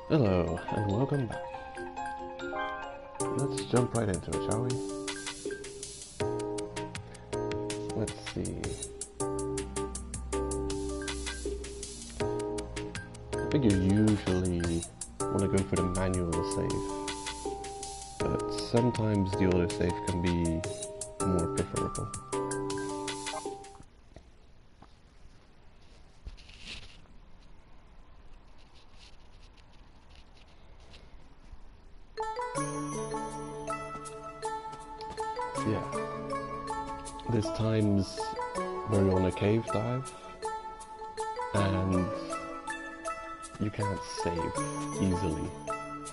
Hello, and welcome back. Let's jump right into it, shall we? Let's see. I think you usually want to go for the manual save, but sometimes the autosave can be more preferable. Yeah, there's times where you're on a cave dive and you can't save easily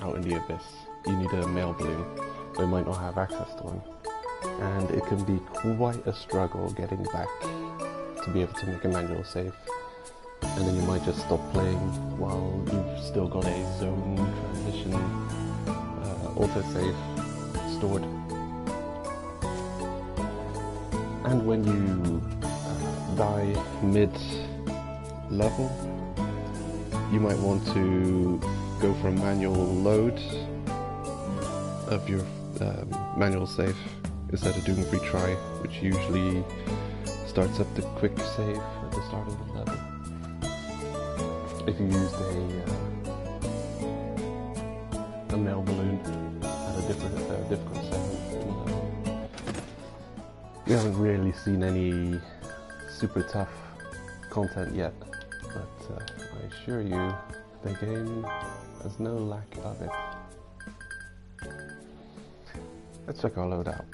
out in the abyss. You need a mail balloon, but you might not have access to one. And it can be quite a struggle getting back to be able to make a manual save. And then you might just stop playing while you've still got a zone transition autosave stored. And when you die mid-level, you might want to go for a manual load of your manual save instead of doing a retry, which usually starts up the quick save at the start of the level. If you used a mail balloon at a different difficult segment in the level. We haven't really seen any super tough content yet, but I assure you the game has no lack of it. Let's check our loadout.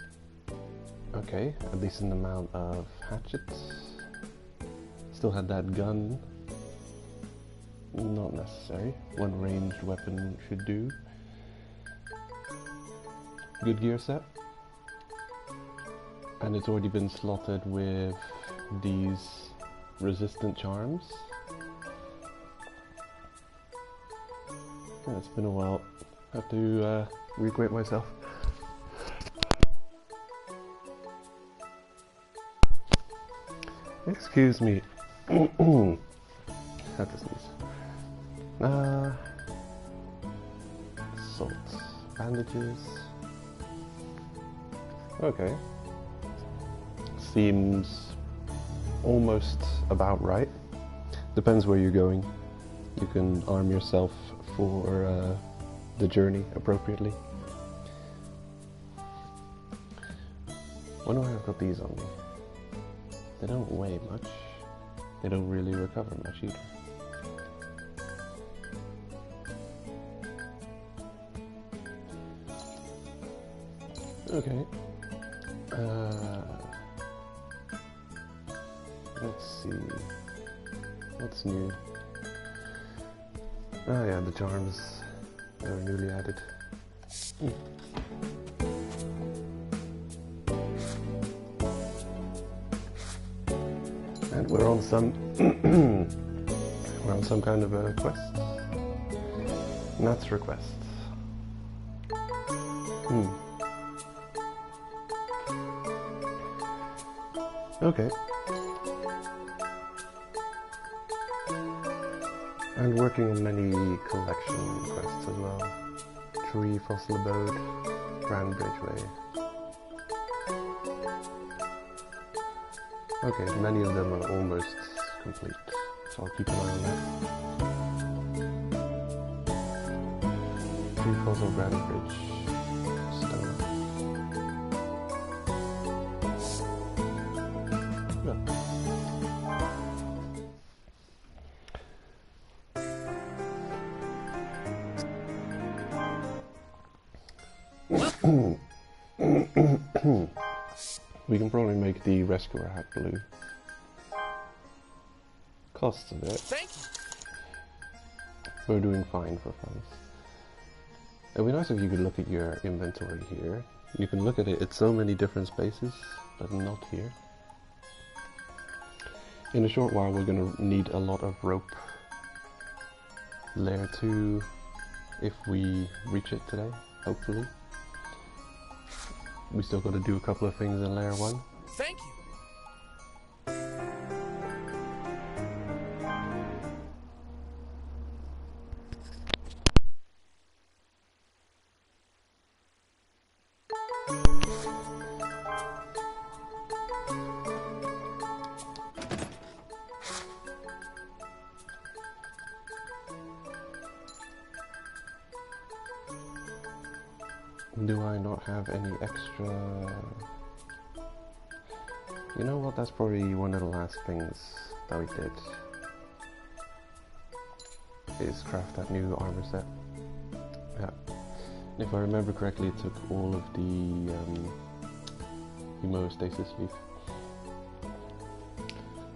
Okay, a decent amount of hatchets. Still had that gun. Not necessary. One ranged weapon should do. Good gear set. And it's already been slotted with these resistant charms. Yeah, it's been a while. I have to re-grade myself. Excuse me. Had to sneeze. Salt. Bandages. Okay. Seems almost about right. Depends where you're going. You can arm yourself for the journey appropriately. Wonder why I've got these on me. They don't weigh much. They don't really recover much either. Okay. Let's see. What's new? Oh yeah, the charms. They were newly added. And we're on some we're on some kind of a quest. Nat's request. Okay. And working on many collection quests as well. Tree, Fossil Abode, Grand Bridgeway. Okay, many of them are almost complete, so I'll keep an eye on that. Tree, Fossil, Grand Bridge, Stone. We can probably make the rescuer hat blue. Costs a bit. Thank you. We're doing fine for funds. It'd be nice if you could look at your inventory here. You can look at it at so many different spaces, but not here. In a short while we're going to need a lot of rope. Layer 2, if we reach it today, hopefully. We still got to do a couple of things in Layer 1. Thank you. Do I not have any extra? You know what, that's probably one of the last things that we did, is craft that new armor set. Yeah. If I remember correctly, it took all of the hemostasis leaf.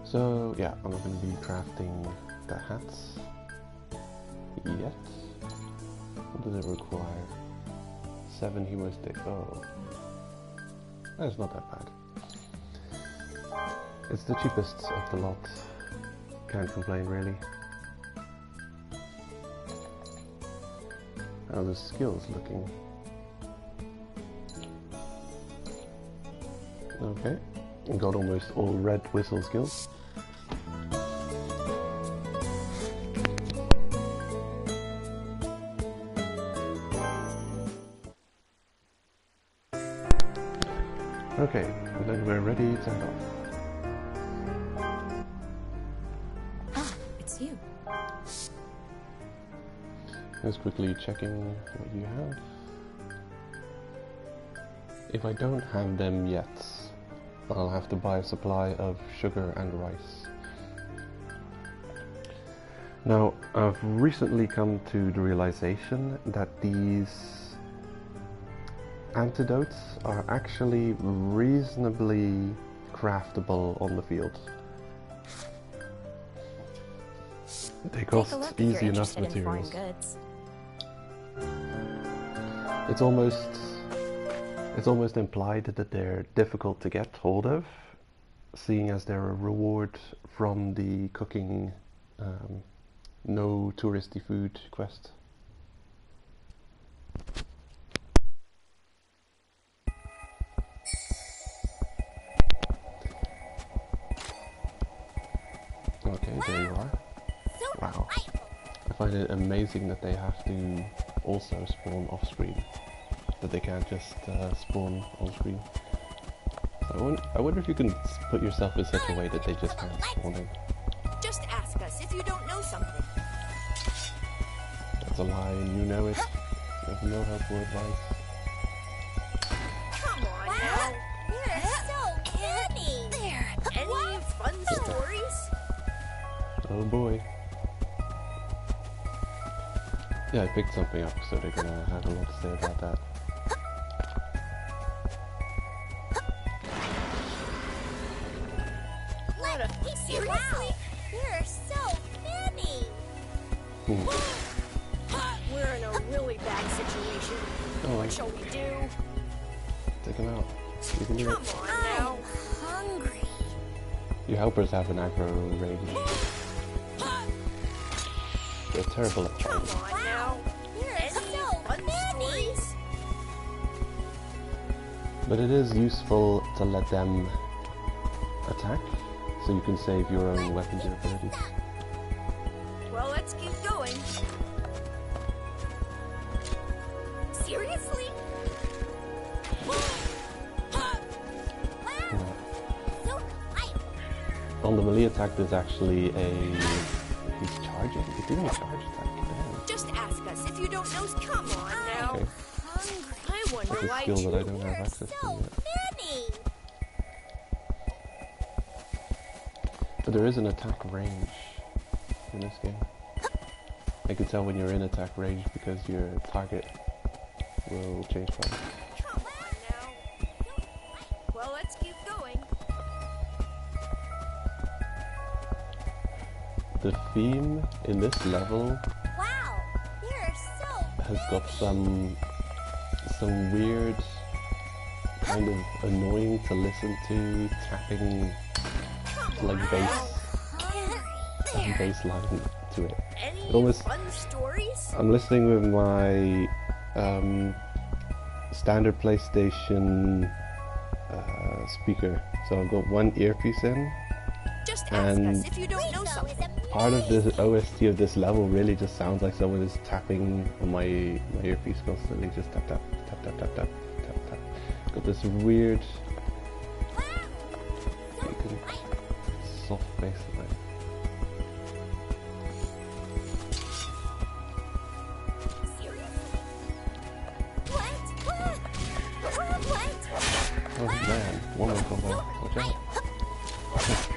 So yeah, I'm not going to be crafting the hats yet. What does it require? 7 hemostasis. Oh, that's not that bad. It's the cheapest of the lot. Can't complain really. How are the skills looking? Okay, got almost all red whistle skills. Okay, and then we're ready to head off. It's you. Just quickly checking what you have. If I don't have them yet, I'll have to buy a supply of sugar and rice. Now, I've recently come to the realization that these antidotes are actually reasonably craftable on the field. They cost easy enough materials. It's almost implied that they're difficult to get hold of, seeing as they're a reward from the cooking no touristy food quest. Okay, there you are. Wow. I find it amazing that they have to also spawn off screen. That they can't just spawn on screen. So I wonder if you can put yourself in such a way that they just can't spawn in. Just ask us if you don't know something. That's a lie and you know it. You have no helpful advice. Come on now. You're so funny. There. Any fun stories? Oh boy. Yeah, I picked something up, so they're gonna have a lot to say about that. Seriously? You're so funny. We're in a really bad situation. Oh, What shall we do? take them out. You can do Come it. on now. Hungry. Your helpers have an aggro range. They're terrible at Come fighting. on now. You're Any so fun funny. stories? But it is useful to let them attack, so you can save your own weapons and abilities. Well, let's keep going. Seriously? So On the melee attack, there's actually a... He's charging. He's doing a charge attack. Damn. Just ask us if you don't know. Come on now. Okay. hungry. I wonder That's a why skill that I you... don't have access to So yet. funny. But there is an attack range in this game. I can tell when you're in attack range because your target will change color. Come on now. Well, let's keep going. The theme in this level Wow. You're so has got some weird, kind of annoying to listen to tapping like bass line to it. Any Almost- fun stories? I'm listening with my standard PlayStation speaker, so I've got one earpiece in. Just ask And us if you don't know something. Part of the OST of this level really just sounds like someone is tapping on my earpiece constantly, just tap tap tap tap tap tap tap tap. Got this weird soft bass line. what? Oh man, one more combo. Watch out.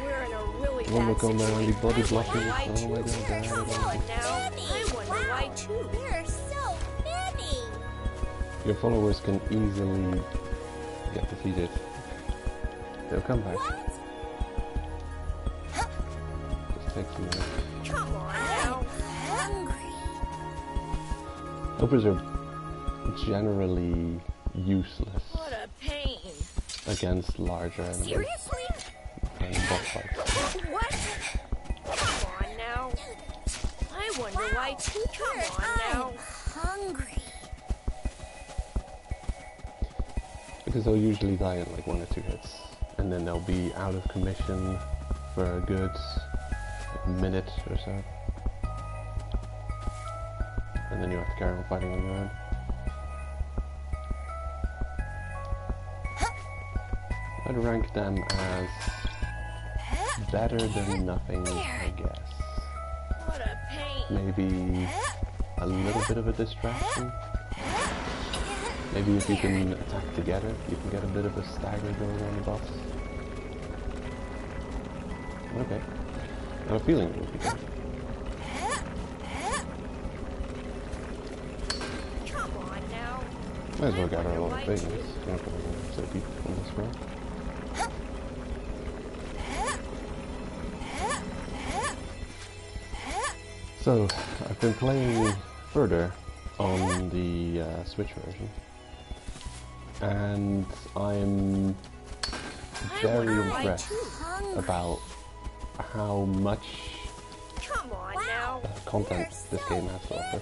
We're in a really One more bad combo and the body blocking. Why Oh my two? god, Come on now. I wonder why too. There are so many. Your followers can easily get defeated. They'll come back. What? Just take some more. Come on now. Hungry. Opers are generally useless What a pain. against larger enemies Seriously? and boss fights. What? Come on now. I wonder why too. Come on now. Hungry. Because they'll usually die in like 1 or 2 hits, and then they'll be out of commission for a good minute or so. And then you have to carry on fighting on your own. I'd rank them as better than nothing, I guess. What a pain. Maybe a little bit of a distraction. Maybe if you can attack together, you can get a bit of a stagger going on the boss. Okay. I have a feeling it would be good. Come on now. Might as well gather a lot of things. You're not going to go so deep on this run. So, I've been playing further on the Switch version, and I'm very impressed about how much Come on now. content this game has to offer.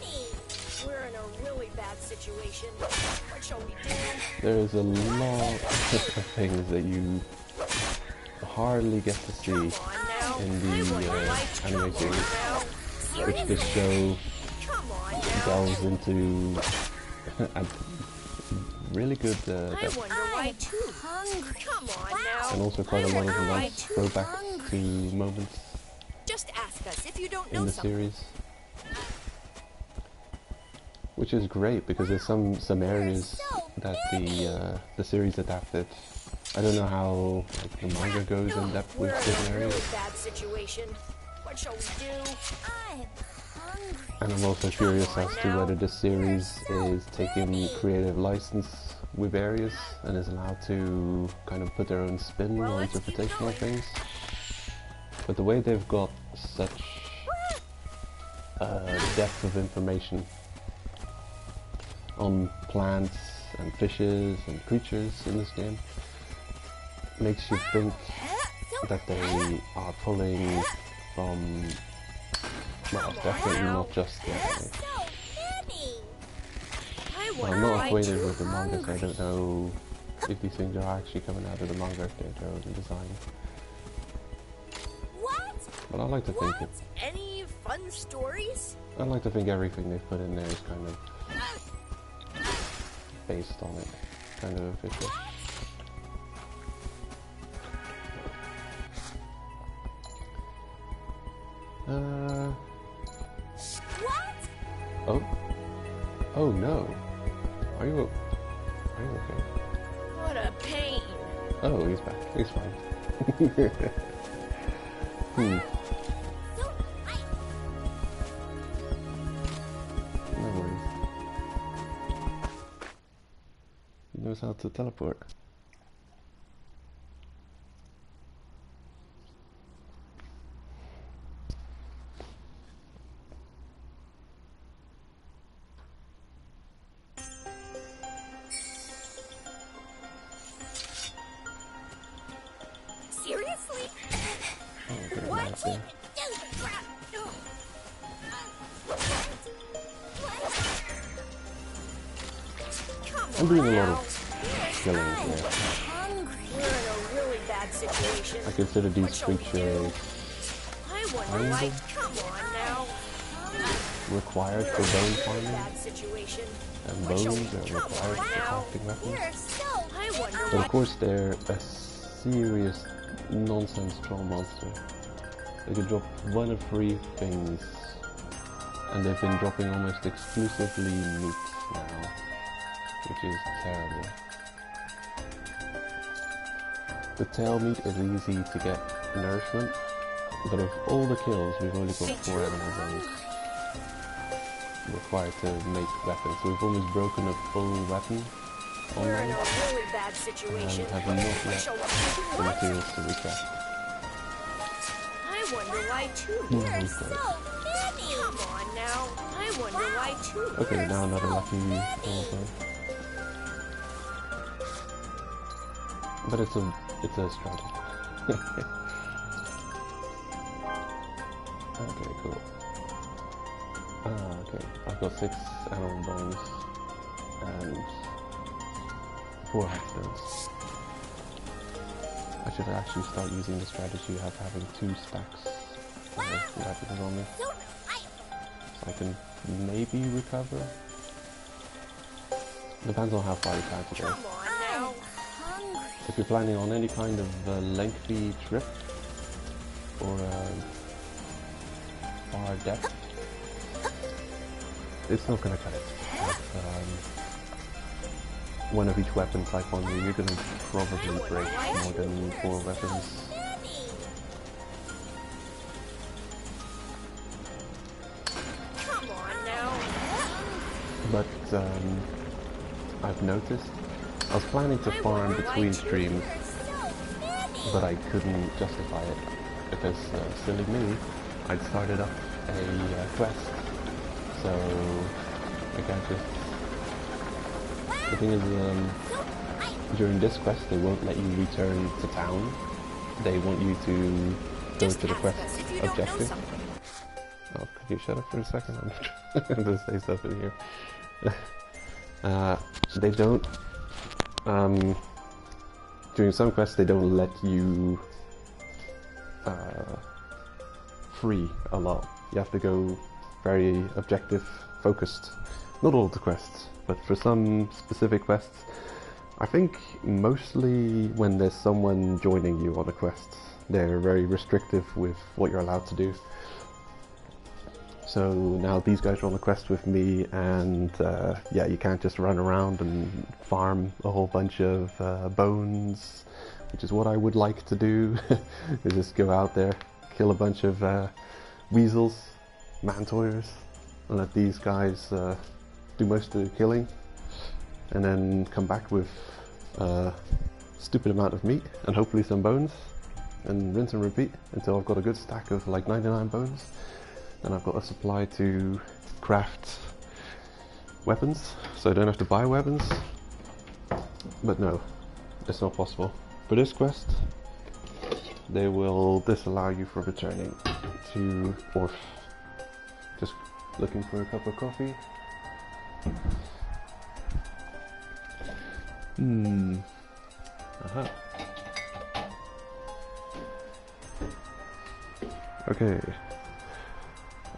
We're in a really bad situation. What shall we do? There's a lot of things that you hardly get to see On now. in the anime series, which this show Come on now. delves into a really good I depth, wonder why too. Hungry. Come on now. and also quite a lot of nice throwbacks to moments Just ask us if you don't know in the something. series, which is great because there's some areas that the series adapted. I don't know how like, the manga goes in depth We're with in certain a really areas, bad situation. What shall we do? I'm hungry. and I'm also curious as to whether this series is taking creative license with areas and is allowed to kind of put their own spin Well, or let's keep interpretation of going. things. But the way they've got such depth of information on plants and fishes and creatures in this game makes you think that they are pulling from, well, definitely not just the anime. So many. I Well, wonder I'm not why acquainted too. with the manga, so I don't know if these things are actually coming out of the manga if they're their own design. What? But I like to think it. Any fun stories? I like to think everything they've put in there is kind of based on it, kind of official. What? Oh. Oh no. Are you okay? What a pain. Oh, he's back. He's fine. So No worries. He knows how to teleport. Seriously? Oh, get him What? out there. Come I'm doing on a lot now. of killing here. hungry. We're in a really bad situation. I consider these What shall we creatures I wonder Kind why. of. Come on now. required We're for in a bone really farming, bad situation. and What shall bones we are do? required for Now. crafting weapons. They're so I wonder But why. of course they're a serious nonsense troll monster. They can drop 1 of 3 things, and they've been dropping almost exclusively meat now, which is terrible. the tail meat is easy to get nourishment, but of all the kills, we've only got 4 animal bones required to make weapons. So we've almost broken a full weapon We're in a online, really bad situation. and have not yet Show the up. materials to recraft. I wonder why too. You're Okay. so funny. Come on now. I wonder why too. Okay, now another lucky also. But it's a strategy. Okay, cool. Okay, I've got 6 animal bones and 4 hexstones. I should actually start using the strategy of having 2 stacks of weapons on me, So so I can maybe recover. Depends on how far you plan to go. Come on now. hungry. If you're planning on any kind of lengthy trip or far depth, it's not going to cut it. One of each weapon type on you, you're going to probably break more than 4 weapons. Come on now. But I've noticed, I was planning to farm between streams, You're so funny. but I couldn't justify it because, silly me, I'd started up a quest, so I can't just... The thing is, during this quest they won't let you return to town. They want you to go Just to the ask quest us if you don't know objective. something. Oh, could you shut up for a second? I'm trying to say stuff in here. They don't... during some quests they don't let you free a lot. You have to go very objective focused. Not all the quests, but for some specific quests. I think mostly when there's someone joining you on a quest, they're very restrictive with what you're allowed to do. So now these guys are on a quest with me, and yeah, you can't just run around and farm a whole bunch of bones, which is what I would like to do. Is just go out there, kill a bunch of weasels, mantoyers, and let these guys do most of the killing, and then come back with a stupid amount of meat and hopefully some bones, and rinse and repeat until I've got a good stack of like 99 bones. Then I've got a supply to craft weapons, so I don't have to buy weapons. But no, it's not possible. For this quest, they will disallow you from returning to Orf. Just looking for a cup of coffee. Aha. Okay.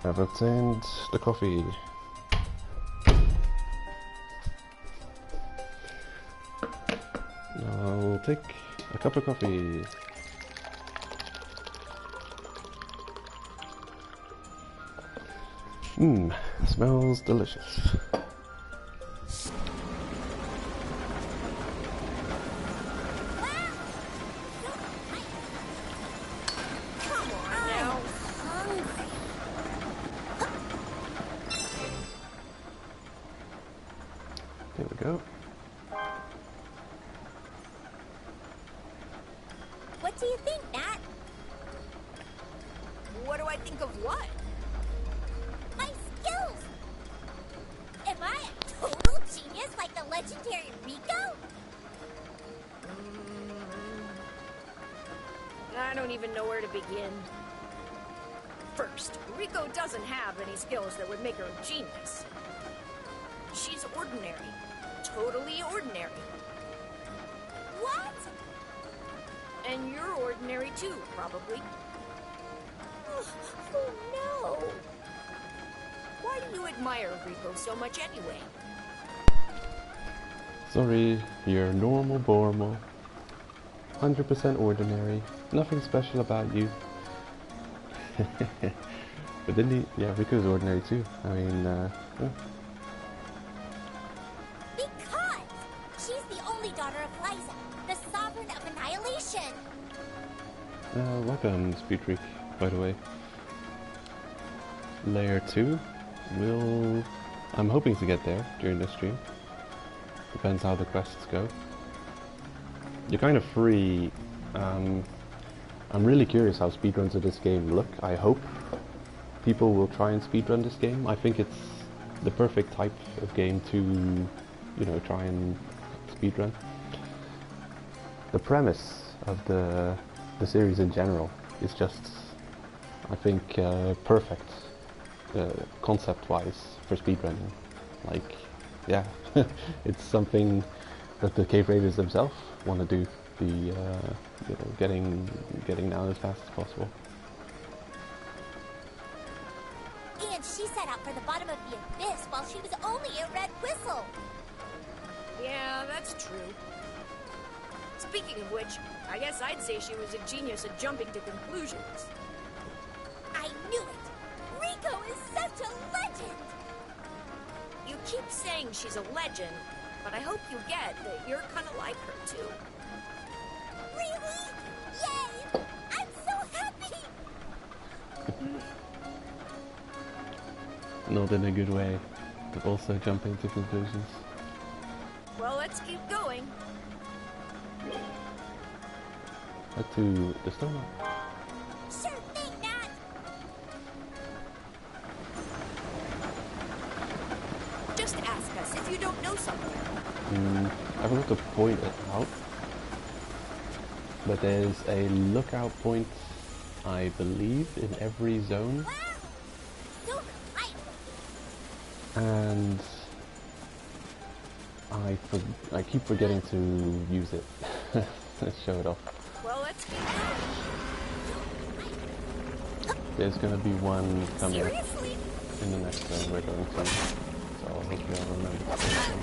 I've obtained the coffee. I'll take a cup of coffee. Smells delicious. Come on now. Hungry. There we go. What do you think, Nat? What do I think of what? My skills! Am I a total genius like the legendary Rico? I don't even know where to begin. First, Rico doesn't have any skills that would make her a genius. She's ordinary. Totally ordinary. What? And you're ordinary too, probably. Oh no. Why do you admire Rico so much anyway? Sorry, you're normal Bormal. 100% ordinary. Nothing special about you. But didn't he? Yeah, Rico's ordinary too. I mean, yeah. Because She's the only daughter of Liza, the sovereign of annihilation. Welcome, Speedreek, by the way. Layer 2 will... I'm hoping to get there during this stream. Depends how the quests go. You're kind of free. I'm really curious how speedruns of this game look. I hope people will try and speedrun this game. I think it's the perfect type of game to, you know, try and speedrun. The premise of the series in general is just, I think, perfect concept-wise for speedrunning. Like, yeah, it's something that the cave raiders themselves want to do. The you know, getting down as fast as possible. And she set out for the bottom of the abyss while she was only a red whistle. Yeah, that's true. Speaking of which, I guess I'd say she was a genius at jumping to conclusions. I knew it! Rico is such a legend! You keep saying she's a legend, but I hope you get that you're kind of like her, too. Really? Yay! I'm so happy! Not in a good way, but also jumping to conclusions. Well, let's keep going. Head to the stone. Sure thing, Nat! Just ask us if you don't know something. I forgot to point it out, but there's a lookout point, I believe, in every zone. Wow! So delightful! And I keep forgetting to use it. Let's show it off. Well, let's keep going. There's gonna be one coming up Seriously? in the next zone we're going to, so I hope you all remember to take them.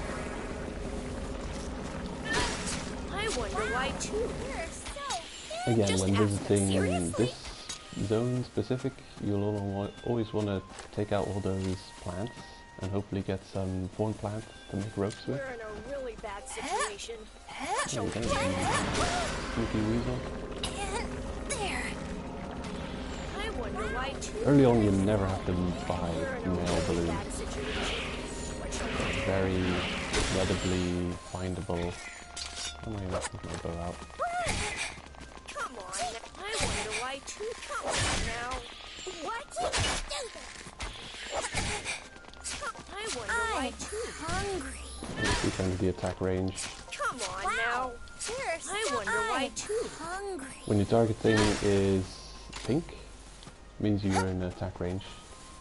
I wonder why, too. You're so Again, Just when ask them, visiting seriously? this zone specific, you'll always want to take out all those plants and hopefully get some thorn plants to make ropes with. We're in a really bad situation. There you go, sneaky weasel. there. I wonder why, too. Early on, you never have to buy We're in a male really balloons. bad situation. Very incredibly findable. How am I going to my bow out? Come on. I wonder why, too. Come on now. What? Do this. I wonder why, too. Hungry. See kind of the attack range. Come on Wow. now. You're so I wonder why, too. hungry. When your targeting is pink, means you're in attack range.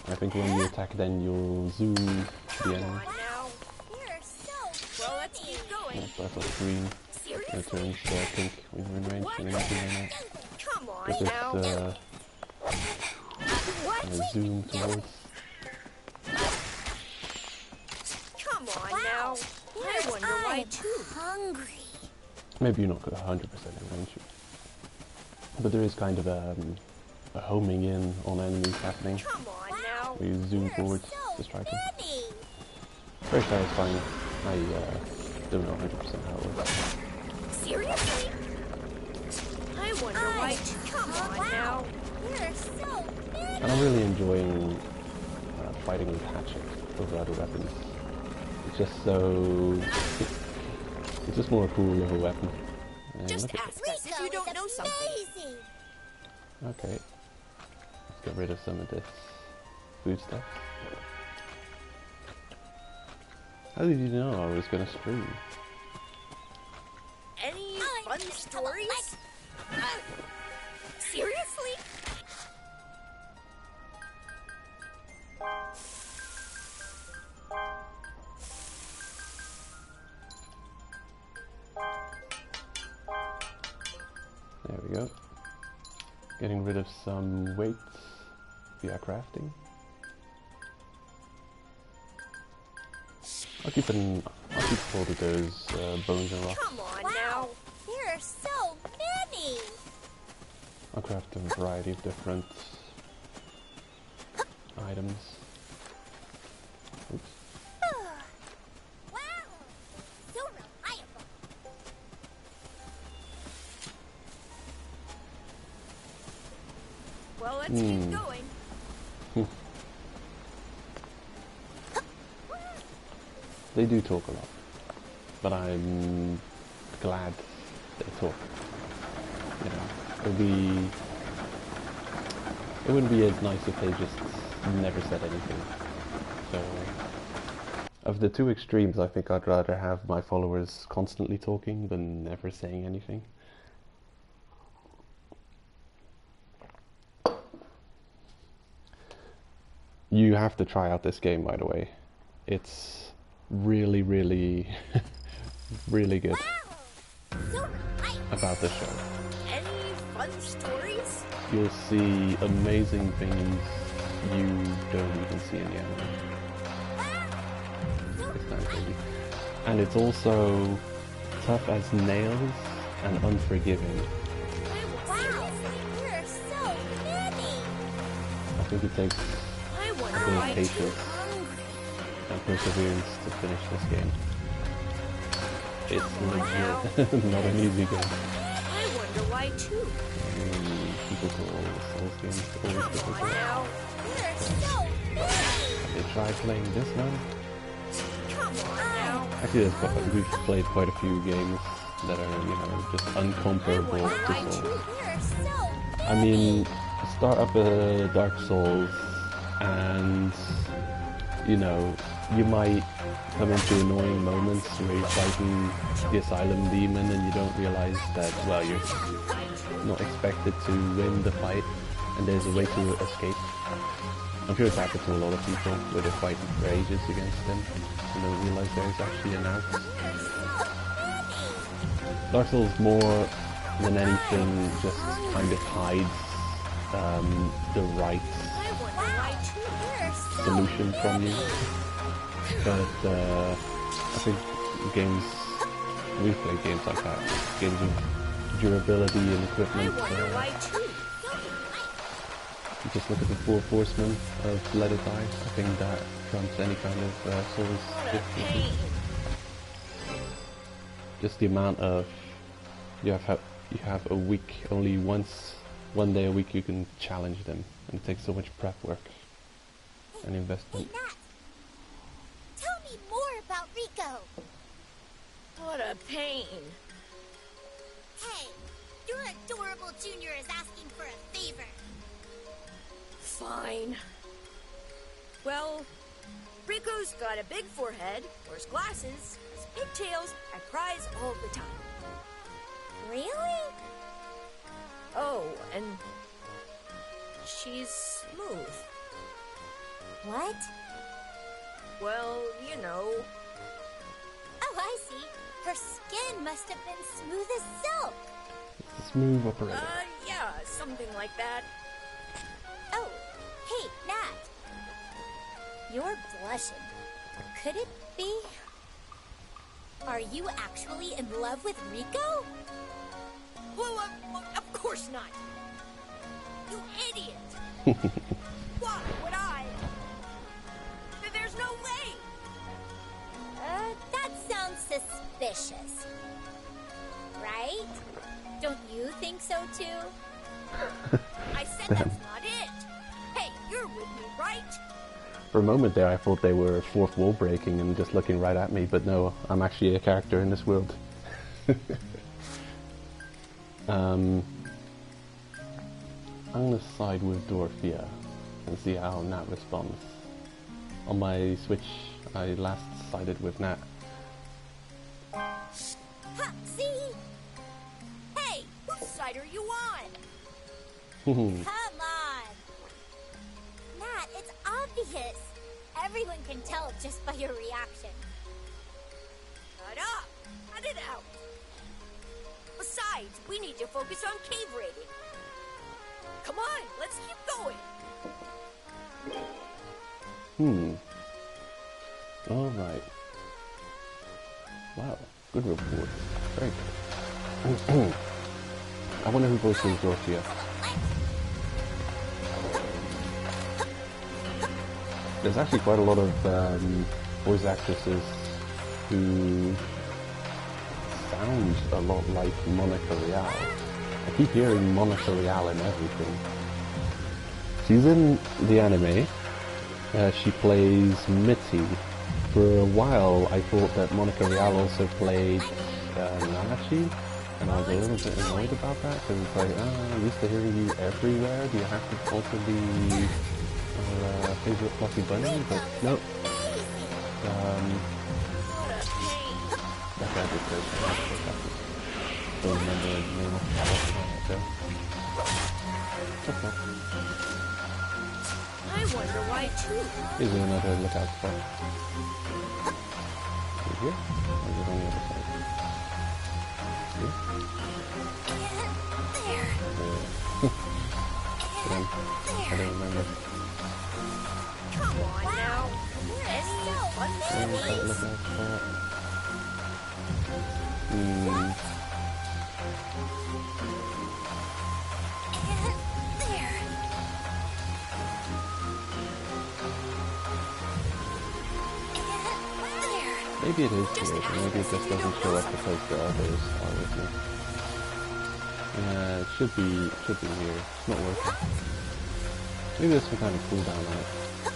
I think when you attack, then you'll zoom to the Come enemy. on now. You're so Well, let's keep going. Yeah, so I thought green, it Seriously? turns pink when you're in range, and then you zoom in that. Come on Get now. this What? zoom towards. Come on Wow. now. I wonder why, too. Hungry. Maybe you're not 100% in range, but there is kind of a homing in on enemies happening. Come on now. Where you zoom You're forward so to strike them. many. Very satisfying. I don't know 100% how it works. Seriously? I wonder why, too. Come on now. You're so many. And I'm really enjoying fighting with hatchet over other weapons. It's just so... It's just more cool of a weapon. And Just look at ask us if you don't know something. Amazing. Okay. Let's get rid of some of this food stuff. How did you know I was gonna stream? Any I'm fun full of stories? Seriously? There we go. Getting rid of some weights via crafting. I'll keep hold of those bones and rocks. Come on Wow. now. There are so many. I'll craft a variety of different items. Oops. Wow. So reliable. let's keep going. They do talk a lot, but I'm glad they talk. You know, it wouldn't be as nice if they just never said anything. So, of the two extremes, I think I'd rather have my followers constantly talking than never saying anything. You have to try out this game, by the way. It's really, really, really good about this show. Any fun stories? You'll see amazing things you don't even see in the anime. It's kind of crazy. And it's also tough as nails and unforgiving. Wow, you're so many. I think it takes I a wonder bit of why patience and perseverance to finish this game. It's legit not an easy game. I wonder why too. People call Souls games always difficult. Now, You're so many. They try playing this one. come on now. Actually, we've played quite a few games that are, you know, just uncomparable to Souls. You're so I mean, start up a Dark Souls and, you know, you might come into annoying moments where you're fighting the Asylum Demon and you don't realize that, well, you're not expected to win the fight and there's a way to escape. I'm sure it's happened to a lot of people where they're fighting for ages against them and don't realize there's actually an out. Dark Souls more than anything just kind of hides the right I wonder why too. solution from you. But I think we've played games like that, games of durability and I equipment. wonder why too. Just look at the Four Horsemen of Let It Die. I think that trumps any kind of Souls What a difficulty. pain. Just the amount of you have a week, only one day a week you can challenge them, and it takes so much prep work and investment. Hey, Nat. Tell me more about Rico. What a pain. Hey, your adorable junior is asking for a favor. Fine. Well, Rico's got a big forehead, wears glasses, has pigtails, and cries all the time. Really? Oh, and she's smooth. What? Well, you know. Oh, I see. Her skin must have been smooth as silk. It's a smooth operator. Yeah, something like that. Oh, hey, Nat. You're blushing. Could it be? Are you actually in love with Rico? Well, of course not. You idiot. Why would I? There's no way. That sounds suspicious. Right? Don't you think so too? I said that's not it. Hey, you're with me, right? For a moment there I thought they were fourth wall breaking and just looking right at me, but no, I'm actually a character in this world. I'm gonna side with Dorothea and see how Nat responds. On my Switch, I last sided with Nat. Ha, see? Hey, whose side are you on? Come on. Nat, it's obvious. Everyone can tell just by your reaction. Shut up! Cut it out! Besides, we need to focus on cave raiding. Come on, let's keep going! Alright. Wow, good report. Very good. I wonder who voices Dorothea. There's actually quite a lot of voice actresses who sound a lot like Monica Rial. I keep hearing Monica Rial in everything. She's in the anime. She plays Mitty. For a while, I thought that Monica Rial also played Nanachi, and I was a little bit annoyed about that, because it's like, I'm used to hearing you everywhere, do you have to also be our favorite fluffy bunny? But nope. That guy just says, don't remember the name of the show. Okay. I wonder why too. Here's another lookout spot. Is it here? Or is it on the other side? Here? I don't remember. Come on now. Where's that lookout spot? Maybe it is here, but maybe it just doesn't show up because the others are with me. Yeah, it should be here. It's not working. Maybe there's some kind of cooldown on it.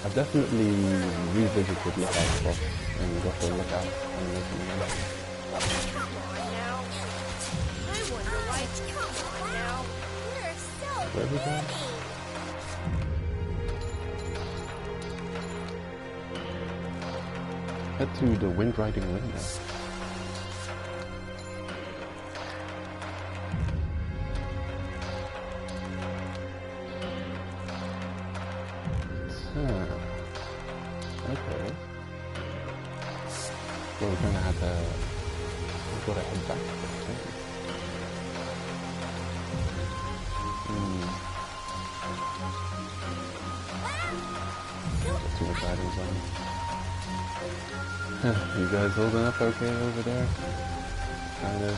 I've definitely revisited Lookout spots and got to look out and listen again. Come on now. I wonder why. Come on now. You're so Where was that? Head to the wind riding window. Okay. Well, we're gonna have to. We've got to head back. Too much items on. You guys holding up okay over there? Kind of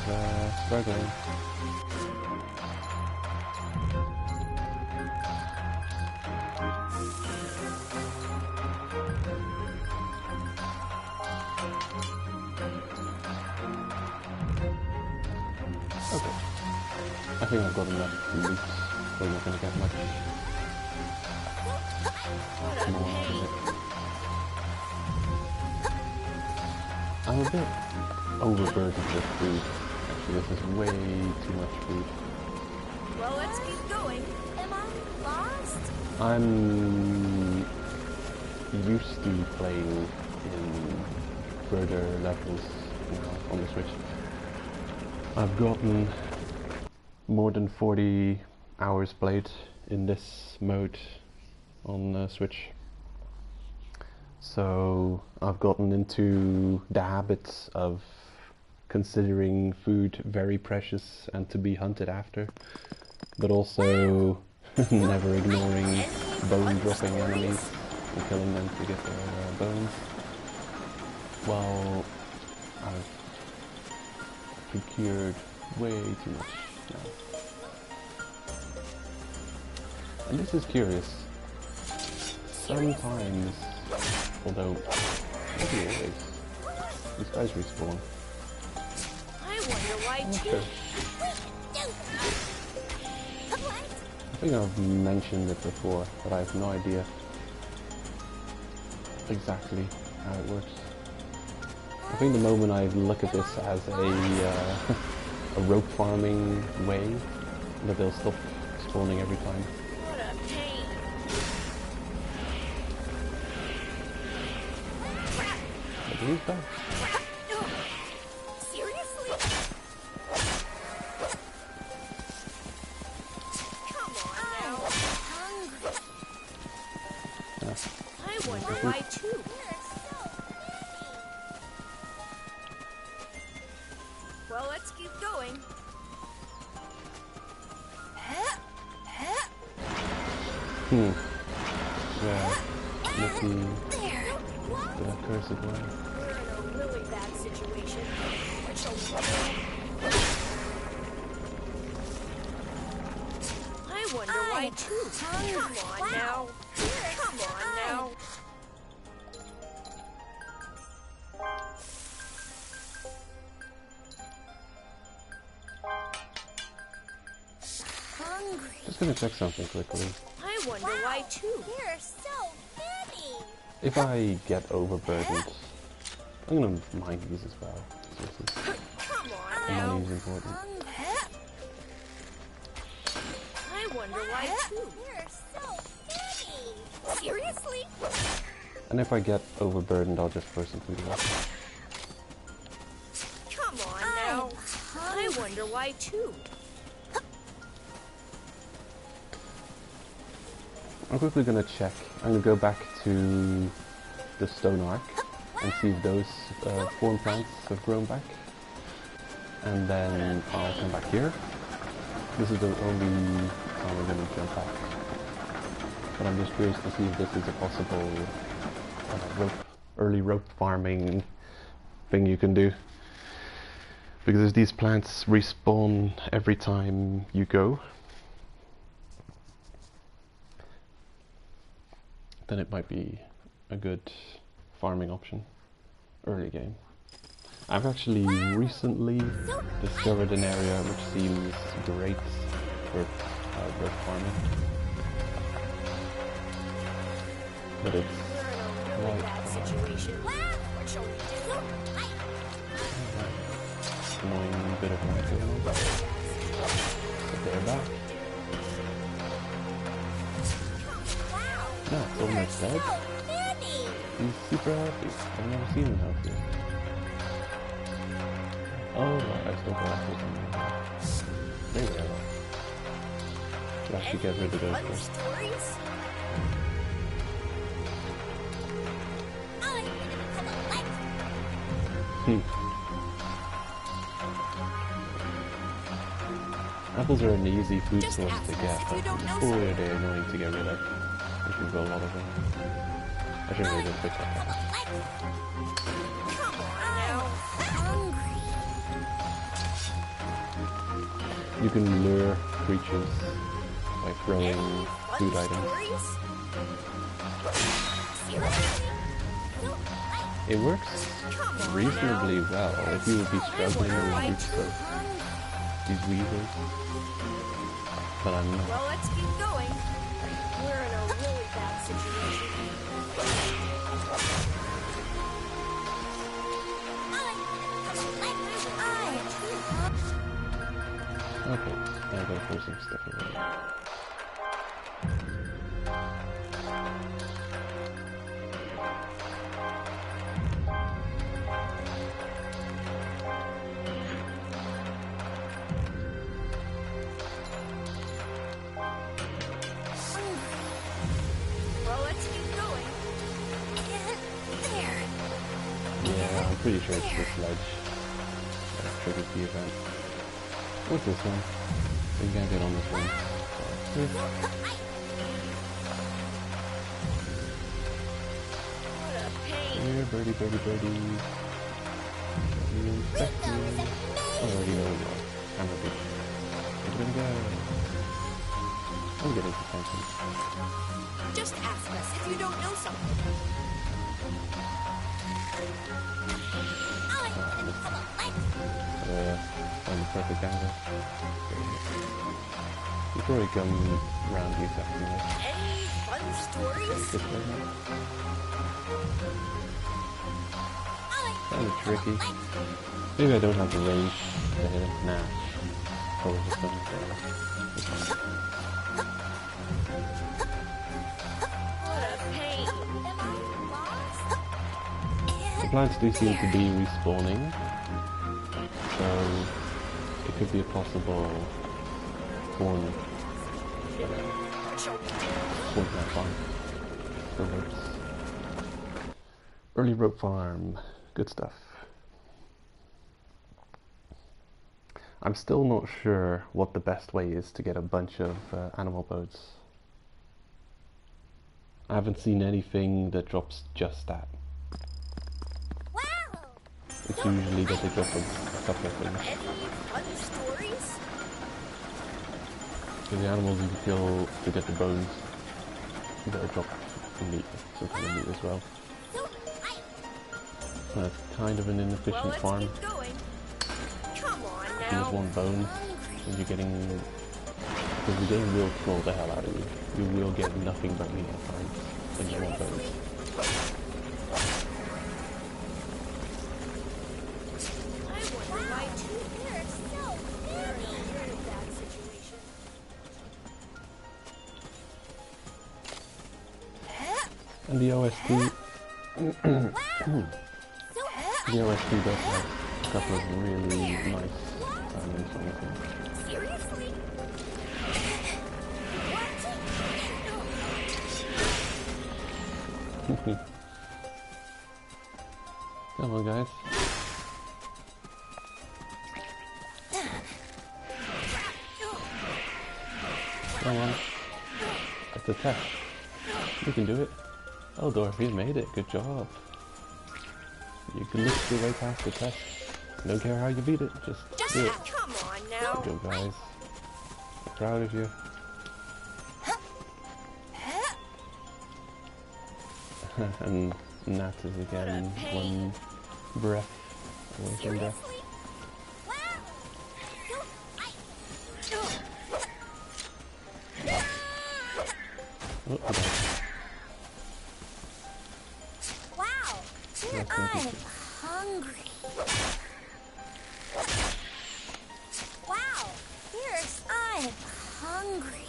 struggling. Okay. I think I've got enough loot. We're not going to get much more out of it. I'm a bit overburdened with food. Actually, this is way too much food. Well, let's keep going. Am I lost? I'm used to playing in further levels on the Switch. I've gotten more than 40 hours played in this mode on the Switch. So I've gotten into the habits of considering food very precious and to be hunted after, but also never ignoring bone dropping enemies and killing them to get their bones. Well, I've procured way too much now. And this is curious. Sometimes, although maybe always, these guys respawn. I wonder why I'm not too. sure. I think I've mentioned it before, but I have no idea exactly how it works. I think the moment I look at this as a rope farming way, that they'll stop spawning every time. What a pain. But who's that? Seriously? Come on now. Yeah. I wonder why too. Well, let's keep going. Yeah. Mickey, the cursed one. We're in a really bad situation. I wonder why too. Come on now. Come on now. Hungry. Just gonna check something quickly. I wonder why too. They're so many. If I get overburdened, I'm gonna mine these as well. Come on The now. money is important. I wonder why too. They're so many. Seriously? And if I get overburdened, I'll just throw some food away. Come on now. I wonder why too. I'm quickly gonna check. I'm gonna go back to the stone arc and see if those thorn plants have grown back. And then I'll come back here. This is the only time I'm gonna jump back. But I'm just curious to see if this is a possible early rope farming thing you can do. Because these plants respawn every time you go, then it might be a good farming option early game. I've actually recently discovered an area which seems great for rope farming, but it's Really bad situation. What shall we do? annoying bit of light going on, but they're back. No, it's almost dead. He's super healthy. I've never seen him healthy. Oh, right, I still got apples on there. There we go. Should actually get rid of those Fun first. stories? Apples are an easy food Just source ask to us get, if but you don't know boy are they annoying to get rid of if you've got a lot of them. I should really just pick up that. Come on now. You can lure creatures by throwing food items. Stories? It works reasonably well if you would be struggling with groups of these weavers. But I'm not. Well, let's keep going. We're in a really bad situation. Okay, now I gotta throw some stuff away. Well, let's keep going. Yeah, I'm pretty sure it's this ledge that triggers the event. What's this one? You can't get on this one. What a pain. Here, birdie, birdie, birdie. You inspect me. I already know you are. I'm a bitch. Where's it gonna go? I'm getting attention. Just ask us if you don't know something. Find the perfect angle. You probably come round the exact way. Any fun stories? This way now. Kind of tricky. Maybe I don't have the range to hit him. Nah. Probably just don't have What a pain. the plants do seem to be respawning. So it could be a possible thorn plant farm for ropes. Early rope farm, good stuff. I'm still not sure what the best way is to get a bunch of animal bones. I haven't seen anything that drops just that. Wow! It's usually that they drop a couple of things. Any fun stories? So the animals you can kill to get the bones, you gotta drop the meat, some kind of meat as well. That's kind of an Well, inefficient let's farm. keep going. Come on If you just now. want bones, and you're getting Because the game will troll the hell out of you. You will get nothing but me at times when you want those. I wonder why they're so very bad situation. And the OST, the OST does have a couple of really nice moments on the thing. Seriously? Come on, guys. Come on. It's a test. You can do it. Oh, Dorothy, you made it. Good job. You can lift your way past the test. Don't care how you beat it. Just do it. Come on now. Good job, guys. I'm proud of you. And Nat is again one breath away from death. Oh, okay. Wow, I'm hungry. Wow, I'm hungry.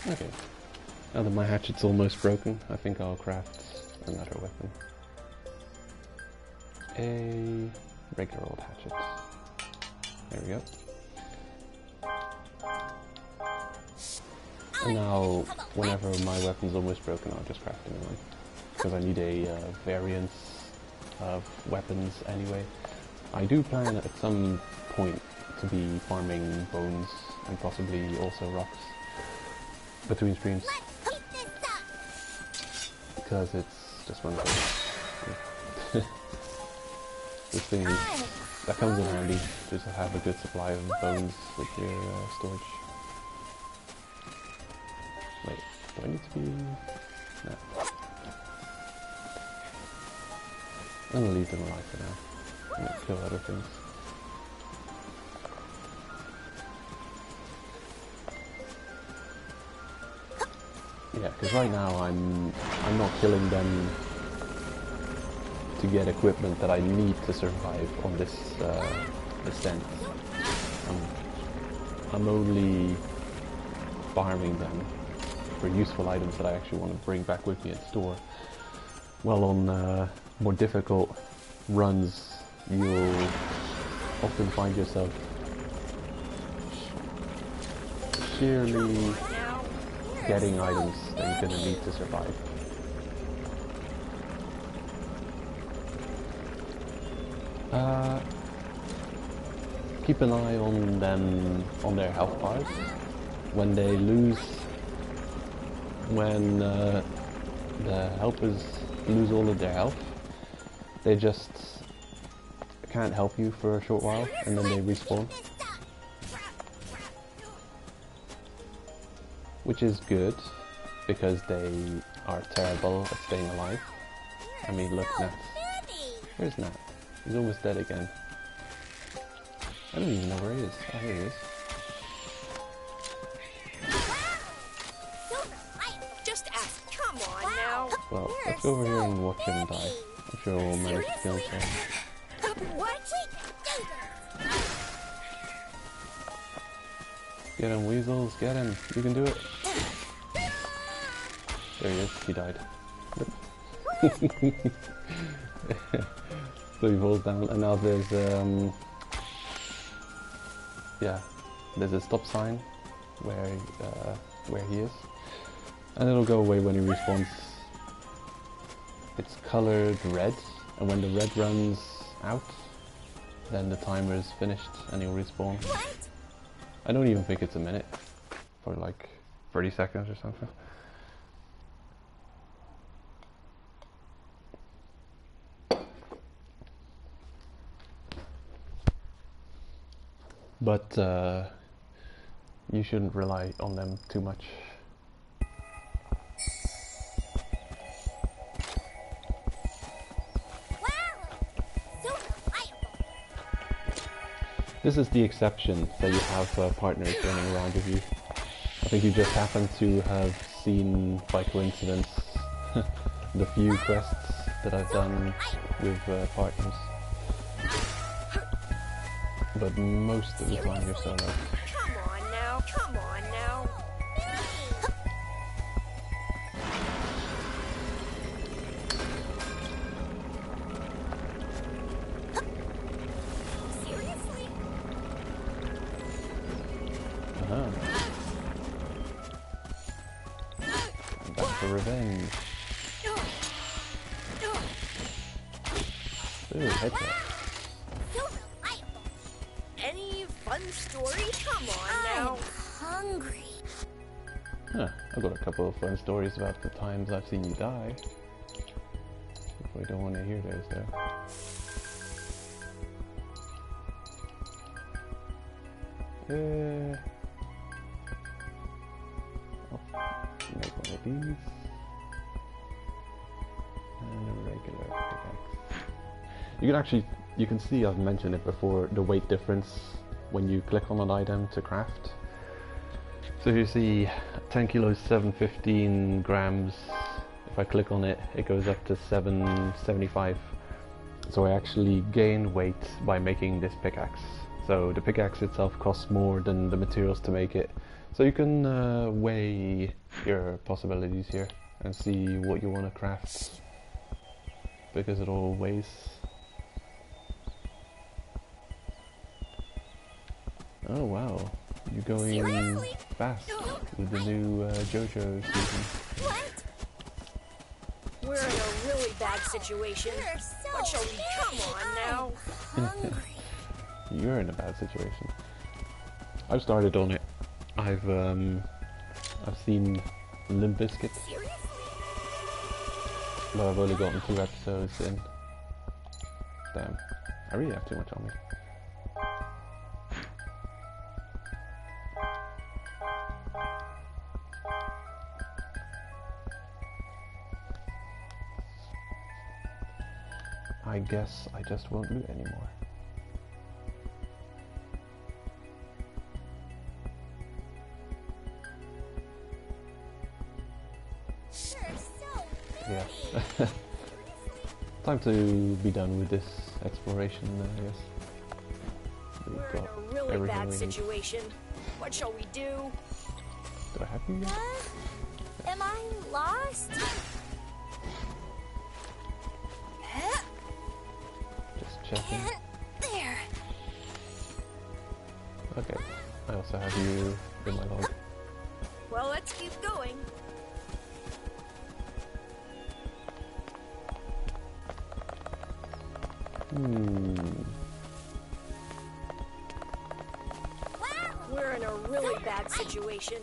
Okay. Now that my hatchet's almost broken, I think I'll craft another weapon. A regular old hatchet. There we go. And now, whenever my weapon's almost broken, I'll just craft a new one. Because I need a variance of weapons anyway. I do plan at some point to be farming bones and possibly also rocks between streams. Because it's just one of those. This thing is, that comes in handy, just to have a good supply of bones with your storage. Wait, do I need to be... No. I'm gonna leave them alive for now. I'm gonna kill other things. Yeah, because right now I'm not killing them to get equipment that I need to survive on this extent. I'm only farming them for useful items that I actually want to bring back with me and store. Well, on more difficult runs, you'll often find yourself sheerly getting items that you're going to need to survive. Keep an eye on them, on their health bars. When they lose, when the helpers lose all of their health, they just can't help you for a short while and then they respawn. Which is good, because they are terrible at staying alive. I mean, look, Nat. Where's Nat? He's almost dead again. I don't even know where he is. Oh, here he is. Just ask. Come on now. Well, let's go over here and watch him die. I'm sure we'll manage to kill him. What? Get him, weasels, get him. You can do it. There he is, he died. So he falls down, and now there's, yeah, there's a stop sign where he is. And it'll go away when he respawns. It's colored red, and when the red runs out, then the timer is finished and he'll respawn. I don't even think it's a minute, for like 30 seconds or something. But you shouldn't rely on them too much. This is the exception, that you have partners running around with you. I think you just happen to have seen, by coincidence, the few quests that I've done with partners. But most of the time you're solo. Come on now, come on now. Seriously? I'm back for revenge. Ooh, headshot. So reliable. Any fun story? Come on now. Hungry. Huh, I've got a couple of fun stories about the times I've seen you die. If we don't want to hear those though. I'll make one of these. And a regular pickaxe. You can see, I've mentioned it before, the weight difference when you click on an item to craft. So you see 10 kilos, 715 grams. If I click on it, it goes up to 775. So I actually gain weight by making this pickaxe. So the pickaxe itself costs more than the materials to make it. So you can weigh your possibilities here and see what you want to craft, because it all weighs. Oh wow, you're going fast with the new JoJo season. What? We're in a really bad situation. You're so What shall we? Come on now. hungry. You're in a bad situation. I've started on it. I've seen Limp Bizkit, Seriously? but I've only gotten 2 episodes in. Damn, I really have too much on me. I guess I just won't loot anymore. You're so Yeah. pretty. Time to be done with this exploration, I guess. We've We're in got a really everything bad we need. situation. What shall we do? Do I have you yet? Am I lost? Just checking. There. Okay. I also have you in my log. Well, let's keep going. We're in a really bad situation.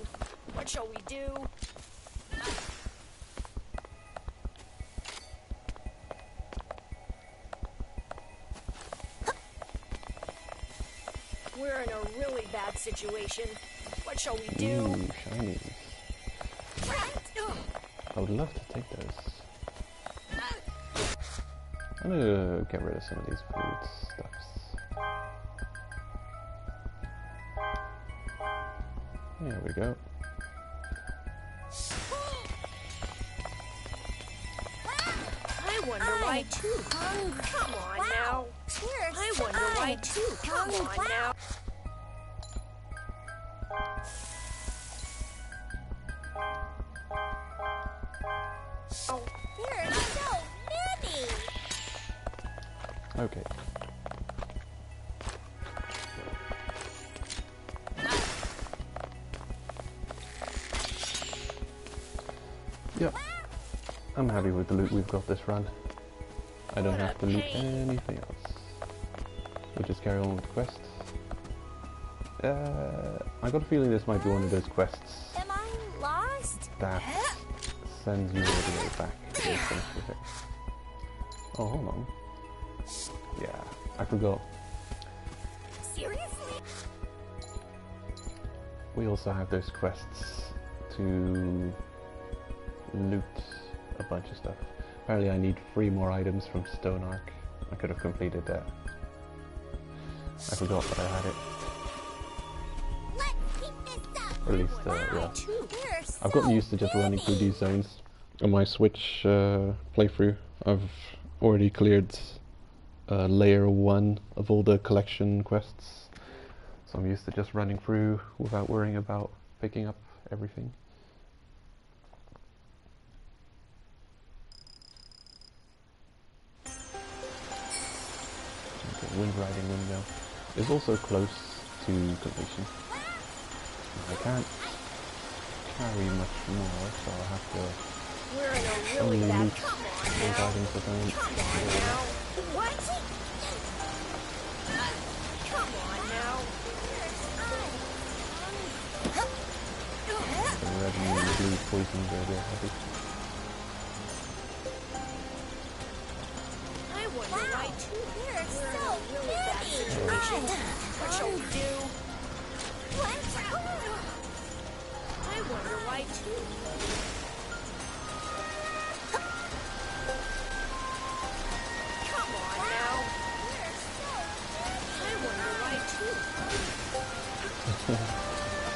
What shall we do? We're in a really bad situation. What shall we do? Ooh, shiny. I would love to take those. I'm gonna get rid of some of these food stuffs. There we go. I wonder why too. Come on now. I wonder why too. Come on now. Oh, There are so many. Okay. Yep. I'm happy with the loot we've got this run. I don't have to loot anything else. We'll just carry on with the quests. I got a feeling this might be one of those quests Am I lost? that sends you all the way back to the finish with it. Oh, hold on. Yeah, I forgot. Seriously? We also have those quests to loot a bunch of stuff. Apparently I need 3 more items from Stone Arc. I could have completed that. I forgot that I had it. Let's keep this up. Or at least, yeah. I've gotten used to just running through these zones. On my Switch playthrough, I've already cleared Layer 1 of all the collection quests. So I'm used to just running through without worrying about picking up everything. Okay, wind riding window is also close to completion. I can't carry much more, so I'll have to We're in a really only bad. loot Come on those now. items that don't Come on now. What? Come on now. the red and blue poisons are a bit heavy. I wonder why too. We're We're in so a really bad situation. What shall we do? I wonder why too. Come on now. I wonder why too.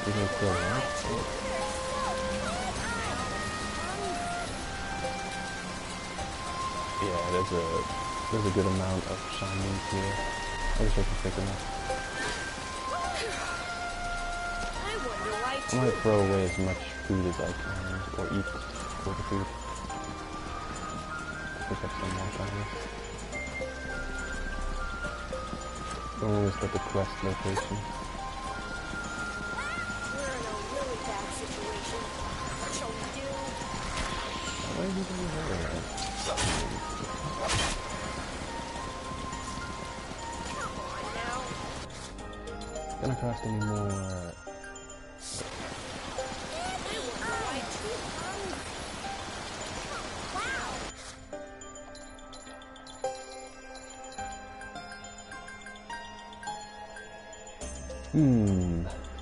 You guys feel that? Yeah, there's a good amount of shamans here. I wish I could pick them up. I wonder why I too. might throw away as much food as I can, or eat all the food. Pick up some more things. Don't always get the quest location. We're in a really bad situation. What shall we do? Why are you doing that? Come on now. Gonna craft any more. I wonder why too.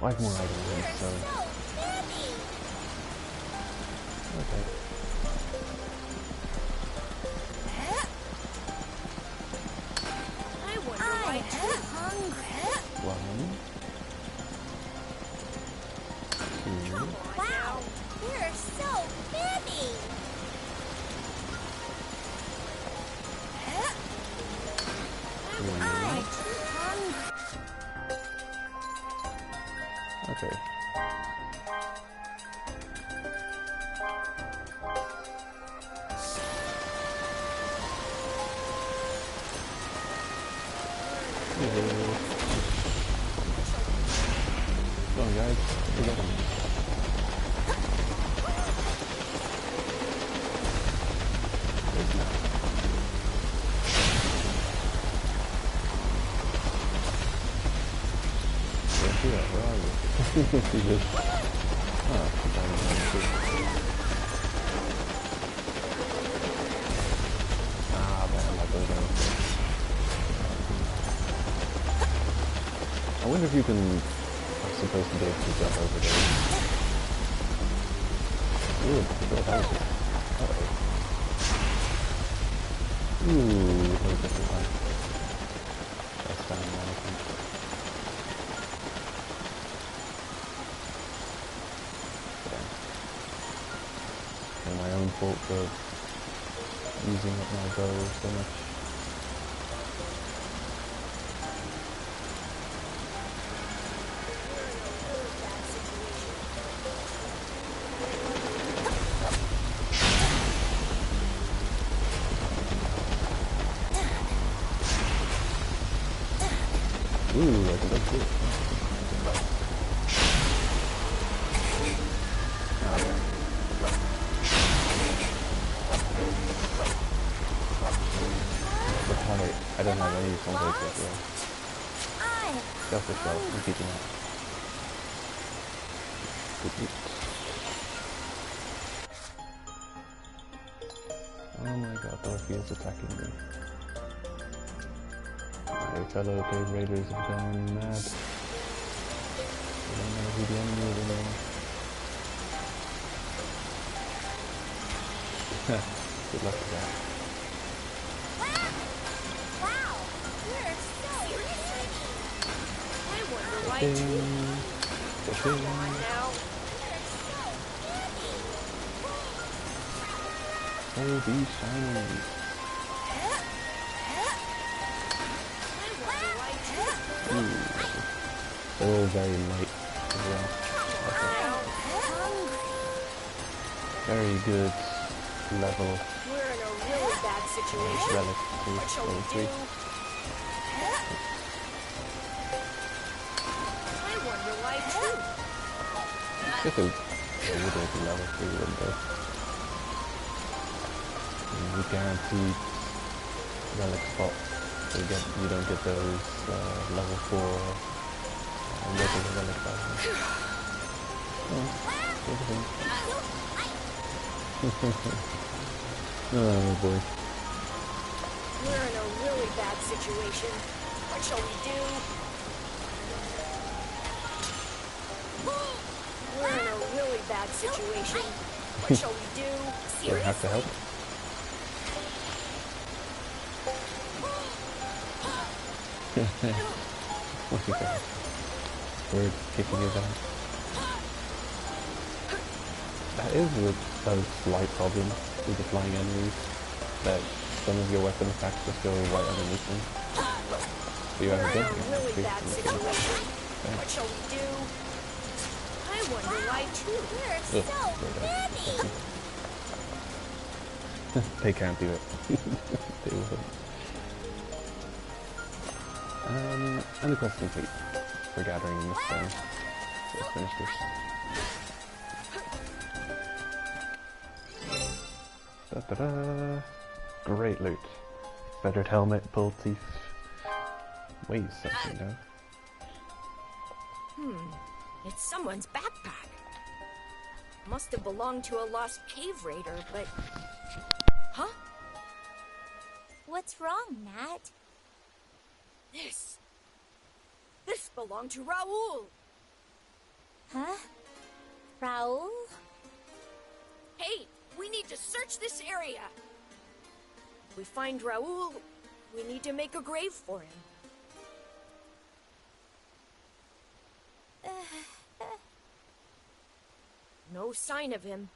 Five more items, so. Okay. I wonder why too. One. Two. Come on now. We're so busy. Okay. Come on, guys. We got them. Where are you? He just... Oh, she's down there. Ah, man, that goes down. I wonder if you can... I'm supposed to be able to jump over there. Ooh, that was... Uh-oh. Ooh, that was just fine. That's down there, I think. My own fault for using up my bow so much. Ooh, I can do it. I don't have any sunbreaks as well. Just the shell, I'm keeping it. Oh my god, Buffy is attacking me. My fellow cave raiders have gone mad. I don't know who the enemy is anymore. Good luck with that. light too. Fishing. Come on now. Oh, these shinies. I want the light too. Ooh. They're all very light as well. Very good level. We're in a really bad situation. Relic What shall we level do? 3. I wonder why too. I guess it would be level 3, wouldn't it? You guaranteed relic spot. So you don't get those level 4 regular relic values. Oh boy. We're in a really bad situation. What shall we do? We're in a really bad situation. What shall we do? Do I have to help? What is that? Bird kicking his ass. That is a slight problem with the flying enemies, that some of your weapon attacks just go right underneath them. So you We're have in a a really bad situation. What shall we do? I wonder why too. We're so many! They can't do it. They will. And the quest complete for gathering this stone. So let's finish this. Da-da-da. Great loot. Feathered helmet, pulled teeth. Weighs something now. It's someone's backpack. Must have belonged to a lost cave raider, but... Huh? What's wrong, Nat? This belonged to Raoul. Huh? Raoul? Hey, we need to search this area. If we find Raoul, we need to make a grave for him. No sign of him.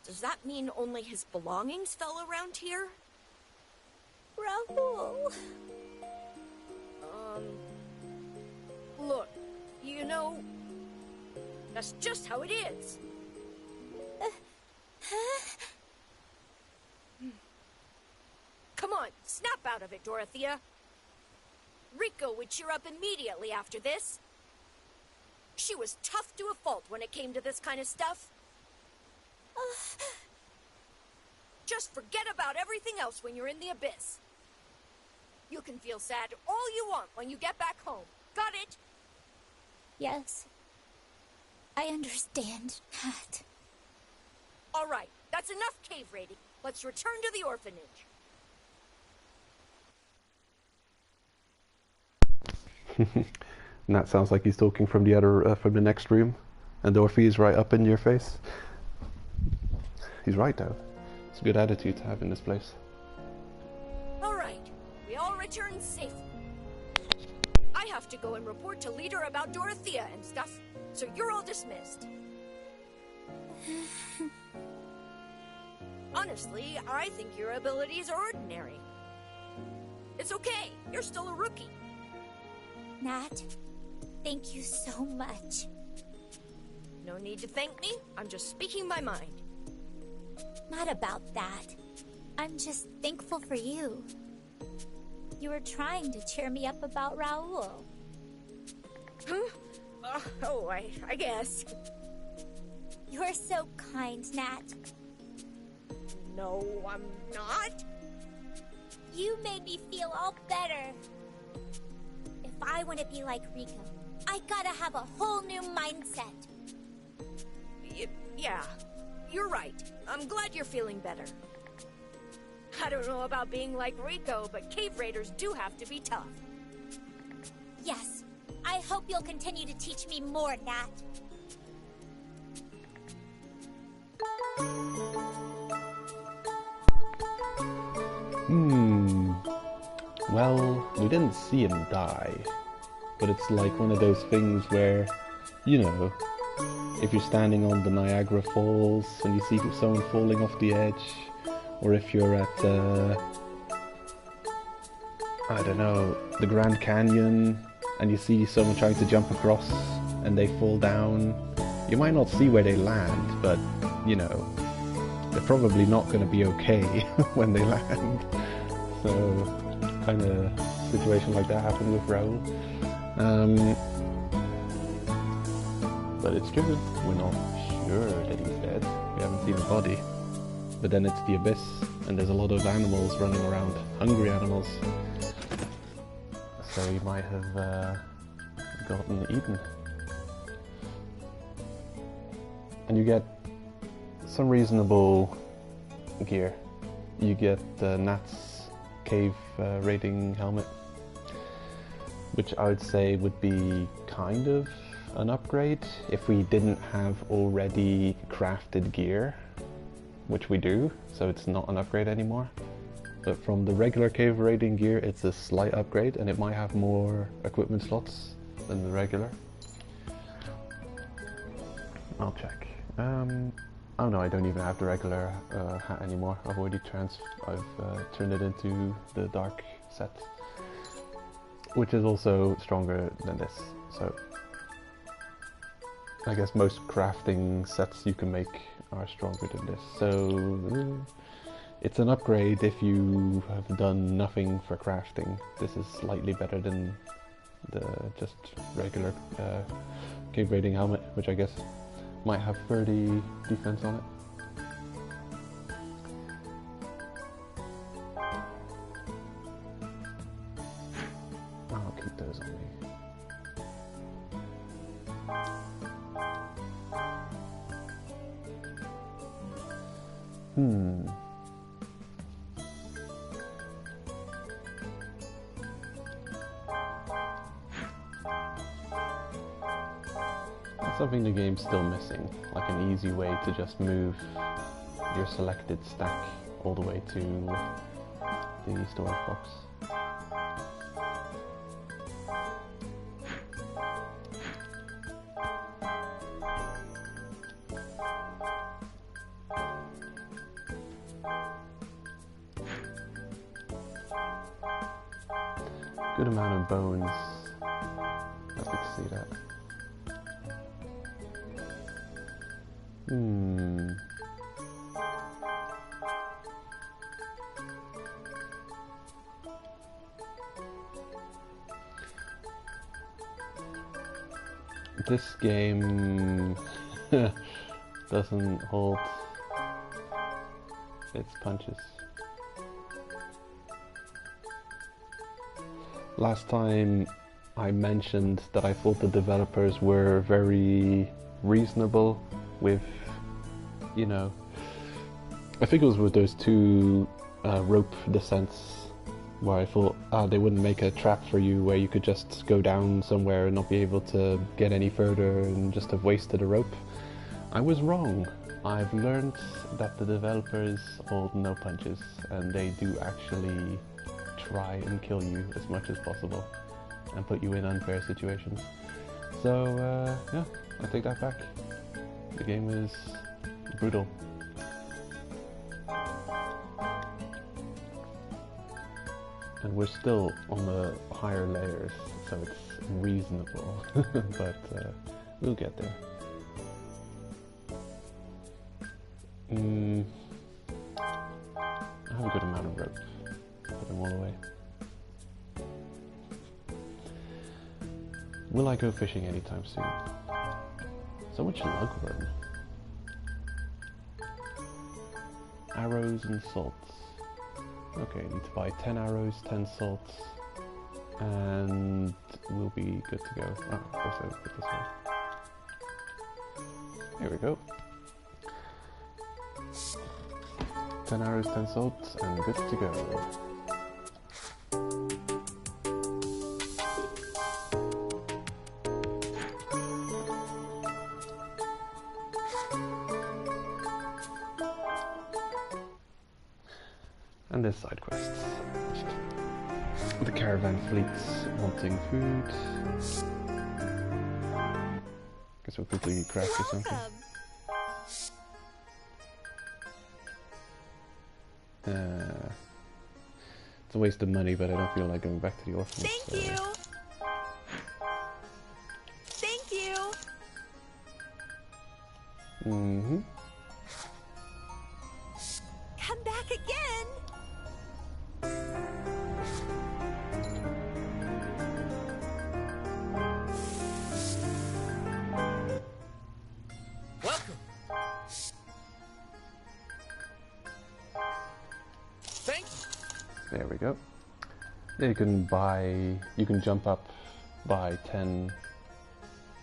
Does that mean only his belongings fell around here? Raoul? Look, you know, that's just how it is. Come on, snap out of it, Dorothea. Rico would cheer up immediately after this. She was tough to a fault when it came to this kind of stuff. Just forget about everything else when you're in the abyss. You can feel sad all you want when you get back home. Got it? Yes. I understand, Nat. All right, that's enough cave raiding. Let's return to the orphanage. And that sounds like he's talking from the other, from the next room. And Dorothy is right up in your face. He's right, though. It's a good attitude to have in this place. All right, we all returned safely. I have to go and report to Leader about Dorothea and stuff, so you're all dismissed. Honestly, I think your abilities are ordinary. It's okay, you're still a rookie. Nat, thank you so much. No need to thank me, I'm just speaking my mind. Not about that. I'm just thankful for you. You were trying to cheer me up about Raoul. Huh? I guess. You're so kind, Nat. No, I'm not. You made me feel all better. If I want to be like Rico, I gotta have a whole new mindset. Yeah, you're right. I'm glad you're feeling better. I don't know about being like Rico, but cave raiders do have to be tough. Yes, I hope you'll continue to teach me more, Nat. Well, we didn't see him die. but it's like one of those things where, you know, if you're standing on the Niagara Falls and you see someone falling off the edge, or if you're at, I don't know, the Grand Canyon and you see someone trying to jump across and they fall down, you might not see where they land, but, you know, they're probably not going to be okay when they land. So, kind of situation like that happened with Raoul. But it's true, we're not sure that he's dead. We haven't seen the body. But then it's the abyss, and there's a lot of animals running around, hungry animals. So he might have gotten eaten. And you get some reasonable gear. You get Nat's cave raiding helmet, which I would say would be kind of an upgrade if we didn't have already crafted gear, which we do, so it's not an upgrade anymore. But from the regular cave raiding gear, it's a slight upgrade, and it might have more equipment slots than the regular. I'll check. Oh no, I don't even have the regular hat anymore. I've already turned it into the dark set, which is also stronger than this. So I guess most crafting sets you can make are stronger than this. So it's an upgrade if you have done nothing for crafting. This is slightly better than the just regular cave raiding helmet, which I guess might have 30 defense on it. I'll keep those on me. That's something the game's still missing, like an easy way to just move your selected stack all the way to the storage box. Good amount of bones. Happy to see that. This game doesn't hold its punches. Last time I mentioned that I thought the developers were very reasonable with, you know, I think it was with those two rope descents where I thought, they wouldn't make a trap for you where you could just go down somewhere and not be able to get any further and just have wasted a rope. I was wrong. I've learned that the developers hold no punches, and they do actually try and kill you as much as possible and put you in unfair situations. So yeah, I take that back. The game is brutal. And we're still on the higher layers, so it's reasonable, but we'll get there. I have a good amount of rope. Put them all away. Will I go fishing anytime soon? So much lugworm. Arrows and salts. Okay, I need to buy 10 arrows, 10 salts, and we'll be good to go. Oh, of course I put this one. Here we go. 10 arrows, 10 salts, and good to go. And there's side quests. The caravan fleet's wanting food. Guess we'll quickly craft or something. It's a waste of money, but I don't feel like going back to the orphanage. Thank you! Thank you! Mm-hmm. Come back again! Welcome! Thank you! There we go. Yeah, you can jump up by 10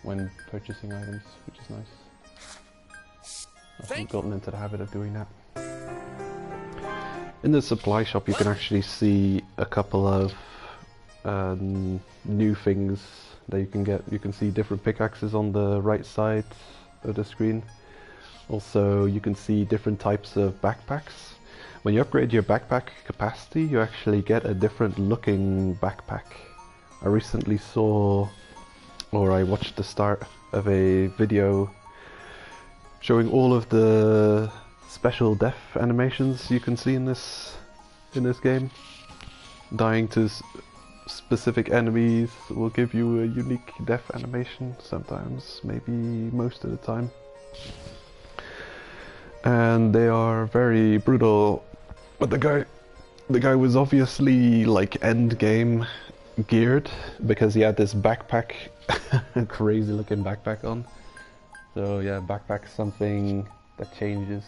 when purchasing items, which is nice. I've gotten into the habit of doing that. In the supply shop you can actually see a couple of new things that you can get. You can see different pickaxes on the right side of the screen. Also you can see different types of backpacks. When you upgrade your backpack capacity, you actually get a different looking backpack. I recently I watched the start of a video showing all of the special death animations you can see in this game. Dying to specific enemies will give you a unique death animation, sometimes, maybe most of the time. And they are very brutal. But the guy was obviously like end game geared because he had this backpack, crazy looking backpack on. So yeah, backpack's something that changes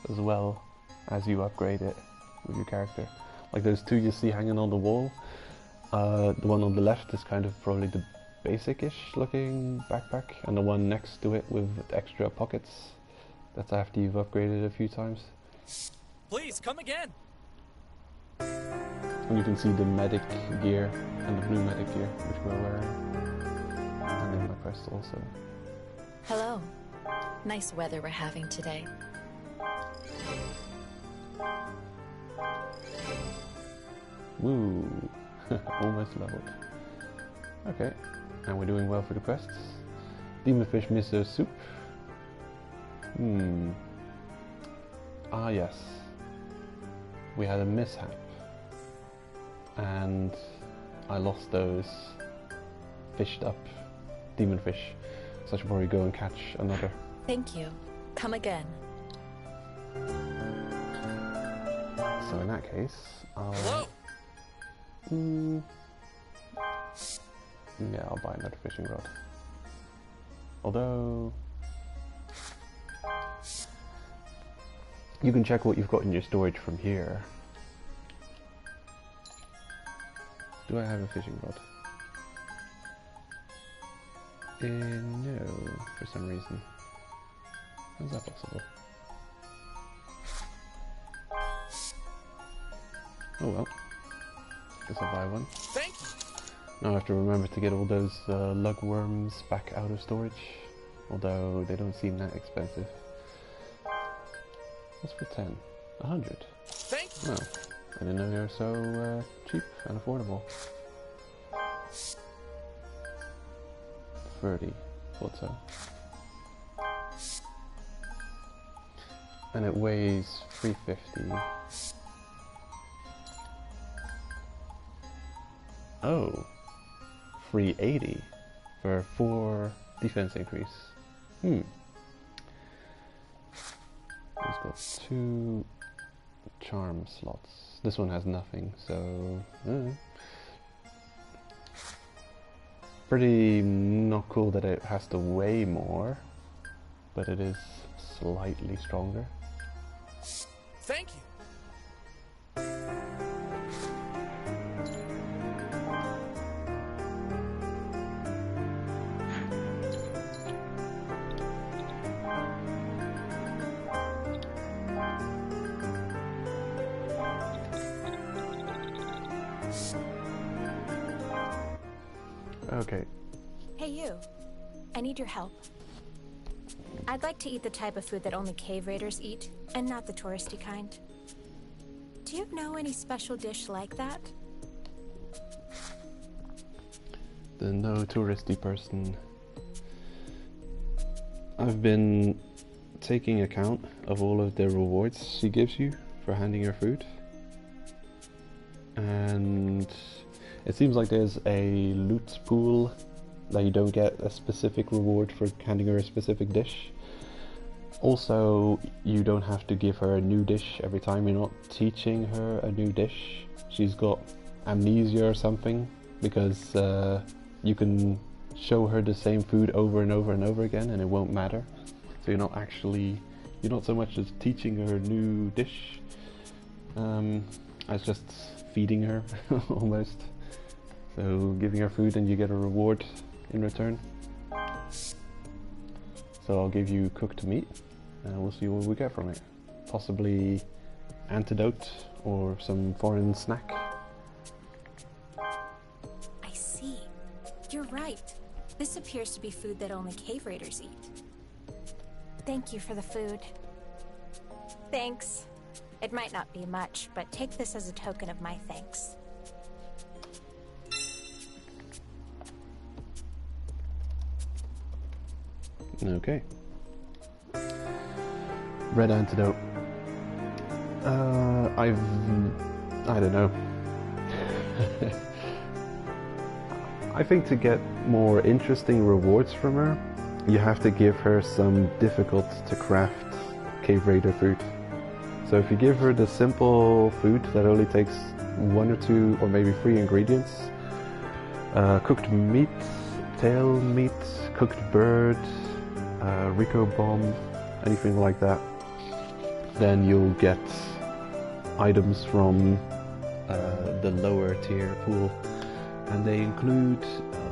as well as you upgrade it with your character. Like those two you see hanging on the wall. The one on the left is kind of probably the basic-ish looking backpack, and the one next to it with extra pockets, that's after you've upgraded it a few times. Please, come again! And you can see the medic gear and the blue medic gear, which we're wearing. And then my crest also. Hello. Nice weather we're having today. Woo! Almost leveled. Okay, and we're doing well for the quests. Demonfish miso soup. Ah yes. We had a mishap. And I lost those fished up demon fish. So I should probably go and catch another. Thank you. Come again. So in that case, I'll... Hello? Yeah, I'll buy another fishing rod. Although... you can check what you've got in your storage from here. Do I have a fishing rod? No, for some reason. How's that possible? Oh well. Guess I'll buy one. Thank you. Now I have to remember to get all those lugworms back out of storage. Although they don't seem that expensive. What's for 10? 100? Thank you. Oh, I didn't know they were so cheap and affordable. 30, thought so. And it weighs 350. Oh, 380 for 4 defense increase. It's got 2 charm slots. This one has nothing, so pretty not cool that it has to weigh more, but it is slightly stronger. Thank you. Okay. Hey you, I need your help. I'd like to eat the type of food that only cave raiders eat, and not the touristy kind. Do you know any special dish like that? the no touristy person. I've been taking account of all of the rewards she gives you for handing her food, and it seems like there's a loot pool that you don't get a specific reward for handing her a specific dish. Also, you don't have to give her a new dish every time. You're not teaching her a new dish. She's got amnesia or something, because you can show her the same food over and over and over again and it won't matter. So you're not so much as teaching her a new dish as just feeding her almost. So giving her food and you get a reward in return. So I'll give you cooked meat and we'll see what we get from it. Possibly antidote or some foreign snack. I see. You're right. This appears to be food that only cave raiders eat. Thank you for the food. Thanks. It might not be much, but take this as a token of my thanks. Okay. Red antidote. I don't know. I think to get more interesting rewards from her, you have to give her some difficult to craft cave raider food. So if you give her the simple food that only takes 1 or 2 or maybe 3 ingredients, cooked meat, tail meat, cooked bird, Rico bomb, anything like that, then you'll get items from the lower tier pool, and they include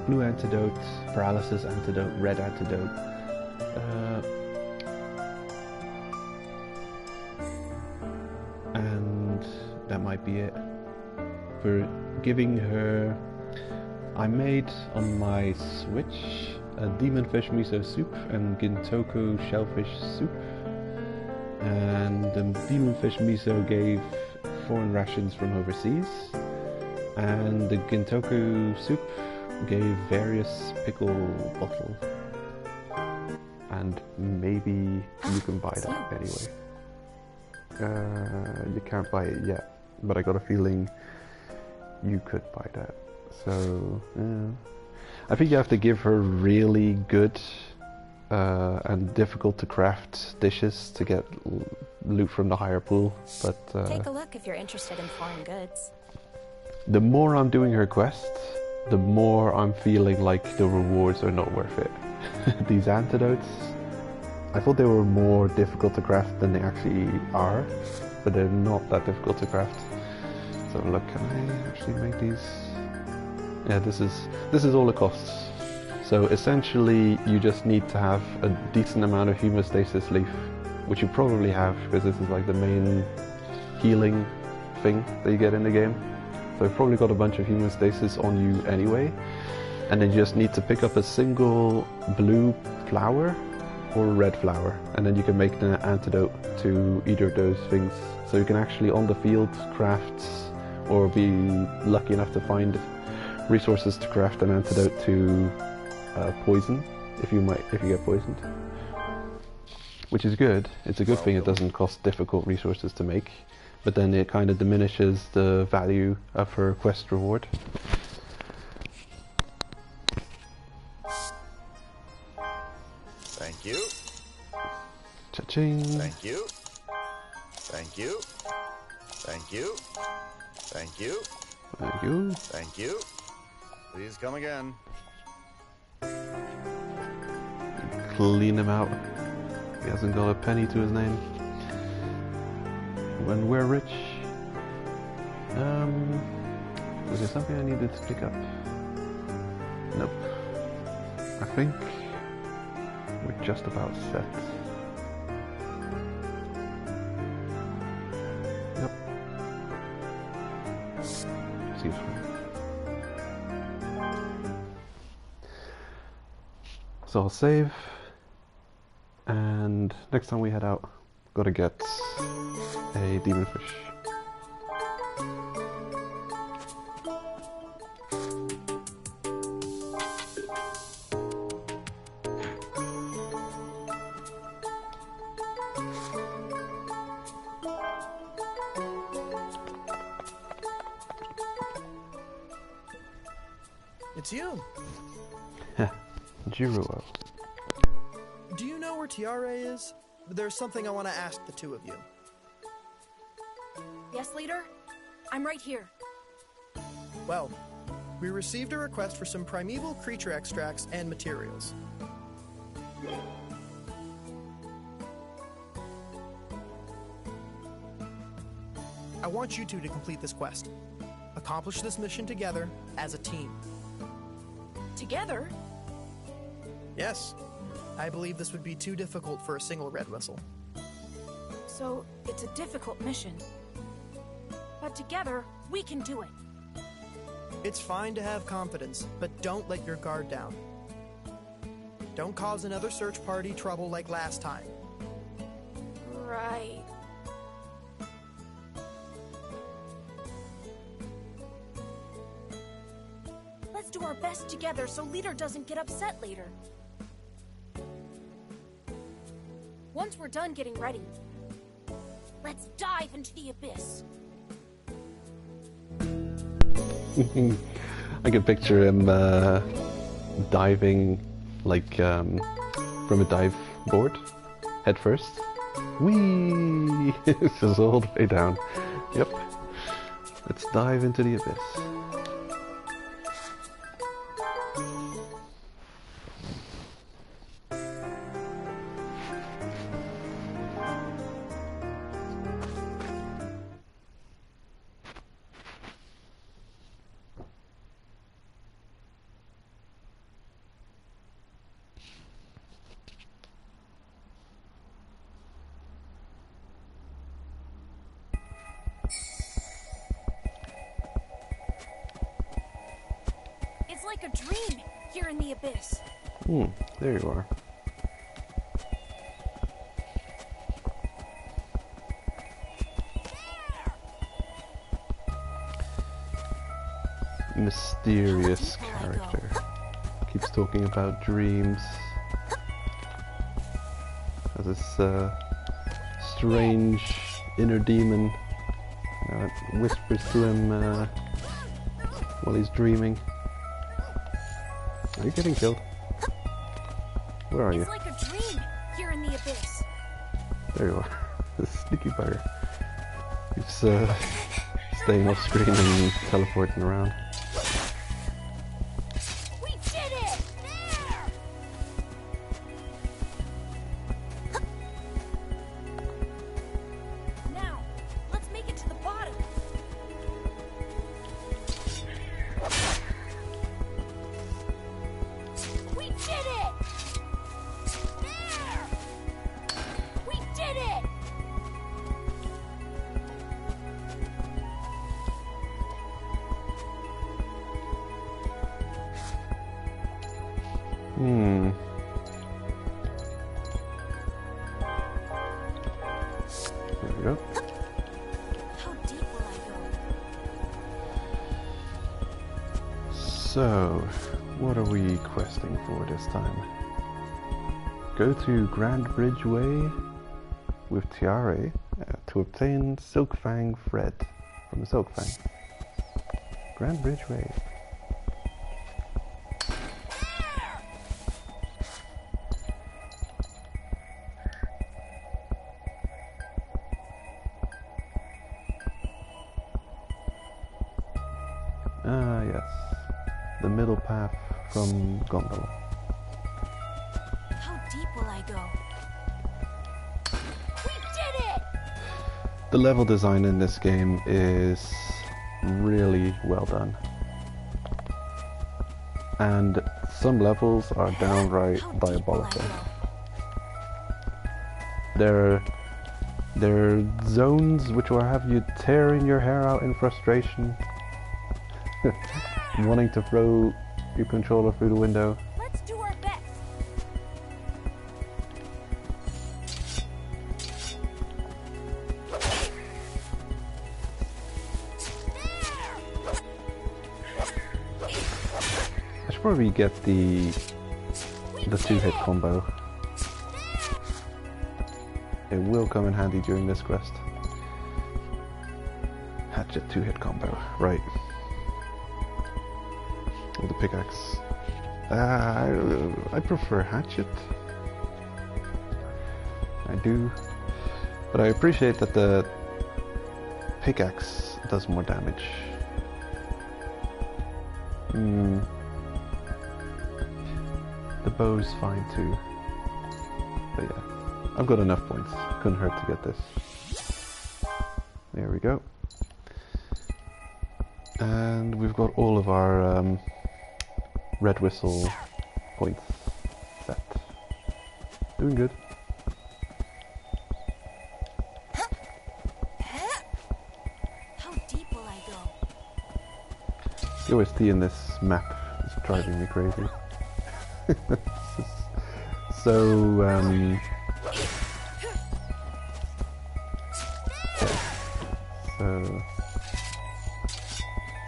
blue antidote, paralysis antidote, red antidote, and that might be it. For giving her, I made on my Switch a demon fish miso soup and gintoku shellfish soup, and the demon fish miso gave foreign rations from overseas, and the gintoku soup gave various pickle bottle, and maybe you can buy that anyway. You can't buy it yet, but I got a feeling you could buy that. So I think you have to give her really good and difficult to craft dishes to get loot from the higher pool. But Take a look if you're interested in foreign goods. the more I'm doing her quests, the more I'm feeling like the rewards are not worth it. These antidotes, I thought they were more difficult to craft than they actually are, but they're not that difficult to craft. So look, can I actually make these? Yeah, this is all it costs. So essentially you just need to have a decent amount of hemostasis leaf, which you probably have because this is like the main healing thing that you get in the game. So you've probably got a bunch of hemostasis on you anyway, and then you just need to pick up a single blue flower or a red flower, and then you can make the antidote to either of those things. So you can actually on the field craft or be lucky enough to find resources to craft an antidote to poison if you get poisoned, which is good. It's a good thing it doesn't cost difficult resources to make, but then it kind of diminishes the value of her quest reward. Thank you. Cha-ching. Thank you. Thank you. Thank you. Thank you. Thank you. Thank you. Please come again. Clean him out. He hasn't got a penny to his name. When we're rich. Was there something I needed to pick up? Nope. I think we're just about set. Yep. Seems fine. So I'll save, and next time we head out, gotta get a demon fish. It's you. Jiruo. Do you know where Tiare is? There's something I want to ask the two of you. Yes, leader? I'm right here. Well, we received a request for some primeval creature extracts and materials. I want you two to complete this quest. Accomplish this mission together as a team. Together? Yes. I believe this would be too difficult for a single red whistle. So, it's a difficult mission. But together, we can do it. It's fine to have confidence, but don't let your guard down. Don't cause another search party trouble like last time. Right. Let's do our best together so Leader doesn't get upset later. Once we're done getting ready, let's dive into the abyss. I can picture him diving like from a dive board, head first. Whee! Just all the way down. Yep. Let's dive into the abyss. It's like a dream here in the abyss. There you are. Mysterious character. Keeps talking about dreams. Has this strange inner demon that whispers to him while he's dreaming. Are you getting killed? Where are you? It's like a dream here in the abyss. There you are. The sneaky bugger. He's staying off screen and teleporting around. We did it! There! Now, let's make it to the bottom. We did it! There! We did it! There we go. How deep will I go? So, what are we questing for this time? Go to Grand Bridge Way with Tiare to obtain Silk Fang Thread from the Silk Fang. Grand Bridge Way. Ah, yes. The middle path from Gondola. How deep will I go? We did it! The level design in this game is really well done. And some levels are downright How deep will I diabolical. go? There are zones which will have you tearing your hair out in frustration. Wanting to throw your controller through the window. Let's do our best. I should probably get the two-hit combo. It will come in handy during this quest. Hatchet two-hit combo, right. with the pickaxe. I prefer hatchet. I do. But I appreciate that the pickaxe does more damage. The bow's fine too. But yeah, I've got enough points. Couldn't hurt to get this. There we go. And we've got all of our red whistle points set. Doing good. How deep will I go? The OST in this map is driving me crazy. So,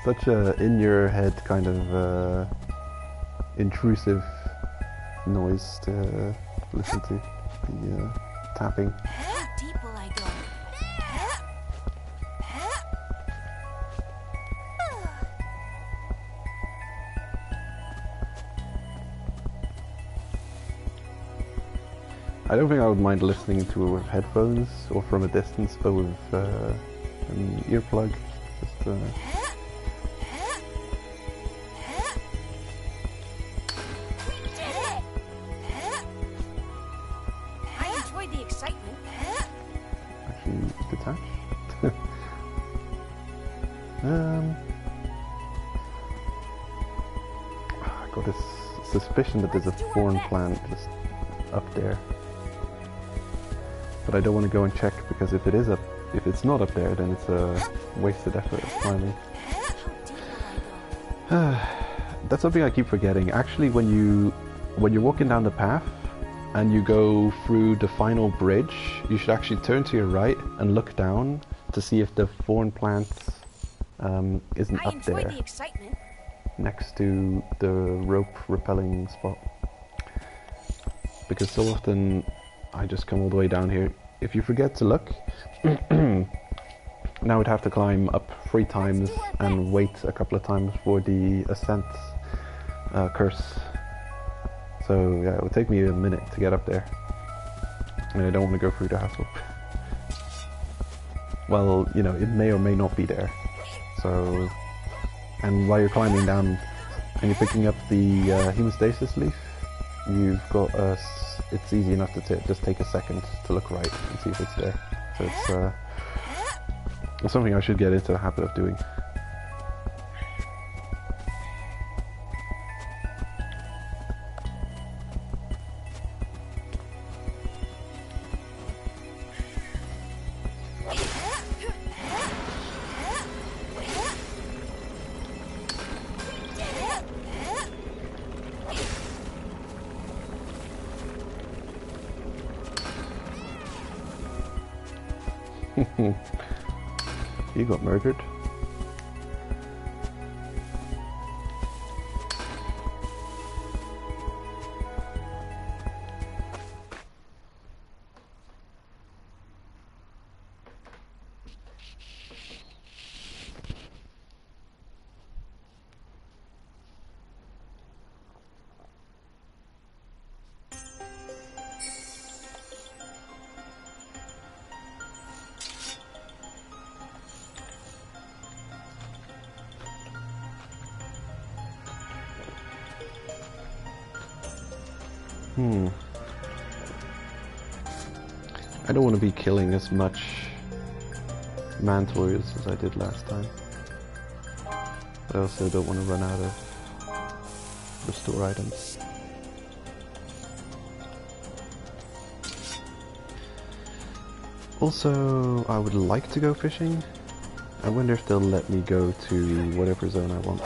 such a in-your-head kind of intrusive noise to listen to, the tapping. How deep will I go? I don't think I would mind listening to it with headphones or from a distance, but with an earplug. Just, I enjoyed the excitement. actually detached. I got this suspicion that there's a thorn plant just up there. But I don't want to go and check, because if it's not up there, then it's a wasted effort of climbing. That's something I keep forgetting. Actually, when you're walking down the path and you go through the final bridge, you should actually turn to your right and look down to see if the thorn plant isn't up there, The excitement. next to the rope rappelling spot. Because so often I just come all the way down here. If you forget to look, now I'd have to climb up 3 times and wait a couple of times for the ascent curse. So yeah, it would take me a minute to get up there, and I don't want to go through the hassle. Well, you know, it may or may not be there. So, and while you're climbing down and you're picking up the hemostasis leaf, you've got it's easy enough to just take a second to look right and see if it's there. So it's something I should get into the habit of doing. You got murdered. I don't want to be killing as much man-warriors as I did last time. But I also don't want to run out of restore items. Also, I would like to go fishing. I wonder if they'll let me go to whatever zone I want.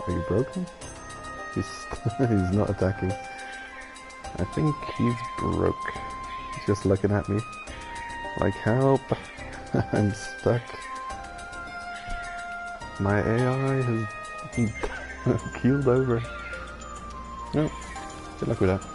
Are you broken? He's not attacking. I think he's broke. He's just looking at me. Like, help! I'm stuck. My AI has keeled over. No. Good luck with that.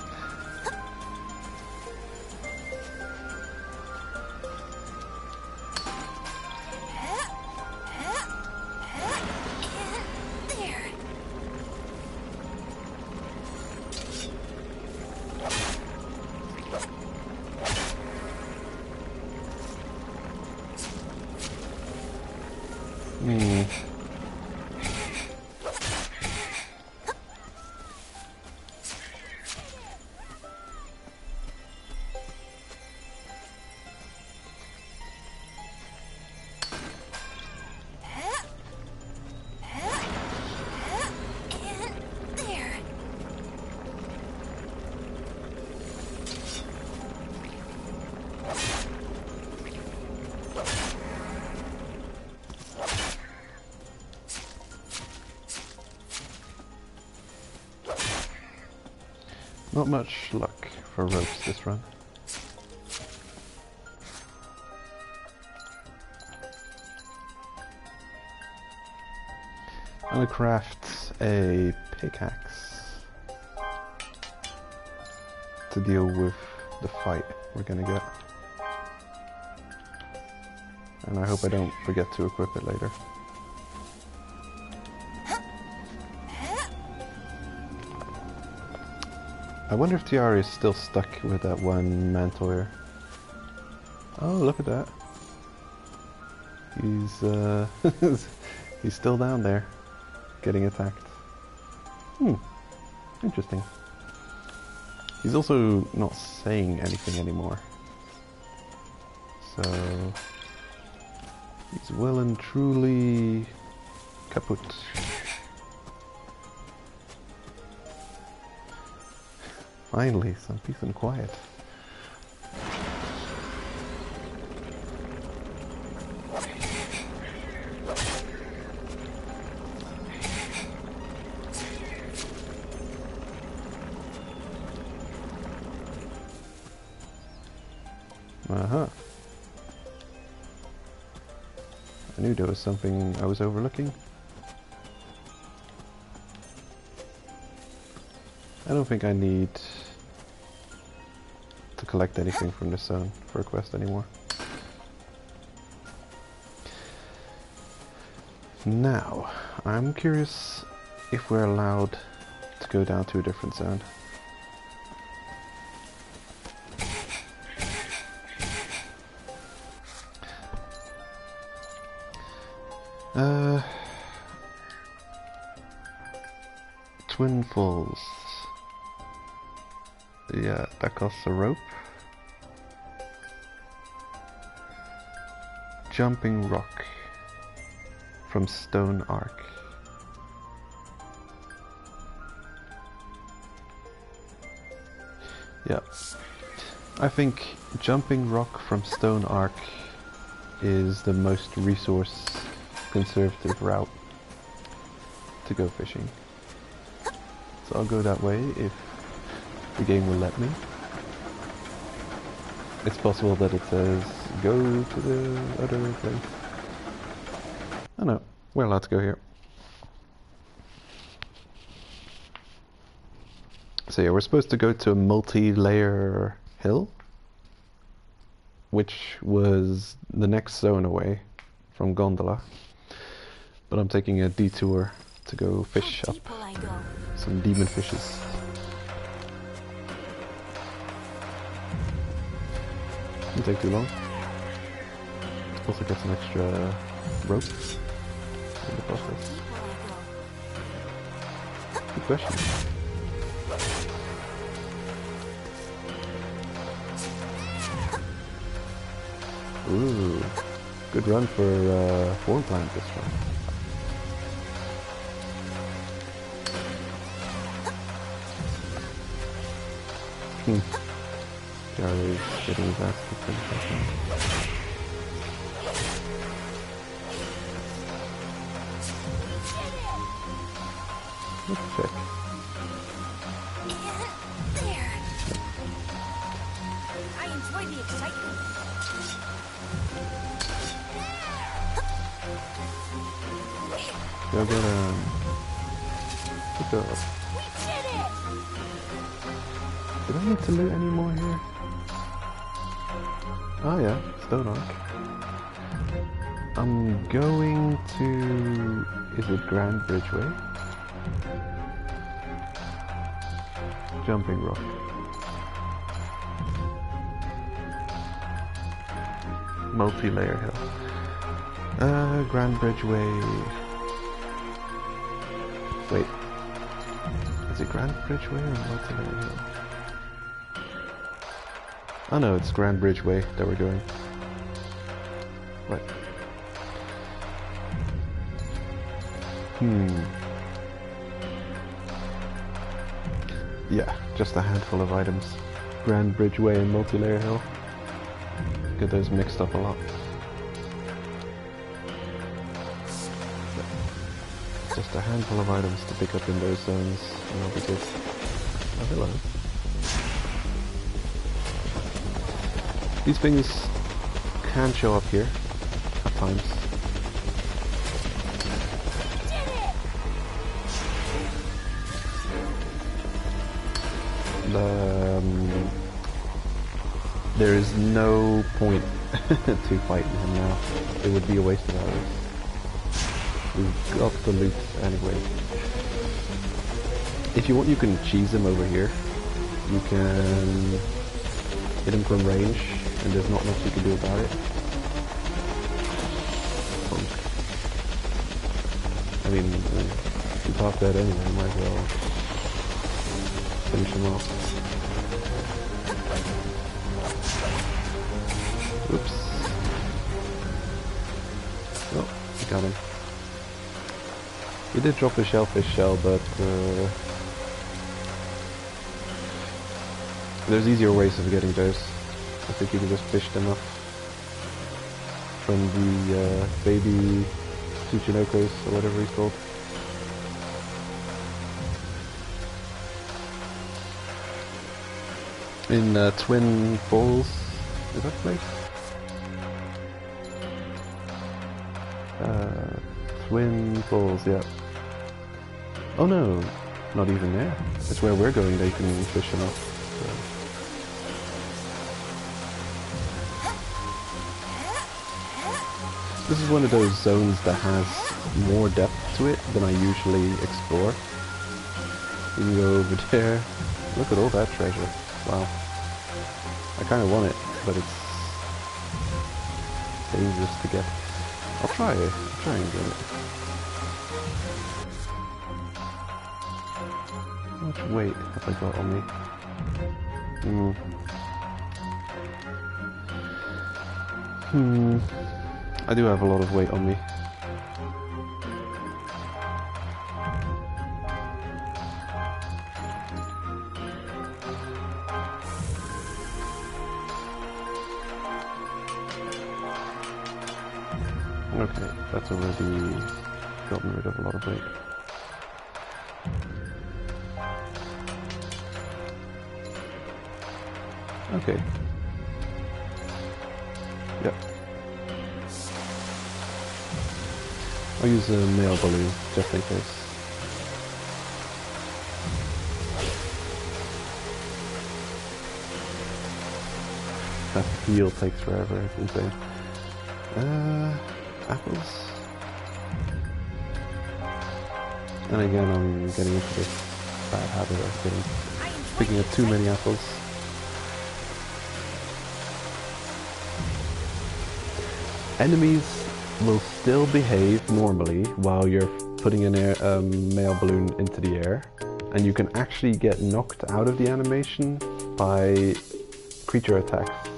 Not much luck for ropes this run. I'm gonna craft a pickaxe to deal with the fight we're gonna get. And I hope I don't forget to equip it later. I wonder if Tiara is still stuck with that one Mantoyer. Oh, look at that. He's he's still down there, getting attacked. Interesting. He's also not saying anything anymore. So he's well and truly kaput. Finally, some peace and quiet. I knew there was something I was overlooking. I don't think I need to collect anything from this zone for a quest anymore. Now, I'm curious if we're allowed to go down to a different zone. Twin Falls. Yeah, that costs a rope. Jumping Rock from Stone Arc. Yeah. I think Jumping Rock from Stone Arc is the most resource conservative route to go fishing. So I'll go that way if the game will let me. It's possible that it says go to the other place. Oh no, we're allowed to go here. So yeah, we're supposed to go to a multi-layer hill, which was the next zone away from Gondola. But I'm taking a detour to go fish up some demon fishes. Didn't take too long. Also get some extra rope in the process. Good question. Ooh, good run for form plant this one. Charlie's getting his ass kicked in the second. Let's check. There. I enjoy the excitement. Go get him. Good job. We did it! Did I need to loot any more here? Oh yeah, Stone Arc. I'm going to... Is it Grand Bridgeway? Jumping Rock. Multi-layer hill. Grand Bridgeway... Wait. Is it Grand Bridgeway or Multi-layer hill? Oh no, it's Grand Bridgeway that we're doing. What? Yeah, just a handful of items. Grand Bridgeway and Multi-layer hill. Get those mixed up a lot. Just a handful of items to pick up in those zones, and I'll be good. Oh, hello. These things can show up here at times. There is no point to fighting him now. It would be a waste of hours. We've got the loot anyway. If you want, you can cheese him over here. You can hit him from range, and there's not much you can do about it. Punk. I mean, he's half dead anyway, might as well finish him off. Oops. Oh, got him. He did drop a shellfish shell, but there's easier ways of getting those. I think you can just fish them up from the baby Tsuchinokos or whatever he's called. In Twin Falls, is that the place? Twin Falls, yeah. Oh no, not even there. It's where we're going, they can fish them up. So. This is one of those zones that has more depth to it than I usually explore. You can go over there. Look at all that treasure. Wow. I kind of want it, but it's dangerous to get. I'll try it. I'll try and get it. How much weight have I got on me? I do have a lot of weight on me. Okay, that's already gotten rid of a lot of weight. Okay. Yep. I'll use a male balloon, just in case. That heal takes forever, it's insane. Apples? And again, I'm getting into this bad habit of picking up too many apples. Enemies will still behave normally while you're putting a male balloon into the air, and you can actually get knocked out of the animation by creature attacks,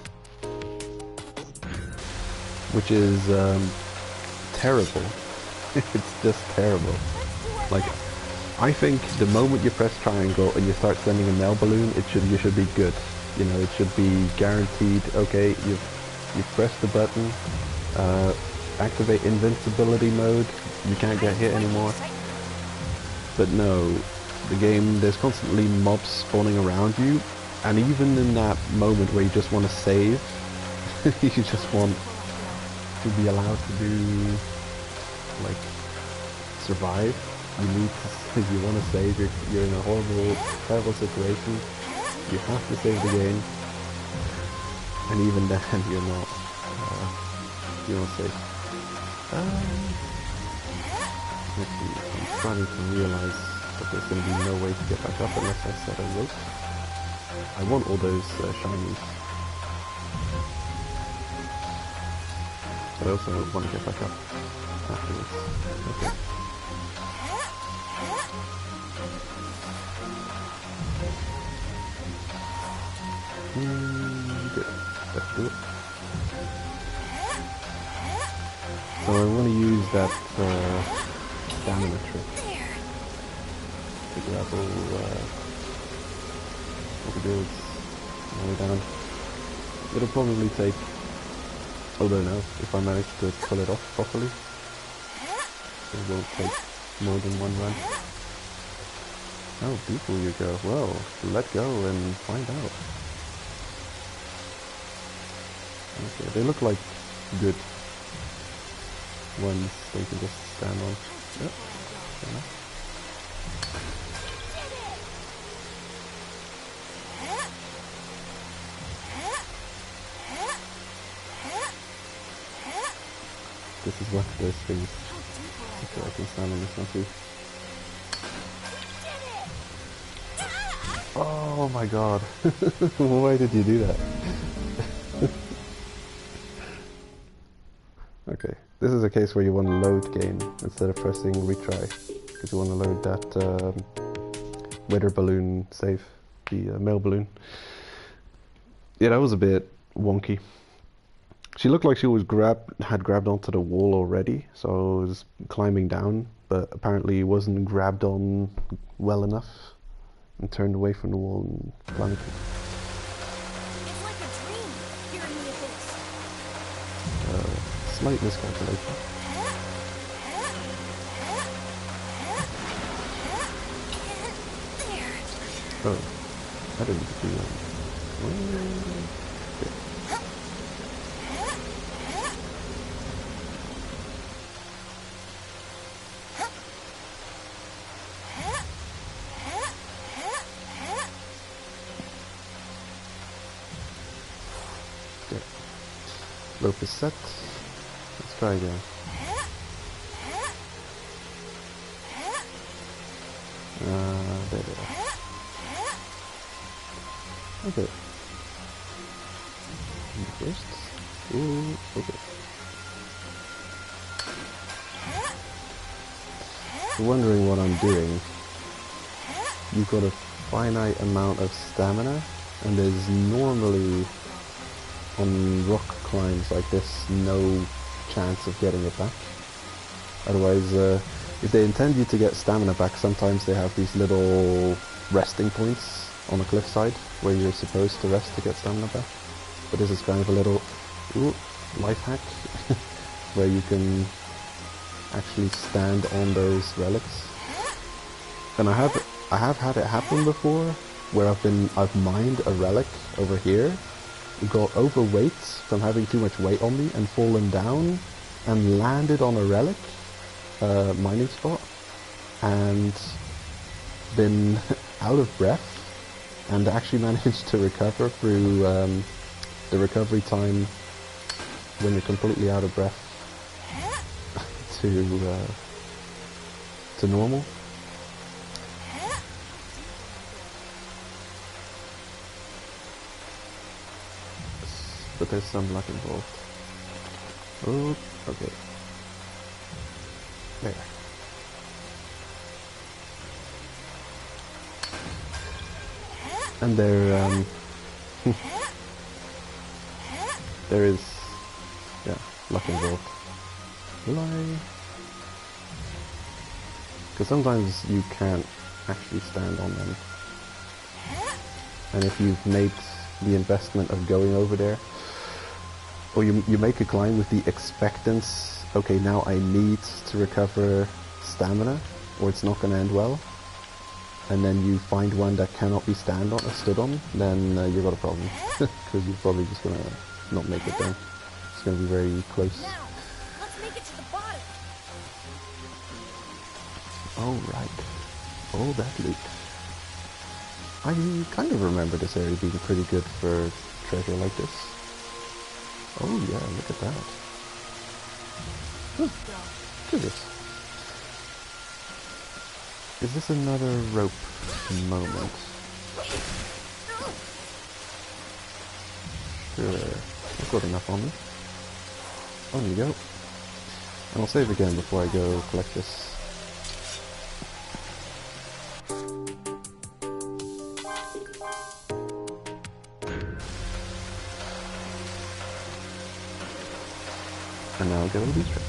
which is terrible. It's just terrible. Like, I think the moment you press triangle and you start sending a male balloon, you should be good. You know, it should be guaranteed. Okay, you've pressed the button. Activate invincibility mode. You can't get hit anymore. But no, the game, there's constantly mobs spawning around you, and even in that moment where you just want to save, you just want to be allowed to do, like, survive. You want to save. You're in a horrible, terrible situation. You have to save the game, and even then you're not safe. Let's see, I'm starting to realize that there's going to be no way to get back up unless I set a rope. I want all those shinies. But I also want to get back up afterwards. Okay. Good. Let's do it. So I want to use that stamina trick to grab all the builds all the way down. It'll probably take, although no, if I manage to pull it off properly, it won't take more than one run. How deep will you go? Well, let go and find out. Okay, they look like good ones they can just stand on. Yep, fair enough. This is one of those things. Okay, I can stand on this one too. Oh my god. Why did you do that? Okay, this is a case where you want to load game instead of pressing retry, because you want to load that weather balloon save, the mail balloon. Yeah, that was a bit wonky. She looked like she was had grabbed onto the wall already, so I was climbing down, but apparently wasn't grabbed on well enough and turned away from the wall and plummeted. It's like a dream here in the abyss. Slight miscalculation. Oh, I didn't do that. Okay. Okay. Rope is set. Let's try again. There we are. Okay. First. Ooh, okay. You're wondering what I'm doing. You've got a finite amount of stamina, and there's normally, on rock climbs like this, no chance of getting it back. Otherwise, if they intend you to get stamina back, sometimes they have these little resting points on the cliffside where you're supposed to rest to get stamina back. But this is kind of a little life hack where you can actually stand on those relics. And I have had it happen before where I've mined a relic over here, got overweight from having too much weight on me and fallen down and landed on a relic mining spot and been out of breath, and actually managed to recover through the recovery time when you're completely out of breath to normal. But there's some luck involved. Oh, okay. There. And there there is, yeah, luck involved. Will I? Because sometimes you can't actually stand on them. And if you've made the investment of going over there, or you make a climb with the expectance, okay, now I need to recover stamina, or it's not going to end well, and then you find one that cannot be stood on, then you've got a problem. Because you're probably just going to not make it down. It's going to be very close. Now, let's make it to the bottom. Oh, right. All that loot. I kind of remember this area being pretty good for treasure like this. Oh yeah, look at that. Curious. Is this another rope moment? Sure, I've got enough on me. On you go. And I'll save again before I go collect this. And now I'll get all these treasures.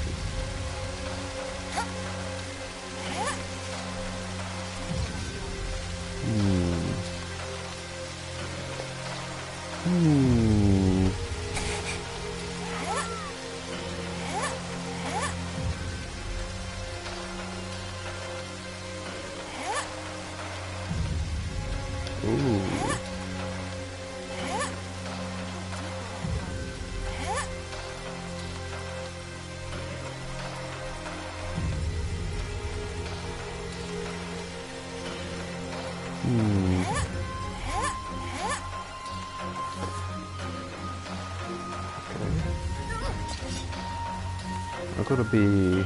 I've got to be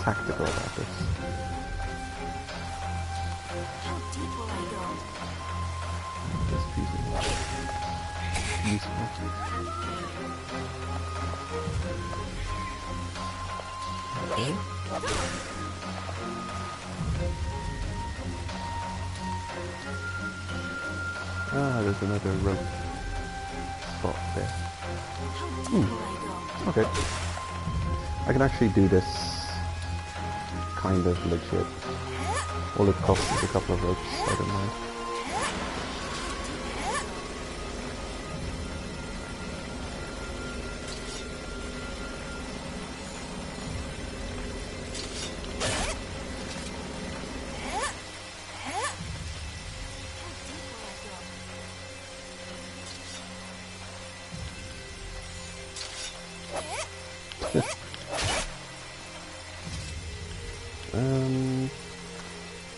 tactical about this. How deep will I go? Just useful. Okay. Ah, there's another rope spot there. How deep will I go? Okay. I can actually do this kind of legit. All it costs is a couple of ropes, I don't mind.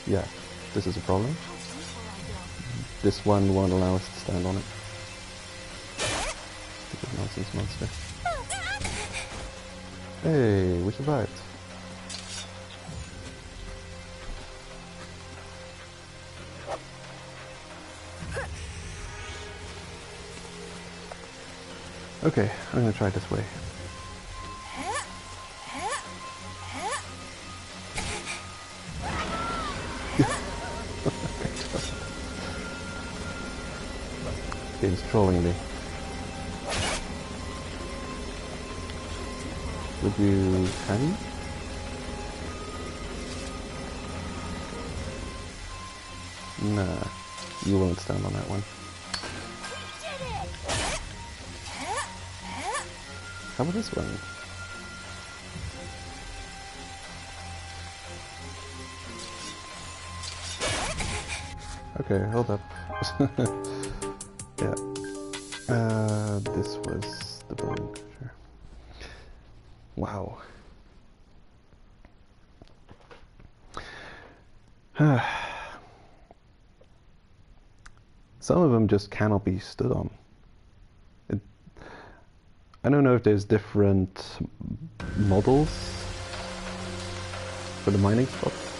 Yeah, this is a problem. This one won't allow us to stand on it. Stupid nonsense monster. Hey, we survived. Okay, I'm gonna try it this way. Game's trolling me. Can you? Nah, you won't stand on that one. How about this one? Okay, hold up. Yeah. This was the bone. Sure. Wow. Some of them just cannot be stood on. I don't know if there's different models for the mining spots.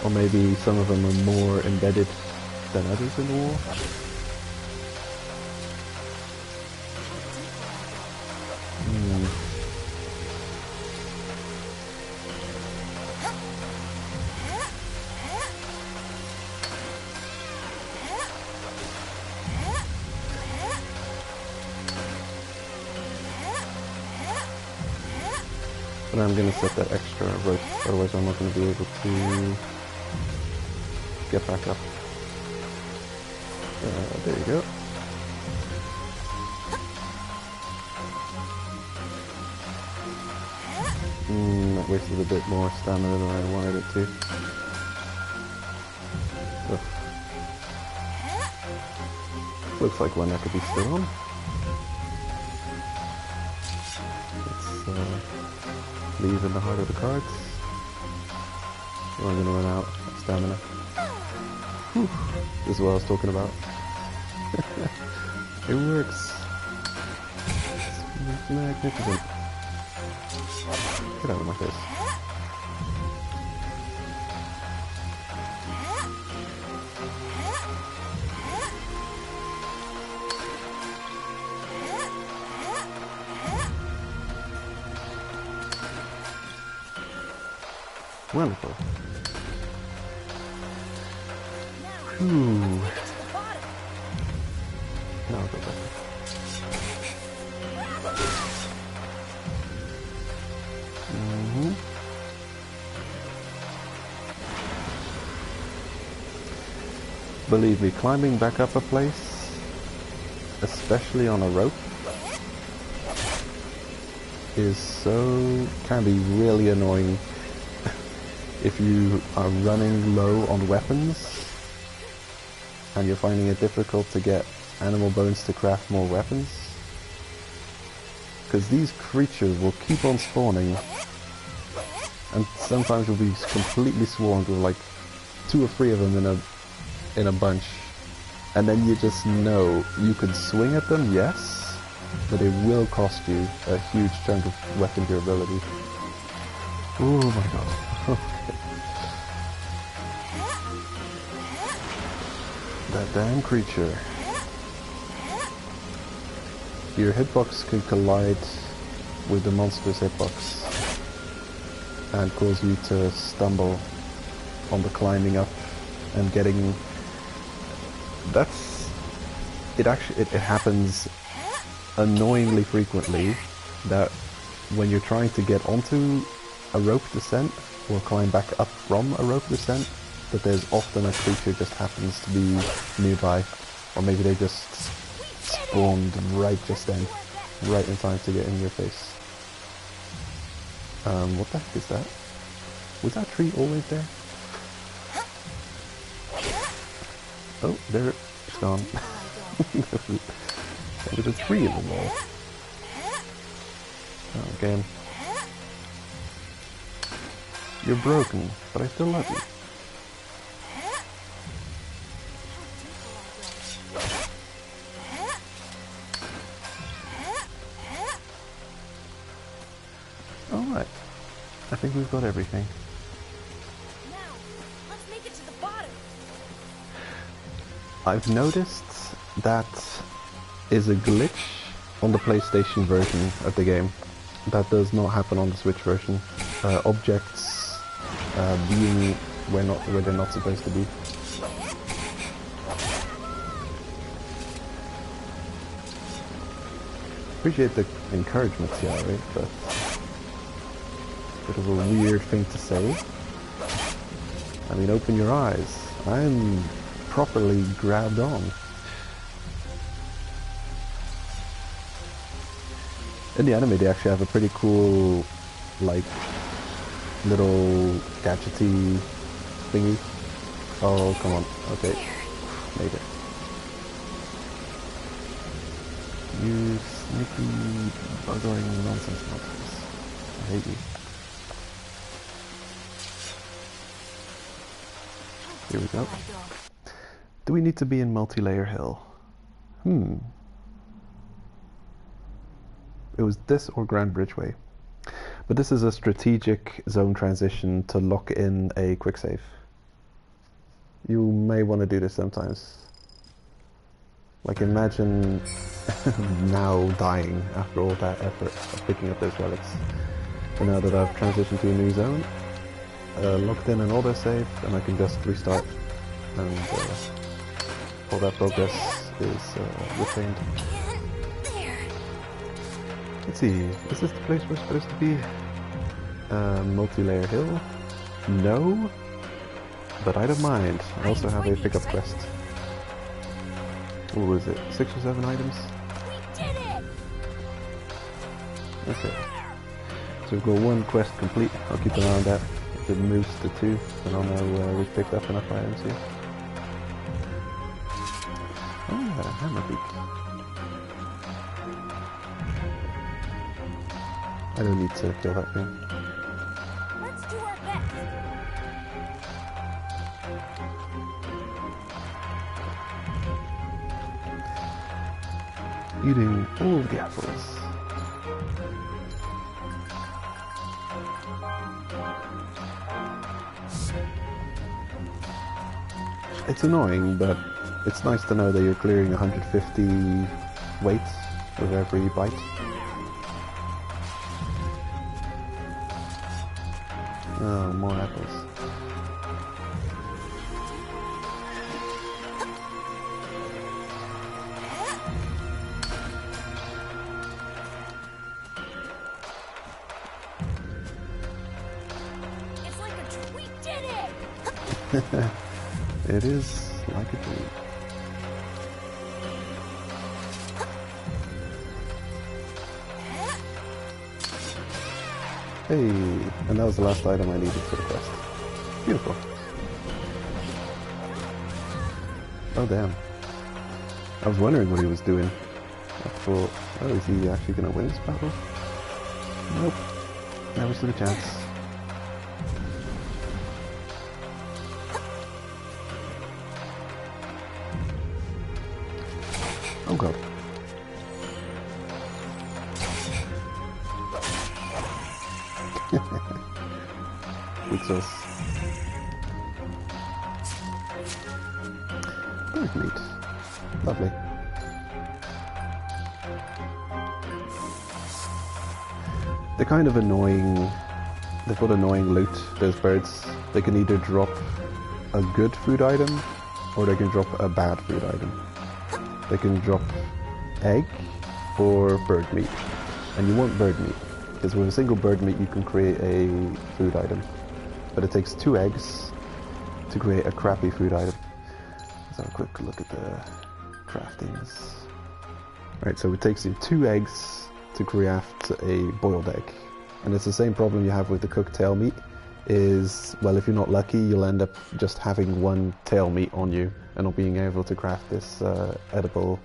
Or maybe some of them are more embedded than others in the wall. But I'm gonna set that extra rope, otherwise I'm not gonna be able to get back up. There you go. That wasted a bit more stamina than I wanted it to. Ugh. Looks like one that could be stood on. Let's leave in the heart of the cards. Or I'm gonna run out. stamina. Whew. This is what I was talking about. It works. It's magnificent. Get out of my face. Wonderful. Ooh. Now I'll go back. Believe me, climbing back up a place, especially on a rope, can be really annoying if you are running low on weapons and you're finding it difficult to get animal bones to craft more weapons. Because these creatures will keep on spawning, and sometimes you'll be completely swarmed with like 2 or 3 of them in a bunch, and then you just know you can swing at them, yes, but it will cost you a huge chunk of weapon durability. Oh my god. That damn creature. Your hitbox can collide with the monster's hitbox and cause you to stumble on the climbing up and getting... It happens annoyingly frequently that when you're trying to get onto a rope descent or climb back up from a rope descent, that there's often a creature just happens to be nearby, or maybe they just spawned right just then, right in time to get in your face. What the heck is that? Was that tree always there? Oh, there it's gone. There was a tree in the wall. Oh, again. You're broken, but I still love you. Alright. I think we've got everything. Now, let's make it to the bottom. I've noticed that is a glitch on the PlayStation version of the game. That does not happen on the Switch version. Objects being where they're not supposed to be. Appreciate the encouragement, yeah, right? But bit of a weird thing to say. I mean, open your eyes. I'm properly grabbed on. In the anime, they actually have a pretty cool, like, little gadgety thingy. Oh, come on. Okay. Made it. You sneaky, buggering nonsense monsters. I hate you. Here we go. Do we need to be in Multi-Layer Hill? It was this or Grand Bridgeway. But this is a strategic zone transition to lock in a quick save. You may want to do this sometimes. Like, imagine now dying after all that effort of picking up those relics. But now that I've transitioned to a new zone, locked in an autosave, and I can just restart, and all that progress is retained. Let's see, is this the place we're supposed to be? Multi-Layer Hill? No, but I don't mind. I also have a pickup quest. What was it? 6 or 7 items? We did it! Okay. So we've got 1 quest complete. I'll keep an eye on that. If it moves to 2, then I'll know we've picked up enough items here. Oh yeah, hammer beak. I don't need to kill that thing. Let's do our best. eating all of the apples. It's annoying, but it's nice to know that you're clearing 150 weight with every bite. Oh, more apples. It's like a dream. We did it! It is like a dream. Hey, and that was the last item I needed for the quest. Beautiful. Oh damn. I was wondering what he was doing. I thought, oh, is he actually going to win this battle? Nope. Never stood a chance. Oh god. Good sauce. Bird meat. Lovely. They're kind of annoying. They've got annoying loot, those birds. They can either drop a good food item, or they can drop a bad food item. They can drop egg or bird meat. And you want bird meat, because with a single bird meat you can create a food item. But it takes 2 eggs to create a crappy food item. Let's have a quick look at the craftings. Right, so it takes you 2 eggs to craft a boiled egg. And it's the same problem you have with the cooked tail meat, is, well, if you're not lucky, you'll end up just having 1 tail meat on you and not being able to craft this edible.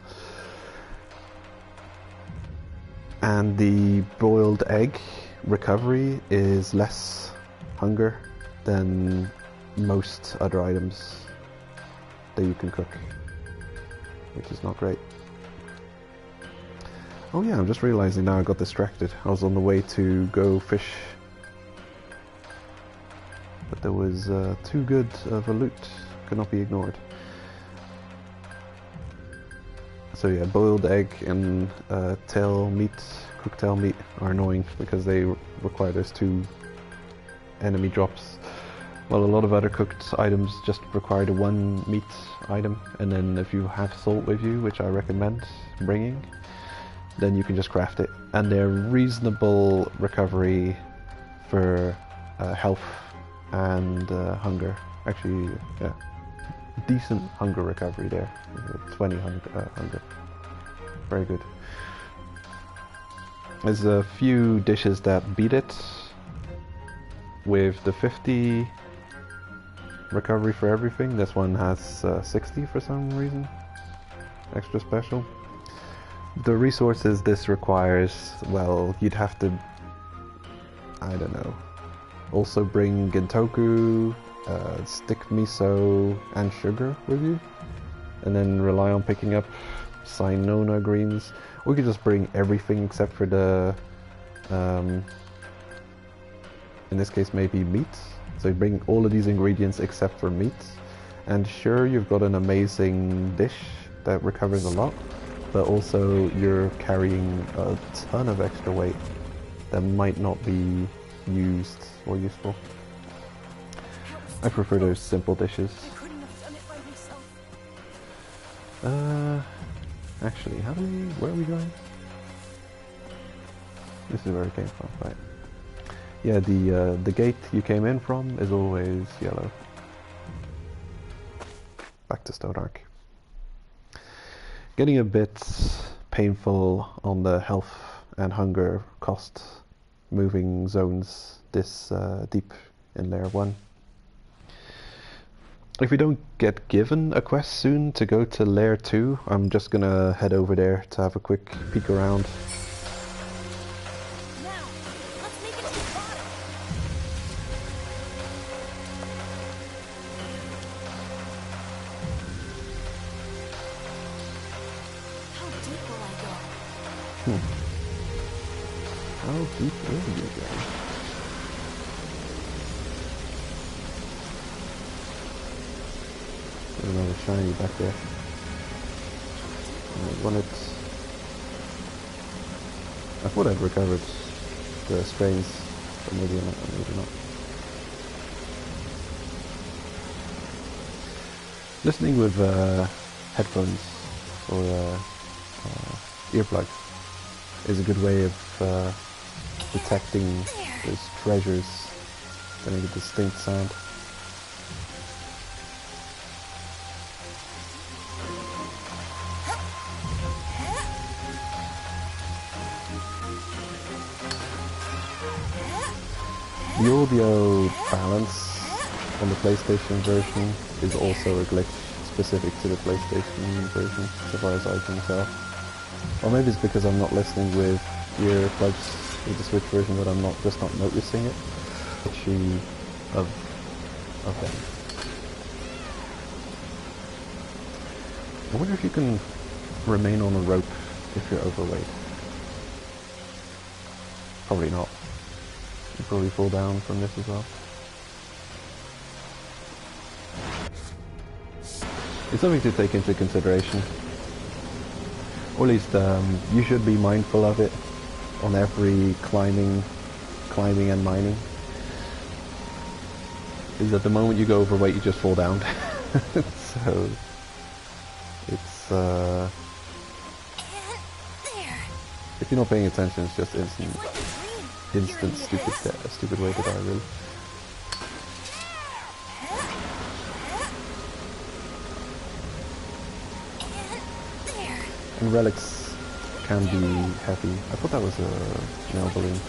And the boiled egg recovery is less hunger than most other items that you can cook, which is not great. Oh yeah, I'm just realizing now I got distracted. I was on the way to go fish, but there was too good of a loot, could not be ignored. So yeah, boiled egg and tail meat, cooked tail meat are annoying because they require those 2 enemy drops. Well, a lot of other cooked items just require the 1 meat item, and then if you have salt with you, which I recommend bringing, then you can just craft it. And they're reasonable recovery for health and hunger. Actually, yeah, decent hunger recovery there. 20 hunger. Very good. There's a few dishes that beat it with the 50 recovery for everything. This one has 60 for some reason. Extra special. The resources this requires, well, you'd have to, I don't know, also bring gintoku, stick miso and sugar with you, and then rely on picking up Sinona greens. Or you could just bring everything except for the, in this case maybe meat. So you bring all of these ingredients except for meat, and sure, you've got an amazing dish that recovers a lot, but also you're carrying a ton of extra weight that might not be used or useful. I prefer those simple dishes. Actually, where are we going? This is where we came from, right? Yeah, the gate you came in from is always yellow. Back to Stodark. Getting a bit painful on the health and hunger cost moving zones this deep in Layer 1. If we don't get given a quest soon to go to Layer 2, I'm just gonna head over there to have a quick peek around. How deep will I go? How deep are you guys? There's another shiny back there. I wanted... I thought I'd recovered the strains, but maybe not, maybe not. Listening with headphones or earplugs is a good way of detecting those treasures, getting a distinct sound. The audio balance on the PlayStation version is also a glitch specific to the PlayStation version, so far as I can tell. Or maybe it's because I'm not listening with earplugs with the Switch version that I'm just not noticing it. Glitchy of them. I wonder if you can remain on a rope if you're overweight. Probably not. You probably fall down from this as well. It's something to take into consideration. Or at least you should be mindful of it on every climbing and mining. Because at the moment you go overweight, you just fall down. So it's if you're not paying attention, it's just instant stupid way to die, really. And relics can be heavy. I thought that was a nail balloon.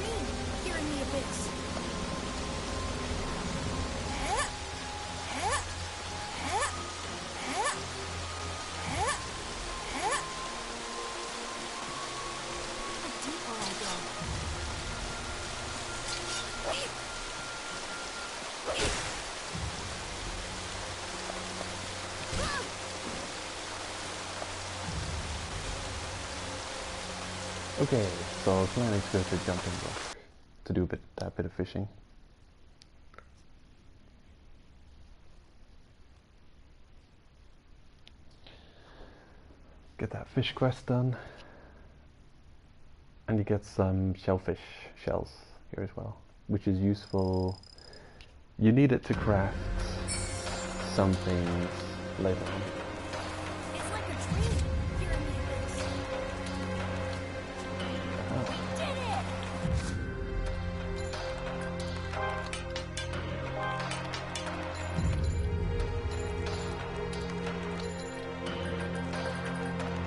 Okay, so I was planning to go to Jumping Rock to do that bit of fishing. Get that fish quest done. And you get some shellfish shells here as well, which is useful. You need it to craft some things later on. It's like a dream. You're in the abyss. Did it!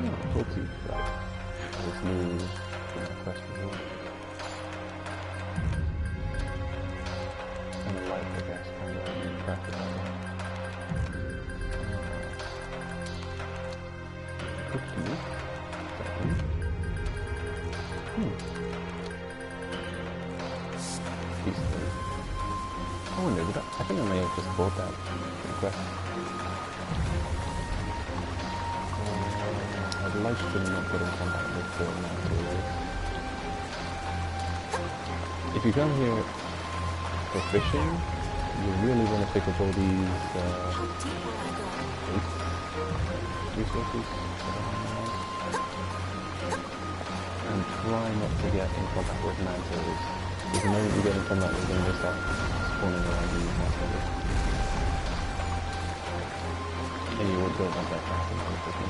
No, I told you that this new quest as well. And a light, I guess, kind of crafted that way. Cookie. Peaceful. I wonder, I think I may have just bought that quest. I'd like to not get in contact with the now. If you come here for fishing, you really want to pick up all these resources and try not to get in contact with mantos. Because the moment you get in contact with them, they start spawning around you. And you don't want that to happen very quickly.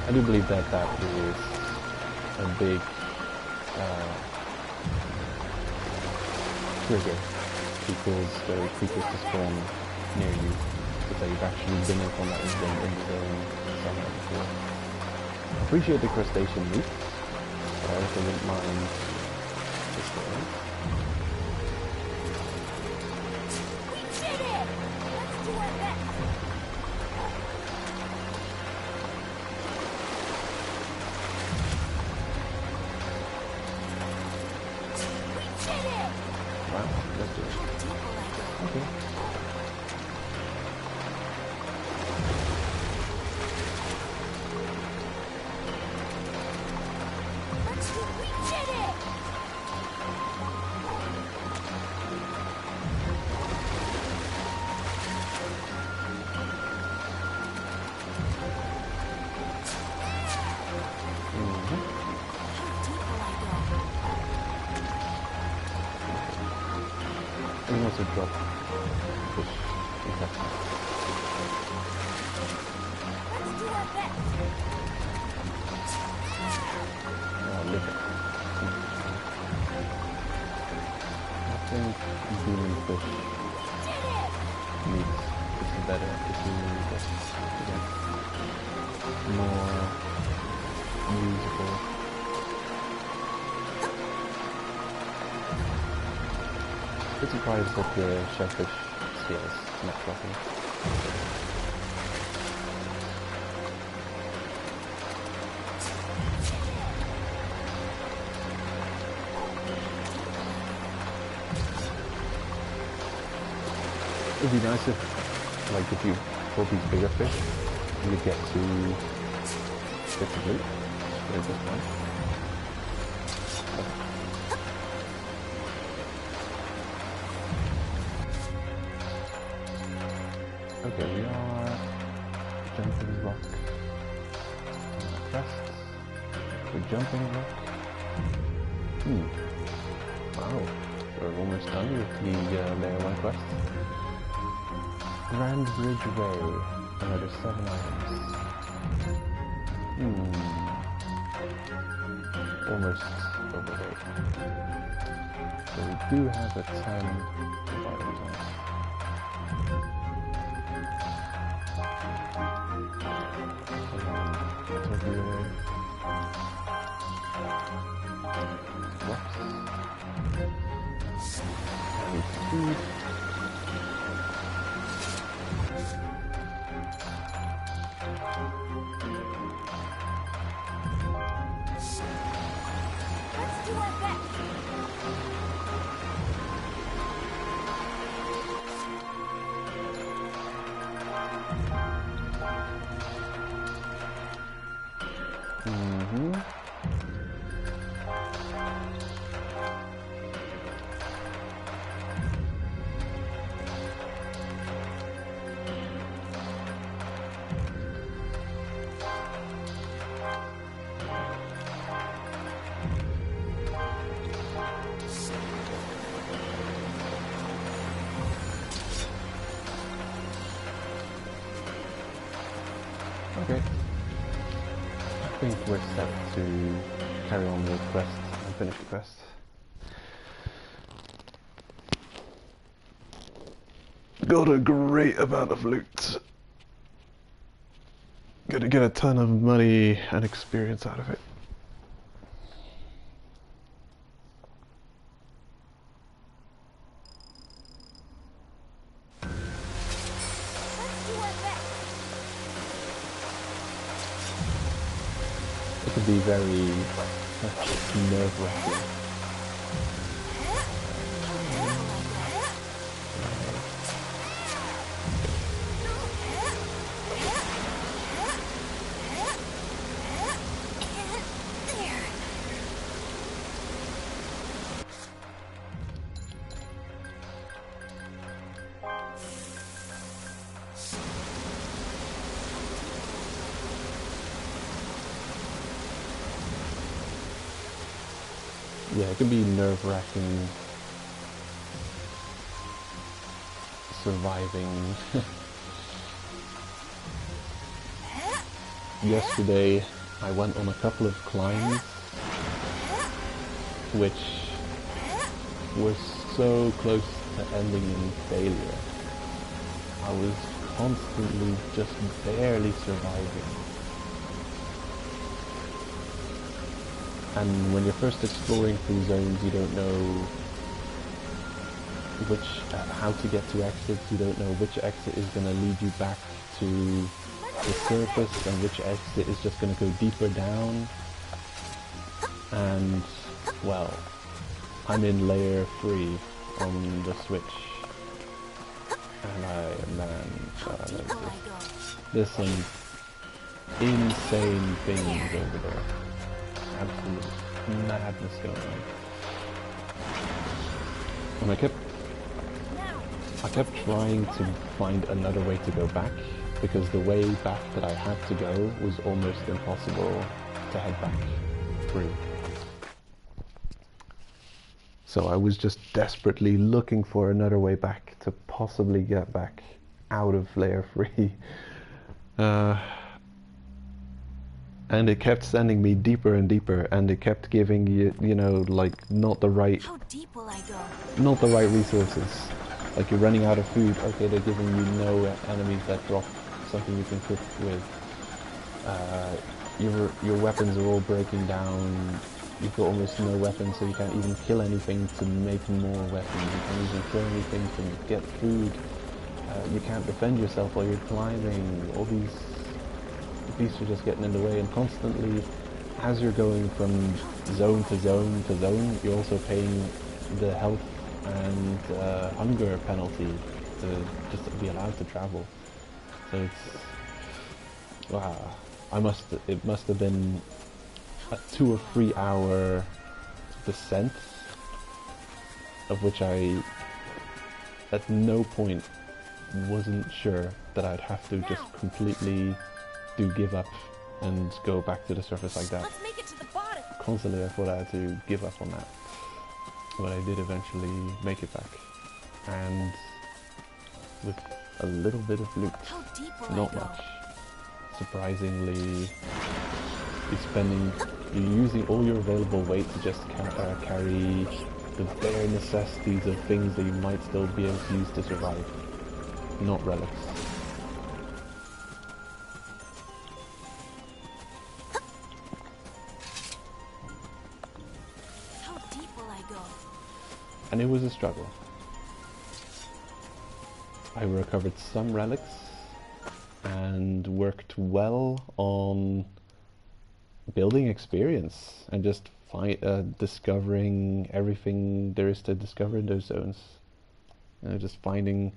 I do believe that is a big trigger because there are creatures to spawn near you, but they've actually been in contact with them in the zone somewhere before. I appreciate the crustacean meat, but I also wouldn't mind destroying. We did it! Let's do our best! Wow, let's do it. Okay. We did it! And also drop fish intestine. Let's do our best. Liver. I think human fish meat is better if you get more usable. I'm surprised that the shellfish scale is not dropping. It would be nice if you caught these bigger fish, you would get to loot. But it doesn't like. Okay, we are jumping rock. Quest. We're jumping rock. Wow, we're almost done with the Layer 1 quest. Grand Bridge Way. Another 7 items. Almost over there. So we do have a 10 of items on us. Food. Let's do our best. Okay. I think we're set to carry on with the quest and finish the quest. Got a great amount of loot. Gonna get a ton of money and experience out of it. It could be very nerve-wracking. Yeah, it can be nerve-wracking surviving. Yesterday I went on a couple of climbs which were so close to ending in failure. I was constantly just barely surviving. And when you're first exploring through zones, you don't know how to get to exits, you don't know which exit is going to lead you back to the surface and which exit is just going to go deeper down. And, well, I'm in layer 3 on the Switch, and there's some insane things over there. Absolute madness going on. And I kept trying to find another way to go back, because the way back that I had to go was almost impossible to head back through. So I was just desperately looking for another way back to possibly get back out of Layer 3. And it kept sending me deeper and deeper, and it kept giving you know, like, not the right resources. Like, you're running out of food. Okay, they're giving you no enemies that drop something you can cook with. Your weapons are all breaking down. You've got almost no weapons, so you can't even kill anything to make more weapons. You can't even kill anything to get food. You can't defend yourself while you're climbing. All these beasts are just getting in the way, and constantly, as you're going from zone to zone to zone, you're also paying the health and hunger penalty to just be allowed to travel. So it's, wow, it must have been a 2 or 3 hour descent, of which I at no point wasn't sure that I'd have to just completely give up and go back to the surface like that. Let's make it to the bottom. Constantly I thought I had to give up on that, but I did eventually make it back, and with a little bit of loot. Not much. Surprisingly, you're using all your available weight to just carry the bare necessities of things that you might still be able to use to survive, not relics. How deep will I go? And it was a struggle. I recovered some relics and worked well on building experience and just discovering everything there is to discover in those zones. Just finding,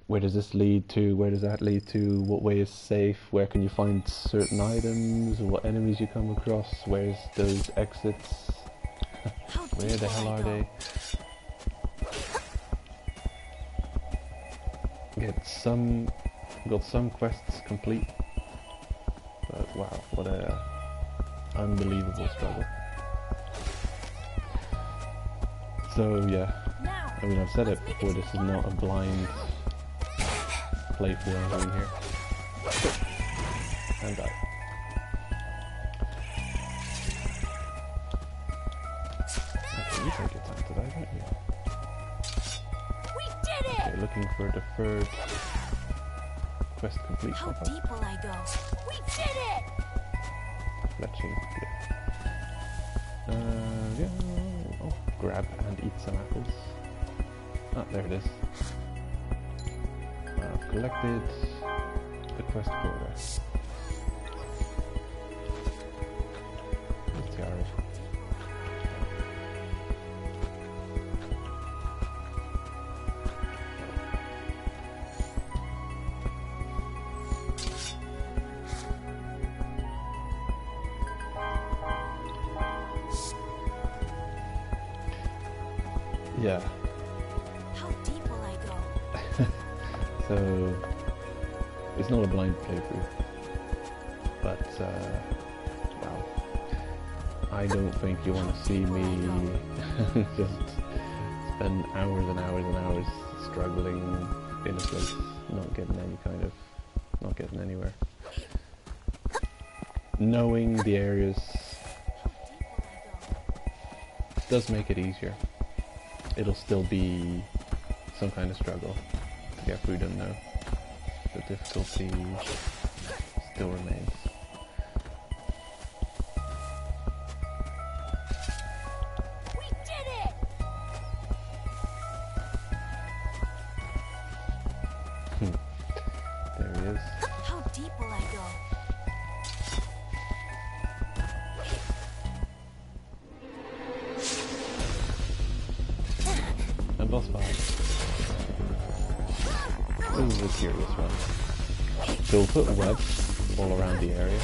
where does this lead to, where does that lead to, what way is safe, where can you find certain items, what enemies you come across, where's those exits, where the hell are they? Got some quests complete, but wow, what a unbelievable struggle. So yeah, I mean, I've said it before, this is not a blind playthrough I'm doing here. And die. Okay, you take your time to die, don't you? We did it! Okay, looking for the third quest complete. How deep will I go? We did it! Fletching, yeah. I'll grab and eat some apples. Ah, there it is. I've collected the quest quota. Let's go. Yeah. How deep will I go? So it's not a blind playthrough, but wow, I don't think you want to see me just spend hours and hours and hours struggling in a place, not getting anywhere. Knowing the areas does make it easier. It'll still be some kind of struggle to get through them though. The difficulty still remains. We did it! There he is. How deep will I go? boss fight. This is a curious one. So we'll put webs all around the area,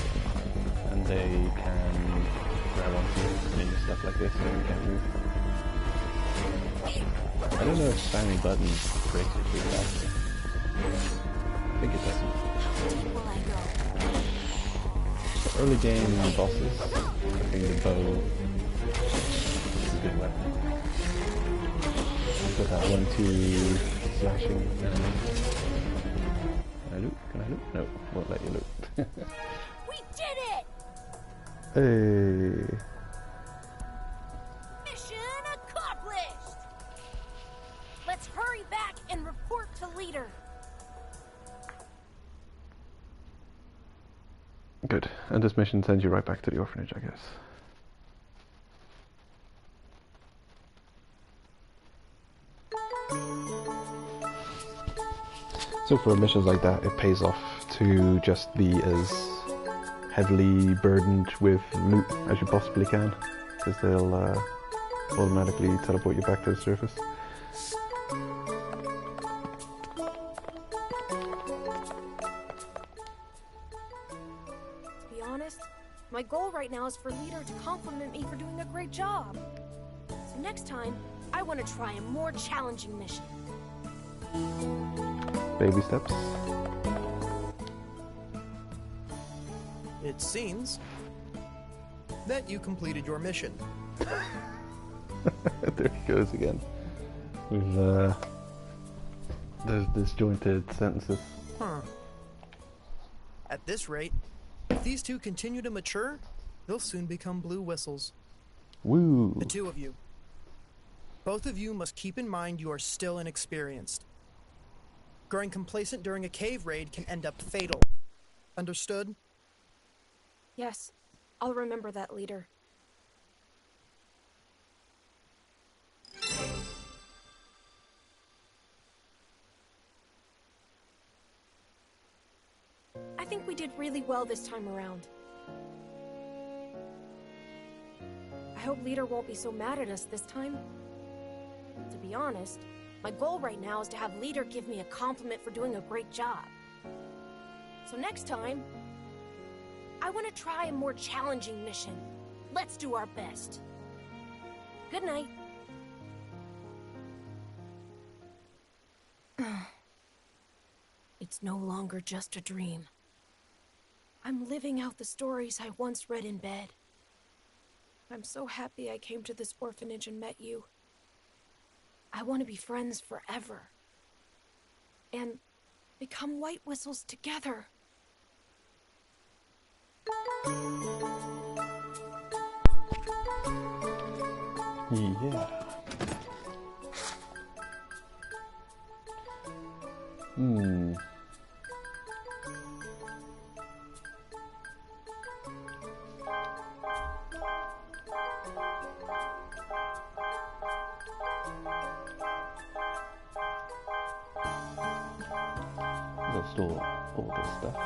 and they can grab onto you and do stuff like this so you can't move. I don't know if spamming buttons breaks it too fast. I think it doesn't. For early game bosses, I think the bow is a good weapon. Got that 1-2 slashing. Can I loot? Can I loot? No, won't let you loot. We did it! Hey. Mission accomplished! Let's hurry back and report to leader. Good. And this mission sends you right back to the orphanage, I guess. So for missions like that, it pays off to just be as heavily burdened with loot as you possibly can, because they'll automatically teleport you back to the surface. To be honest, my goal right now is for leader to compliment me for doing a great job. So next time, I want to try a more challenging mission. Baby steps. It seems that you completed your mission. There he goes again. With those disjointed sentences. Huh. At this rate, if these two continue to mature, they'll soon become blue whistles. Woo! The two of you. Both of you must keep in mind you are still inexperienced. Growing complacent during a cave raid can end up fatal. Understood? Yes, I'll remember that, leader. I think we did really well this time around. I hope leader won't be so mad at us this time. To be honest, my goal right now is to have leader give me a compliment for doing a great job. So next time, I want to try a more challenging mission. Let's do our best. Good night. It's no longer just a dream. I'm living out the stories I once read in bed. I'm so happy I came to this orphanage and met you. I want to be friends forever. And become white whistles together. Yeah. Let's store all this stuff.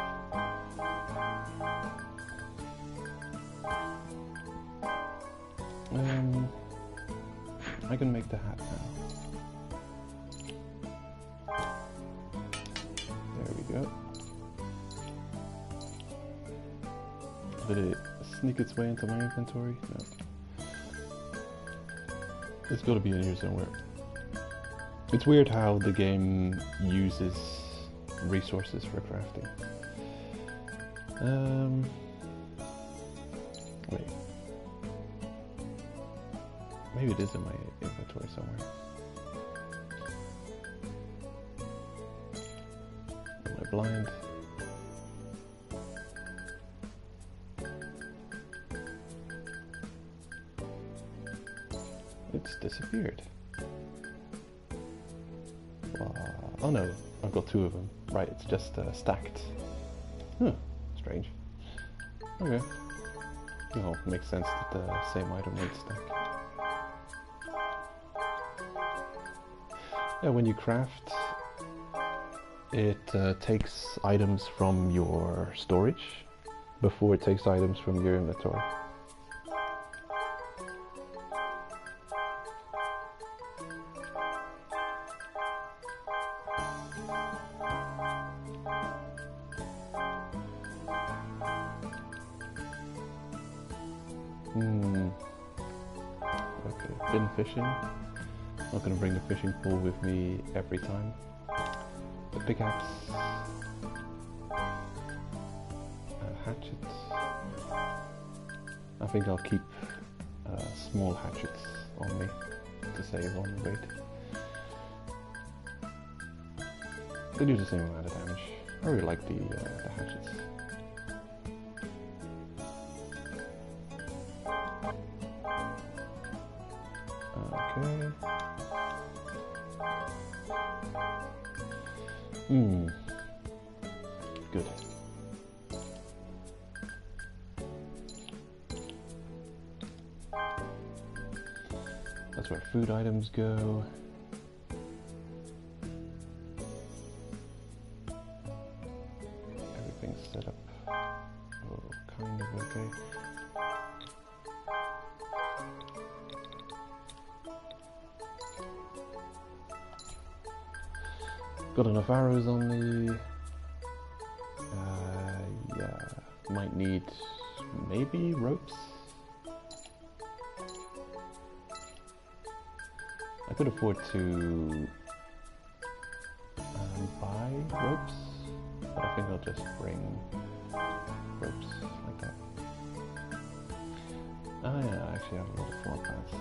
I can make the hat now. There we go. Did it sneak its way into my inventory? No. It's got to be in here somewhere. It's weird how the game uses resources for crafting. Wait. Maybe it is in my inventory somewhere. Am I blind? It's disappeared. Oh no, I've got two of them. Right, it's just stacked. Huh, strange. Okay. No, makes sense that the same item would stack. Yeah, when you craft, it takes items from your storage before it takes items from your inventory. Okay, been fishing. Not gonna bring the fishing pole with me every time. The pickaxe. Hatchet. I think I'll keep small hatchets on me to save on weight. They do the same amount of damage. I really like the hatchets. Okay. Good. That's where food items go. Everything's set up. Oh, kind of okay. Got enough arrows on the... yeah, might need maybe ropes. I could afford to buy ropes, but I think I'll just bring ropes like that. Ah yeah, I actually have a lot of floor paths.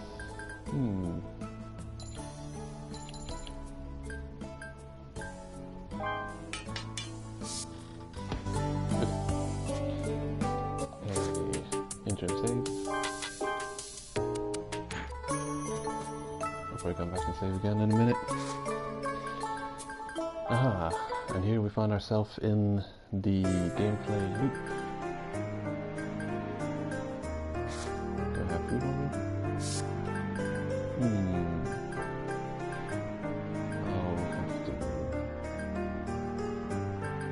Interim save. I'll probably come back and save again in a minute. Ah, and here we find ourselves in the gameplay loop. Do I have food on me? I'll have to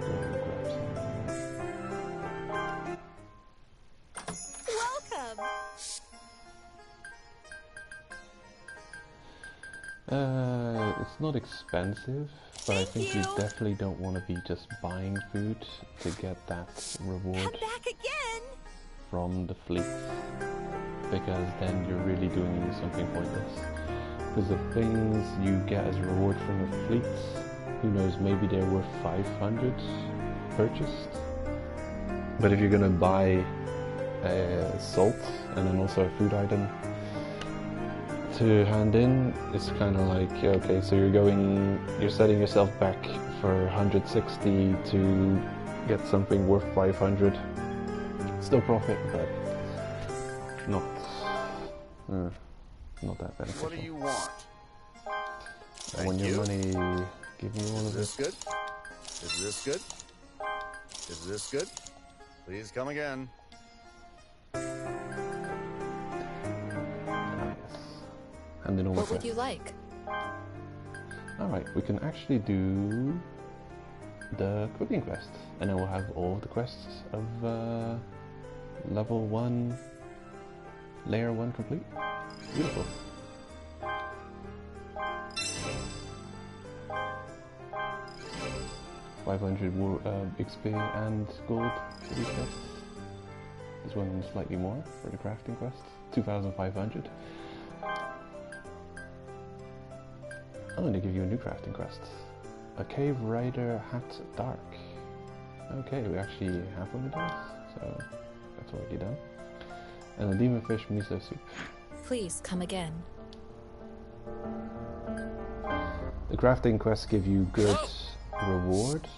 go grab some. Welcome. It's not expensive, but I think you definitely don't want to be just buying food to get that reward Come back again. from the fleet, because then you're really doing something pointless. Because the things you get as a reward from the fleets, who knows, maybe they're worth 500 purchased. But if you're gonna buy salt and then also a food item to hand in, it's kind of like, okay, so you're setting yourself back for 160 to get something worth 500. Still profit, but not that beneficial. What do you want? I want your money. Give me all of Is this. this good? Is this good? Is this good? Please come again. And then all What would you like? Alright, we can actually do the cooking quest, and then we'll have all the quests of level 1, layer 1 complete. Beautiful. $500 XP and gold for these quests. This one slightly more for the crafting quest, 2,500. I'm going to give you a new crafting quest. A Cave Rider Hat Dark. Okay, we actually have one of those, so that's already done. And a Demon Fish Miso Soup. Please come again. The crafting quests give you good rewards,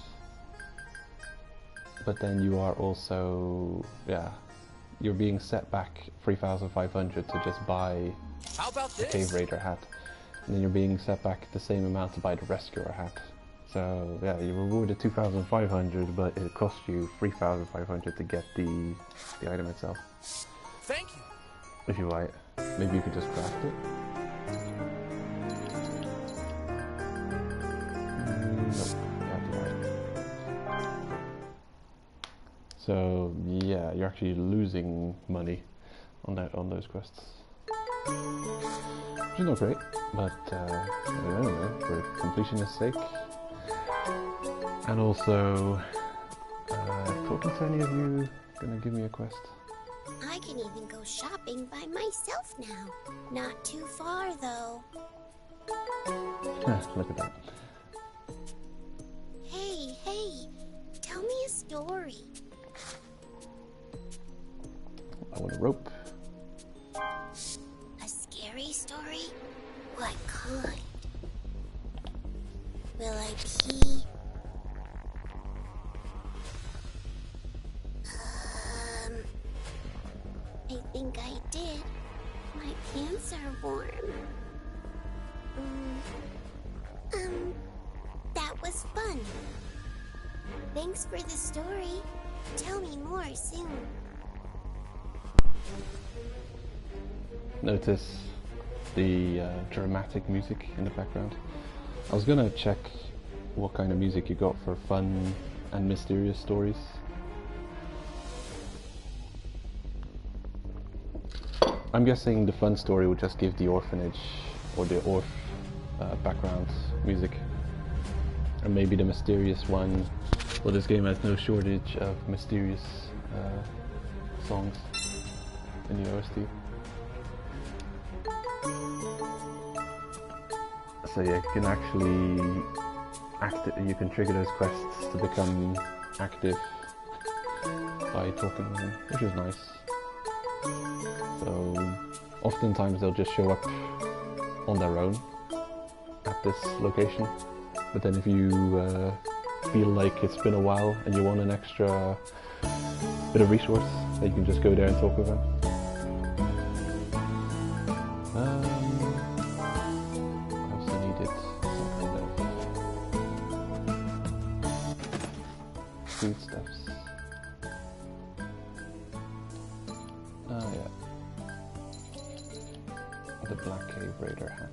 but then you are also, you're being set back 3,500 to just buy How about a this? Cave Raider hat. And then you're being set back the same amount to buy the Rescuer hat. So yeah, you're rewarded 2,500, but it costs you 3,500 to get the item itself. Thank you. If you buy it. Maybe you could just craft it. Nope, you have to buy it. So yeah, you're actually losing money on those quests. Which is not great, but I don't know, for completionist's sake. And also, talking to any of you gonna give me a quest? I can even go shopping by myself now. Not too far, though. Look at that. Hey, tell me a story. I want a rope. A scary story? What kind? Will I pee? I think I did. My pants are warm. That was fun. Thanks for the story. Tell me more soon. Notice the dramatic music in the background. I was gonna check what kind of music you got for fun and mysterious stories. I'm guessing the fun story would just give the orphanage or the background music. And maybe the mysterious one, well, this game has no shortage of mysterious songs in the OST. So yeah, you can actually you can trigger those quests to become active by talking to them, which is nice. So oftentimes they'll just show up on their own at this location, but then if you feel like it's been a while and you want an extra bit of resource, then you can just go there and talk with them. I also needed some kind of foodstuffs. Yeah. The Black Cave Raider hat.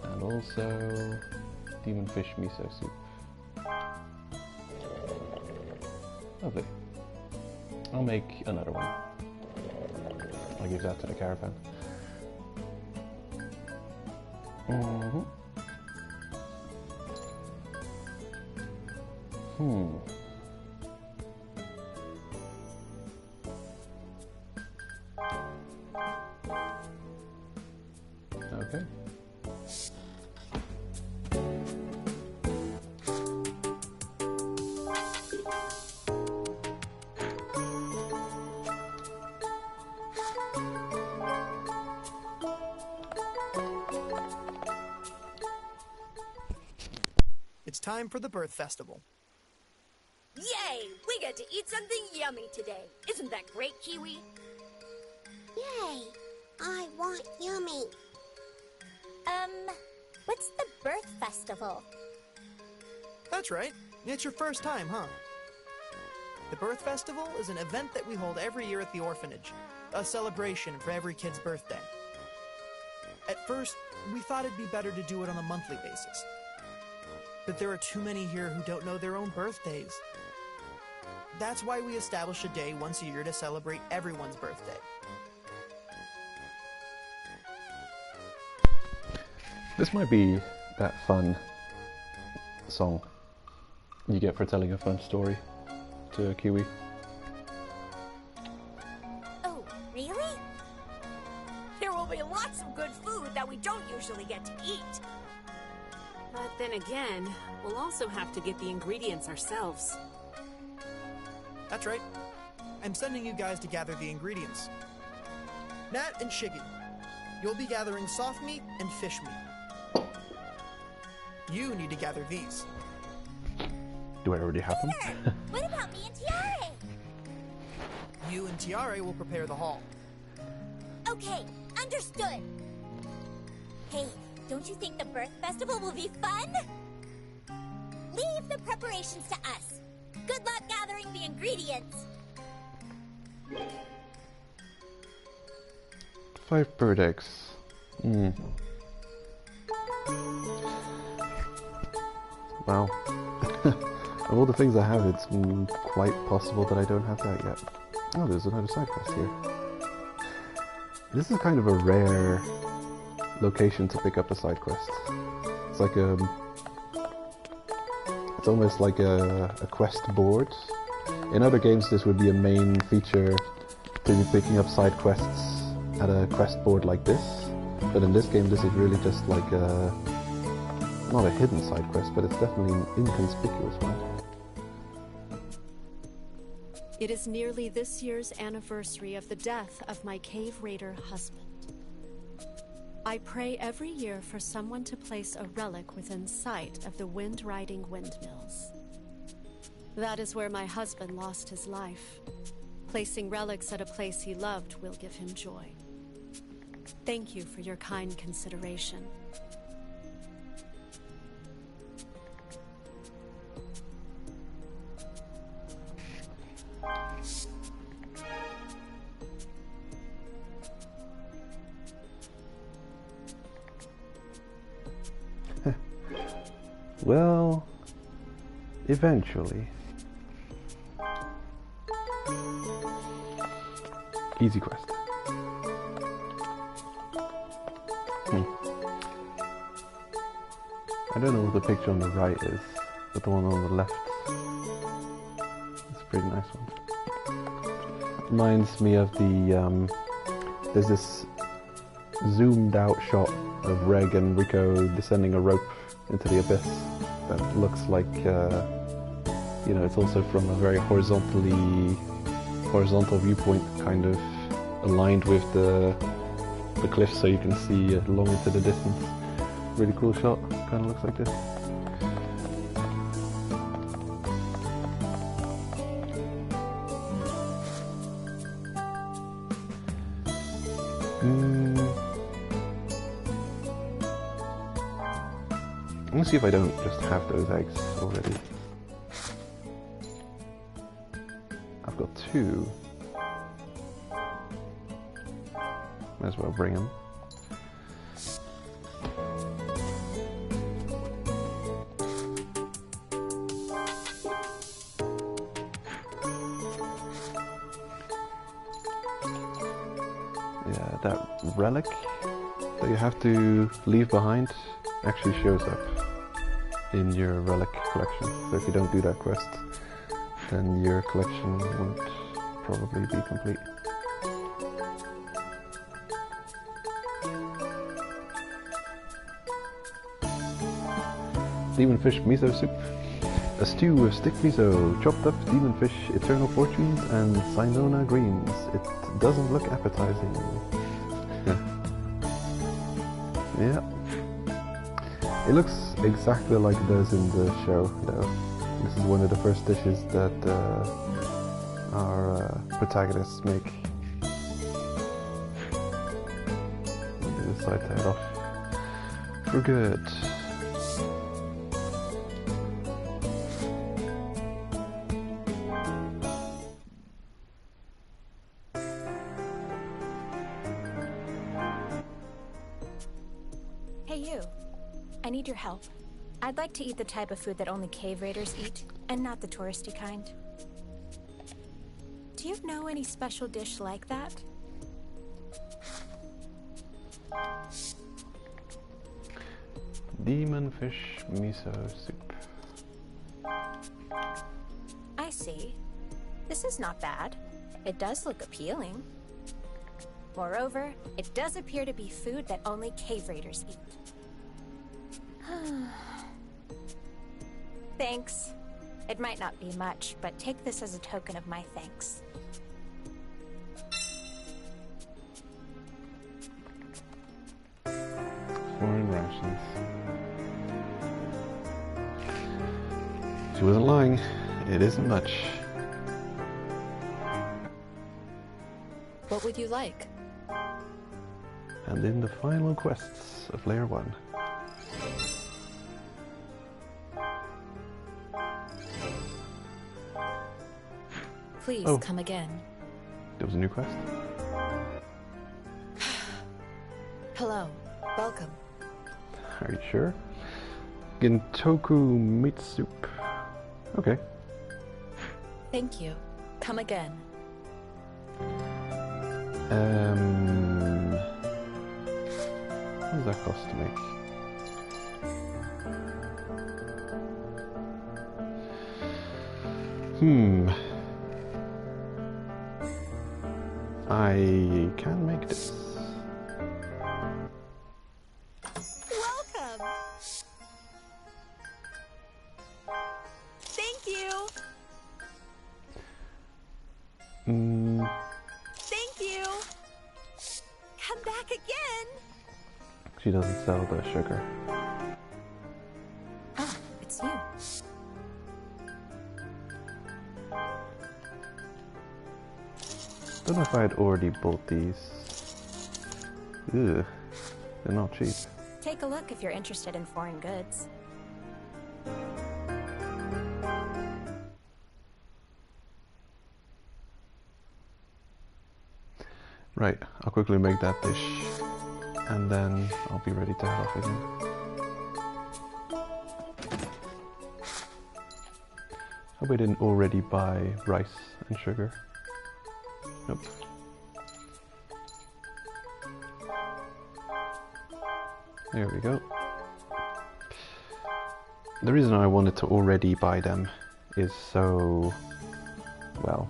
And also Demon Fish Miso Soup. Lovely. I'll make another one. I'll give that to the caravan. Okay. It's time for the birth festival. Yay! We get to eat something yummy today. Isn't that great, Kiwi? Yay! I want yummy. What's the birth festival? That's right. It's your first time, huh? The birth festival is an event that we hold every year at the orphanage. A celebration for every kid's birthday. At first, we thought it'd be better to do it on a monthly basis. But there are too many here who don't know their own birthdays. That's why we establish a day once a year to celebrate everyone's birthday. This might be that fun song you get for telling a fun story to a Kiwi. Oh, really? There will be lots of good food that we don't usually get to eat. But then again, we'll also have to get the ingredients ourselves. That's right. I'm sending you guys to gather the ingredients. Nat and Shiggy, you'll be gathering soft meat and fish meat. You need to gather these. Do I already have them? Sure. What about me and Tiare? You and Tiare will prepare the hall. Okay, understood. Hey, don't you think the birth festival will be fun? Leave the preparations to us. Good luck gathering the ingredients. 5 bird eggs. Wow. Of all the things I have, it's quite possible that I don't have that yet. Oh, there's another side quest here. This is kind of a rare location to pick up a side quest. It's like it's almost like a quest board In other games, this would be a main feature to be picking up side quests at a quest board like this. But in this game, this is really just like a... not a hidden side quest, but it's definitely an inconspicuous one. It is nearly this year's anniversary of the death of my cave raider husband. I pray every year for someone to place a relic within sight of the wind-riding windmills. That is where my husband lost his life. Placing relics at a place he loved will give him joy. Thank you for your kind consideration. Well, eventually. Easy quest. I don't know what the picture on the right is, but the one on the left is a pretty nice one. Reminds me of the, there's this zoomed out shot of Reg and Rico descending a rope into the abyss that looks like, you know, it's also from a very horizontal viewpoint, kind of aligned with the cliff, so you can see long into the distance. Really cool shot, kind of looks like this. Let me see if I don't just have those eggs already. I've got 2. Might as well bring them. Yeah, that relic that you have to leave behind actually shows up in your relic collection. So if you don't do that quest, then your collection won't probably be complete. Demon fish miso soup. A stew with stick miso, chopped up demon fish, eternal fortunes, and Sinona greens. It doesn't look appetizing. Yeah. It looks exactly like it does in the show, though. This is one of the first dishes that our protagonists make. They decide to head off for good. Hey you, I need your help. I'd like to eat the type of food that only cave raiders eat, and not the touristy kind. Do you know any special dish like that? Demon fish miso soup. I see. This is not bad. It does look appealing. Moreover, it does appear to be food that only cave raiders eat. Thanks. It might not be much, but take this as a token of my thanks. Foreign rations. She wasn't lying. It isn't much. What would you like? And in the final quests of Layer 1. Please come again. There was a new quest? Hello. Welcome. Are you sure? Gintoku meat soup. Okay. Thank you. Come again. What does that cost to make? I can make this. Welcome. Thank you. Thank you. Come back again. She doesn't sell the sugar. Ah, it's you. Don't know if I had already bought these. Ugh, they're not cheap. Take a look if you're interested in foreign goods. Right, I'll quickly make that dish, and then I'll be ready to head off again. Hope I didn't already buy rice and sugar. Nope. There we go. The reason I wanted to already buy them is so, well,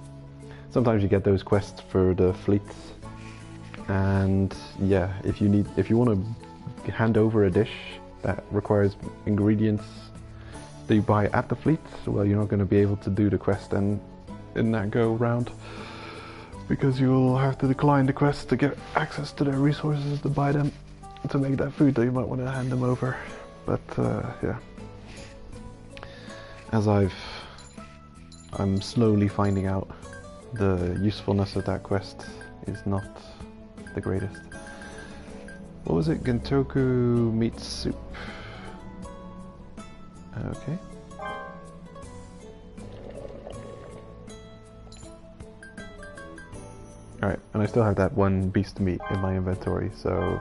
sometimes you get those quests for the fleets, and yeah, if you want to hand over a dish that requires ingredients that you buy at the fleet, well, you're not going to be able to do the quest in that go round, because you'll have to decline the quest to get access to their resources to buy them to make that food that you might want to hand them over. But yeah, as I'm slowly finding out, the usefulness of that quest is not the greatest. What was it? Gentoku meat soup. Okay. Alright, and I still have that one beast meat in my inventory, so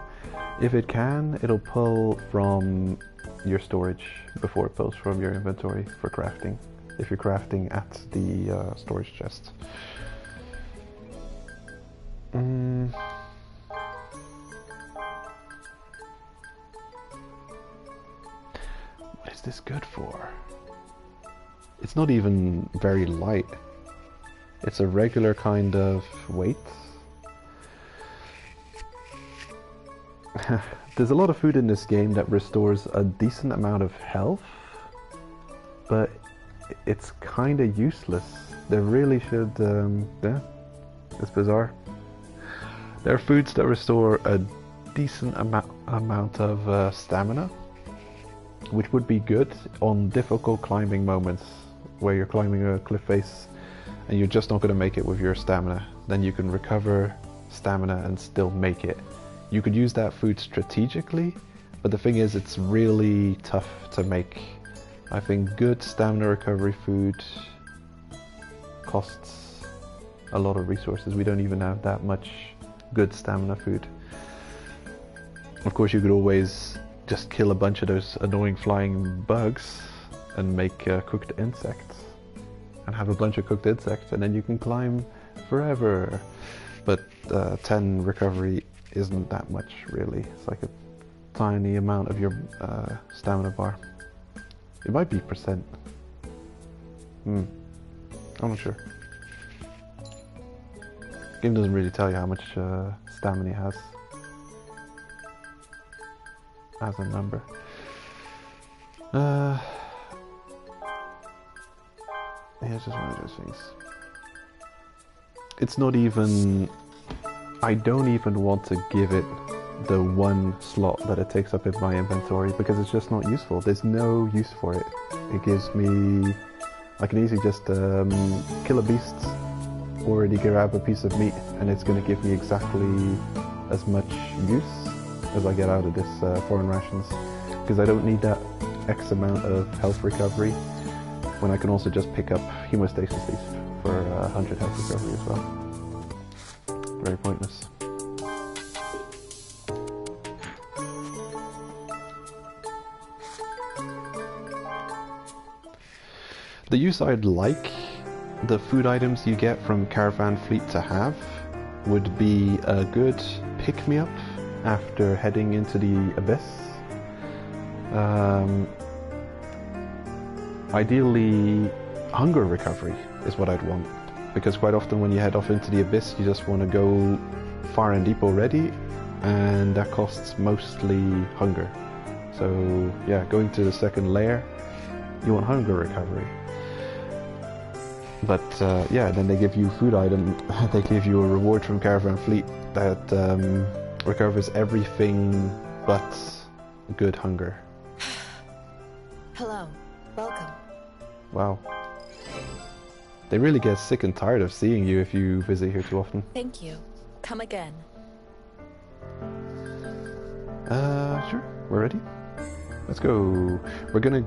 if it can, it'll pull from your storage before it pulls from your inventory for crafting, if you're crafting at the storage chest. What is this good for? It's not even very light. It's a regular kind of weight. There's a lot of food in this game that restores a decent amount of health, but it's kind of useless. They really should, yeah, it's bizarre. There are foods that restore a decent amount of stamina, which would be good on difficult climbing moments where you're climbing a cliff face and you're just not going to make it with your stamina. Then you can recover stamina and still make it. You could use that food strategically, but the thing is, it's really tough to make. I think good stamina recovery food costs a lot of resources. We don't even have that much good stamina food. Of course, you could always just kill a bunch of those annoying flying bugs and make cooked insects, and have a bunch of cooked insects, and then you can climb forever. But 10 recovery isn't that much, really. It's like a tiny amount of your stamina bar. It might be percent. I'm not sure. Game doesn't really tell you how much stamina it has as a number. Yeah, it's just one of those things. It's not even... I don't even want to give it the one slot that it takes up in my inventory, because it's just not useful. There's no use for it. It gives me... I can easily just kill a beast, already grab a piece of meat, and it's going to give me exactly as much use as I get out of this foreign rations, because I don't need that X amount of health recovery when I can also just pick up hemostasis leaf for 100 health recovery as well. Very pointless. The use I'd like the food items you get from Caravan Fleet to have would be a good pick-me-up after heading into the Abyss. Ideally, hunger recovery is what I'd want. because quite often when you head off into the abyss, you just want to go far and deep already, and that costs mostly hunger. So yeah, going to the second layer, you want hunger recovery. But yeah, then they give you food item. They give you a reward from Caravan Fleet that recovers everything but good hunger. Hello. Welcome. Wow. They really get sick and tired of seeing you if you visit here too often. Thank you. Come again. Sure. We're ready. Let's go. We're gonna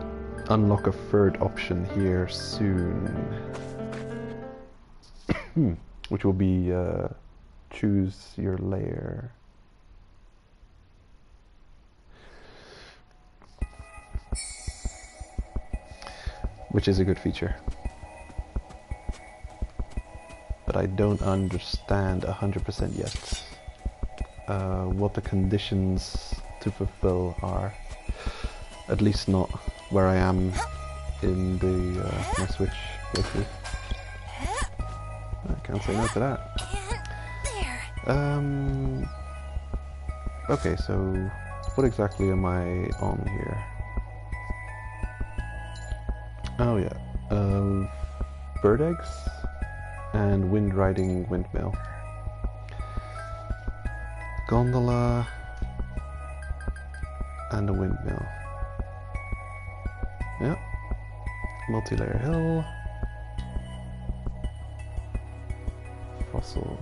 unlock a third option here soon. Which will be choose your layer. Which is a good feature. But I don't understand 100% yet what the conditions to fulfill are. At least not where I am in the my Switch playthrough. I can't say no to that. Okay, so what exactly am I on here? Oh yeah, bird eggs and wind riding windmill. Gondola and a windmill. Yep. Multi-layer hill. Fossil.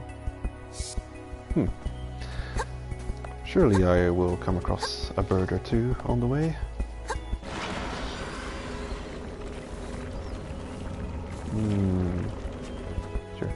Surely I will come across a bird or two on the way. Sure.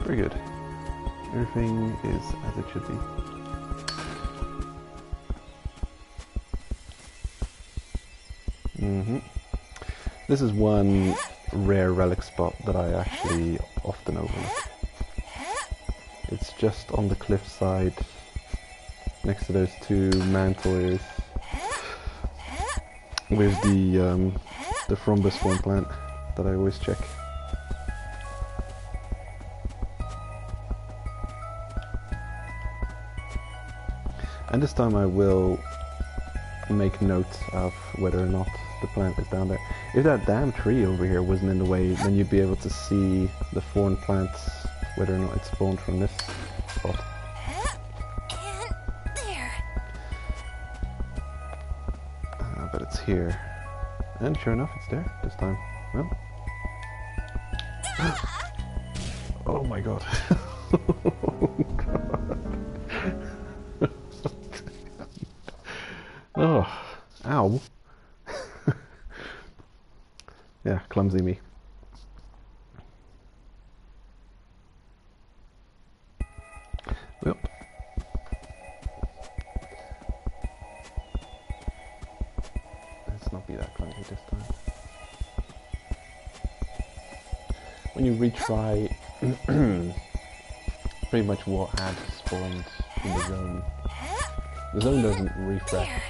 Very good. Everything is as it should be. This is one rare relic spot that I actually often overlook. It's just on the cliff side, next to those two mantoirs, with the thrombus form plant that I always check. And this time I will make note of whether or not the plant is down there. If that damn tree over here wasn't in the way, then you'd be able to see the thorn plants, whether or not it spawned from this spot. But it's here. And sure enough, it's there this time. Well. Oh my god. Oh god. Oh, ow. Yeah, clumsy me. Yep. Let's not be that clumsy this time. When you retry pretty much what had spawned in the zone doesn't refresh.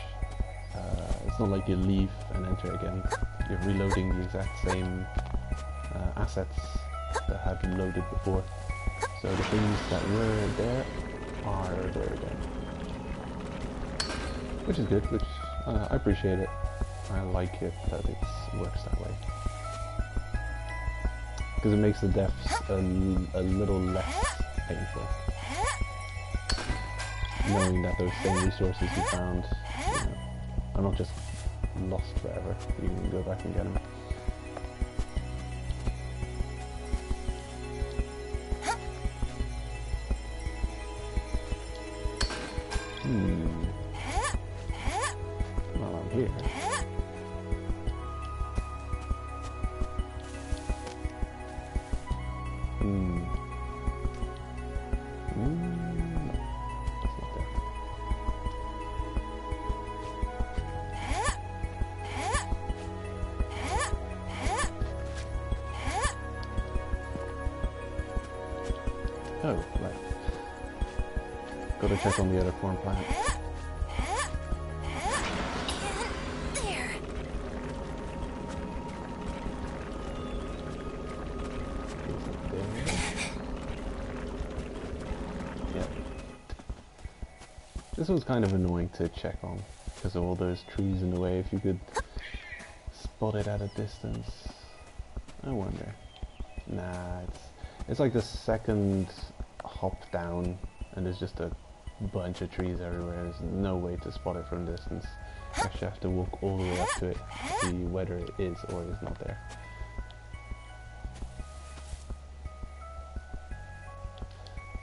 It's not like you leave and enter again. You're reloading the exact same assets that had been loaded before. So the things that were there are there again. Which is good, which I appreciate it. I like it that it works that way. Because it makes the deaths a little less painful. Knowing that those same resources you found, you know, are not just lost forever. You can go back and get them. While I'm here. Gotta check on the other corn plant. There. Yep. This was kind of annoying to check on because of all those trees in the way. If you could spot it at a distance. I wonder. Nah, it's like the second hop down and there's just a bunch of trees everywhere. There's no way to spot it from distance. You actually have to walk all the way up to it to see whether it is or is not there.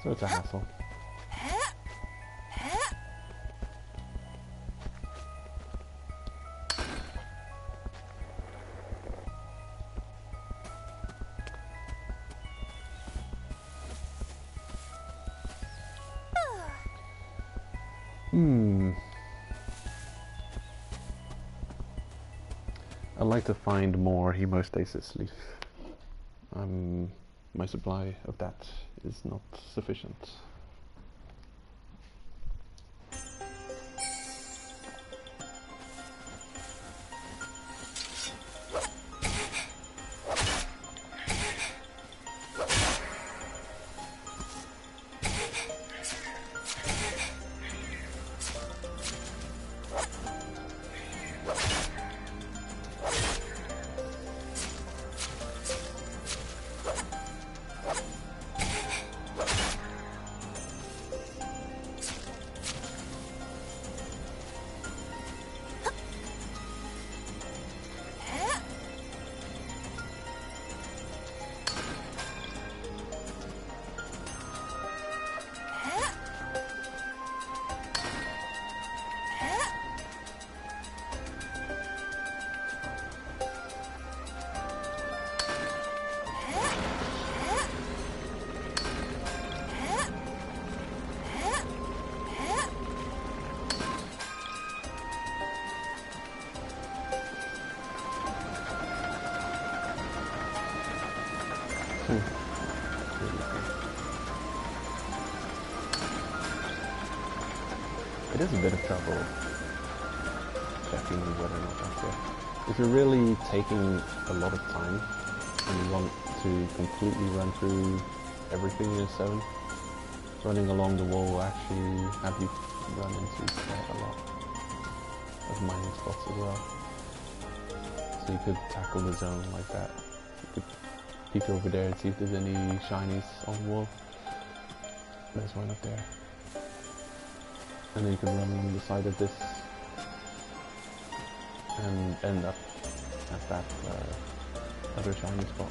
So it's a hassle. I'd like to find more hemostasis leaf. My supply of that is not sufficient. It is a bit of trouble checking whether or not that's there. If you're really taking a lot of time and you want to completely run through everything in a zone, running along the wall will actually have you run into quite a lot of mining spots as well. So you could tackle the zone like that. You could peek over there and see if there's any shinies on the wall. There's one up there. And then you can run along the side of this and end up at that other shiny spot.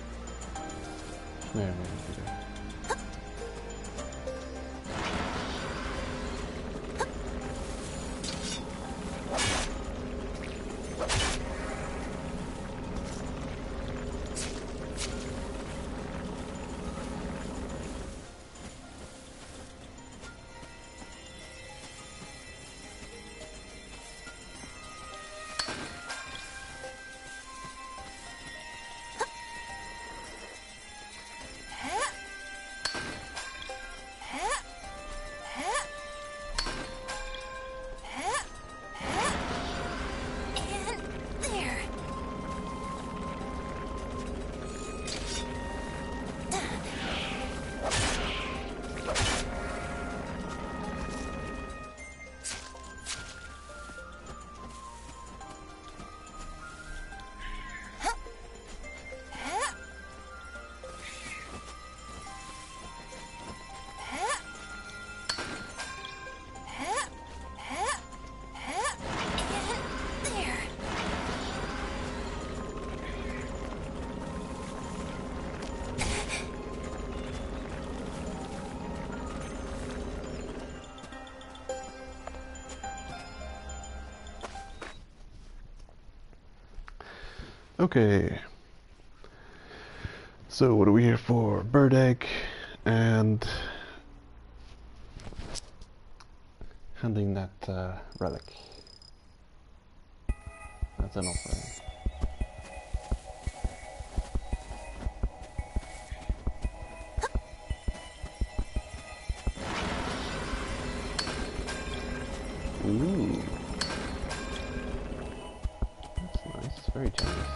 There. Okay, so what are we here for? Bird egg and handing that relic. That's an offering. Ooh. That's nice. It's very generous.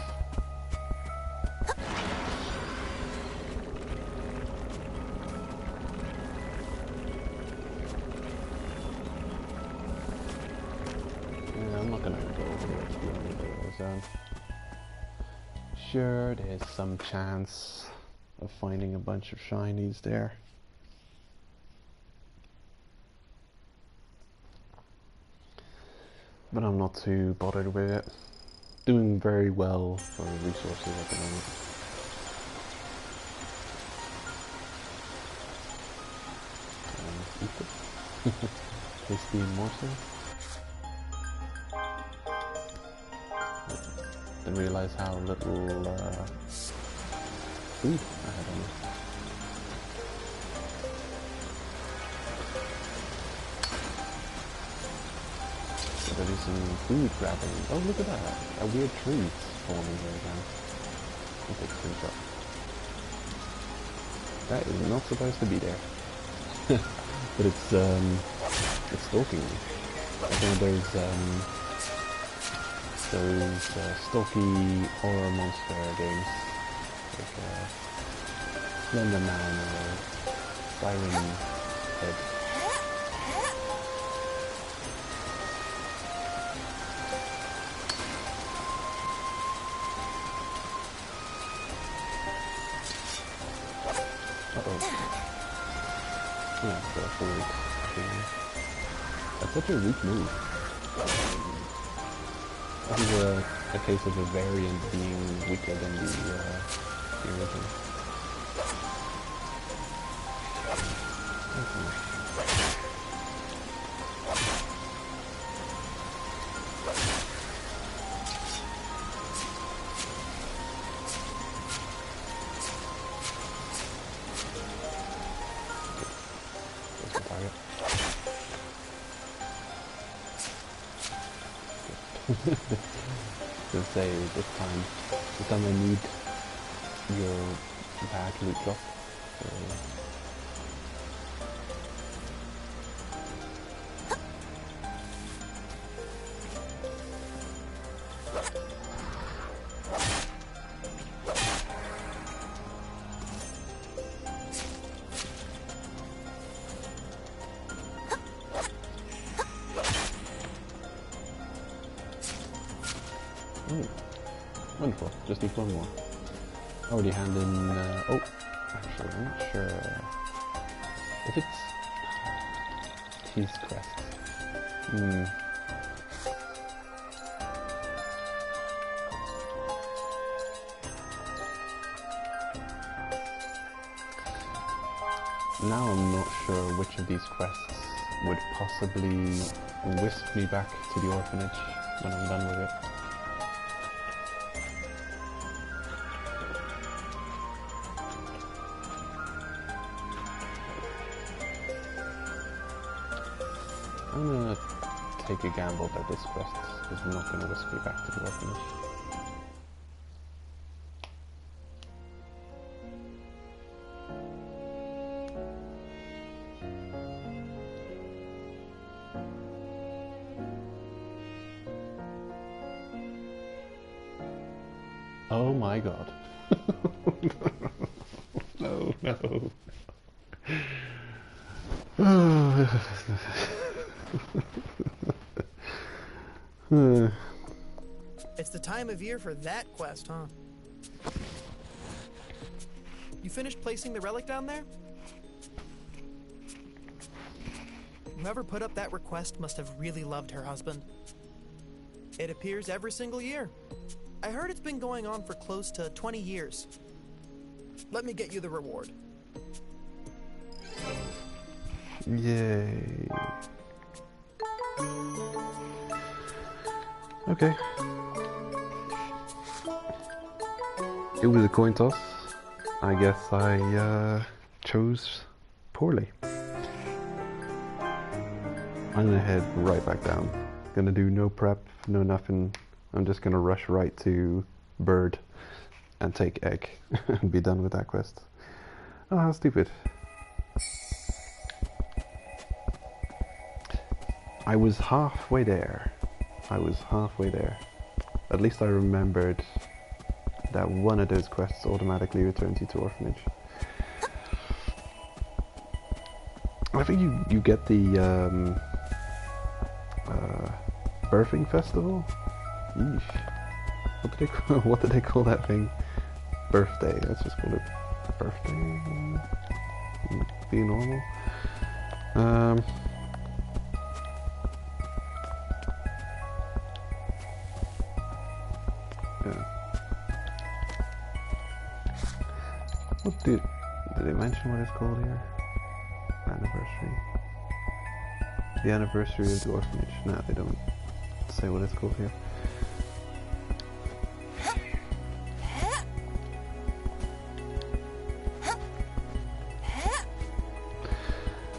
Yeah, I'm not gonna go over there to the zone. Sure, there's some chance of finding a bunch of shinies there. But I'm not too bothered with it. Doing very well for resources at the moment. Eat it. Tasty morsel. Didn't realize how little food I had on it. So there is some food grabbing. Oh, look at that! A weird tree forming here again. I'll take a screenshot. That is not supposed to be there. But it's stalking me. I think there's those stalky horror monster games, like Slender Man or Siren Head. Yeah, that's a weak thing. That's such a weak move. This is a case of a variant being weaker than the original. To say this time I need your bag loot drop. Wonderful. Just need one more. Already handed in. Oh, actually, I'm not sure if it's his quest. Now I'm not sure which of these quests would possibly whisk me back to the orphanage when I'm done with it. I'm gonna take a gamble that this quest is not gonna whisk me back to the orphanage. Oh my god. No, no. It's the time of year for that quest, huh? You finished placing the relic down there? Whoever put up that request must have really loved her husband. It appears every single year. I heard it's been going on for close to 20 years. Let me get you the reward. Yay. Okay. It was a coin toss. I guess I chose poorly. I'm gonna head right back down. Gonna do no prep, no nothing. I'm just gonna rush right to bird and take egg and be done with that quest. Oh, how stupid. I was halfway there. I was halfway there. At least I remembered that one of those quests automatically returns you to orphanage. I think you get the birthing festival. Yeesh. What did they call that thing? Birthday. Let's just call it birthday. Be normal. Yeah. What did they mention what it's called here? Anniversary. The anniversary of the orphanage. No, they don't say what it's called here.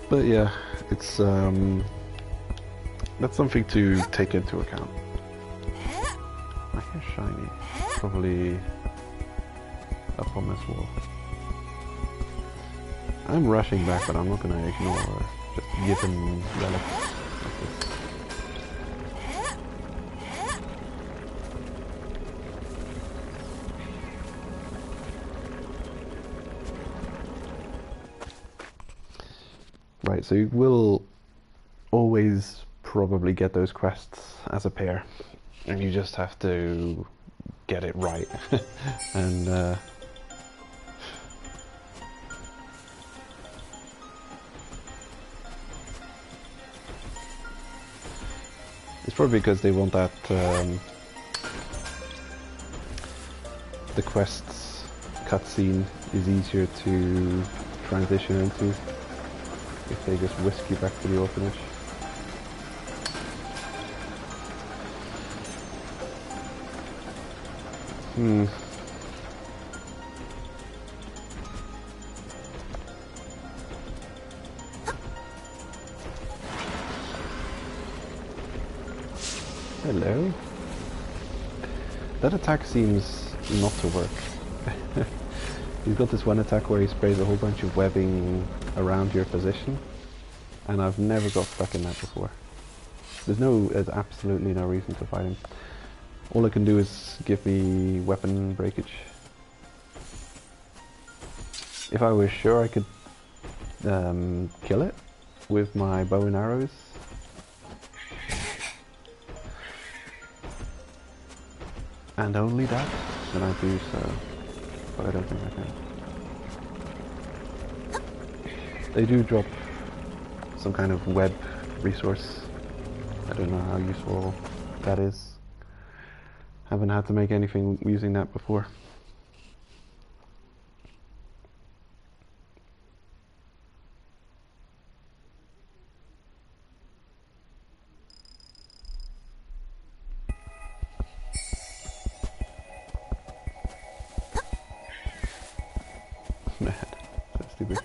But yeah, it's that's something to take into account. My hair's shiny. Probably up on this wall. I'm rushing back, but I'm not gonna ignore just given relics like this. Right, so you will always probably get those quests as a pair, and you just have to get it right. And it's probably because they want that the quests cutscene is easier to transition into if they just whisk you back to the orphanage. Hello. That attack seems not to work. He's got this one attack where he sprays a whole bunch of webbing around your position, and I've never got stuck in that before. There's absolutely no reason to fight him. All it can do is give me weapon breakage. If I was sure I could kill it with my bow and arrows, and only that, then I'd do so, but I don't think I can. They do drop some kind of web resource. I don't know how useful that is. Haven't had to make anything using that before. Man, so stupid.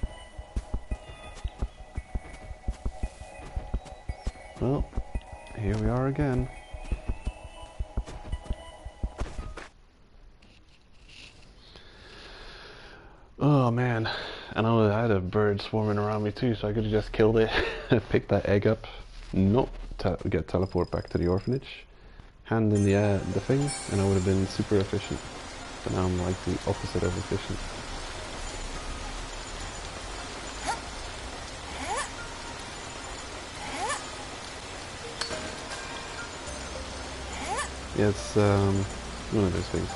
Well, here we are again. Oh man, and I had a bird swarming around me too, so I could have just killed it, picked that egg up, not get teleport back to the orphanage, hand in the thing, and I would have been super efficient. But now I'm like the opposite of efficient. Yeah, it's one of those things.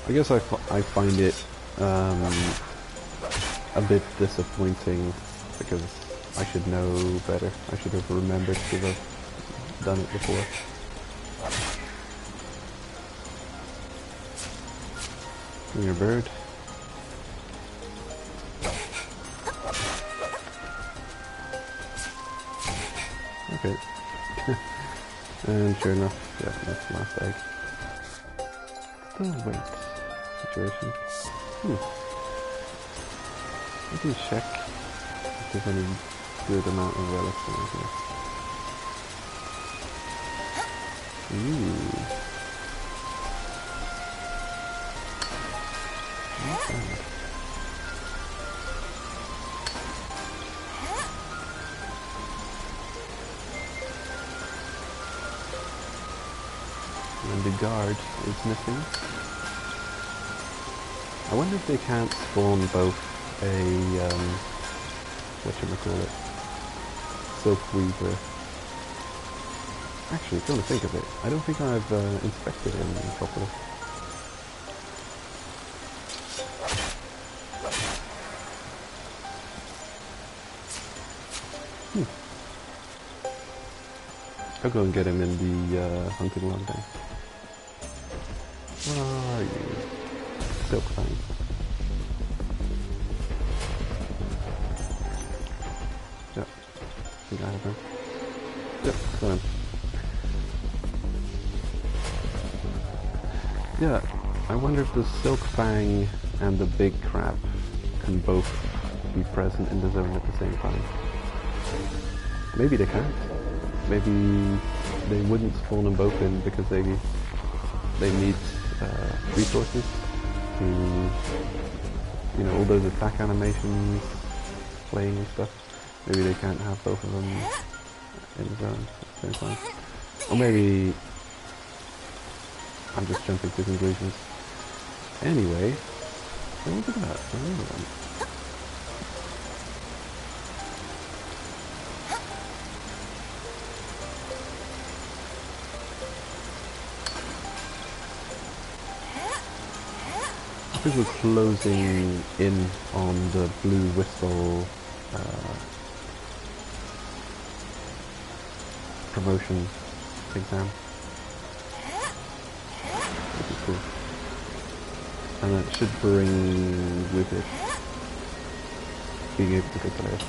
I guess I find it a bit disappointing because I should know better. I should have remembered to have done it before. Come here, bird. Okay. And sure enough, yeah, that's the last egg. Still wait. Situation. Let me check if there's any good amount of relics in here. Ooh. Okay. the guard is missing. I wonder if they can't spawn both a, whatchamacallit, Silk Weaver. Actually, come to think of it, I don't think I've inspected him properly. I'll go and get him in the hunting log then. Where are you? Silk Fang. Yep. I think I have him. Yep, got him. Yeah, I wonder if the Silk Fang and the big crab can both be present in the zone at the same time. Maybe they can't. Maybe they wouldn't spawn them both in because they need resources to, you know, all those attack animations playing and stuff. Maybe they can't have both of them in the zone at the same time. Or maybe I'm just jumping to conclusions. Anyway, look at that. I think we're closing in on the Blue Whistle promotion exam. Which is cool. And that should bring with it being able to get to Layer 2.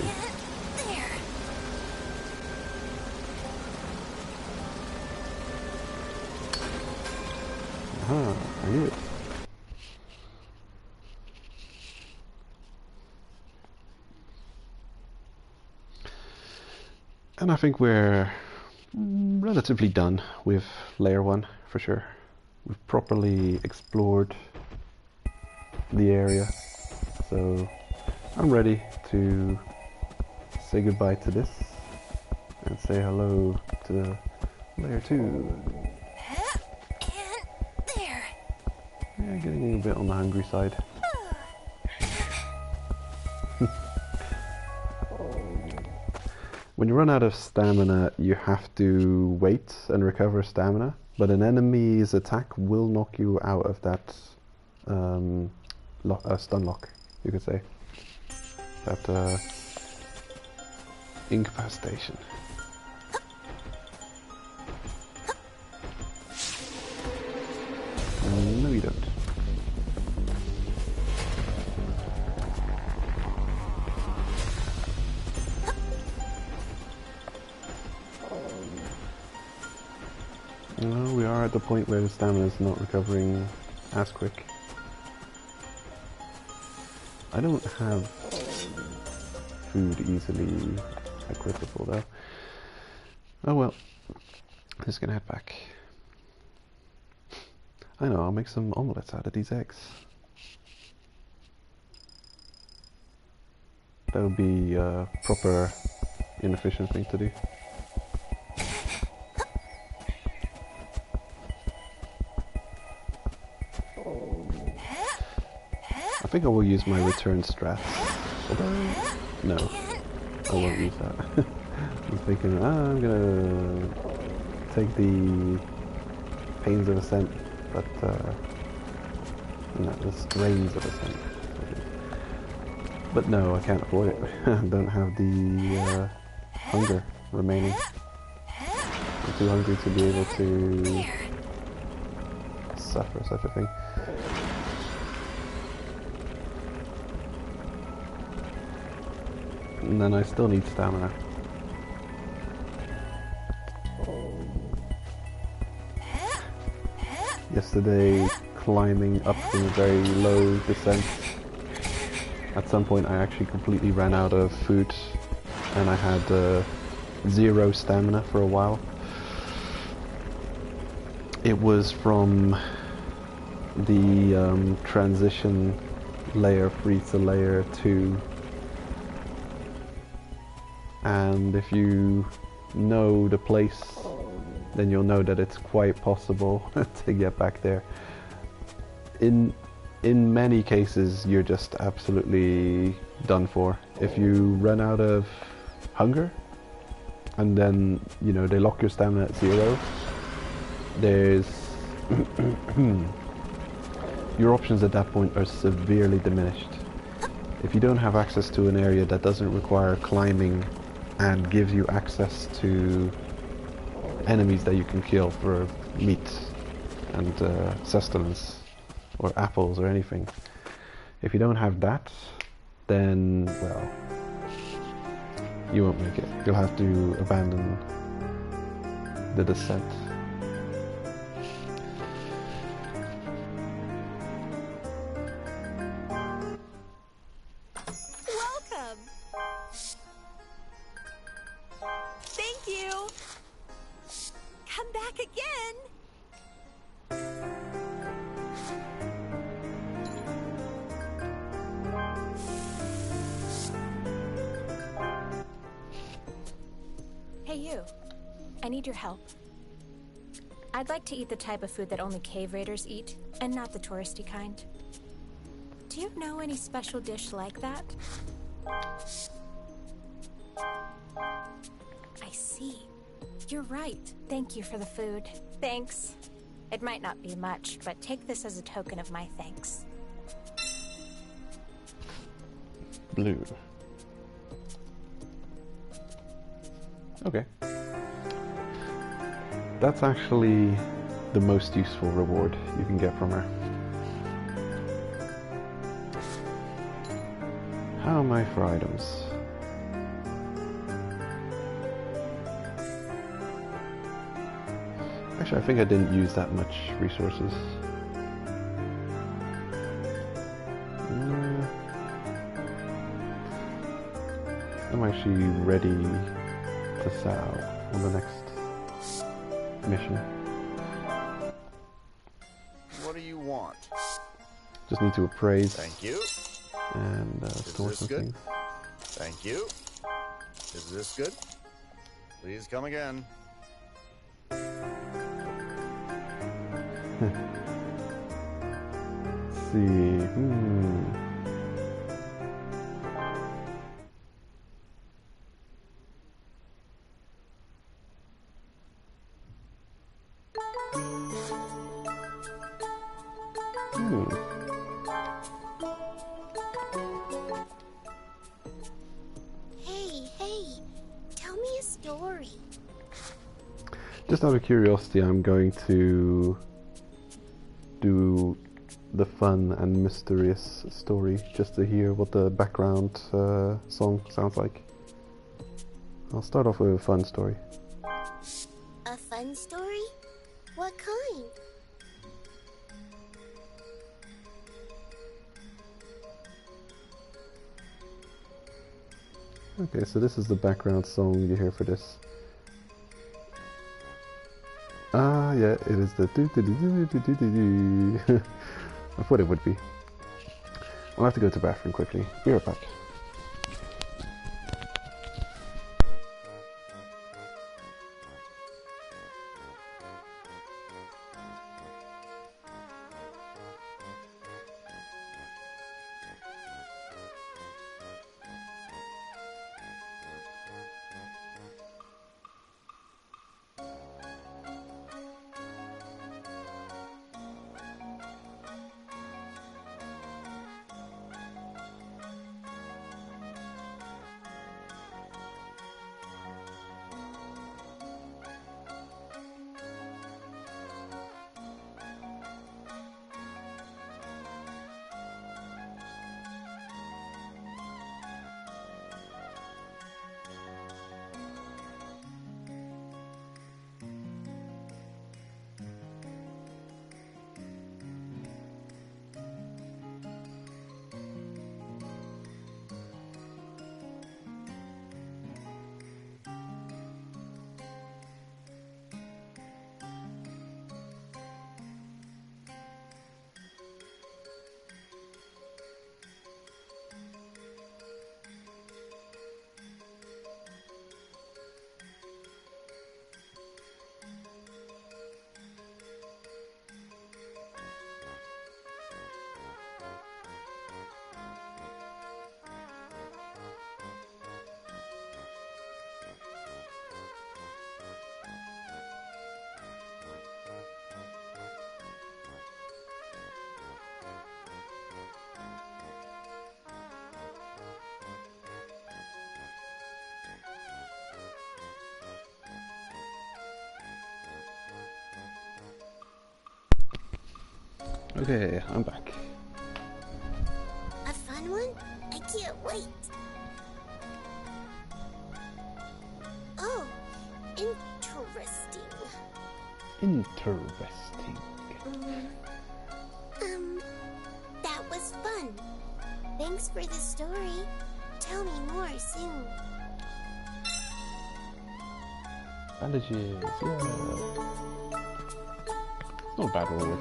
Aha, I knew it. And I think we're relatively done with Layer 1 for sure. We've properly explored the area, so I'm ready to say goodbye to this and say hello to Layer 2. Yeah, getting a bit on the hungry side. When you run out of stamina, you have to wait and recover stamina, but an enemy's attack will knock you out of that stun lock, you could say. That incapacitation. No, you don't. No, we are at the point where the stamina is not recovering as quick. I don't have food easily equipable though. Oh well, I'm just gonna head back. I know, I'll make some omelets out of these eggs. That would be a proper inefficient thing to do. I think I will use my return strats. Although, no, I won't use that. I'm thinking, I'm gonna take the pains of ascent, but no, the strains of ascent. But no, I can't afford it. I don't have the hunger remaining. I'm too hungry to be able to suffer such a thing. And then I still need stamina. Yesterday, climbing up from a very low descent, at some point I actually completely ran out of food and I had 0 stamina for a while. It was from the transition Layer 3 to Layer 2. And if you know the place then you'll know that it's quite possible to get back there. In many cases, you're just absolutely done for. If you run out of hunger, and then, you know, they lock your stamina at 0, there's... your options at that point are severely diminished. If you don't have access to an area that doesn't require climbing and gives you access to enemies that you can kill for meat and sustenance, or apples or anything, if you don't have that, then, well, you won't make it. You'll have to abandon the descent. Welcome. Thank you. Come back again. Hey, you. I need your help. I'd like to eat the type of food that only cave raiders eat, and not the touristy kind. Do you know any special dish like that? I see. You're right. Thank you for the food. Thanks. It might not be much, but take this as a token of my thanks. Blue. Okay. That's actually the most useful reward you can get from her. How am I for items? Actually, I think I didn't use that much resources. I'm actually ready to set out on the next mission. What do you want? Just need to appraise. Thank you. And store Is this something. good? Thank you. Is this good? Please come again. Let's see. Hey, tell me a story. Just out of curiosity, I'm going to do the fun and mysterious story just to hear what the background song sounds like. I'll start off with a fun story. A fun story? What kind? Okay, so this is the background song you hear for this. Ah, yeah, it is the do-do-do-do-do-do-do. I thought it would be. I'll have to go to the bathroom quickly. Be right back. Okay, I'm back. A fun one? I can't wait. Oh, interesting. Interesting. That was fun. Thanks for the story. Tell me more soon. Bandages, yeah. It's not a bad reward.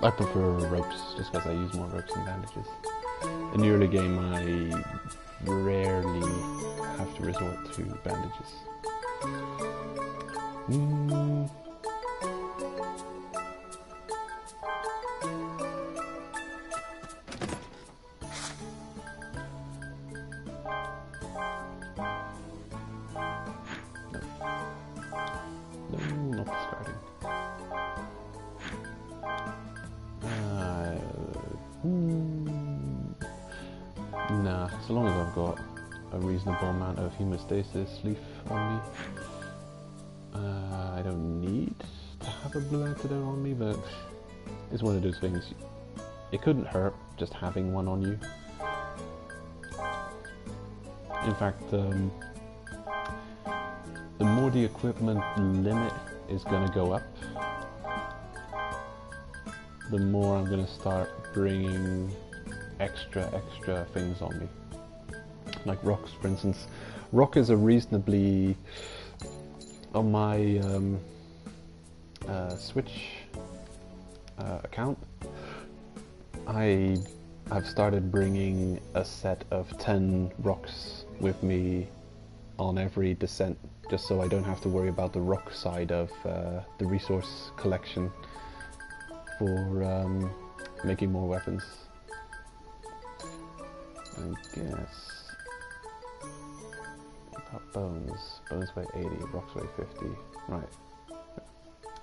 I prefer ropes just because I use more ropes than bandages. In the early game, I rarely have to resort to bandages. No, not discarding. Nah, so long as I've got a reasonable amount of hemostasis leaf on me. I don't need to have a blue antidote on me, but it's one of those things. It couldn't hurt just having one on you. In fact, the more the equipment limit is going to go up, the more I'm going to start bringing extra things on me. Like rocks, for instance. Rock is a reasonably... On my Switch account, I've started bringing a set of 10 rocks with me on every descent, just so I don't have to worry about the rock side of the resource collection for making more weapons. I guess. Got bones. Bones weigh 80, rocks weigh 50. Right.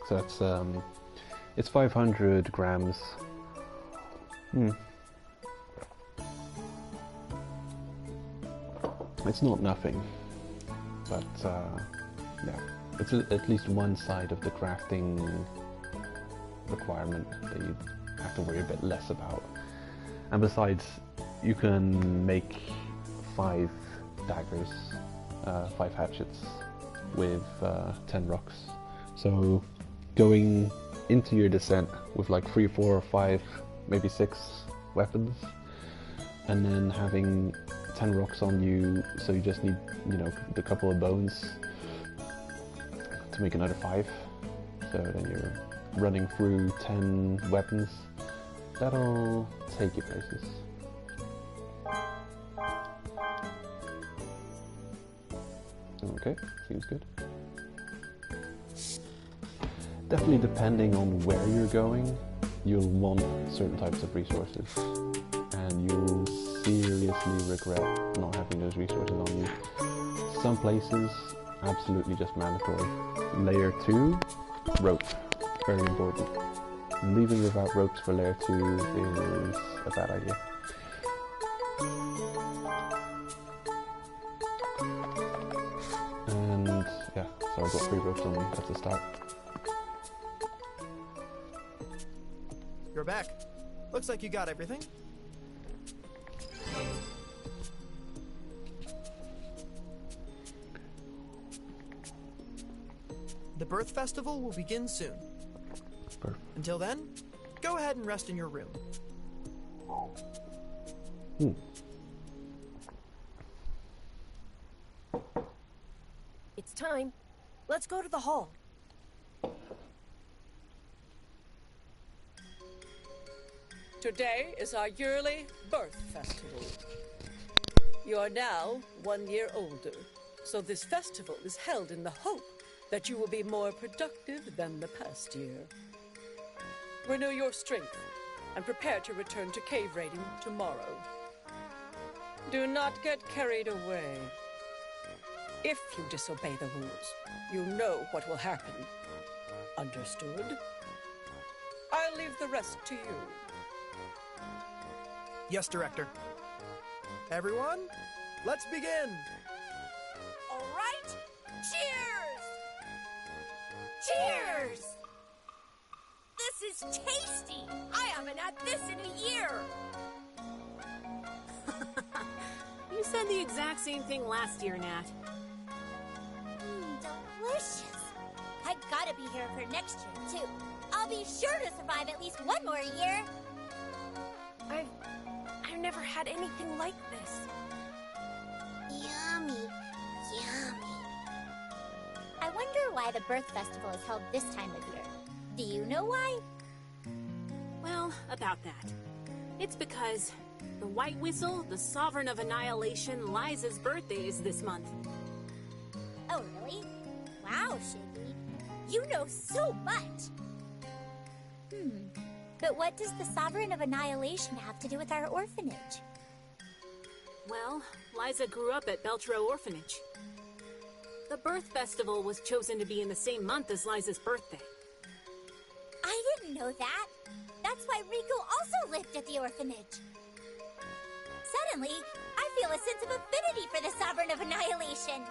So that's it's 500 grams. It's not nothing, but yeah, it's at least one side of the crafting requirement that you have to worry a bit less about. And besides, you can make 5 daggers, 5 hatchets with 10 rocks. So going into your descent with like 3, 4, or 5, maybe 6 weapons, and then having 10 rocks on you, so you just need, you know, the couple of bones to make another 5. So then you're running through 10 weapons. That'll take you places. Okay, seems good. Definitely depending on where you're going, you'll want certain types of resources, and you'll seriously regret not having those resources on you. Some places, absolutely just mandatory. Layer 2, rope, very important. Leaving without ropes for layer 2 is a bad idea. And yeah, so I've got 3 ropes on me at the start. You're back. Looks like you got everything. The birth festival will begin soon. Perfect. Until then, go ahead and rest in your room. It's time. Let's go to the hall. Today is our yearly birth festival. You are now 1 year older, so this festival is held in the hope that you will be more productive than the past year. Renew your strength and prepare to return to cave raiding tomorrow. Do not get carried away. If you disobey the rules, you know what will happen. Understood? I'll leave the rest to you. Yes, Director. Everyone, let's begin! All right, cheers! Cheers! This is tasty! I haven't had this in a year! You said the exact same thing last year, Nat. Delicious. I gotta be here for next year, too. I'll be sure to survive at least one more year. I've never had anything like this. Yummy. Yummy. I wonder why the birth festival is held this time of year. Do you know why? Well, about that. It's because the White Whistle, the Sovereign of Annihilation, Liza's birthday is this month. Oh, really? Wow, Shiggy. You know so much! But what does the Sovereign of Annihilation have to do with our orphanage? Well, Liza grew up at Beltro Orphanage. The birth festival was chosen to be in the same month as Liza's birthday. I didn't know that. That's why Riku also lived at the orphanage. Suddenly, I feel a sense of affinity for the Sovereign of Annihilation.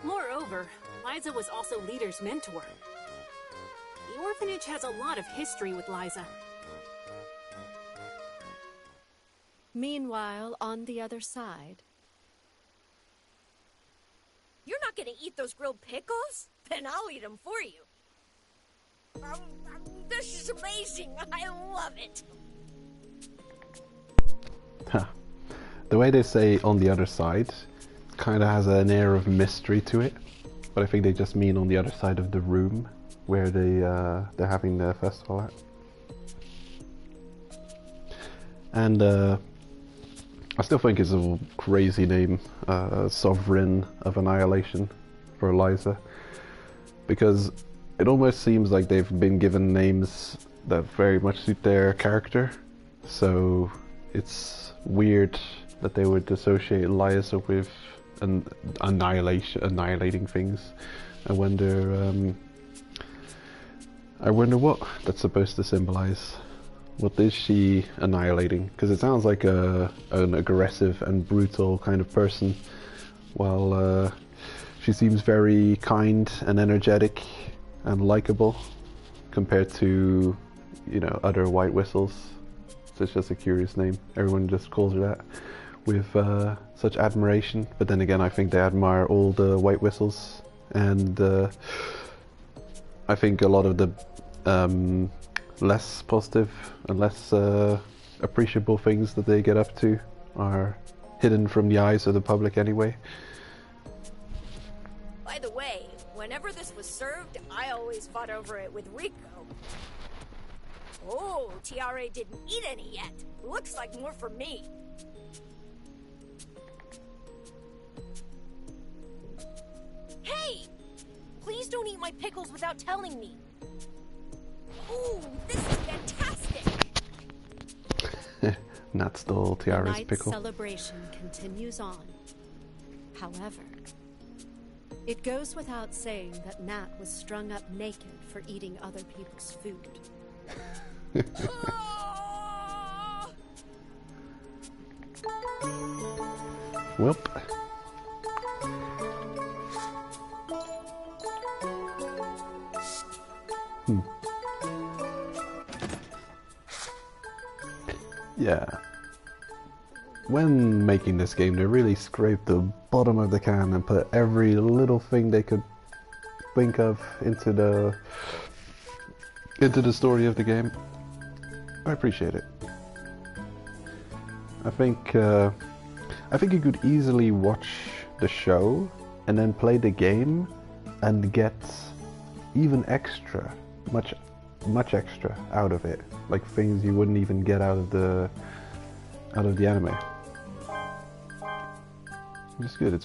Moreover, Liza was also Leader's mentor. The orphanage has a lot of history with Liza. Meanwhile, on the other side... You're not gonna eat those grilled pickles? Then I'll eat them for you. This is amazing! I love it! Huh. The way they say on the other side kind of has an air of mystery to it, but I think they just mean on the other side of the room where they're having the festival at. And I still think it's a crazy name, Sovereign of Annihilation for Liza, because it almost seems like they've been given names that very much suit their character, so it's weird that they would associate Liza with annihilating things. I wonder what that's supposed to symbolize. What is she annihilating? Because it sounds like an aggressive and brutal kind of person, while she seems very kind and energetic and likable compared to, you know, other White Whistles. So it's just a curious name. Everyone just calls her that with such admiration. But then again, I think they admire all the White Whistles, and I think a lot of the less positive and less appreciable things that they get up to are hidden from the eyes of the public anyway. By the way, whenever this was served, I always fought over it with Rico. Oh, Tiare didn't eat any yet. Looks like more for me. Hey! Please don't eat my pickles without telling me. Ooh, this is fantastic! Nat stole Tiara's pickle. The celebration continues on. However, it goes without saying that Nat was strung up naked for eating other people's food. Welp. Yeah. When making this game, they really scraped the bottom of the can and put every little thing they could think of into the story of the game. I appreciate it. I think you could easily watch the show and then play the game and get even extra, much extra out of it, like things you wouldn't even get out of the anime. It's good. It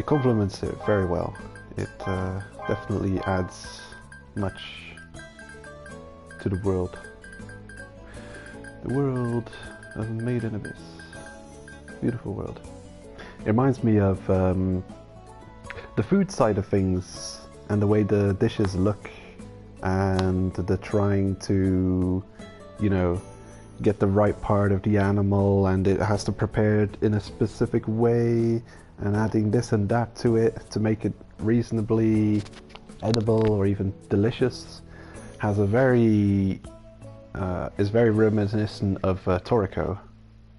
complements it very well. It definitely adds much to the world. The world of Made in Abyss. Beautiful world. It reminds me of the food side of things and the way the dishes look, and the trying to, you know, get the right part of the animal, and it has to prepare it in a specific way, and adding this and that to it to make it reasonably edible or even delicious. has a very is very reminiscent of Toriko,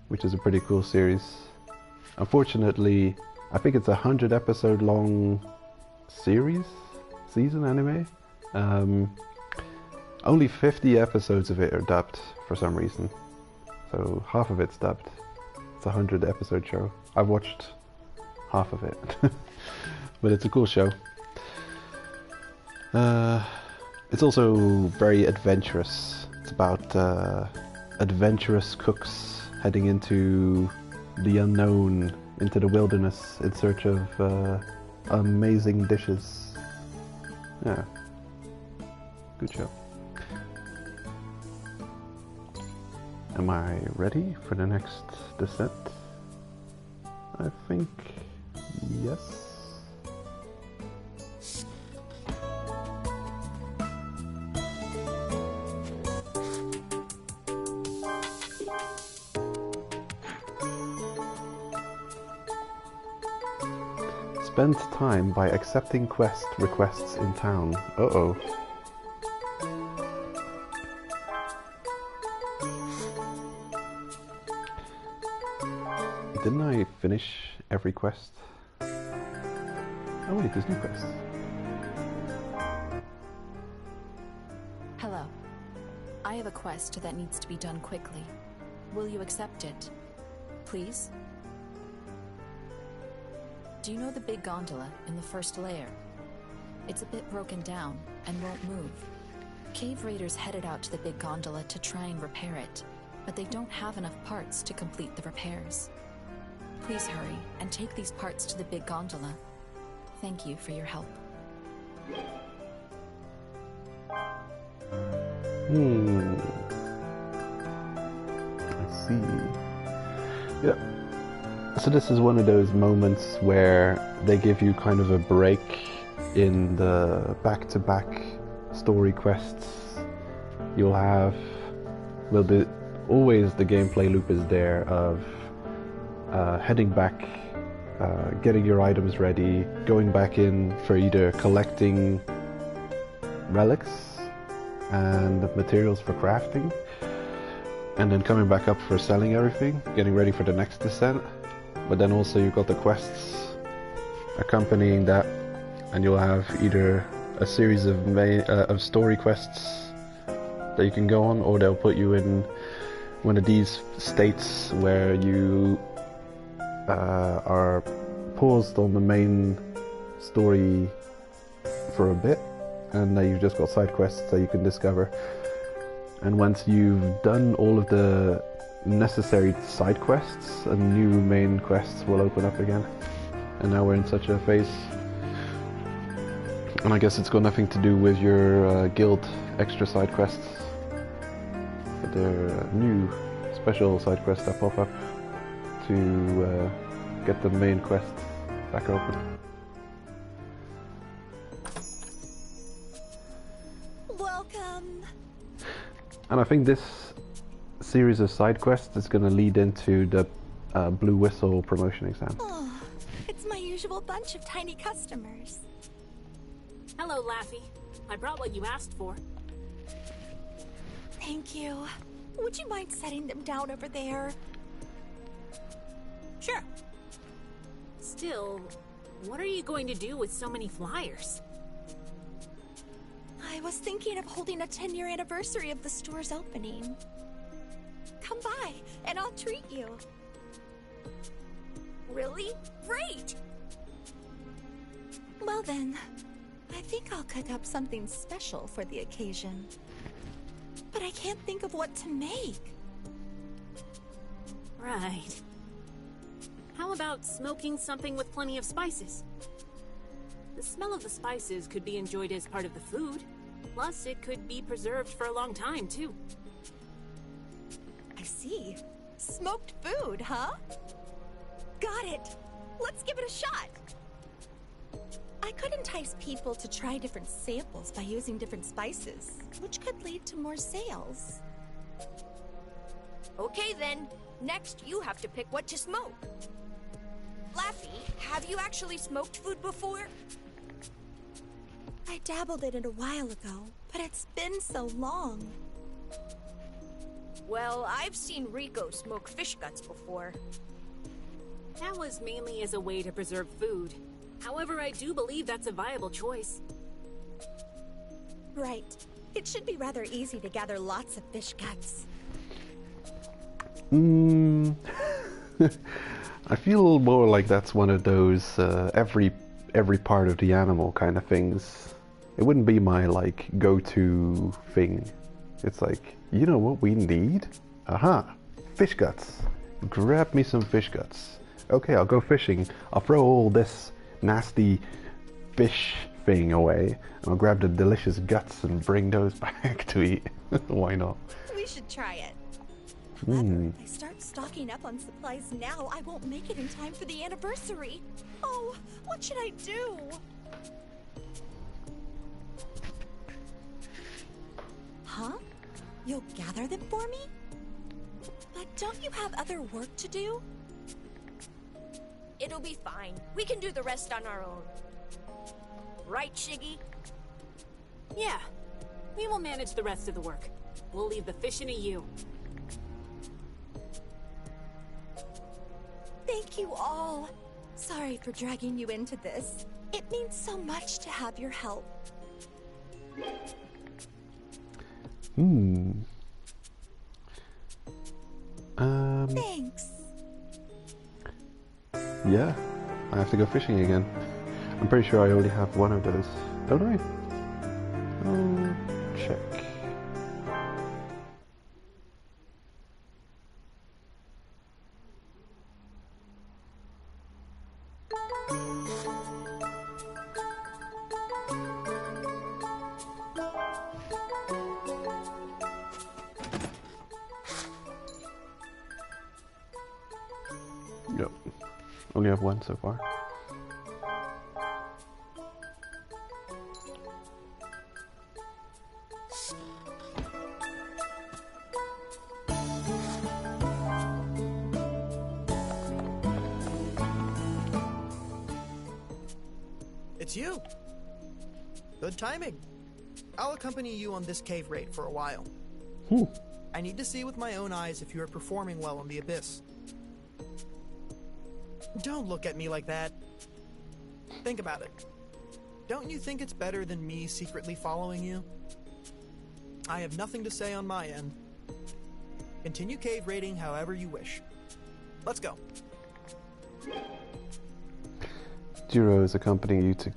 which is a pretty cool series. Unfortunately, I think it's a 100 episode long season anime. Only 50 episodes of it are dubbed for some reason, so half of it's dubbed. It's a 100 episode show. I've watched half of it, but it's a cool show. It's also very adventurous. It's about adventurous cooks heading into the unknown, into the wilderness in search of amazing dishes. Yeah, good show. Am I ready for the next descent? I think yes. Spend time by accepting quest requests in town. Uh-oh. Didn't I finish every quest? Oh wait, there's new quests. Hello. I have a quest that needs to be done quickly. Will you accept it? Please? Do you know the big gondola in the first layer? It's a bit broken down and won't move. Cave raiders headed out to the big gondola to try and repair it, but they don't have enough parts to complete the repairs. Please hurry and take these parts to the big gondola. Thank you for your help. I see. Yeah. So this is one of those moments where they give you kind of a break in the back-to-back story quests. You'll have, well, always the gameplay loop is there of heading back, getting your items ready, going back in for either collecting relics and materials for crafting, and then coming back up for selling everything, getting ready for the next descent. But then also you've got the quests accompanying that, and you'll have either a series of story quests that you can go on, or they'll put you in one of these states where you are paused on the main story for a bit, and you've just got side quests that you can discover. And once you've done all of the necessary side quests, and new main quests will open up again. And now we're in such a phase. And I guess it's got nothing to do with your guild extra side quests, but there are new special side quests that pop up to get the main quest back open. Welcome. And I think this series of side quests is going to lead into the Blue Whistle promotion exam. Oh, it's my usual bunch of tiny customers. Hello, Laffy. I brought what you asked for. Thank you. Would you mind setting them down over there? Sure. Still, what are you going to do with so many flyers? I was thinking of holding a 10-year anniversary of the store's opening. Come by, and I'll treat you. Really? Great! Well then, I think I'll cook up something special for the occasion. But I can't think of what to make. Right. How about smoking something with plenty of spices? The smell of the spices could be enjoyed as part of the food. Plus, it could be preserved for a long time, too. I see. Smoked food, huh? Got it. Let's give it a shot. I could entice people to try different samples by using different spices, which could lead to more sales. Okay then. Next, you have to pick what to smoke. Laffy, have you actually smoked food before? I dabbled in it a while ago, but it's been so long. Well, I've seen Rico smoke fish guts before. That was mainly as a way to preserve food. However, I do believe that's a viable choice. Right. It should be rather easy to gather lots of fish guts. I feel more like that's one of those every part of the animal kind of things. It wouldn't be my like go-to thing. It's like, you know what we need? Aha! Fish guts. Grab me some fish guts. Okay, I'll go fishing. I'll throw all this nasty fish thing away, and I'll grab the delicious guts and bring those back to eat. Why not? We should try it. However, if I start stocking up on supplies now, I won't make it in time for the anniversary. Oh, what should I do? Huh? You'll gather them for me? But don't you have other work to do? It'll be fine. We can do the rest on our own. Right, Shiggy? Yeah. We will manage the rest of the work. We'll leave the fishing to you. Thank you all. Sorry for dragging you into this. It means so much to have your help. Thanks. Yeah, I have to go fishing again. I'm pretty sure I only have one of those, don't I? Oh, check. Yep, only have one so far. It's you. Good timing. I'll accompany you on this cave raid for a while. I need to see with my own eyes if you are performing well in the abyss. Don't look at me like that. Think about it. Don't you think it's better than me secretly following you? I have nothing to say on my end. Continue cave raiding however you wish. Let's go. Jiro is accompanying you to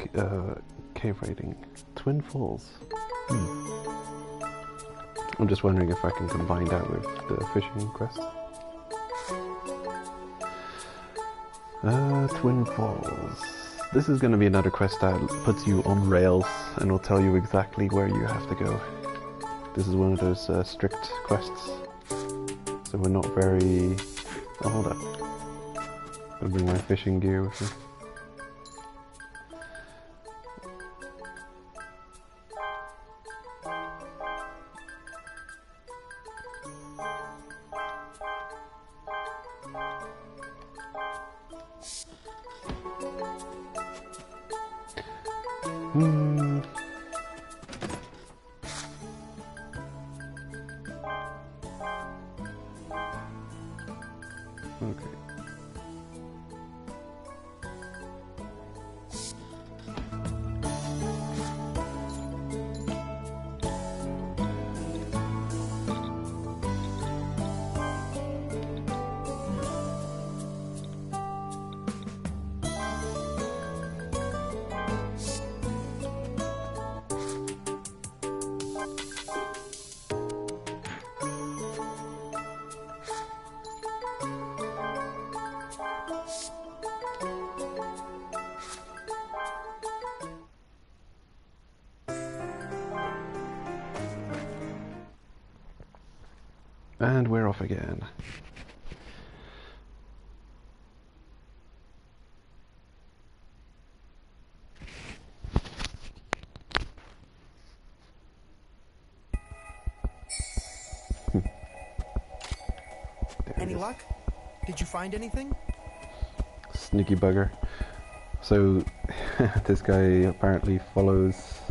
cave raiding. Twin Falls. I'm just wondering if I can combine that with the fishing quest. Twin Falls. This is going to be another quest that puts you on rails and will tell you exactly where you have to go. This is one of those strict quests. So we're not very... Oh, hold up. I'm going to bring my fishing gear with me. And we're off again. Any luck? Did you find anything? Sneaky bugger. So, this guy apparently follows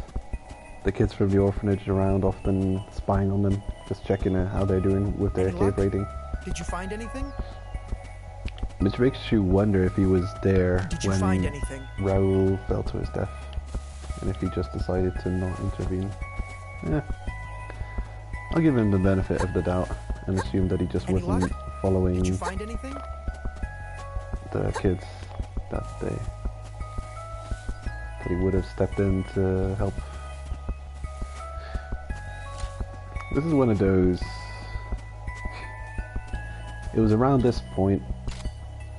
the kids from the orphanage around, often spying on them, just checking how they're doing with their cave raiding. Did you find anything? Which makes you wonder if he was there Did you when find anything? Raoul fell to his death, and if he just decided to not intervene. Yeah. I'll give him the benefit of the doubt and assume that he just wasn't following Did you find anything? the kids that day. That he would have stepped in to help. This is one of those... It was around this point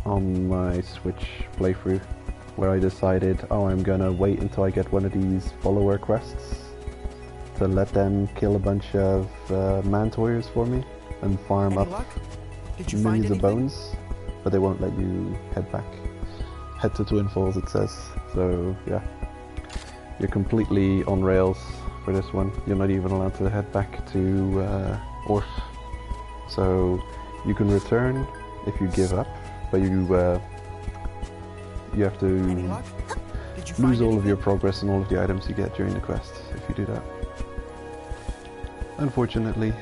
on my Switch playthrough where I decided, oh, I'm gonna wait until I get one of these follower quests to let them kill a bunch of Mantoyers for me and farm up millions of bones, but they won't let you head back. Head to Twin Falls, it says. So yeah, you're completely on rails for this one. You're not even allowed to head back to Orth. So you can return if you give up, but you have to lose all of your progress and all of the items you get during the quest if you do that. Unfortunately.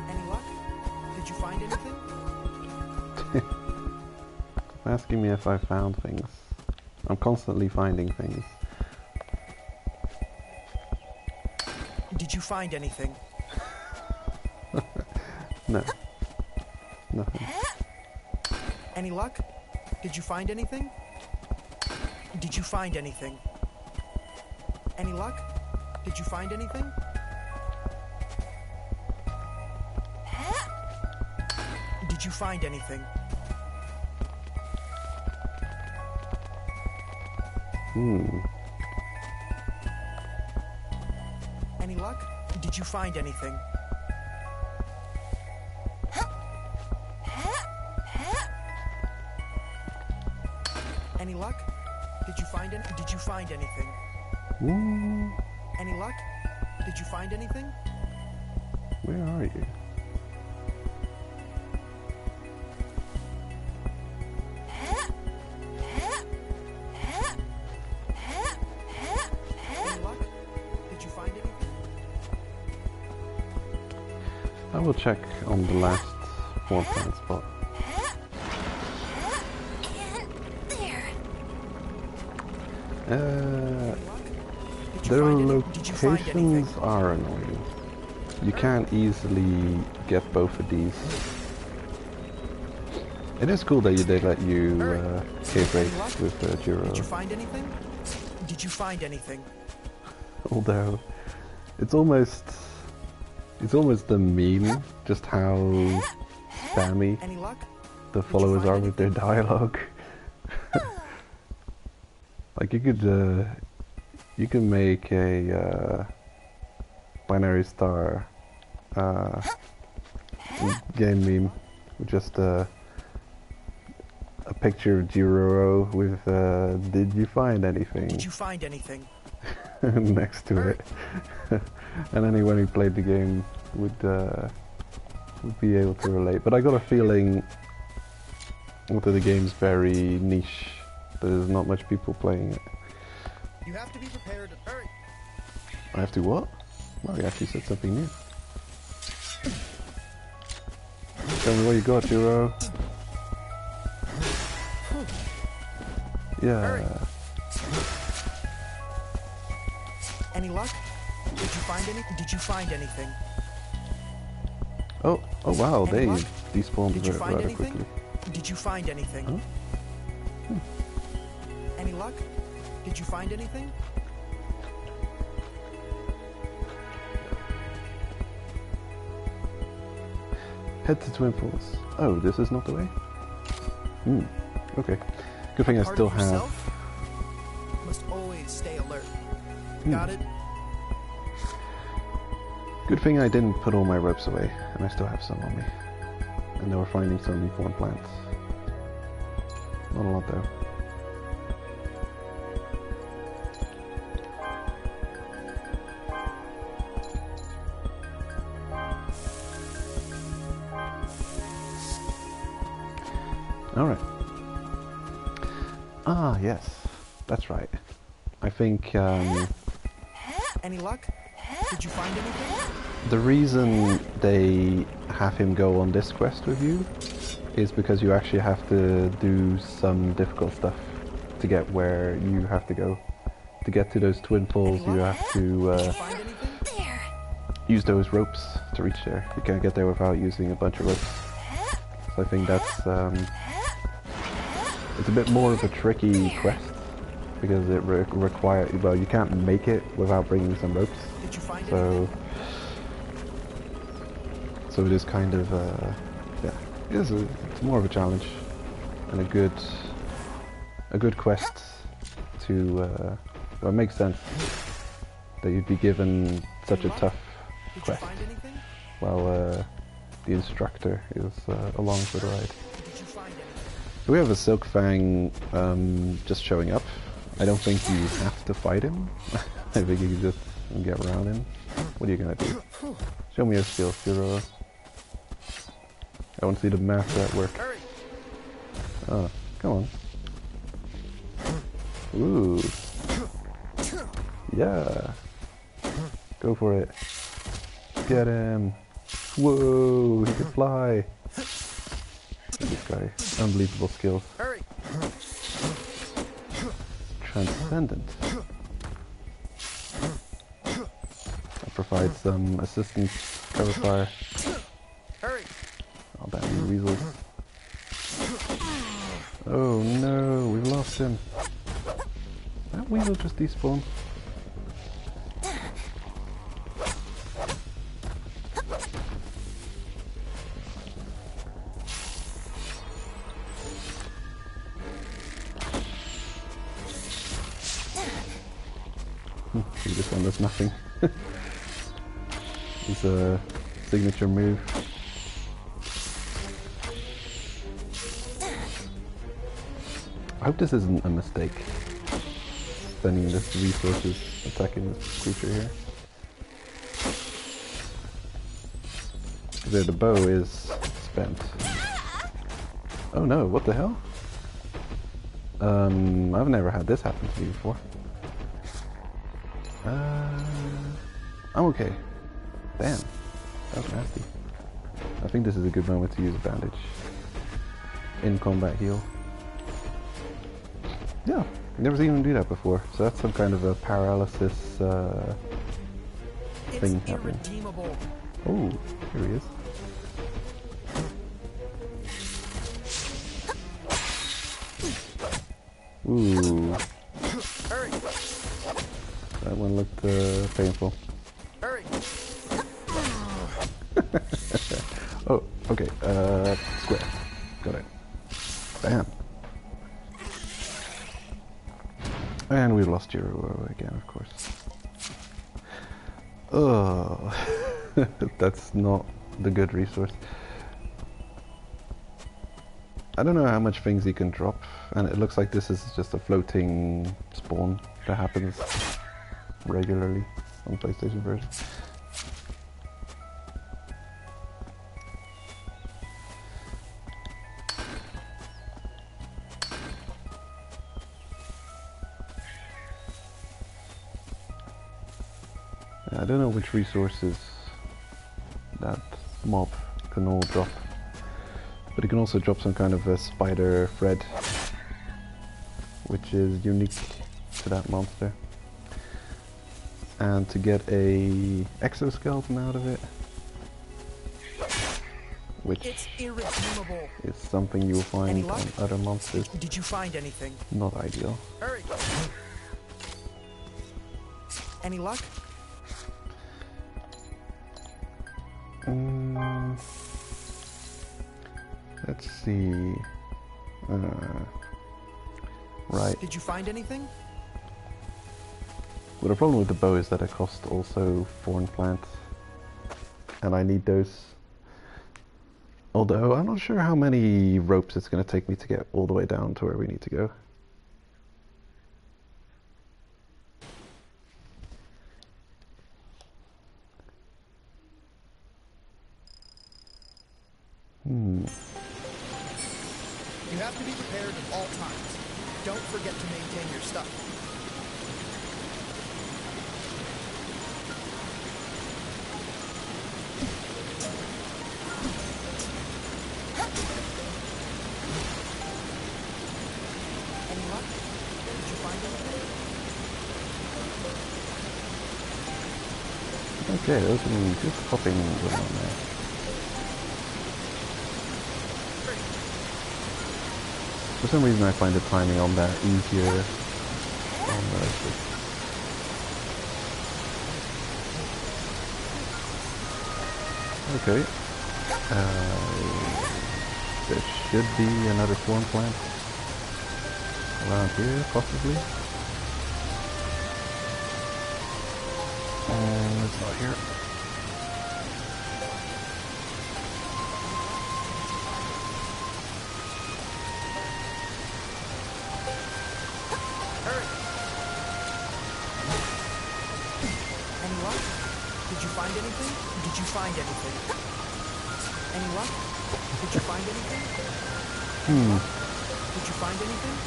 Any luck? Did you find anything? Asking me if I found things. I'm constantly finding things. Did you find anything? No. Nothing. Any luck? Did you find anything? Did you find anything? Any luck? Did you find anything? Did you find anything? Any luck? Did you find anything? Any luck? Did you find any? Did you find anything? Any luck? Did you find anything? Where are you? Any luck? Did you find anything? I will check on the last one plant spot. Their locations are annoying. You can't easily get both of these. It is cool that they let you cave raid with Jiro. Did you find anything? Did you find anything? Although it's almost the meme, just how spammy the followers are with their dialogue. Like you can make a binary star game meme with just a picture of Jiro with "Did you find anything?" Did you find anything? next to it, and anyone who played the game would be able to relate. But I got a feeling that the game's very niche. There's not much people playing it. You have to be prepared to hurry. I have to what? Well, he actually said something new. Tell me what you got, Jiro. Yeah. Any luck? Did you find any? Did you find anything? Oh wow, they despawned Did you find rather anything? quickly. Did you find anything? Huh? Any luck? Did you find anything? Head to Twin Falls. Oh, this is not the way? Okay. Good thing I still have... Must always stay alert. Got it? Good thing I didn't put all my ropes away, and I still have some on me. And they were finding some thorn plants. Not a lot though. Alright. Ah, yes. That's right. I think Any luck? Did you find anything? the reason they have him go on this quest with you is because you actually have to do some difficult stuff to get where you have to go. To get to those twin falls, you have to use those ropes to reach there. You can't get there without using a bunch of ropes. So I think that's it's a bit more of a tricky quest because it requires, well, you can't make it without bringing some ropes. So it is kind of yeah, it's more of a challenge and a good quest to well, it makes sense that you'd be given such a tough quest while the instructor is along for the ride. We have a Silk Fang just showing up. I don't think you have to fight him. I think you can just get around him. What are you gonna do? Show me your skills, Furora. I want to see the math at work. Oh, come on. Ooh. Yeah. Go for it. Get him. Whoa, he can fly. This guy, unbelievable skills. Transcendent. I'll provide some assistance, cover fire. Oh, damn you weasels. Oh no, we've lost him. That weasel just despawned. See, this one does nothing. It's a signature move. I hope this isn't a mistake. Spending this resources attacking this creature here. There, the bow is spent. Oh no, what the hell? I've never had this happen to me before. I'm okay. Damn, that was nasty. I think this is a good moment to use a bandage. In combat heal. Yeah, never seen him do that before. So that's some kind of a paralysis thing happening. Oh, here he is. Ooh. That one looked painful. Oh, okay. Square. Got it. Bam. And we lost Jiro again, of course. Oh, that's not the good resource. I don't know how much things he can drop, and it looks like this is just a floating spawn that happens regularly on the PlayStation version. I don't know which resources that mob can all drop, but it can also drop some kind of a spider thread, which is unique to that monster. And to get a exoskeleton out of it, which is something you'll find on other monsters. Did you find anything? Not ideal. Hurry. Any luck? Let's see. Right. Did you find anything? Well, the problem with the bow is that it costs also thorn plants, and I need those. Although I'm not sure how many ropes it's going to take me to get all the way down to where we need to go. You have to be prepared at all times. Don't forget to maintain your stuff. Any luck? Did you find anything? Okay, opening just popping around there. For some reason I find the timing on that easier on okay. There should be another form plant around here, possibly. It's not here. Hurry! Any luck? Did you find anything? Did you find anything? Any luck? Did you find anything? Did you find anything?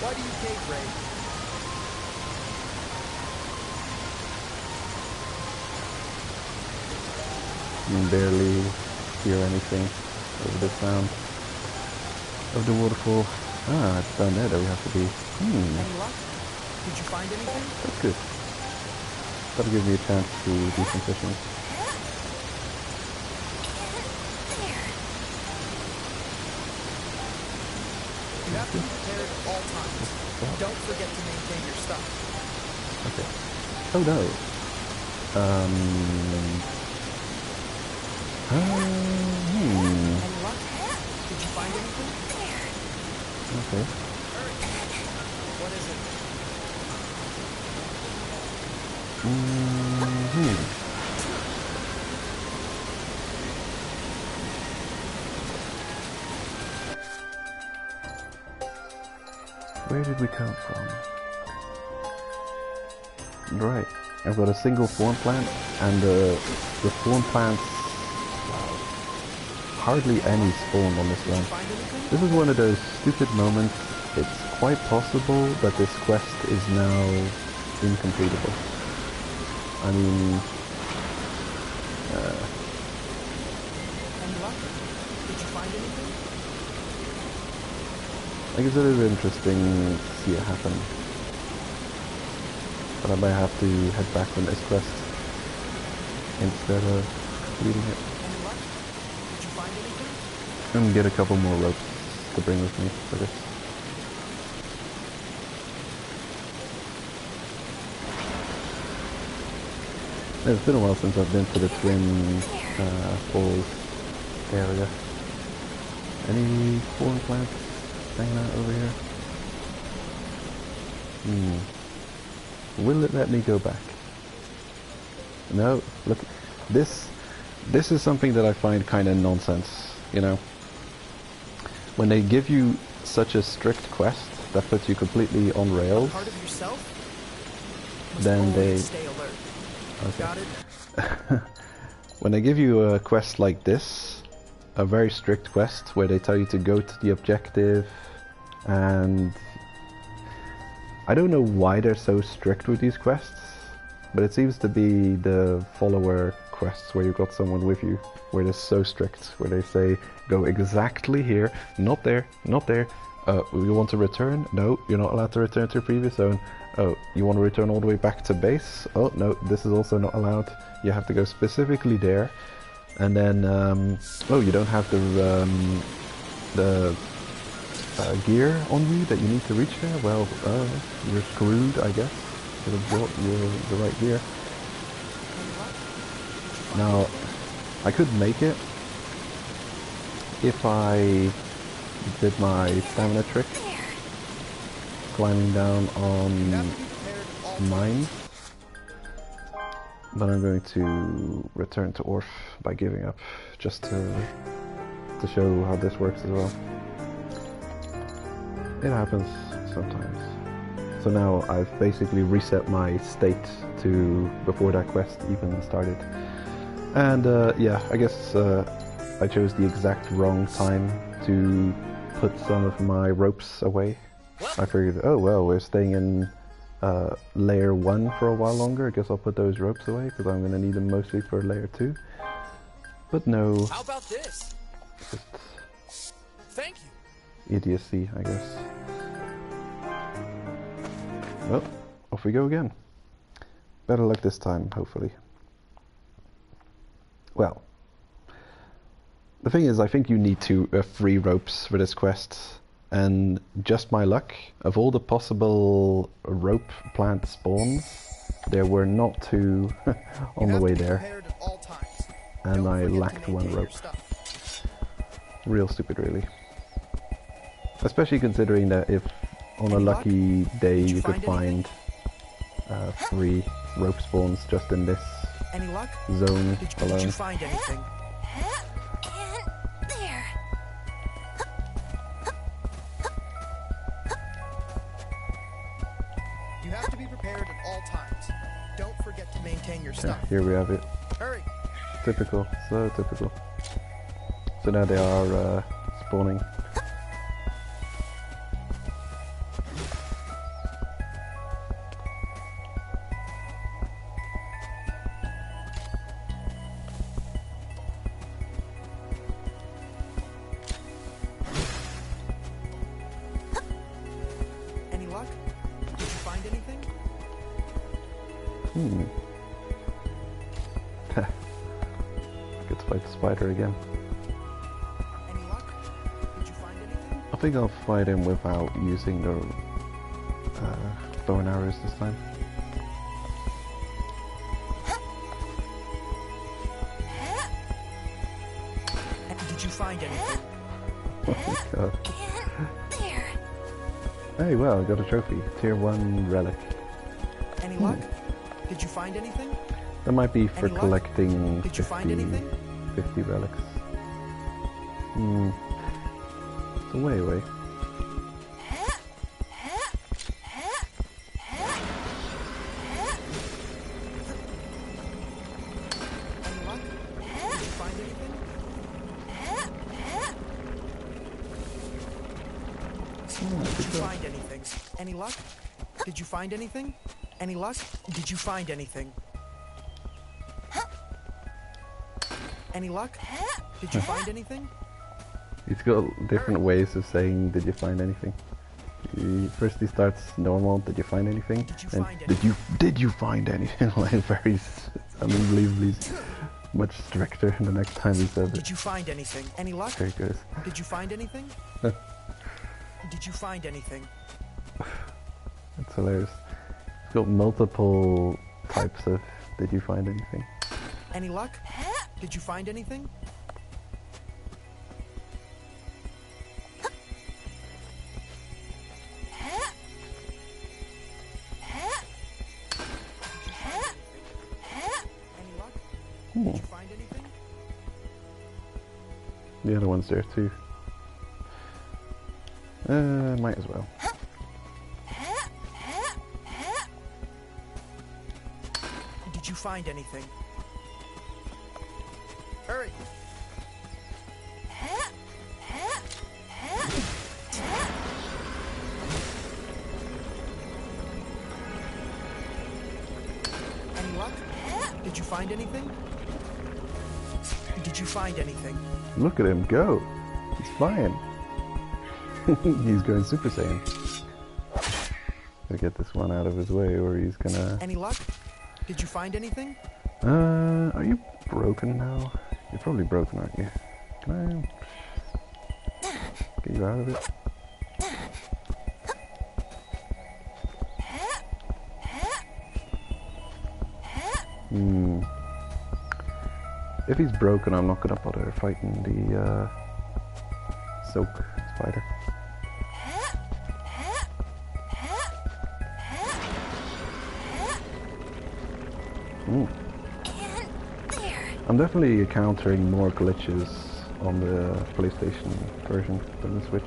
Why do you cave raid? You can barely hear anything over the sound of the waterfall. Ah, it's down there that we have to be. Any luck? Did you find anything? That's good. That'll give me a chance to do some fishing. You have to be prepared at all times. Don't forget to maintain your stuff. Okay. Oh no. Any luck? Did you find anything? Okay. What is it? Where did we come from? Right. I've got a single form plant, and the form plants, wow, hardly any spawn on this one. This is one of those stupid moments. It's quite possible that this quest is now incompletable. I mean, Any luck? Did you find anything? I guess it is interesting to see it happen. But I might have to head back from this quest instead of completing it. Any luck? Did you find anything? And get a couple more ropes to bring with me for this. It's been a while since I've been to the Twin Falls area. Any form plants hanging out over here? Will it let me go back? No, look, this is something that I find kind of nonsense, you know. When they give you such a strict quest that puts you completely on rails, Part of yourself? then they... Stay alert. Okay. Got it? When they give you a quest like this, a very strict quest where they tell you to go to the objective, and I don't know why they're so strict with these quests, but it seems to be the follower quests where you've got someone with you, where they're so strict, where they say go exactly here, not there, not there. You want to return? No, you're not allowed to return to your previous zone. Oh, you want to return all the way back to base? Oh no, this is also not allowed. You have to go specifically there. And then, oh, you don't have the gear on you that you need to reach there? Well, you're screwed, I guess. Should have brought the right gear. Now, I could make it if I did my stamina trick, climbing down on mines, but I'm going to return to Orf by giving up, just to show how this works as well. It happens sometimes. So now I've basically reset my state to before that quest even started. And yeah, I guess I chose the exact wrong time to put some of my ropes away. I figured, oh well, we're staying in Layer 1 for a while longer. I guess I'll put those ropes away because I'm going to need them mostly for Layer 2. But no. How about this? Just Thank you. idiocy, I guess. Well, off we go again. Better luck this time, hopefully. Well, the thing is, I think you need 3 ropes for this quest, and just my luck, of all the possible rope plant spawns, there were not 2 on the way there, and I lacked 1 rope. Real stupid, really. Especially considering that if on a lucky day you could find 3 rope spawns just in this zone alone. Did you find anything? There. You have to be prepared at all times. Don't forget to maintain your Yeah, stuff. here we have it. Hurry. Typical, so typical. So now they are spawning. Any luck? Did you find anything? Get to fight the spider again. Any luck? Did you find anything? I think I'll fight him without using the bow and arrows this time. Did you find anything? Oh my god. There. Hey, well, I got a trophy. Tier 1 relic. Any luck? Did you find anything? That might be for Any luck? collecting Did you find anything? 50 relics. It's a way away. Any luck? Did you find anything? Did you find anything? Any luck? Did you find anything? Any luck? Did you find anything? Any luck? Did you find anything? He's got different ways of saying, did you find anything? First he starts normal, did you find anything? And did you find anything? Like very unbelievably much stricter the next time he says it. Did you find anything? Any luck? There he goes. Did you find anything? Did you find anything? That's hilarious. He's got multiple types of did you find anything? Any luck? Did you find anything? Any luck? Did you find anything? The other one's there too. Might as well. Did you find anything? Hurry! Any luck? Did you find anything? Did you find anything? Look at him go. He's flying. He's going Super Saiyan. Gotta get this one out of his way or he's gonna... Any luck? Did you find anything? Are you broken now? You're probably broken, aren't you? Can I get you out of it? If he's broken, I'm not gonna bother fighting the silk spider. I'm definitely encountering more glitches on the PlayStation version than the Switch.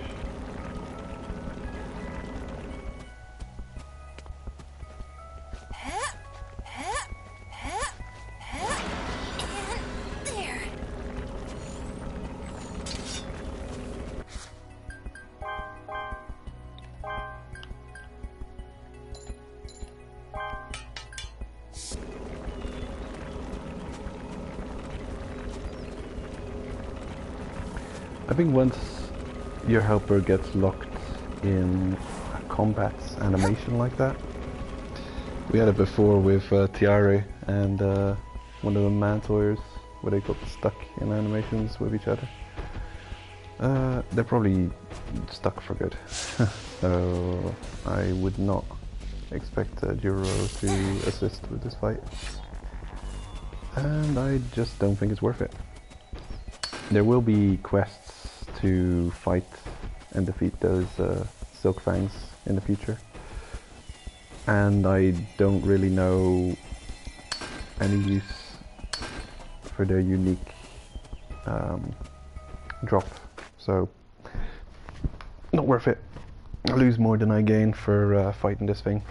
I think once your helper gets locked in a combat animation like that, we had it before with Tiare and one of the Mantoyers, where they got stuck in animations with each other. They're probably stuck for good. So I would not expect Juro to assist with this fight. And I just don't think it's worth it. There will be quests to fight and defeat those Silk Fangs in the future. And I don't really know any use for their unique drop. So, not worth it. I lose more than I gain for fighting this thing.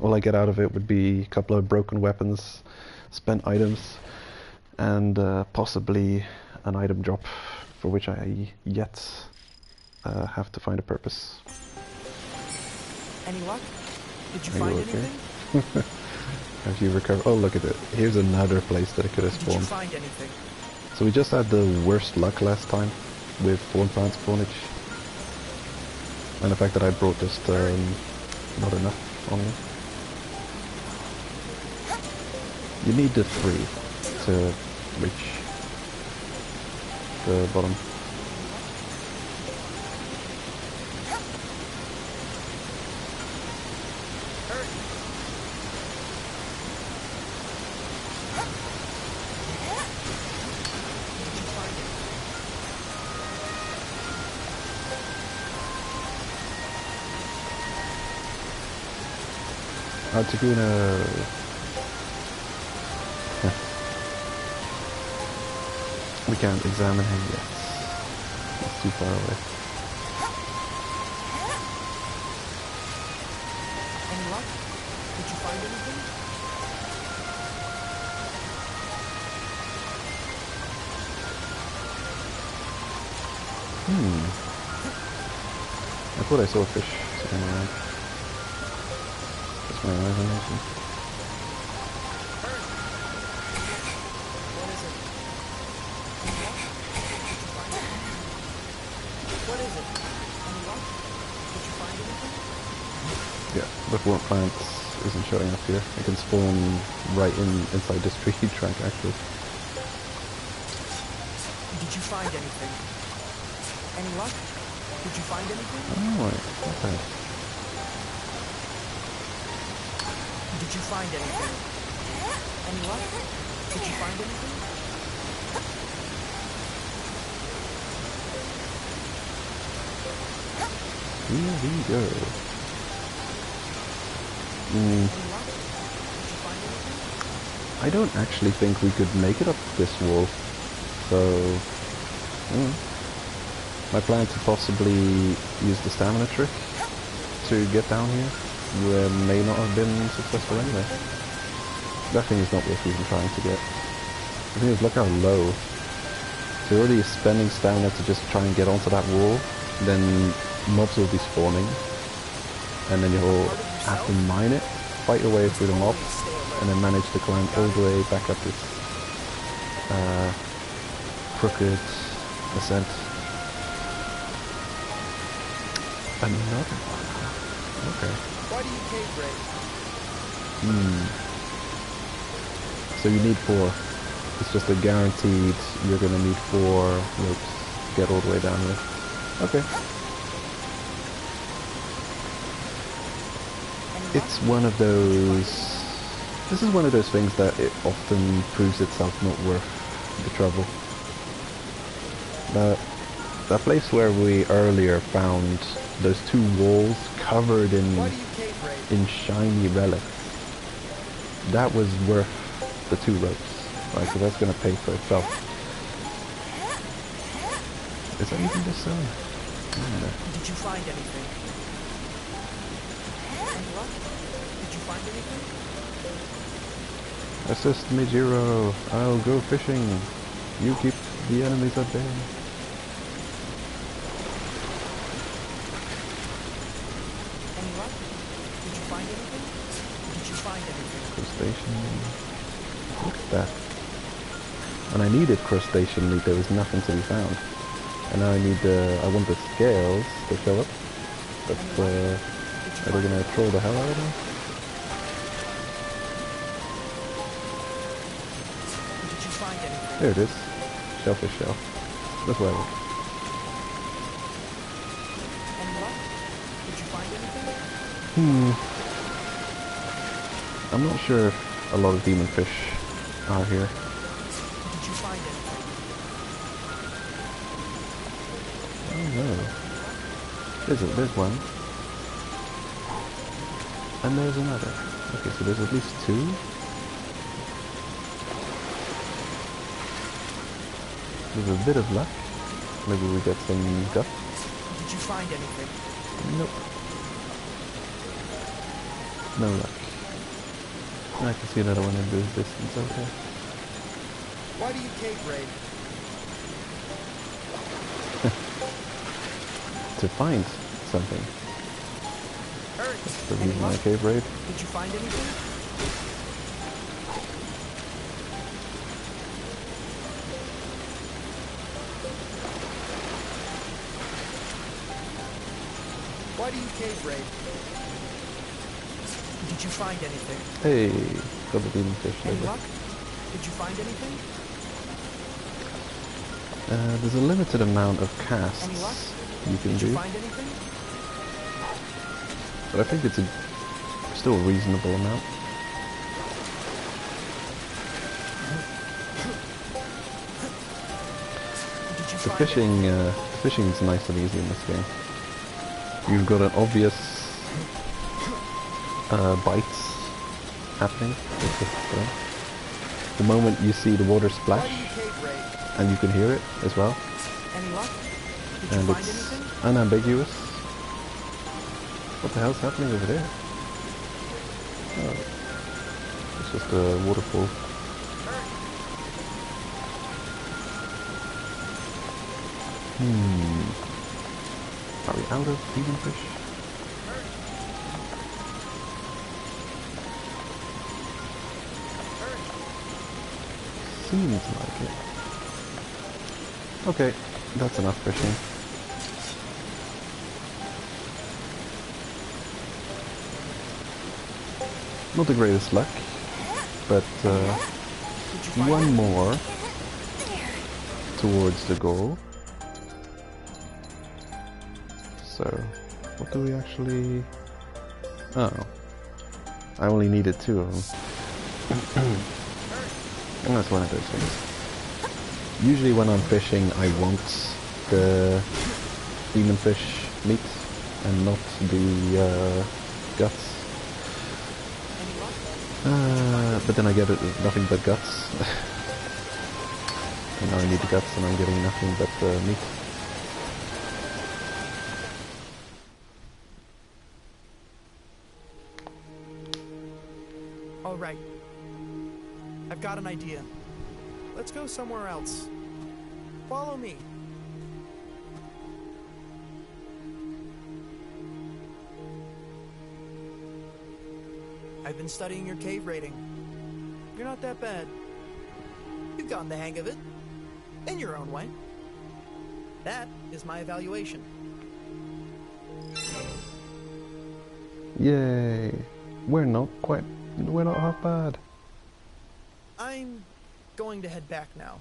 All I get out of it would be a couple of broken weapons, spent items, and possibly an item drop for which I yet have to find a purpose. Any luck? Did you find anything? As you recover. Oh, look at it. Here's another place that I could have spawned. Did you find anything? So we just had the worst luck last time with Thorn Plant spawnage. And the fact that I brought just not enough on me. You need the 3 to reach the bottom. Taguna. We can't examine him yet. It's too far away. Any luck? Did you find anything? I thought I saw a fish sitting around. That's my imagination. What is it? Any luck? Did you find anything? Yeah, the Thorn Plant isn't showing up here. It can spawn right inside this tree trunk actually. Did you find anything? Any luck? Did you find anything? Oh, right. Okay. Did you find anything? Any luck? Did you find anything? Here we go. I don't actually think we could make it up this wall. So, my plan to possibly use the stamina trick to get down here may not have been successful anyway. That thing is not worth even trying to get. The thing is, look how low. So you're already spending stamina to just try and get onto that wall, then mobs will be spawning, and then you'll have to mine it, fight your way through the mobs, and then manage to climb all the way back up this crooked ascent. Another one. Okay. Why do you cave raid? So you need 4. It's just a guaranteed you're gonna need 4 ropes to get all the way down here. Okay. It's one of those... This is one of those things that it often proves itself not worth the trouble. That place where we earlier found those 2 walls covered in shiny relics, that was worth the 2 ropes. Right, so that's gonna pay for itself. Is that even the sun? Yeah. Did you find anything? Any luck? Did you find anything? Assist me, Jiro. I'll go fishing. You keep the enemies at bay. Any luck? Did you find anything? Did you find anything? Crustacean. Look at that. When I needed crustacean meat, there was nothing to be found. And now I need I want the scales to fill up. But are they gonna troll the hell out of me? Did you find anything? There it is. Shellfish shell. That's what I want. Any luck? Did you find anything? I'm not sure if a lot of demon fish are here. Did you find anything? Oh no. There's one. And there's another. Okay, so there's at least two. With a bit of luck, maybe we get some guts. Did you find anything? Nope. No luck. I can see another one in the distance, okay. Why do you cave raid? To find something. Hurry! That's the reason I cave raid. Did you find anything? Why do you cave raid? Did you find anything? Hey, got the demon fish Any over. luck? Did you find anything? There's a limited amount of Any casts luck? you can Did you do, find anything? but I think it's still a reasonable amount. Did you The find fishing's nice and easy in this game. You've got an obvious bites happening with the moment you see the water Why splash, do you cave raid? and you can hear it as well, Any luck? Did you and find it's anything? unambiguous. What the hell's happening over there? Oh, it's just a waterfall. Are we out of demon fish? Seems like it. Okay, that's enough fishing. Not the greatest luck, but one more towards the goal. So, what do we actually... Oh. I only needed 2 of them. And that's one of those things. Usually when I'm fishing, I want the demon fish meat and not the guts. But then I get it with nothing but guts. And now I need the guts and I'm getting nothing but meat. Alright. I've got an idea. Let's go somewhere else. Follow me. I've been studying your cave raiding. You're not that bad. You've gotten the hang of it. In your own way. That is my evaluation. Yay! We're not half bad. I'm going to head back now.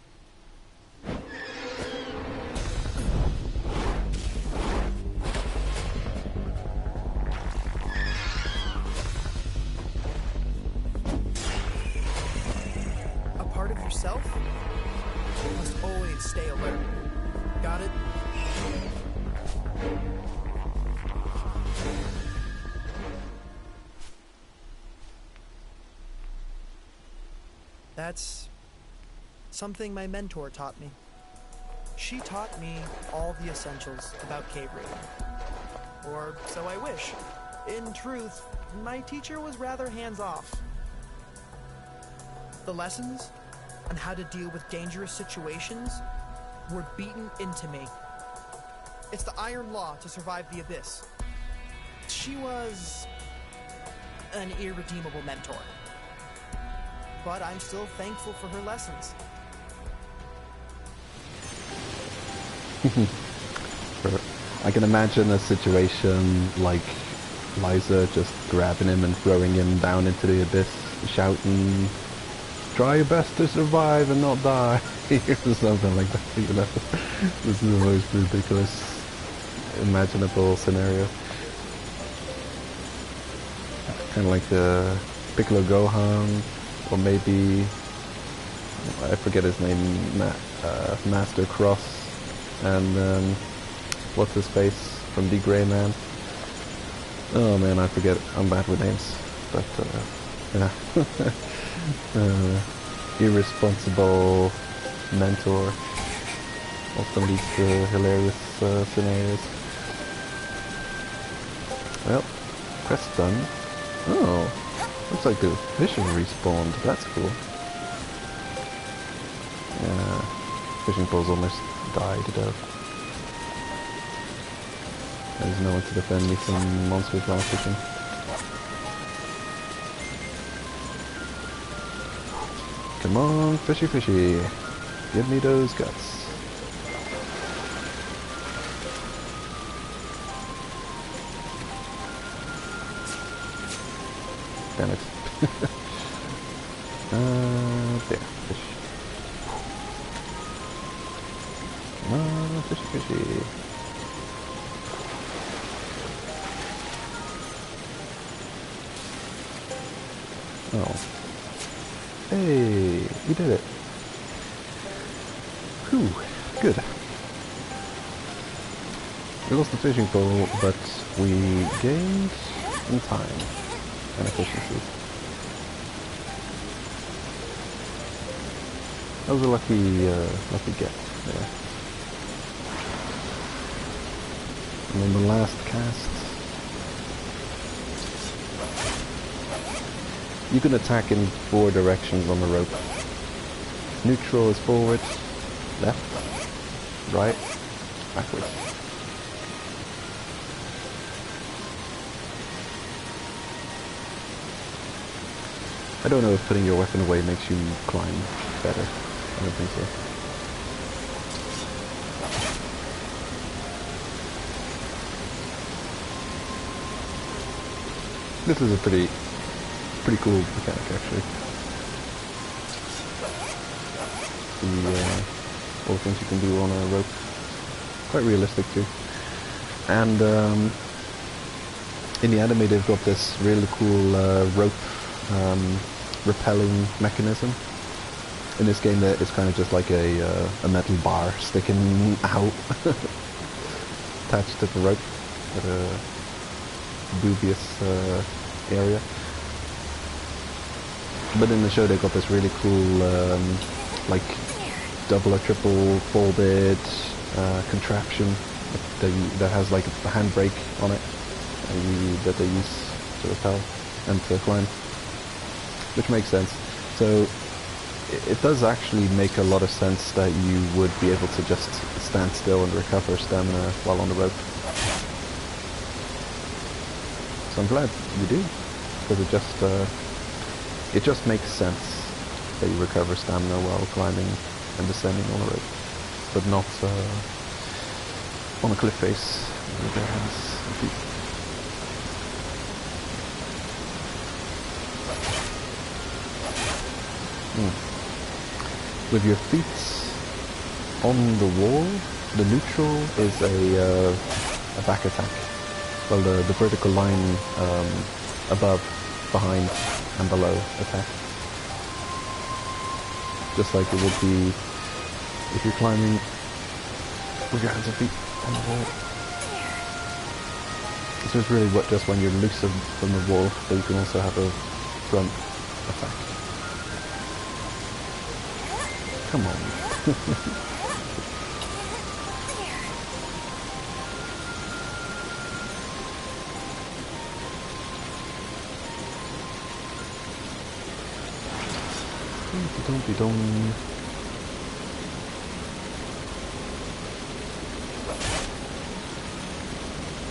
A part of yourself must always stay alert. Got it? That's something my mentor taught me. She taught me all the essentials about cave raiding. Or so I wish. In truth, my teacher was rather hands-off. The lessons on how to deal with dangerous situations were beaten into me. It's the iron law to survive the abyss. She was an irredeemable mentor. But I'm still thankful for her lessons. I can imagine a situation like Liza just grabbing him and throwing him down into the abyss, shouting, "Try your best to survive and not die," or something like that, you know. This is the most ridiculous imaginable scenario. Kind of like the Piccolo Gohan, or maybe, I forget his name, Master Cross, and what's his face from the Grey Man? Oh man, I forget. I'm bad with names, but yeah. Irresponsible mentor often leads to hilarious scenarios. Well, press done. Oh, looks like the vision respawned. That's cool. Yeah, fishing pole's almost died though. There's no one to defend me from monsters while fishing. Come on, fishy fishy. Give me those guts. Damn it. There, fish. Come on, fishy fishy. Oh. Hey, we did it. Whew, good. We lost the fishing pole, but we gained in time and efficiency. That was a lucky get there. And then the last cast, you can attack in 4 directions on the rope. Neutral is forward, left, right, backwards. I don't know if putting your weapon away makes you climb better. I don't think so. This is a pretty cool mechanic, actually. All the things you can do on a rope. Quite realistic too. And in the anime they've got this really cool rope repelling mechanism. In this game it's kind of just like a metal bar sticking out attached to the rope at a dubious area. But in the show they got this really cool like double or triple folded contraption that has like a handbrake on it that they use to repel and to climb, which makes sense. So it does actually make a lot of sense that you would be able to just stand still and recover stamina while on the rope. So I'm glad you do, because it just makes sense that you recover stamina while climbing and descending on a rope, but not on a cliff face with your hands and feet. With your feet on the wall, the neutral is a back attack. Well, the vertical line above, behind, and below attack. Just like it would be if you're climbing with your hands and feet on the wall. So it's really just when you're loose from the wall that you can also have a front attack. Come on. Dum-de-dum.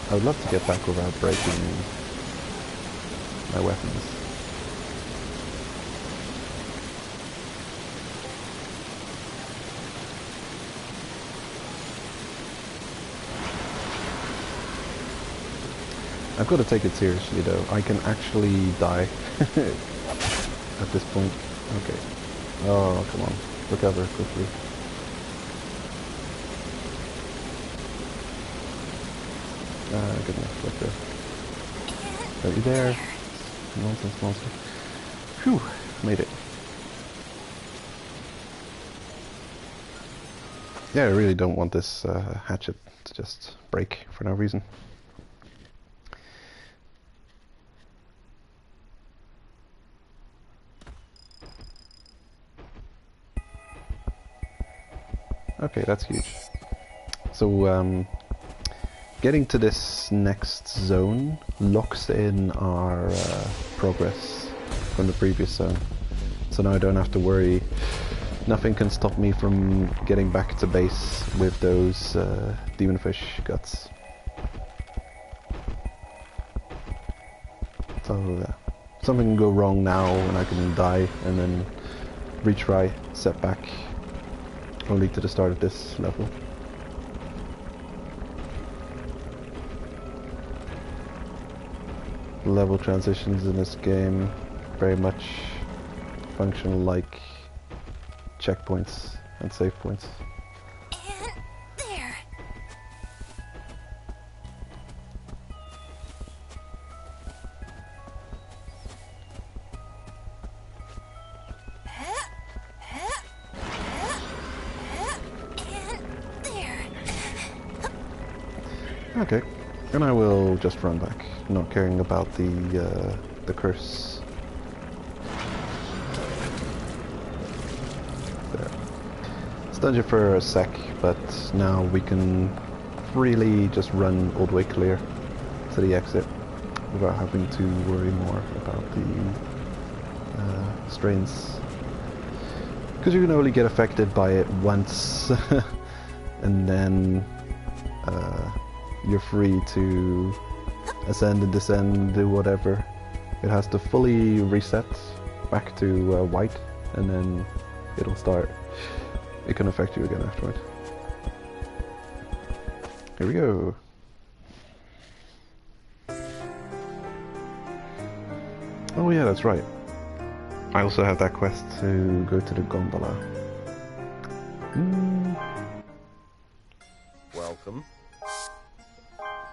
I would love to get back without breaking my weapons. I've got to take it seriously though. I can actually die at this point. Okay. Oh, come on. Recover quickly. Goodness, what the... Are you there? Nonsense monster. Phew, made it. Yeah, I really don't want this hatchet to just break for no reason. Okay, that's huge. So, getting to this next zone locks in our progress from the previous zone. So now I don't have to worry. Nothing can stop me from getting back to base with those demonfish guts. So something can go wrong now and I can die and then retry, set back, only to the start of this level. Level transitions in this game very much function like checkpoints and save points. And there. And there. Okay, and I will just run back, not caring about the curse. Dungeon for a sec, but now we can really just run all the way clear to the exit without having to worry more about the strains. Because you can only get affected by it once and then you're free to ascend and descend, do whatever. It has to fully reset back to white and then it'll start. It can affect you again afterward. Here we go. Oh yeah, that's right. I also have that quest to go to the gondola. Welcome.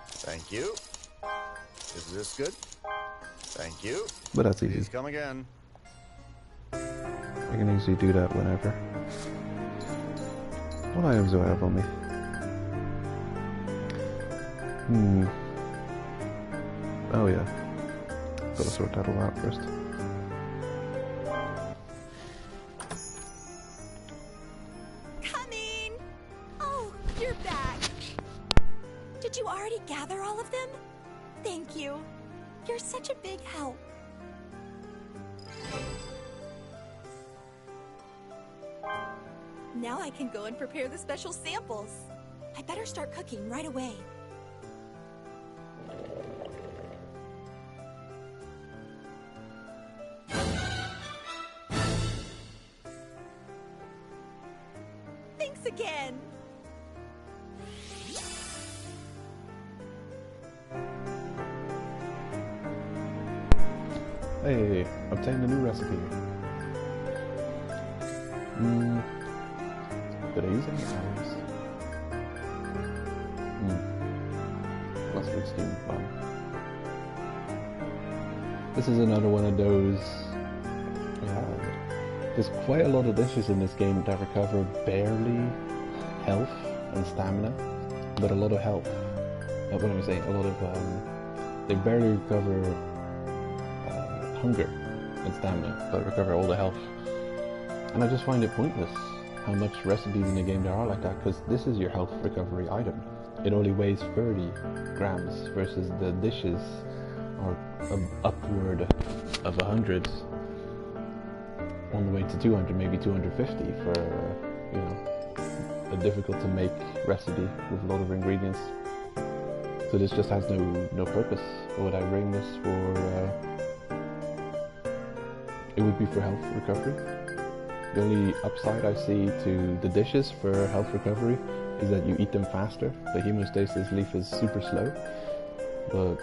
Thank you. Is this good? Thank you. But that's easy. Please come again. I can easily do that whenever. What items do I have on me? Oh yeah. Gotta sort that all out first. Coming! Oh, you're back. Did you already gather all of them? Thank you. You're such a big help. Now I can go and prepare the special samples. I better start cooking right away. Thanks again. Hey, obtained a new recipe. Did I use any items? Mustard steamed bun. This is another one of those... there's quite a lot of dishes in this game that recover barely health and stamina, but a lot of health. What am I saying? A lot of... they barely recover hunger and stamina, but recover all the health. And I just find it pointless how much recipes in the game there are like that, because this is your health recovery item. It only weighs 30 grams versus the dishes are upward of 100 on the way to 200, maybe 250 for, you know, a difficult to make recipe with a lot of ingredients. So this just has no purpose. Or would I bring this for... it would be for health recovery. The only upside I see to the dishes for health recovery is that you eat them faster. The hemostasis leaf is super slow, but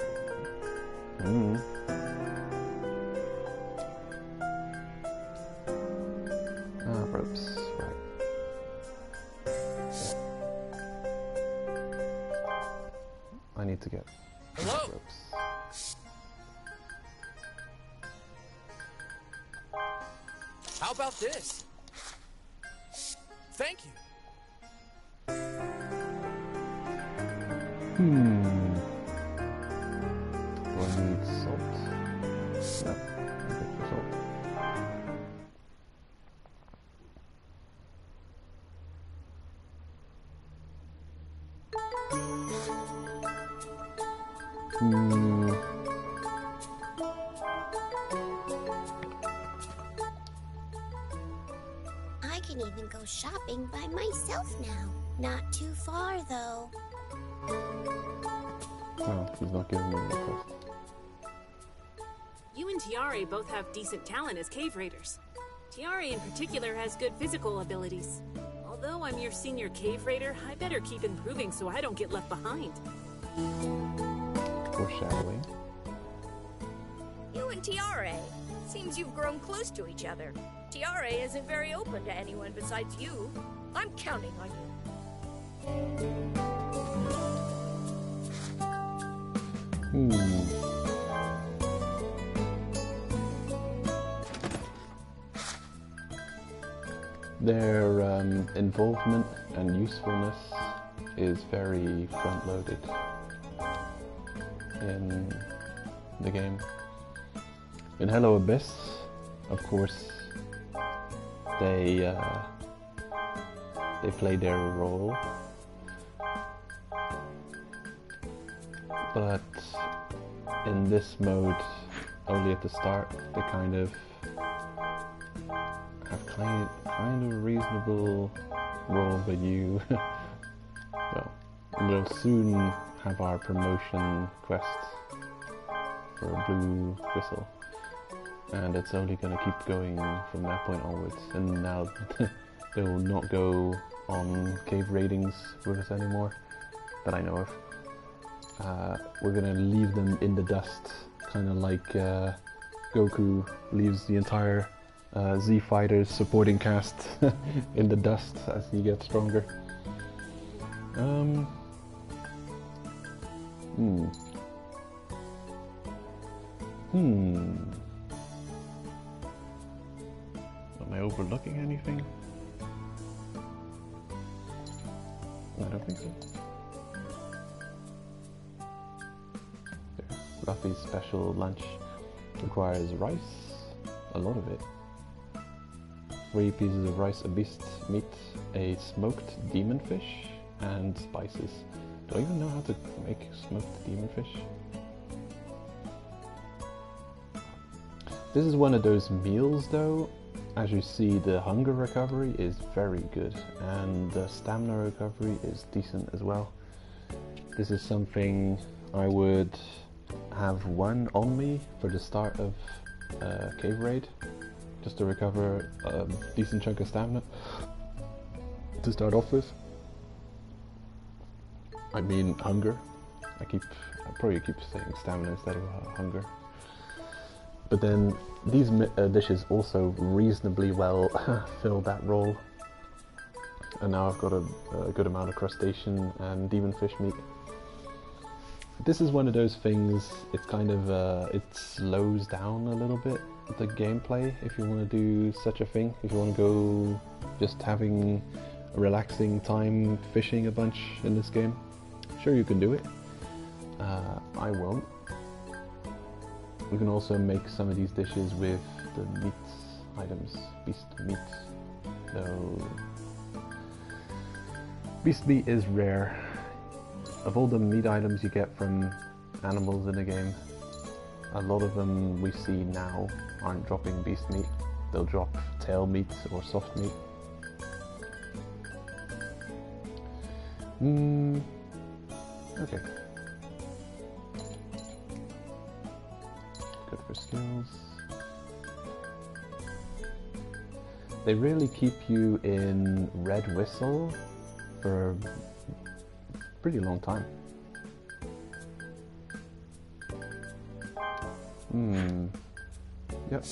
Ah, ropes, right. Okay. I need to get ropes. How about this? Thank you. Do I need salt? No, I'm good for salt. I can even go shopping by myself now. Not too far, though. Oh, he's not giving me a request. You and Tiare both have decent talent as cave raiders. Tiare in particular has good physical abilities. Although I'm your senior cave raider, I better keep improving so I don't get left behind. Foreshadowing. You and Tiare. Seems you've grown close to each other. Tiare isn't very open to anyone besides you. I'm counting on you. Their involvement and usefulness is very front-loaded in the game. In Hello Abyss, of course, they play their role, but in this mode, only at the start, they kind of have kind of a reasonable role, but you well, we'll soon have our promotion quest for a blue whistle, and it's only going to keep going from that point onwards. And now they will not go on cave raidings with us anymore that I know of. We're going to leave them in the dust, kind of like Goku leaves the entire Z Fighters supporting cast in the dust as he gets stronger. Am I overlooking anything? I don't think so. There. Buffy's special lunch requires rice, a lot of it. 3 pieces of rice, a beast meat, a smoked demon fish, and spices. Do I even know how to make smoked demon fish? This is one of those meals though. As you see, the hunger recovery is very good, and the stamina recovery is decent as well. This is something I would have one on me for the start of Cave Raid, just to recover a decent chunk of stamina to start off with. I mean hunger. I probably keep saying stamina instead of hunger. But then these dishes also reasonably well fill that role. And now I've got a good amount of crustacean and demon fish meat. This is one of those things, it's kind of, it slows down a little bit the gameplay if you want to do such a thing. If you want to go just having a relaxing time fishing a bunch in this game, sure you can do it. I won't. We can also make some of these dishes with the meat items, beast meat, though beast meat is rare. Of all the meat items you get from animals in the game, a lot of them we see now aren't dropping beast meat. They'll drop tail meat or soft meat. Okay. Good for skills. They really keep you in Red Whistle for a pretty long time. Yep.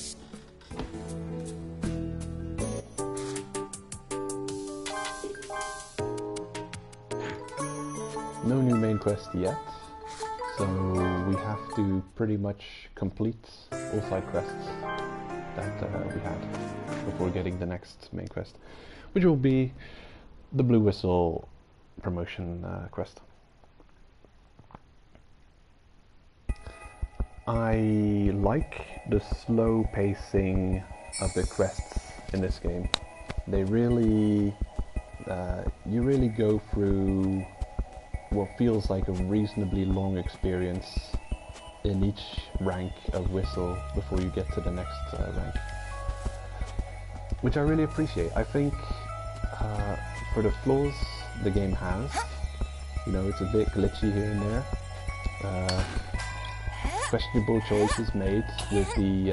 No new main quest yet, so we have to pretty much complete all side quests that we had before getting the next main quest, which will be the Blue Whistle promotion quest. I like the slow pacing of the quests in this game. They really, you really go through what feels like a reasonably long experience in each rank of Whistle before you get to the next rank, which I really appreciate. I think for the flaws the game has, you know, it's a bit glitchy here and there. Questionable choices made with the,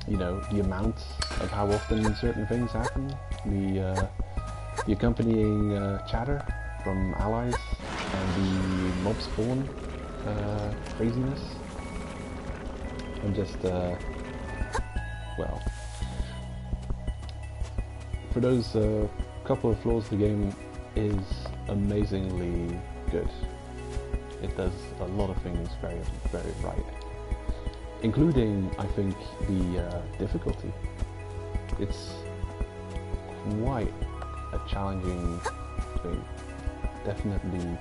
you know, the amount of how often certain things happen, the accompanying chatter from allies, and the mob spawn craziness, and just, well, for those couple of flaws, the game is amazingly good. It does a lot of things very, very right, including, I think, the difficulty. It's quite a challenging thing. Definitely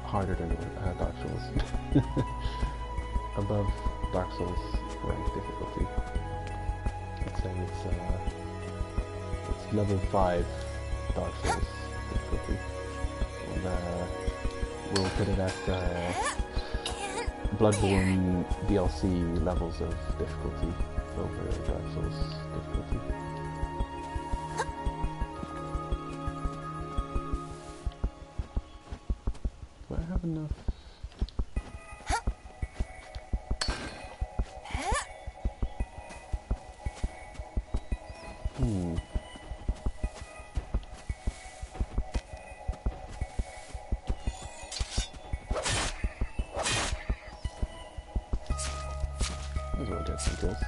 harder than Dark Souls. Above Dark Souls rank difficulty. I'd say it's level 5 Dark Souls difficulty. We'll put it at Bloodborne DLC levels of difficulty over Dark Souls difficulty. Do I have enough? Those will get some kills.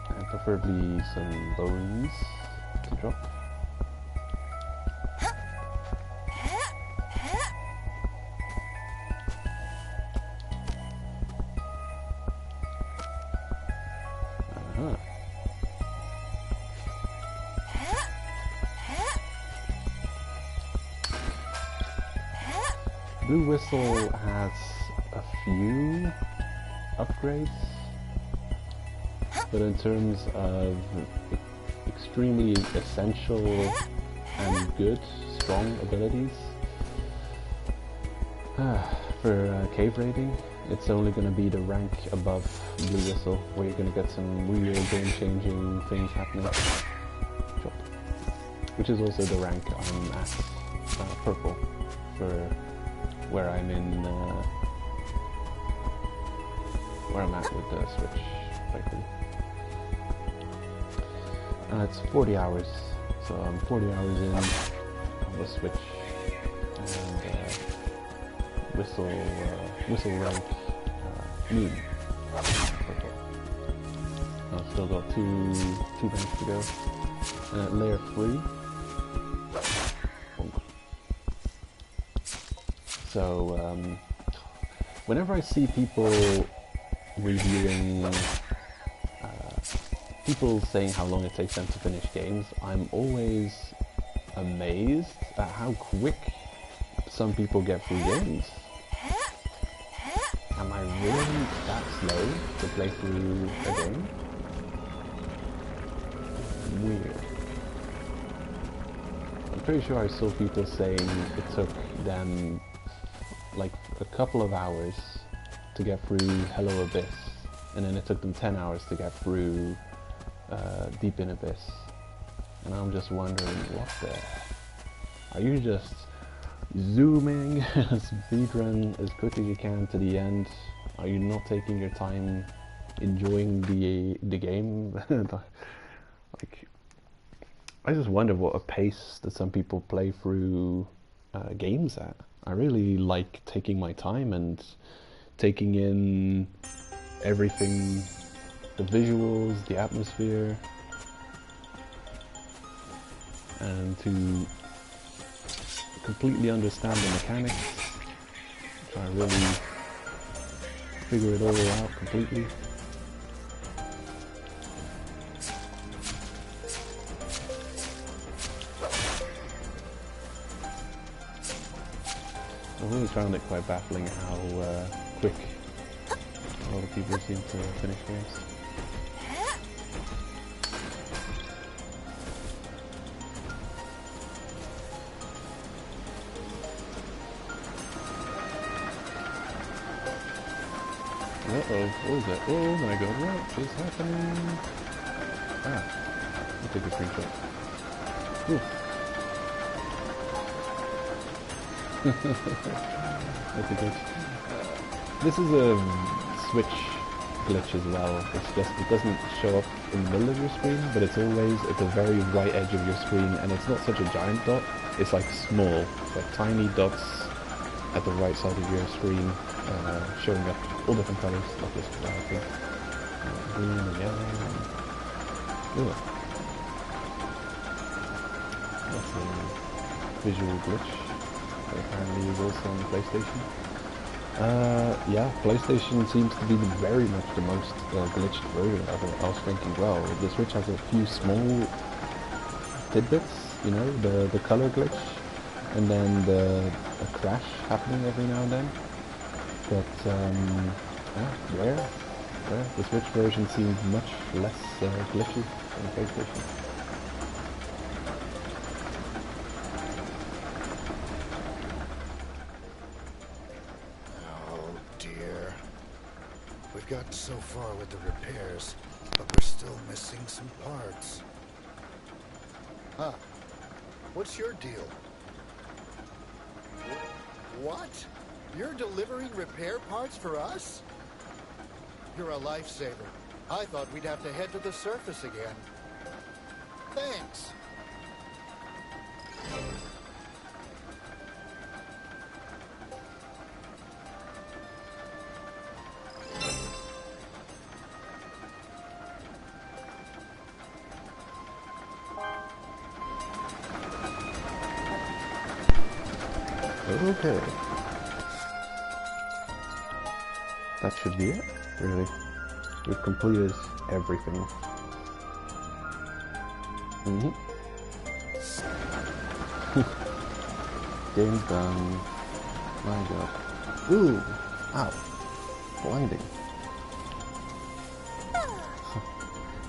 And preferably some bones to drop. Blue Whistle has a few upgrades, but in terms of extremely essential and good, strong abilities, for cave raiding, it's only going to be the rank above Blue Whistle, where you're going to get some real game-changing things happening. Which is also the rank I'm at, purple, for where I'm in, where I'm at with the Switch playthrough. It's 40 hours, so I'm 40 hours in on the Switch, and Whistle rank noon. Purple. I've still got two ranks to go. And at layer 3. So, whenever I see people reviewing, people saying how long it takes them to finish games, I'm always amazed at how quick some people get through games. Am I really that slow to play through a game? Weird. I'm pretty sure I saw people saying it took them like a couple of hours to get through Hello Abyss, and then it took them 10 hours to get through Deep in Abyss. And I'm just wondering, what the... Are you just zooming speedrun as quick as you can to the end? Are you not taking your time enjoying the game? Like, I just wonder what a pace that some people play through games at. I really like taking my time and taking in everything, the visuals, the atmosphere, and to completely understand the mechanics, try to really figure it all out completely. I really found it quite baffling how quick a lot of people seem to finish games. Uh-oh, what is that? Oh my god, what is happening? Ah, I'll take a screenshot. Ooh. That's a glitch. This is a Switch glitch as well. It's just, it doesn't show up in the middle of your screen, but it's always at the very right edge of your screen, and it's not such a giant dot, it's like small, like tiny dots at the right side of your screen, showing up all different colors, like this, I think. Green and yellow. Ugh. That's a visual glitch. That apparently is also on the PlayStation. Yeah, PlayStation seems to be very much the most glitched version of it. I was thinking, well, the Switch has a few small tidbits, you know, the color glitch, and then a crash happening every now and then. But yeah, rare. The Switch version seems much less glitchy than the PlayStation. Got so far with the repairs, but we're still missing some parts. Huh. What's your deal? What? You're delivering repair parts for us? You're a lifesaver. I thought we'd have to head to the surface again. Thanks. Okay. That should be it, really. We've completed everything. Game's done. My god. Ooh! Ow! Blinding.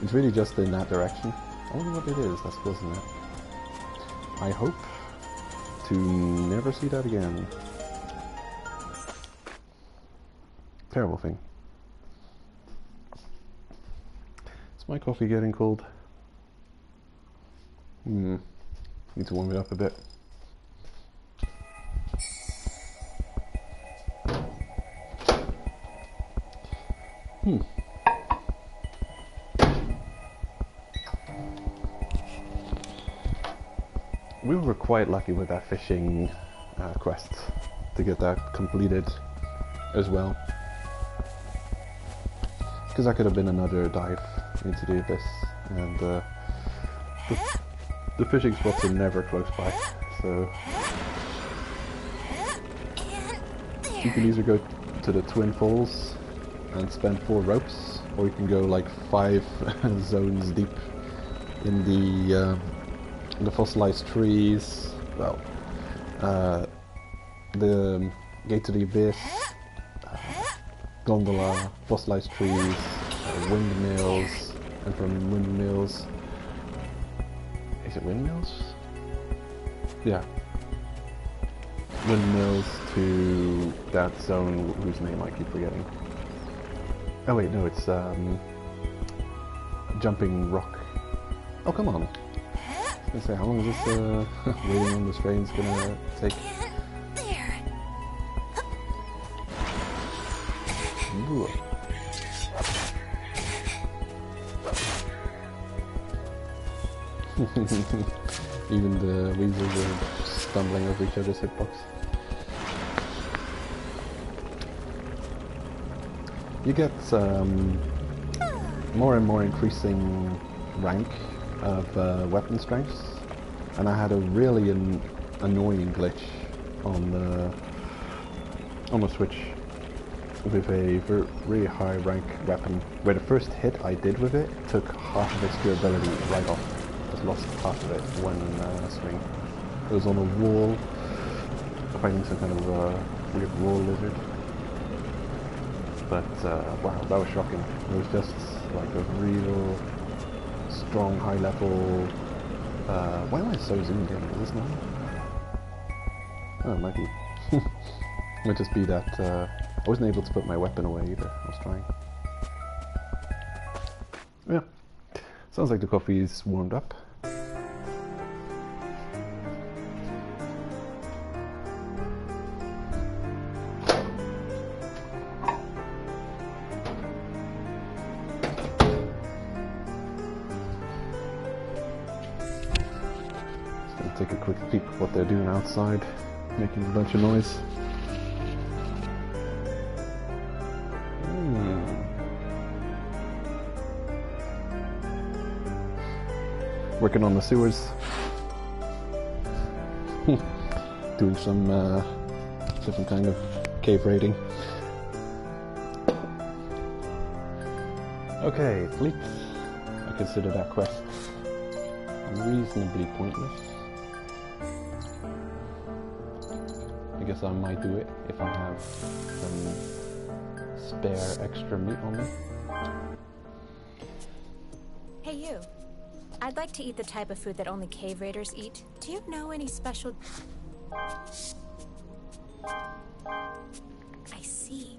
It's really just in that direction. I wonder what it is that's causing that. I hope to never see that again. Terrible thing. Is my coffee getting cold? Need to warm it up a bit. We were quite lucky with that fishing quest to get that completed as well, because that could have been another dive into the abyss, and the fishing spots are never close by, so you can either go to the Twin Falls and spend 4 ropes, or you can go like 5 zones deep in the fossilized trees, well, the Gate to the Abyss, gondola, fossilized trees, windmills, and from windmills, is it windmills? Yeah. Windmills to that zone whose name I keep forgetting. Oh wait, no, it's Jumping Rock. Oh, come on. I was gonna say, how long is this waiting on this train's gonna take? Ooh. Even the weasels are stumbling over each other's hitbox. you get more and more increasing rank of weapon strengths, and I had a really annoying glitch on the Switch with a very high rank weapon, where the first hit I did with it took half of its durability right off. Just lost half of it when swing. It was on a wall, fighting some kind of weird wall lizard. But wow, that was shocking. It was just like a real strong, high level. Why am I so zoomed in? Is this normal? Oh, it might be. Might just be that I wasn't able to put my weapon away either. I was trying. Yeah. Sounds like the coffee's warmed up. Just gonna take a quick peek at what they're doing outside, making a bunch of noise. Working on the sewers. Doing some different kind of cave raiding. Okay, fleet. I consider that quest reasonably pointless. I guess I might do it if I have some spare extra meat on me. Hey, you. I'd like to eat the type of food that only cave raiders eat. Do you know any special... I see.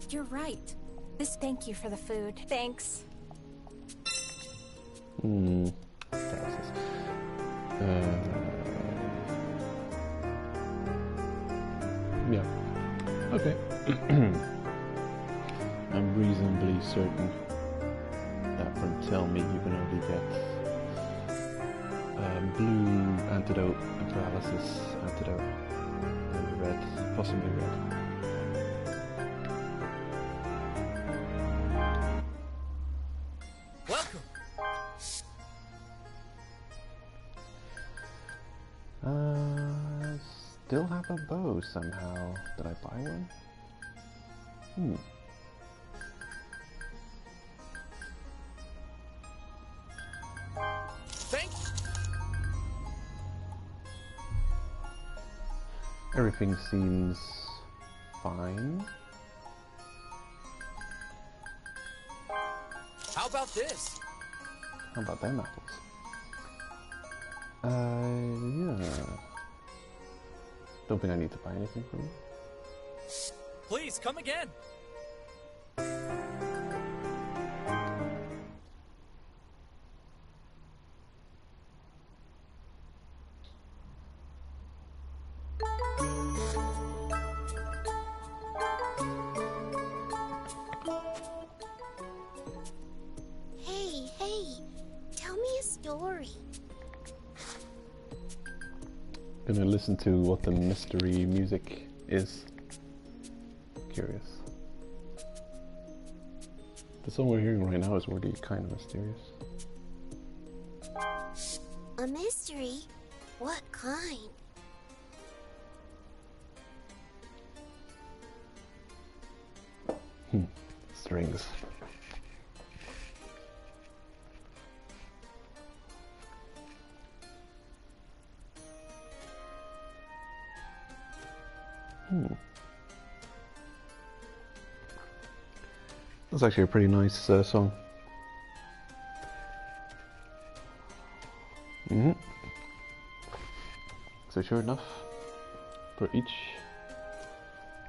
You're right. Thank you for the food. Thanks. Yeah. Okay. I'm reasonably certain that from Tell Me you can only get blue antidote and paralysis antidote, and red, possibly red. Welcome. Still have a bow somehow. Did I buy one? Thanks. Everything seems fine. How about this? How about them apples? Yeah. Don't think I need to buy anything from you. Please come again. Hey, tell me a story. Gonna listen to what the mystery music is. Curious. The song we're hearing right now is already kind of mysterious. A mystery? What kind? Strings. That's actually a pretty nice song. So sure enough, for each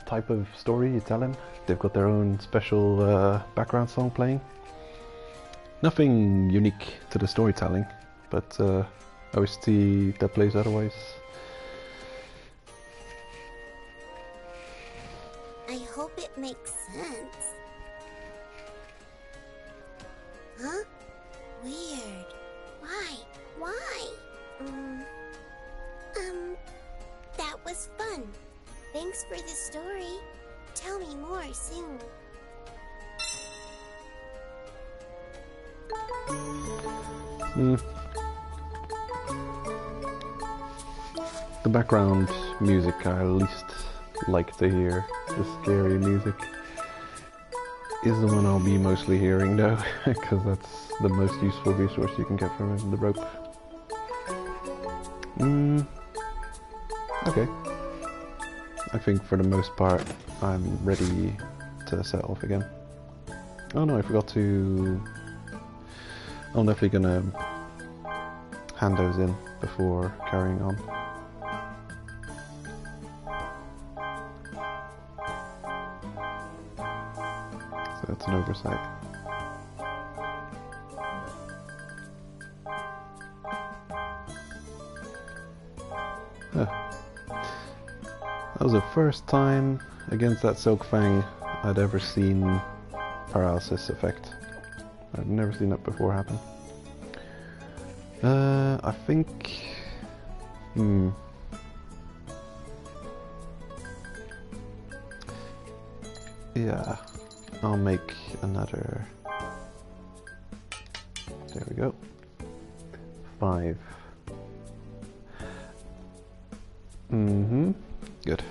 type of story you're telling, they've got their own special background song playing. Nothing unique to the storytelling, but OST that plays otherwise. I hope it makes sense. Huh? Weird. Why? That was fun. Thanks for the story. Tell me more soon. The background music I least like to hear, the scary music, is the one I'll be mostly hearing though, because that's the most useful resource you can get from the rope. Okay. I think for the most part I'm ready to set off again. Oh no, I forgot to... I'm definitely gonna hand those in before carrying on. So that's an oversight. Huh. That was the first time against that Silk Fang I'd ever seen paralysis effect. I'd never seen that before happen. I think... Yeah, I'll make another... There we go. 5. Good.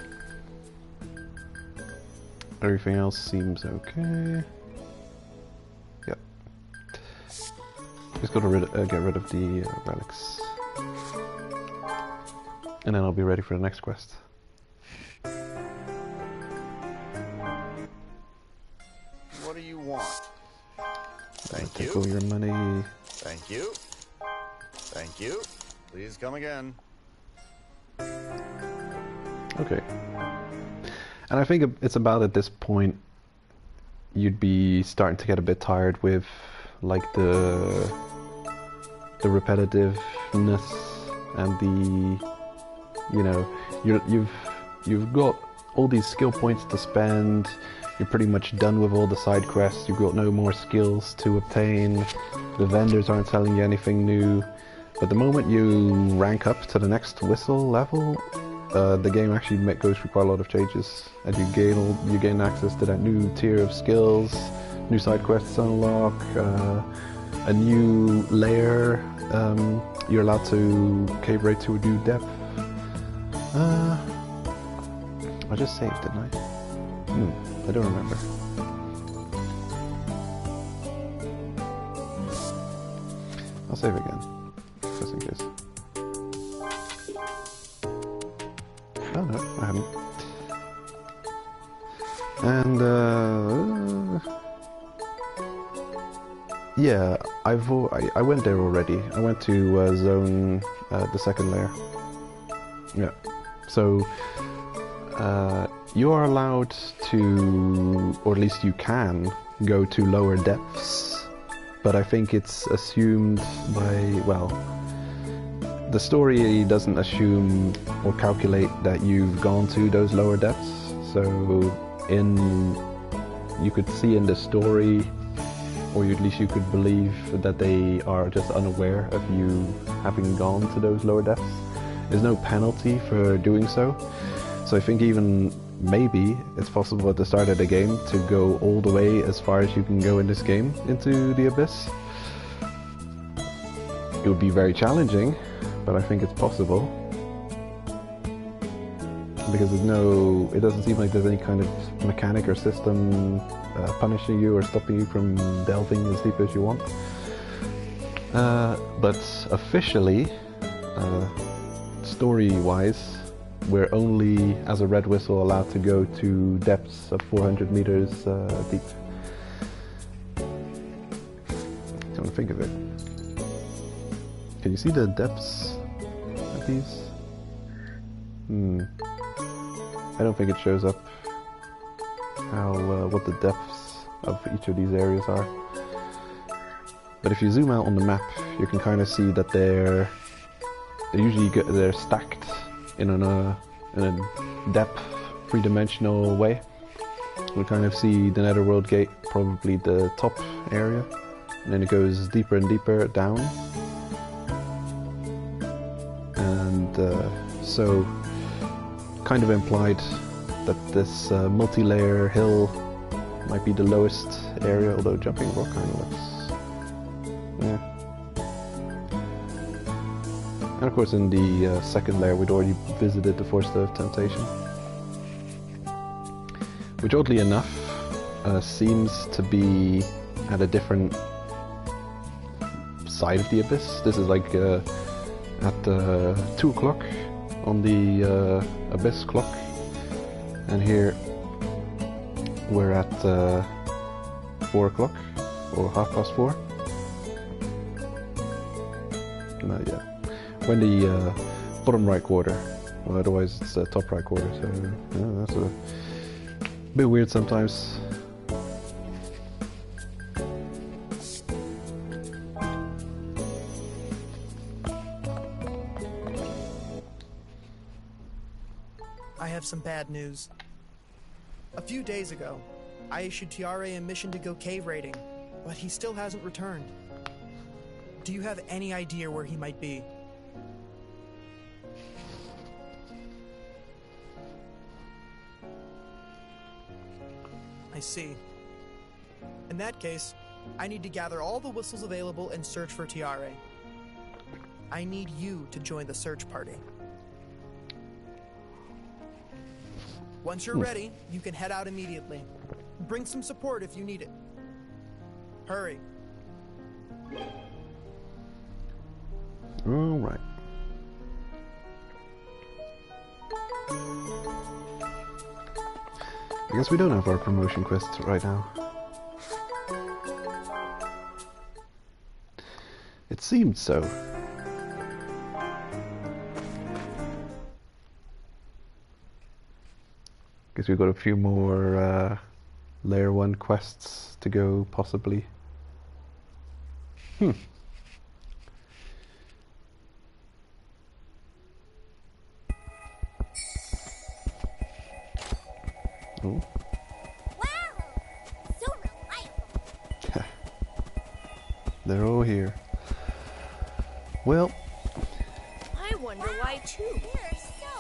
Everything else seems okay. Yep. Just gotta get rid of the relics. And then I'll be ready for the next quest. What do you want? Thank Take you. all your money. Thank you. Thank you. Please come again. Okay. And I think it's about at this point you'd be starting to get a bit tired with like the repetitiveness and the, you know, you've got all these skill points to spend. You're pretty much done with all the side quests. You've got no more skills to obtain. The vendors aren't telling you anything new. But the moment you rank up to the next whistle level, the game actually goes through quite a lot of changes, and you gain access to that new tier of skills, new side quests unlock, a new layer. You're allowed to cave raid to a new depth. I just saved, didn't I? I don't remember. I'll save again, just in case. Oh no, I haven't. And yeah, I went there already. I went to zone the second layer. Yeah, so you are allowed to, or at least you can, go to lower depths, but I think it's assumed by, well, the story doesn't assume or calculate that you've gone to those lower depths. So you could see in the story, or at least you could believe that they are just unaware of you having gone to those lower depths. There's no penalty for doing so. So I think even maybe it's possible at the start of the game to go all the way as far as you can go in this game into the abyss. It would be very challenging, but I think it's possible. Because it doesn't seem like there's any kind of mechanic or system punishing you or stopping you from delving as deep as you want. But officially, story-wise, we're only, as a Red Whistle, allowed to go to depths of 400 meters deep. Come to think of it. Can you see the depths of these? I don't think it shows up how what the depths of each of these areas are. But if you zoom out on the map, you can kind of see that they're stacked in a depth, three-dimensional way. We kind of see the Netherworld Gate, probably the top area, and then it goes deeper and deeper down. And so, kind of implied that this multi-layer hill might be the lowest area, although Jumping Rock kind of looks... yeah. And of course in the second layer we'd already visited the Forest of Temptation, which oddly enough seems to be at a different side of the abyss. This is like at 2 o'clock on the abyss clock, and here we're at 4 o'clock or 4:30. Yeah, we're in the bottom right quarter. Well, otherwise it's top right quarter. So yeah, that's a bit weird sometimes. I have some bad news. A few days ago, I issued Tiare a mission to go cave raiding, but he still hasn't returned. Do you have any idea where he might be? I see. In that case, I need to gather all the whistles available and search for Tiare. I need you to join the search party. Once you're ready, you can head out immediately. Bring some support if you need it. Hurry. All right. I guess we don't have our promotion quest right now. It seemed so. Guess we've got a few more Layer 1 quests to go, possibly. Oh. Wow! So reliable. They're all here. Well, I wonder why too. There's so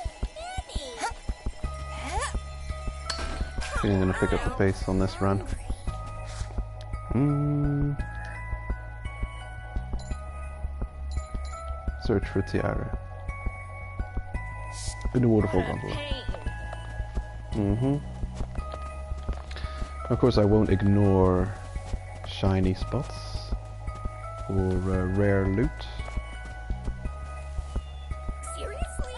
many. I'm gonna pick up the pace on this run. Search for Tiare in the waterfall gondola. Of course, I won't ignore shiny spots or rare loot. Seriously?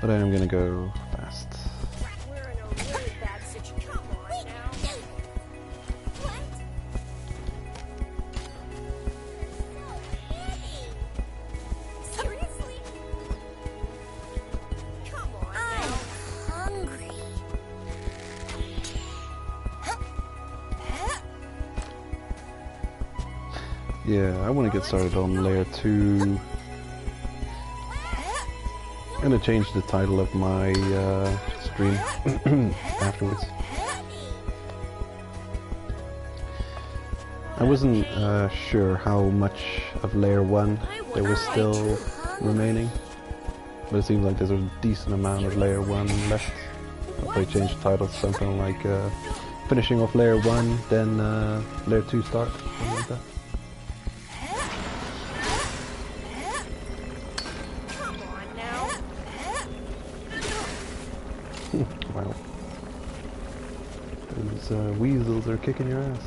But I am gonna go fast. We're in a really bad situation. Come on now. What? So many. Seriously? Come on I'm now. hungry. Yeah, I want to get started on Layer 2. I'm gonna change the title of my stream afterwards. I wasn't sure how much of Layer 1 there was still remaining, but it seems like there's a decent amount of Layer 1 left. I'll probably change the title to something like finishing off Layer 1, then Layer 2 start, something like that. Wow. Those weasels are kicking your ass.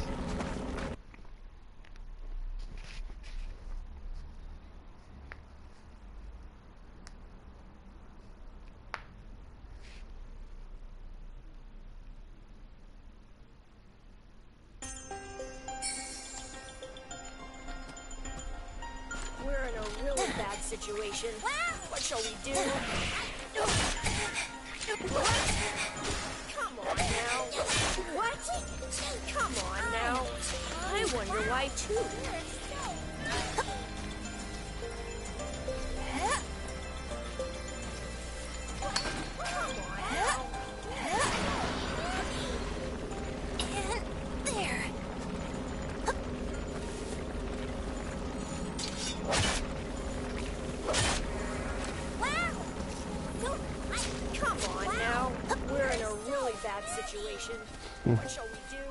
We're in a really bad situation. What shall we do? Come on now. What? Come on now. I wonder why too. There. Come on now. We're in a really bad situation. What shall we do?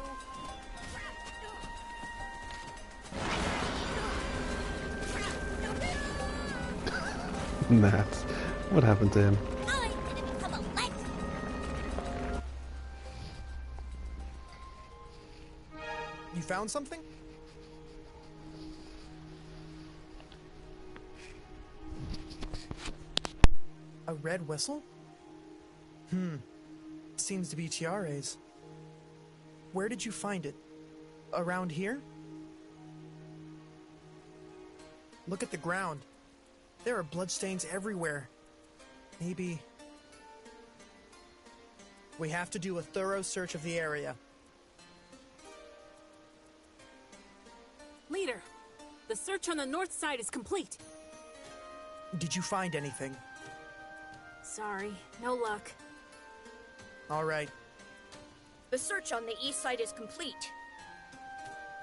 Matt, what happened to him? I'm gonna become a legend. You found something? A red whistle? Seems to be Tiare's. Where did you find it? Around here? Look at the ground. There are bloodstains everywhere. Maybe... We have to do a thorough search of the area. Leader, the search on the north side is complete. Did you find anything? Sorry, no luck. All right. The search on the east side is complete.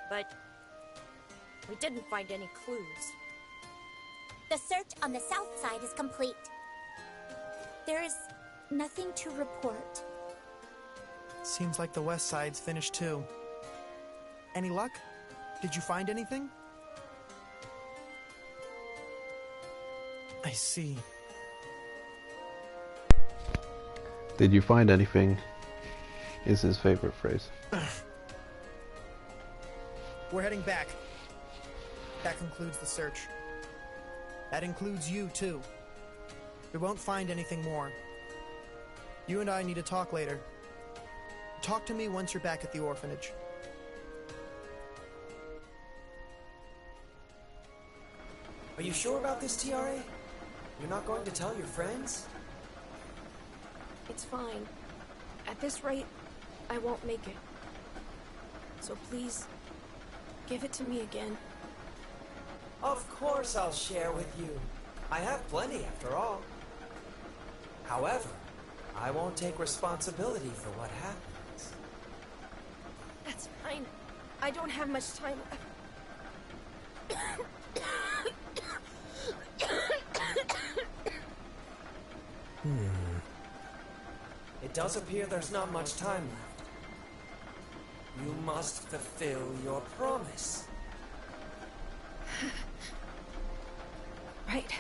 But we didn't find any clues. The search on the south side is complete. There is nothing to report. Seems like the west side's finished too. Any luck? Did you find anything? I see. Did you find anything? Is his favorite phrase. We're heading back. That concludes the search. That includes you, too. We won't find anything more. You and I need to talk later. Talk to me once you're back at the orphanage. Are you sure about this, Tiare? You're not going to tell your friends? It's fine. At this rate, I won't make it. So please, give it to me again. Of course I'll share with you. I have plenty after all. However, I won't take responsibility for what happens. That's fine. I don't have much time left. It does appear there's not much time left. You must fulfill your promise. Right.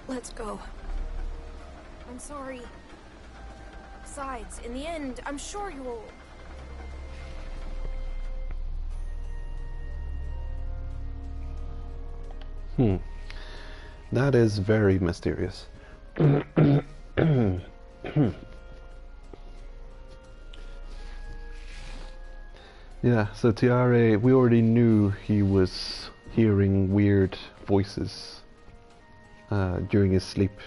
Let's go. I'm sorry. Besides, in the end, I'm sure you'll... That is very mysterious. Yeah, so Tiare, we already knew he was hearing weird voices during his sleep,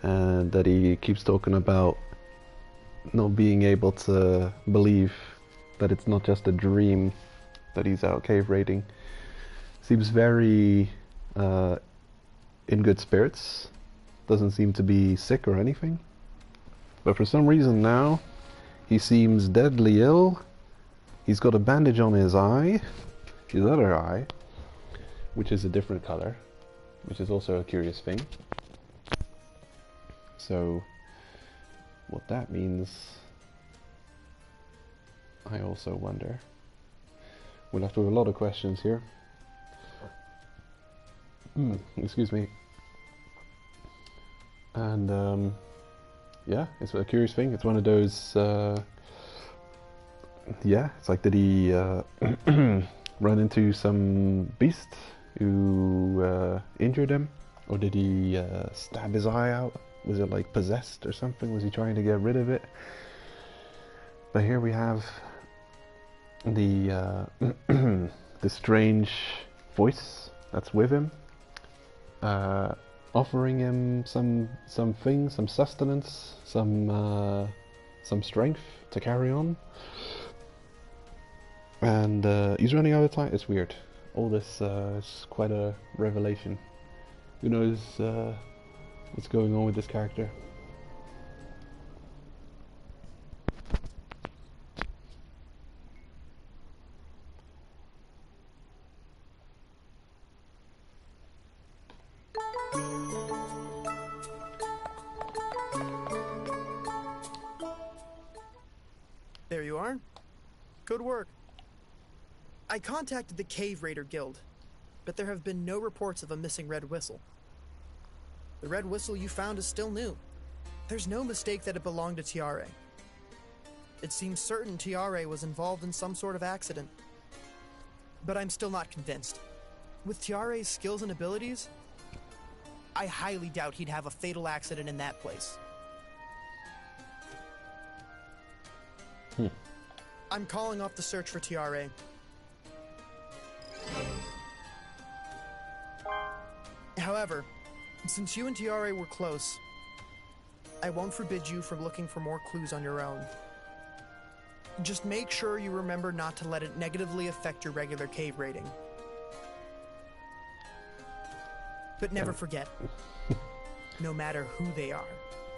and that he keeps talking about not being able to believe that it's not just a dream that he's out cave raiding. Seems very in good spirits, doesn't seem to be sick or anything, but for some reason now he seems deadly ill. He's got a bandage on his eye, his other eye, which is a different color, which is also a curious thing. So what that means, I also wonder. We're left with a lot of questions here. Excuse me. And yeah, it's a curious thing. It's one of those yeah, it's like, did he run into some beast who injured him, or did he stab his eye out? Was it like possessed or something? Was he trying to get rid of it? But here we have the the strange voice that's with him, offering him some sustenance, some strength to carry on. And he's running out of time. It's weird. All this is quite a revelation. Who knows what's going on with this character? There you are. Good work. I contacted the Cave Raider Guild, but there have been no reports of a missing red whistle. The red whistle you found is still new. There's no mistake that it belonged to Tiare. It seems certain Tiare was involved in some sort of accident. But I'm still not convinced. With Tiare's skills and abilities, I highly doubt he'd have a fatal accident in that place. I'm calling off the search for Tiare. However, since you and Tiare were close, I won't forbid you from looking for more clues on your own. Just make sure you remember not to let it negatively affect your regular cave rating. But never forget, no matter who they are,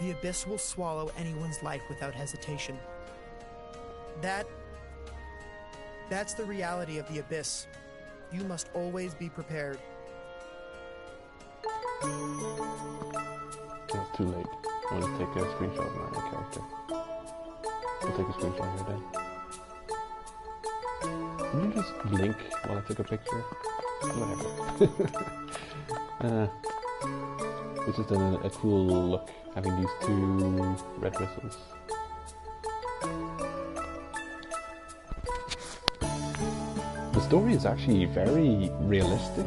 the Abyss will swallow anyone's life without hesitation. That's the reality of the Abyss. You must always be prepared. It's too late. I want to take a screenshot of my character. I'll take a screenshot here then. Can you just blink while I take a picture? Whatever. It's just a cool look, having these two red whistles. The story is actually very realistic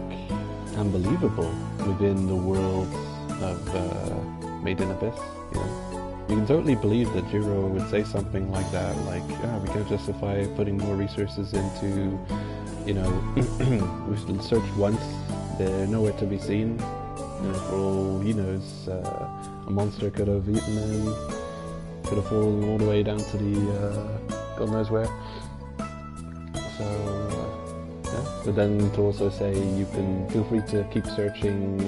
and believable within the world of Made in Abyss. You know, you can totally believe that Jiro would say something like that, like, we can't justify putting more resources into, you know, we've searched once, they're nowhere to be seen. You know, for all he knows, a monster could have eaten them, could have fallen all the way down to the God knows where. So, yeah. But then to also say you can feel free to keep searching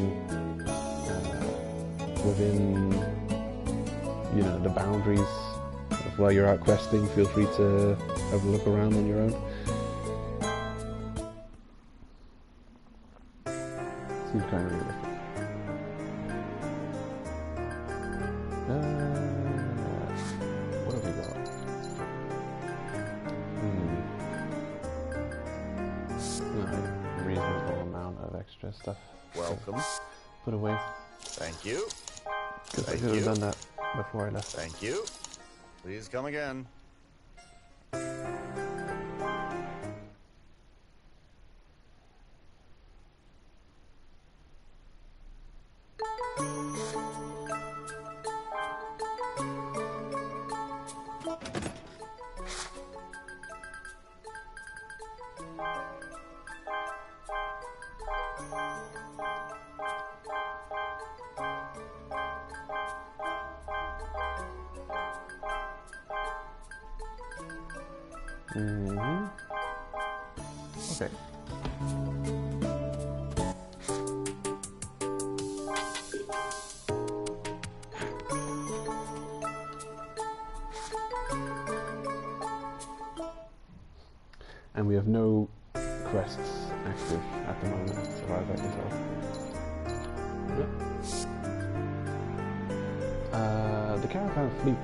within, you know, the boundaries. While you're out questing, feel free to have a look around on your own. Seems kind of realistic. What have we got? No, reasonable amount of extra stuff. Welcome. Put away. Thank you. Because I could have done that before I left. Thank you. Please come again. Okay. And we have no quests active at the moment, as far as I can tell. Yep. The Caravan Fleet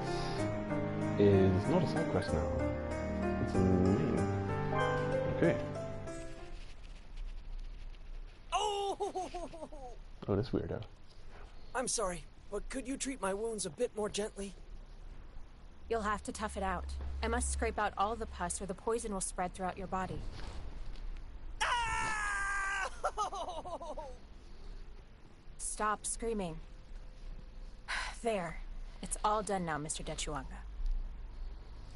is not a side quest now. It's a main. Okay. Oh, this weirdo. I'm sorry, but could you treat my wounds a bit more gently? You'll have to tough it out. I must scrape out all the pus or the poison will spread throughout your body. Stop screaming. There. It's all done now, Mr. Dechuanga.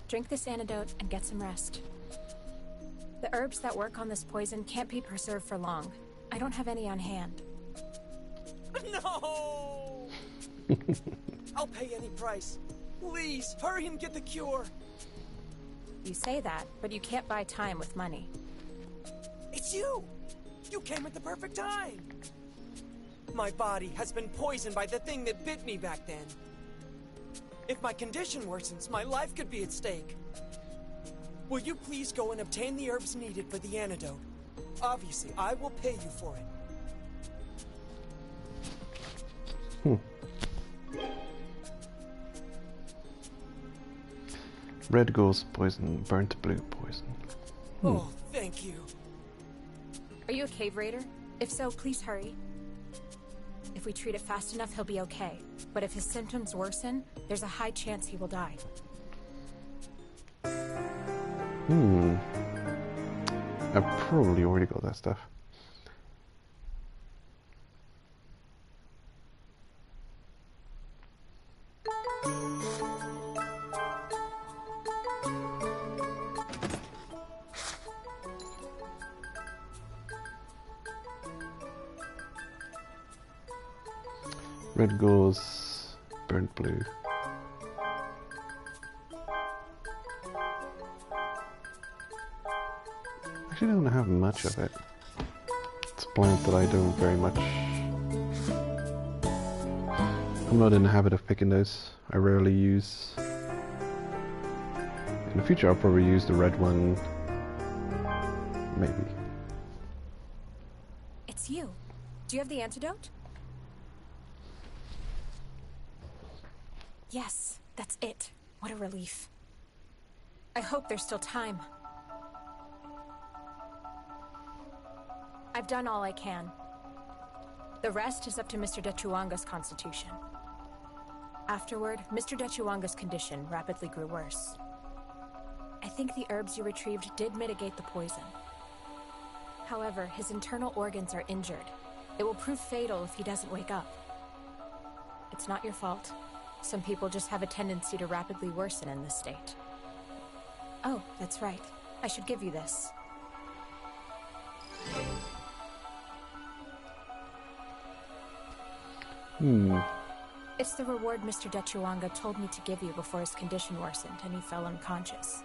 Drink this antidote and get some rest. The herbs that work on this poison can't be preserved for long. I don't have any on hand. No! I'll pay any price. Please, hurry and get the cure. You say that, but you can't buy time with money. It's you! You came at the perfect time! My body has been poisoned by the thing that bit me back then. If my condition worsens, my life could be at stake. Will you please go and obtain the herbs needed for the antidote? Obviously, I will pay you for it. Red gauze poison, burnt blue poison. Oh, thank you. Are you a cave raider? If so, please hurry. If we treat it fast enough, he'll be okay. But if his symptoms worsen, there's a high chance he will die. I've probably already got that stuff. Red gauze, burnt blue. Actually don't have much of it. It's a plant that I don't very much... I'm not in the habit of picking those. I rarely use... In the future I'll probably use the red one. Maybe. It's you. Do you have the antidote? Yes, that's it. What a relief. I hope there's still time. I've done all I can. The rest is up to Mr. Dechuanga's constitution. Afterward, Mr. Dechuanga's condition rapidly grew worse. I think the herbs you retrieved did mitigate the poison. However, his internal organs are injured. It will prove fatal if he doesn't wake up. It's not your fault. Some people just have a tendency to rapidly worsen in this state. Oh, that's right. I should give you this. It's the reward Mr. Dechuanga told me to give you before his condition worsened and he fell unconscious.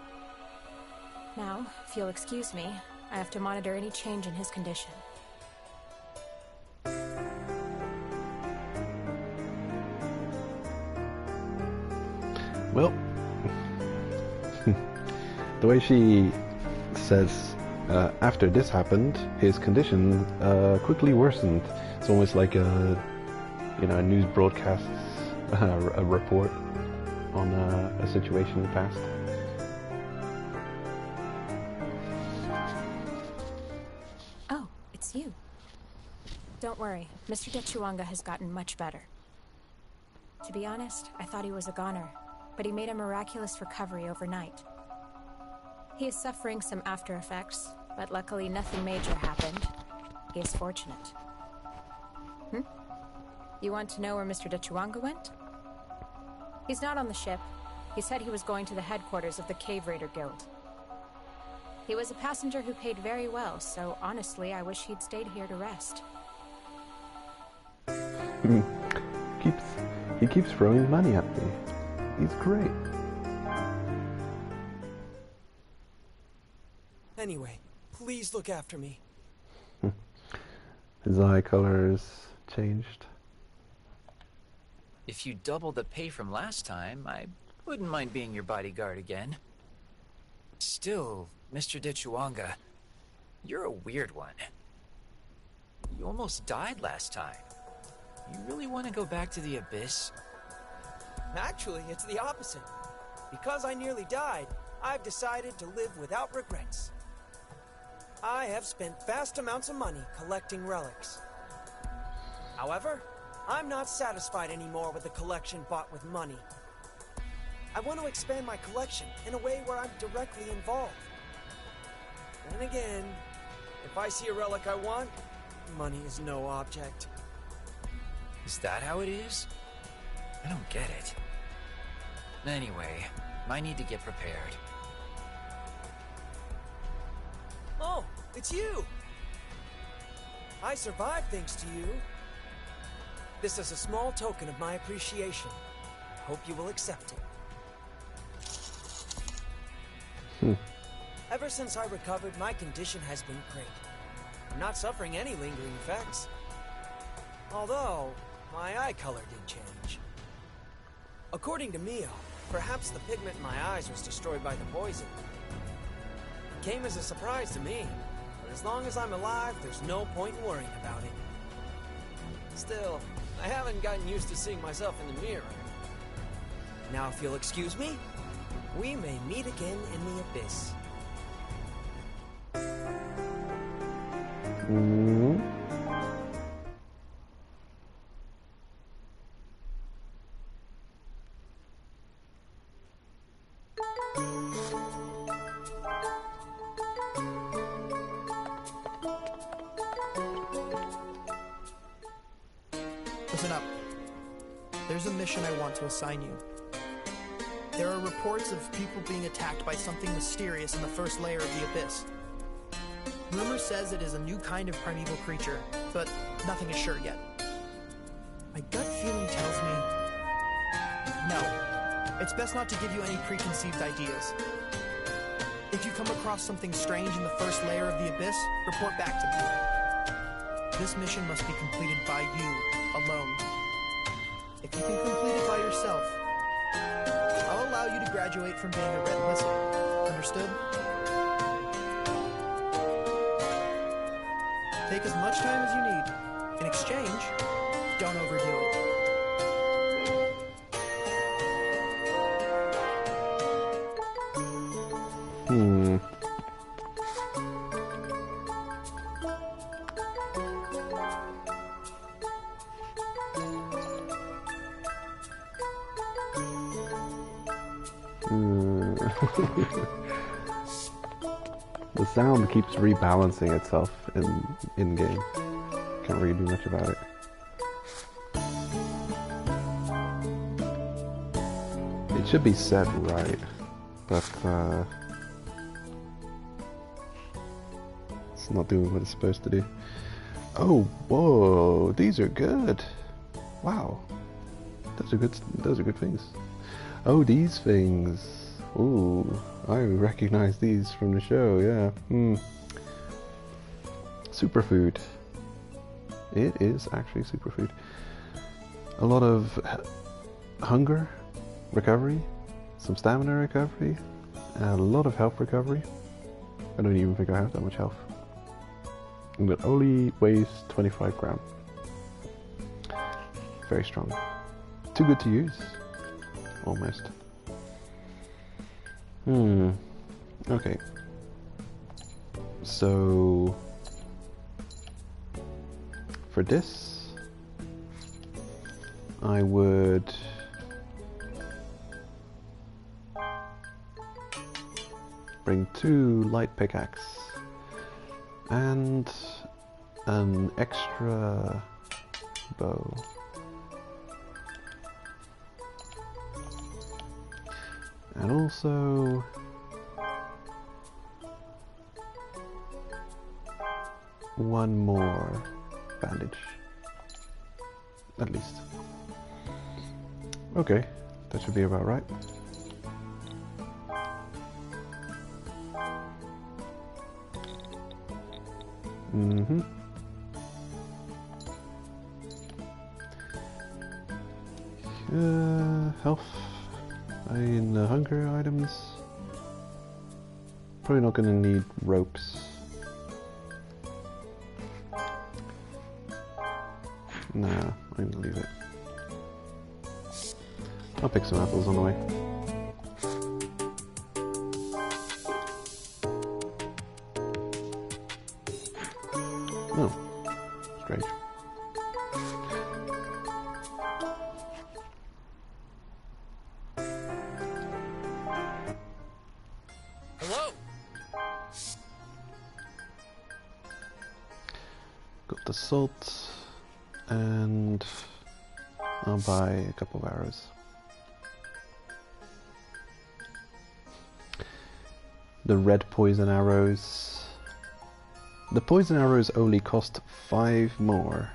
Now, if you'll excuse me, I have to monitor any change in his condition. Well, the way she says, after this happened, his condition quickly worsened. It's almost like a news broadcast, a report on a situation in the past. Oh, it's you. Don't worry, Mr. Dechuanga has gotten much better. To be honest, I thought he was a goner, but he made a miraculous recovery overnight. He is suffering some after effects, but luckily nothing major happened. He is fortunate. You want to know where Mr. Dechuanga went? He's not on the ship. He said he was going to the headquarters of the Cave Raider Guild. He was a passenger who paid very well, so honestly, I wish he'd stayed here to rest. He keeps throwing money at me. He's great. Anyway, please look after me. His eye color's changed. If you double the pay from last time, I wouldn't mind being your bodyguard again. Still, Mr. Dechuanga, you're a weird one. You almost died last time. You really want to go back to the Abyss? Actually, it's the opposite. Because I nearly died, I've decided to live without regrets. I have spent vast amounts of money collecting relics. However, I'm not satisfied anymore with the collection bought with money. I want to expand my collection in a way where I'm directly involved. Then again, if I see a relic I want, money is no object. Is that how it is? I don't get it. Anyway, I need to get prepared. Oh, it's you! I survived thanks to you. This is a small token of my appreciation. Hope you will accept it. Ever since I recovered, my condition has been great. I'm not suffering any lingering effects. Although, my eye color did change. According to Mio, perhaps the pigment in my eyes was destroyed by the poison. It came as a surprise to me, but as long as I'm alive, there's no point in worrying about it. Still, I haven't gotten used to seeing myself in the mirror. Now, if you'll excuse me, we may meet again in the Abyss. mission I want to assign you. There are reports of people being attacked by something mysterious in the first layer of the Abyss. Rumor says it is a new kind of primeval creature, but nothing is sure yet. My gut feeling tells me... no. It's best not to give you any preconceived ideas. If you come across something strange in the first layer of the Abyss, report back to me. This mission must be completed by you, alone. If you can complete it by yourself, I'll allow you to graduate from being a red whistle. Understood? Take as much time as you need. In exchange, don't overdo it. The sound keeps rebalancing itself in game. Can't really do much about it. It should be set right, but it's not doing what it's supposed to do. Oh, whoa! These are good. Wow, those are good things. Oh, these things. Ooh, I recognize these from the show, yeah. Superfood. It is actually superfood. A lot of hunger recovery, some stamina recovery, and a lot of health recovery. I don't even think I have that much health. And it only weighs 25 grams. Very strong. Too good to use. Almost. Okay. So for this, I would bring 2 light pickaxe and an extra bow. And also one more bandage, at least. Okay, that should be about right. Health. In the hunger items, probably not going to need ropes. Nah, I'm going to leave it. I'll pick some apples on the way. Oh, strange. Got the salt, and I'll buy a couple of arrows. The red poison arrows. The poison arrows only cost 5 more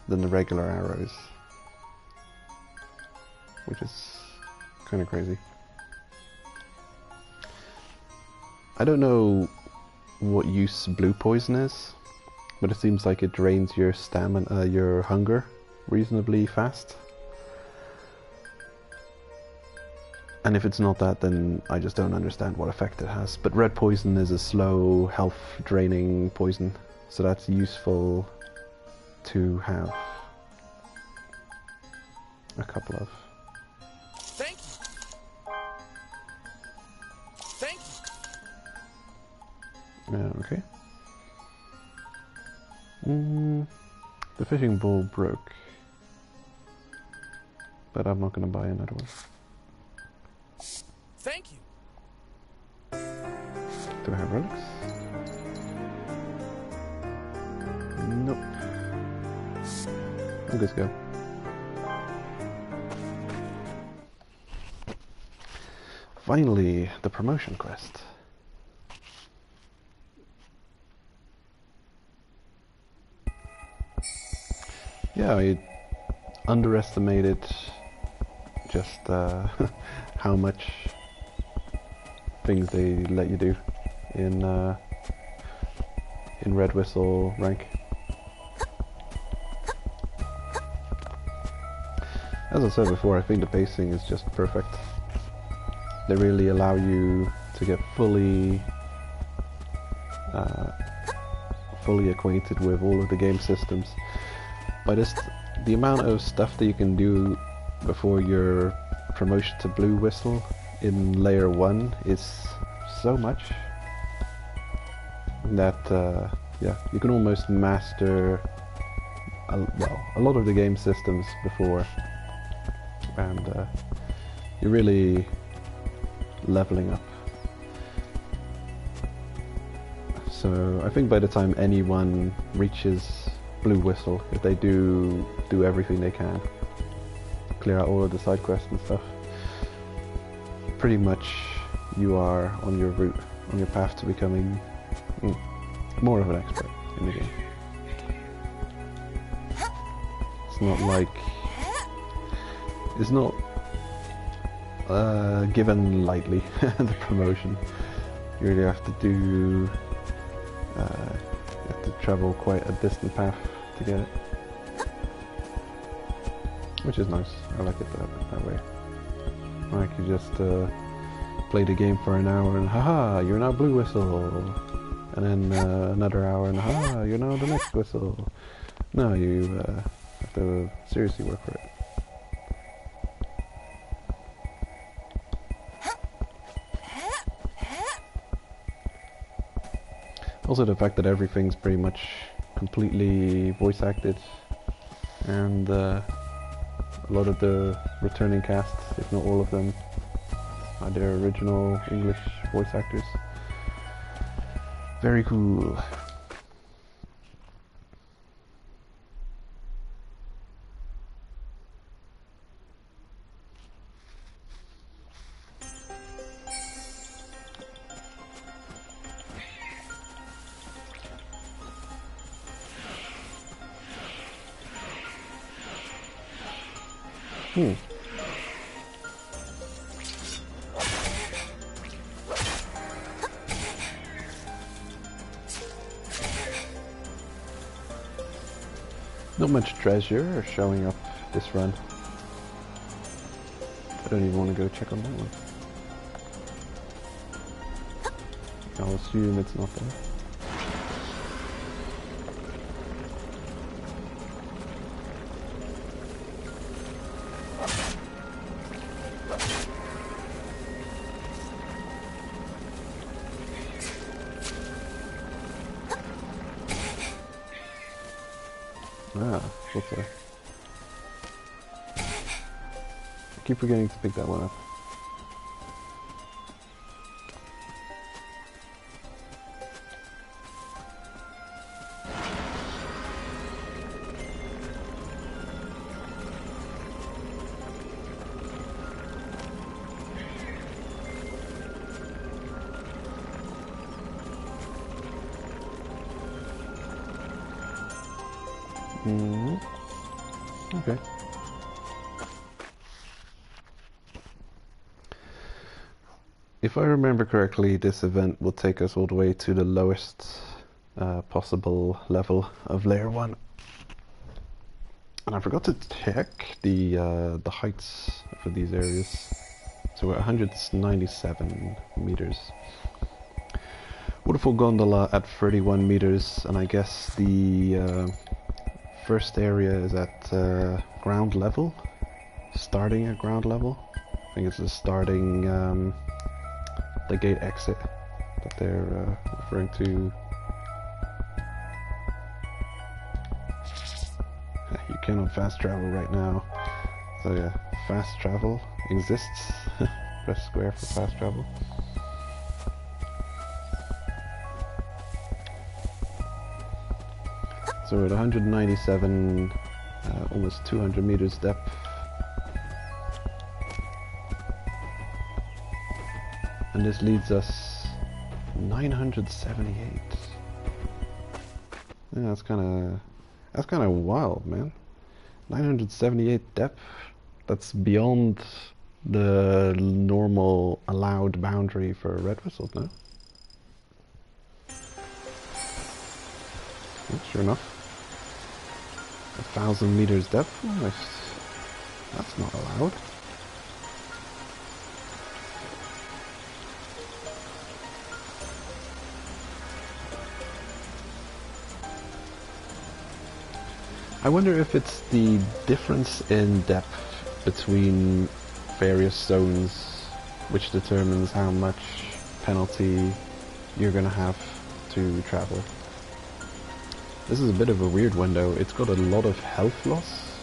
than the regular arrows, which is kind of crazy. I don't know what use blue poison is, but it seems like it drains your stamina, your hunger, reasonably fast. And if it's not that, then I just don't understand what effect it has. But red poison is a slow, health-draining poison, so that's useful to have a couple of. Thank you. Thank you. Okay. The fishing bowl broke, but I'm not going to buy another one. Thank you. Do I have relics? Nope. I'm good to go. Finally, the promotion quest. Yeah, I underestimated just how much things they let you do in Red Whistle rank. As I said before, I think the pacing is just perfect. They really allow you to get fully acquainted with all of the game systems. But the amount of stuff that you can do before your promotion to Blue Whistle in Layer 1 is so much that yeah, you can almost master a lot of the game systems before, and you're really leveling up. So I think by the time anyone reaches Blue Whistle, if they do everything they can, clear out all of the side quests and stuff, pretty much you are on your route, on your path to becoming more of an expert in the game. It's not like, it's not given lightly, the promotion. You really have to do, you have to travel quite a distant path to get it. Which is nice, I like it that way. Like you just play the game for an hour and haha, you're now Blue Whistle. And then another hour and haha, you're now the next whistle. No, you have to seriously work for it. Also the fact that everything's pretty much completely voice acted, and a lot of the returning casts, if not all of them, are their original English voice actors. Very cool. Not much treasure showing up this run. I don't even want to go check on that one. I'll assume it's not there. What's there? I keep forgetting to pick that one up. Okay. If I remember correctly, this event will take us all the way to the lowest possible level of Layer 1. And I forgot to check the heights for these areas. So we're at 197 meters. Waterfall gondola at 31 meters, and I guess the first area is at ground level, starting at ground level. I think it's the starting, the gate exit that they're referring to. You cannot fast travel right now, so yeah, fast travel exists. Press square for fast travel. So we're at 197, almost 200 meters depth. And this leads us 978. Yeah, that's kind of wild, man. 978 depth. That's beyond the normal allowed boundary for red whistles, no? Yeah, sure enough. 1,000 meters depth. Nice. That's not allowed. I wonder if it's the difference in depth between various zones which determines how much penalty you're gonna have to travel. This is a bit of a weird window. It's got a lot of health loss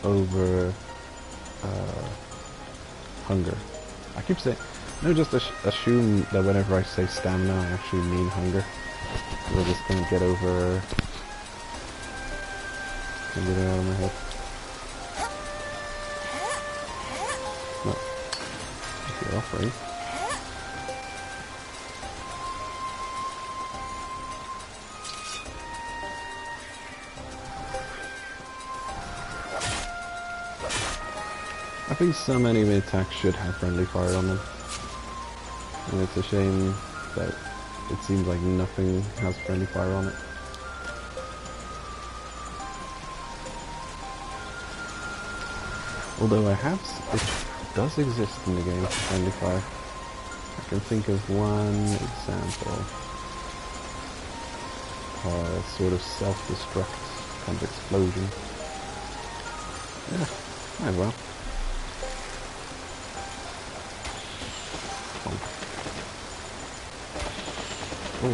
over hunger. I keep saying, no, just assume that whenever I say stamina I actually mean hunger. We're just gonna get over... Get it out of my head. No. Get off, right? I think some enemy attacks should have friendly fire on them. And it's a shame that it seems like nothing has friendly fire on it. Although it does exist in the game, friendly fire. I can think of one example. A sort of self-destruct kind of explosion. Yeah, might as well. Oh.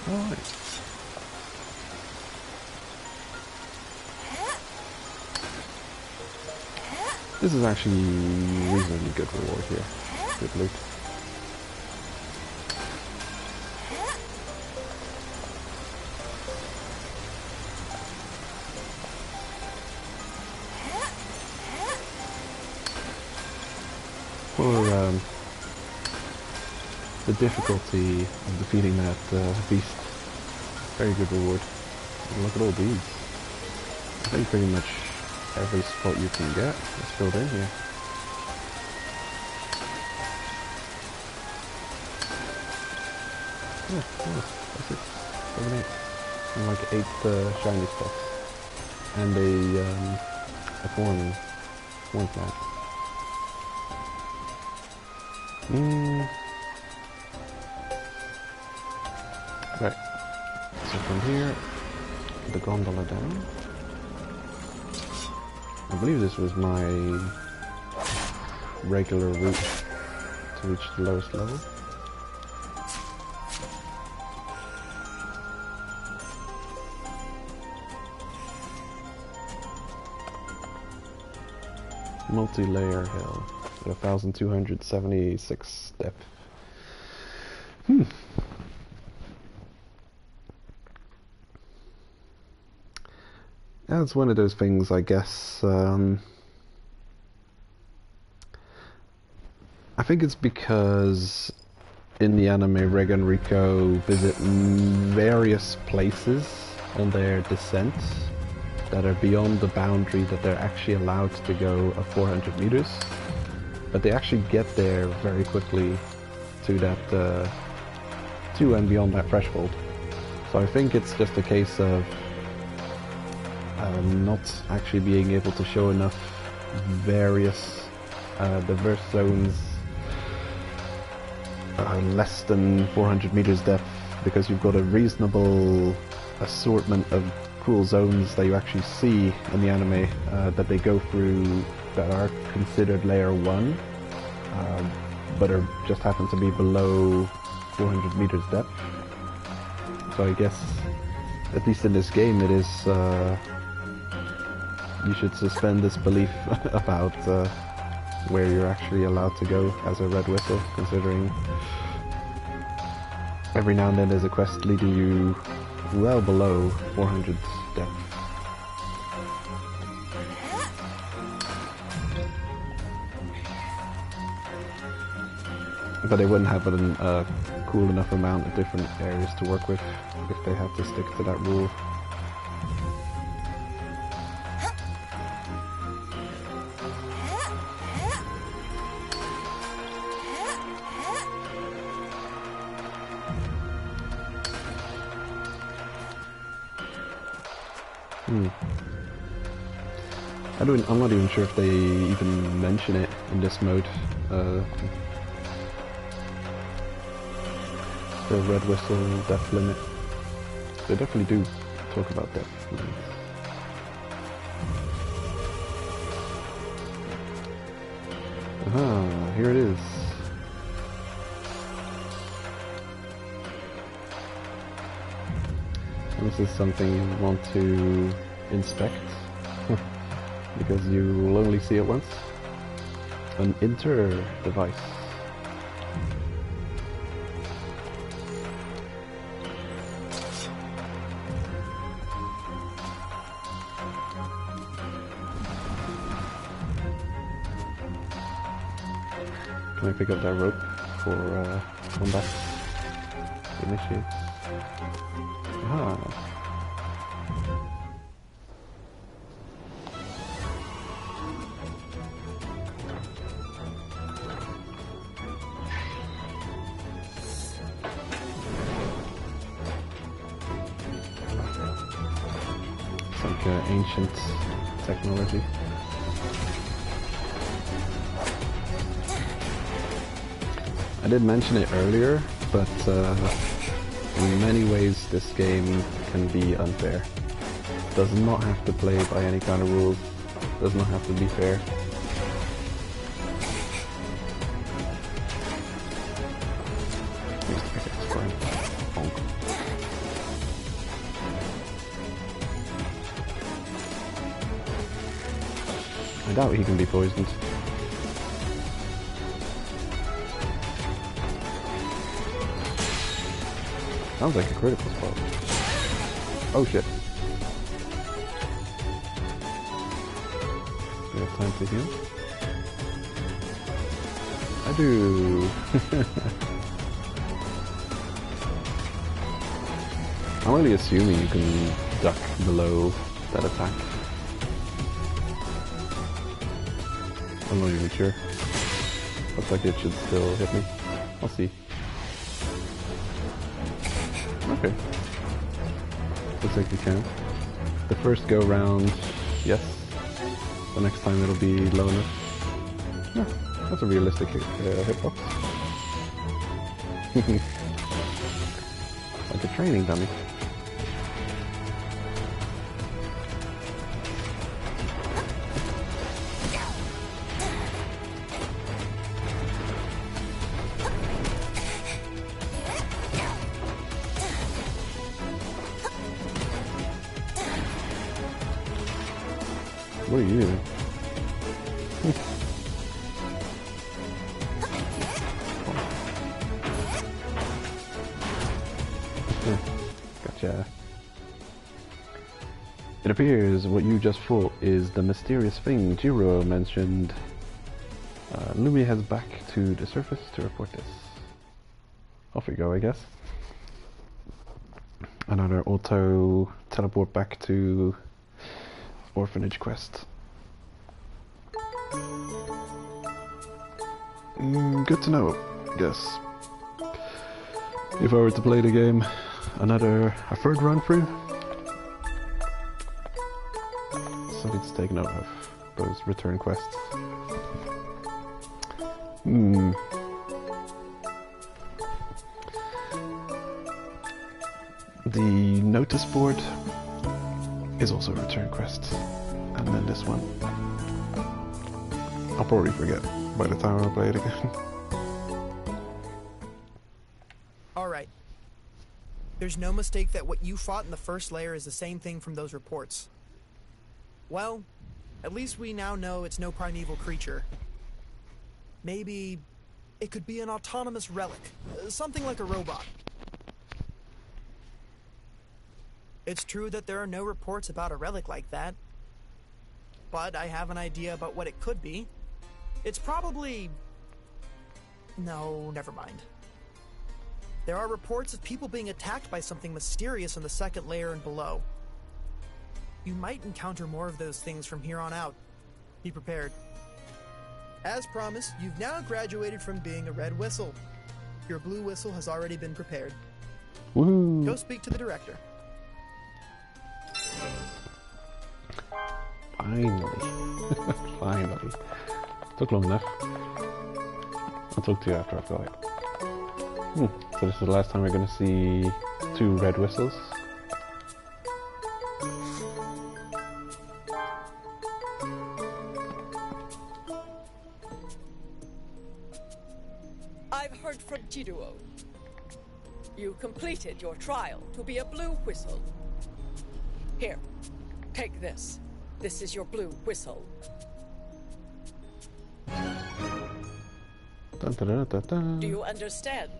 Alright. This is actually reasonably good reward here. Good loot. For the difficulty of defeating that beast, very good reward. And look at all these. I think pretty much every spot you can get is filled in here. Yeah, that's it. 7, 8. And like 8 shiny spots. And a thorn flag. Right. So from here, the gondola down. I believe this was my regular route to reach the lowest level. Multi-layer hill at 1,276 depth. That's one of those things, I guess. I think it's because in the anime, Reg and Rico visit various places on their descent that are beyond the boundary that they're actually allowed to go of 400 meters. But they actually get there very quickly to that, to and beyond that threshold. So I think it's just a case of not actually being able to show enough various diverse zones less than 400 meters depth, because you've got a reasonable assortment of cool zones that you actually see in the anime that they go through that are considered layer 1 but are just happen to be below 400 meters depth. So I guess at least in this game it is you should suspend disbelief about where you're actually allowed to go as a red whistle, considering every now and then there's a quest leading you well below 400 depth. But they wouldn't have a cool enough amount of different areas to work with if they had to stick to that rule. I'm not even sure if they even mention it in this mode. The red whistle depth limit. They definitely do talk about depth limits. Aha, here it is. And this is something you want to inspect. Because you will only see it once. An inter-device. Can I pick up that rope for combat? Initiate. Aha. Ancient technology. I did mention it earlier, but in many ways this game can be unfair. Does not have to play by any kind of rules, does not have to be fair. I doubt he can be poisoned. Sounds like a critical spot. Oh shit. Do we have time to heal? I do. I'm only assuming you can duck below that attack. I'm not even sure. Looks like it should still hit me. I'll see. Okay. Looks like we can. The first go round, yes. The next time it'll be low enough. Yeah, that's a realistic hitbox. Like a training dummy. What are you doing? Gotcha. It appears what you just fought is the mysterious thing Jiro mentioned. Lumi heads back to the surface to report this. Off we go, I guess. Another auto teleport back to orphanage quest. Good to know, I guess. If I were to play the game a third run through, something to take note of, those return quests. The notice board is also a return quest, and then this one. I'll probably forget by the time I play it again. Alright. There's no mistake that what you fought in the first layer is the same thing from those reports. Well, at least we now know it's no primeval creature. Maybe it could be an autonomous relic, something like a robot. It's true that there are no reports about a relic like that, but I have an idea about what it could be. It's probably... No, never mind. There are reports of people being attacked by something mysterious in the second layer and below. You might encounter more of those things from here on out. Be prepared. As promised, you've now graduated from being a red whistle. Your blue whistle has already been prepared. Woohoo! Go speak to the director. Finally. Finally. Took long enough. I'll talk to you after I've got it. So this is the last time we're going to see 2 red whistles. I've heard from Chiduo. You completed your trial to be a blue whistle. Here, take this. This is your blue whistle. Dun, dun, dun, dun, dun. Do you understand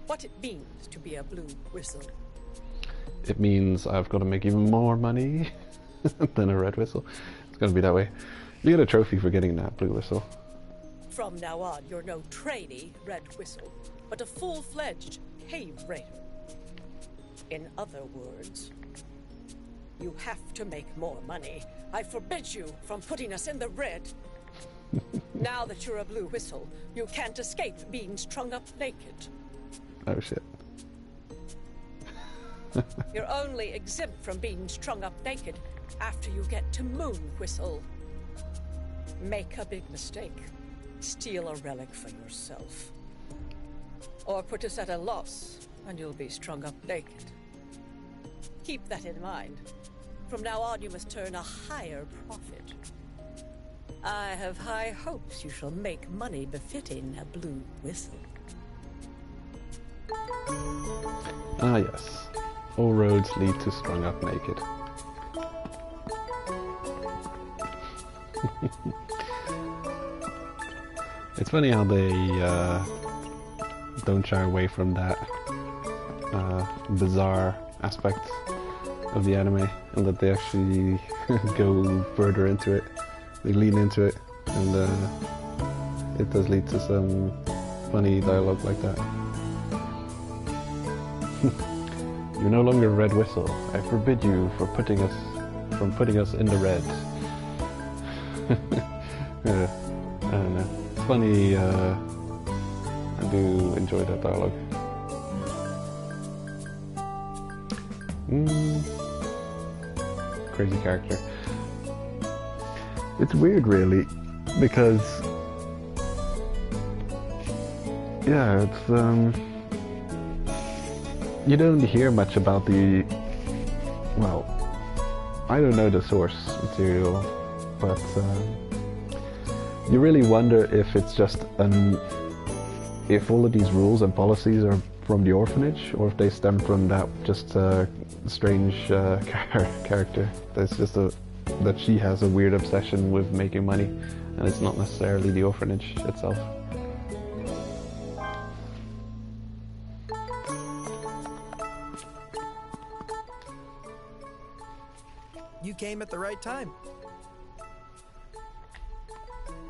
what it means to be a blue whistle? It means I've got to make even more money than a red whistle. It's going to be that way. You get a trophy for getting that blue whistle. From now on, you're no trainee red whistle, but a full-fledged cave raider. In other words, you have to make more money. I forbid you from putting us in the red. Now that you're a blue whistle, you can't escape being strung up naked. Oh shit. You're only exempt from being strung up naked after you get to moon whistle. Make a big mistake. Steal a relic for yourself. Or put us at a loss, and you'll be strung up naked. Keep that in mind. From now on, you must turn a higher profit. I have high hopes you shall make money befitting a blue whistle. Ah yes. All roads lead to strung up naked. It's funny how they don't shy away from that bizarre aspect of the anime, and that they actually go further into it. They lean into it, and it does lead to some funny dialogue like that. You're no longer a red whistle. I forbid you from putting us in the red. I don't know. It's funny. I do enjoy that dialogue. Crazy character. It's weird, really, because yeah, it's you don't hear much about the, well, I don't know the source material, but you really wonder if it's just if all of these rules and policies are from the orphanage, or if they stem from that just strange character. That's just that she has a weird obsession with making money, and it's not necessarily the orphanage itself. You came at the right time.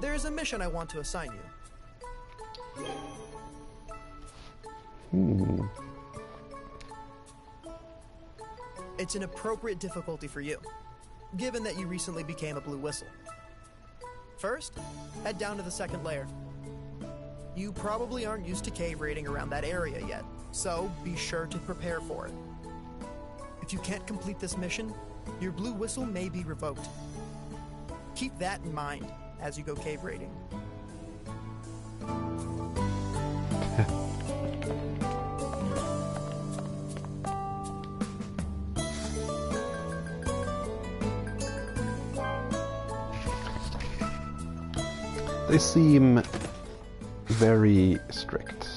There is a mission I want to assign you. It's an appropriate difficulty for you, given that you recently became a blue whistle. First, head down to the second layer. You probably aren't used to cave raiding around that area yet, so be sure to prepare for it. If you can't complete this mission, your blue whistle may be revoked. Keep that in mind as you go cave raiding. They seem very strict.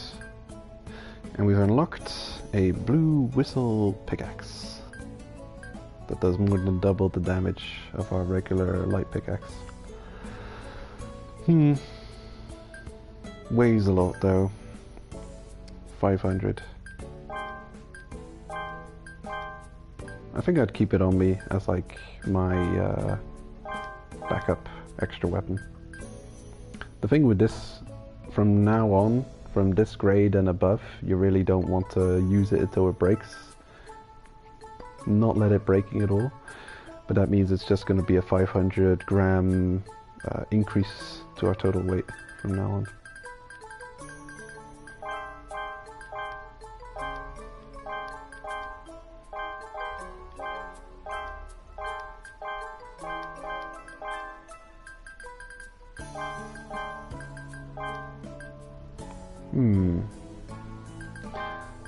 And we've unlocked a blue whistle pickaxe that does more than double the damage of our regular light pickaxe. Weighs a lot though. 500. I think I'd keep it on me as like my backup extra weapon. The thing with this, from now on, from this grade and above, you really don't want to use it until it breaks. Not let it breaking at all, but that means it's just going to be a 500 gram increase to our total weight from now on.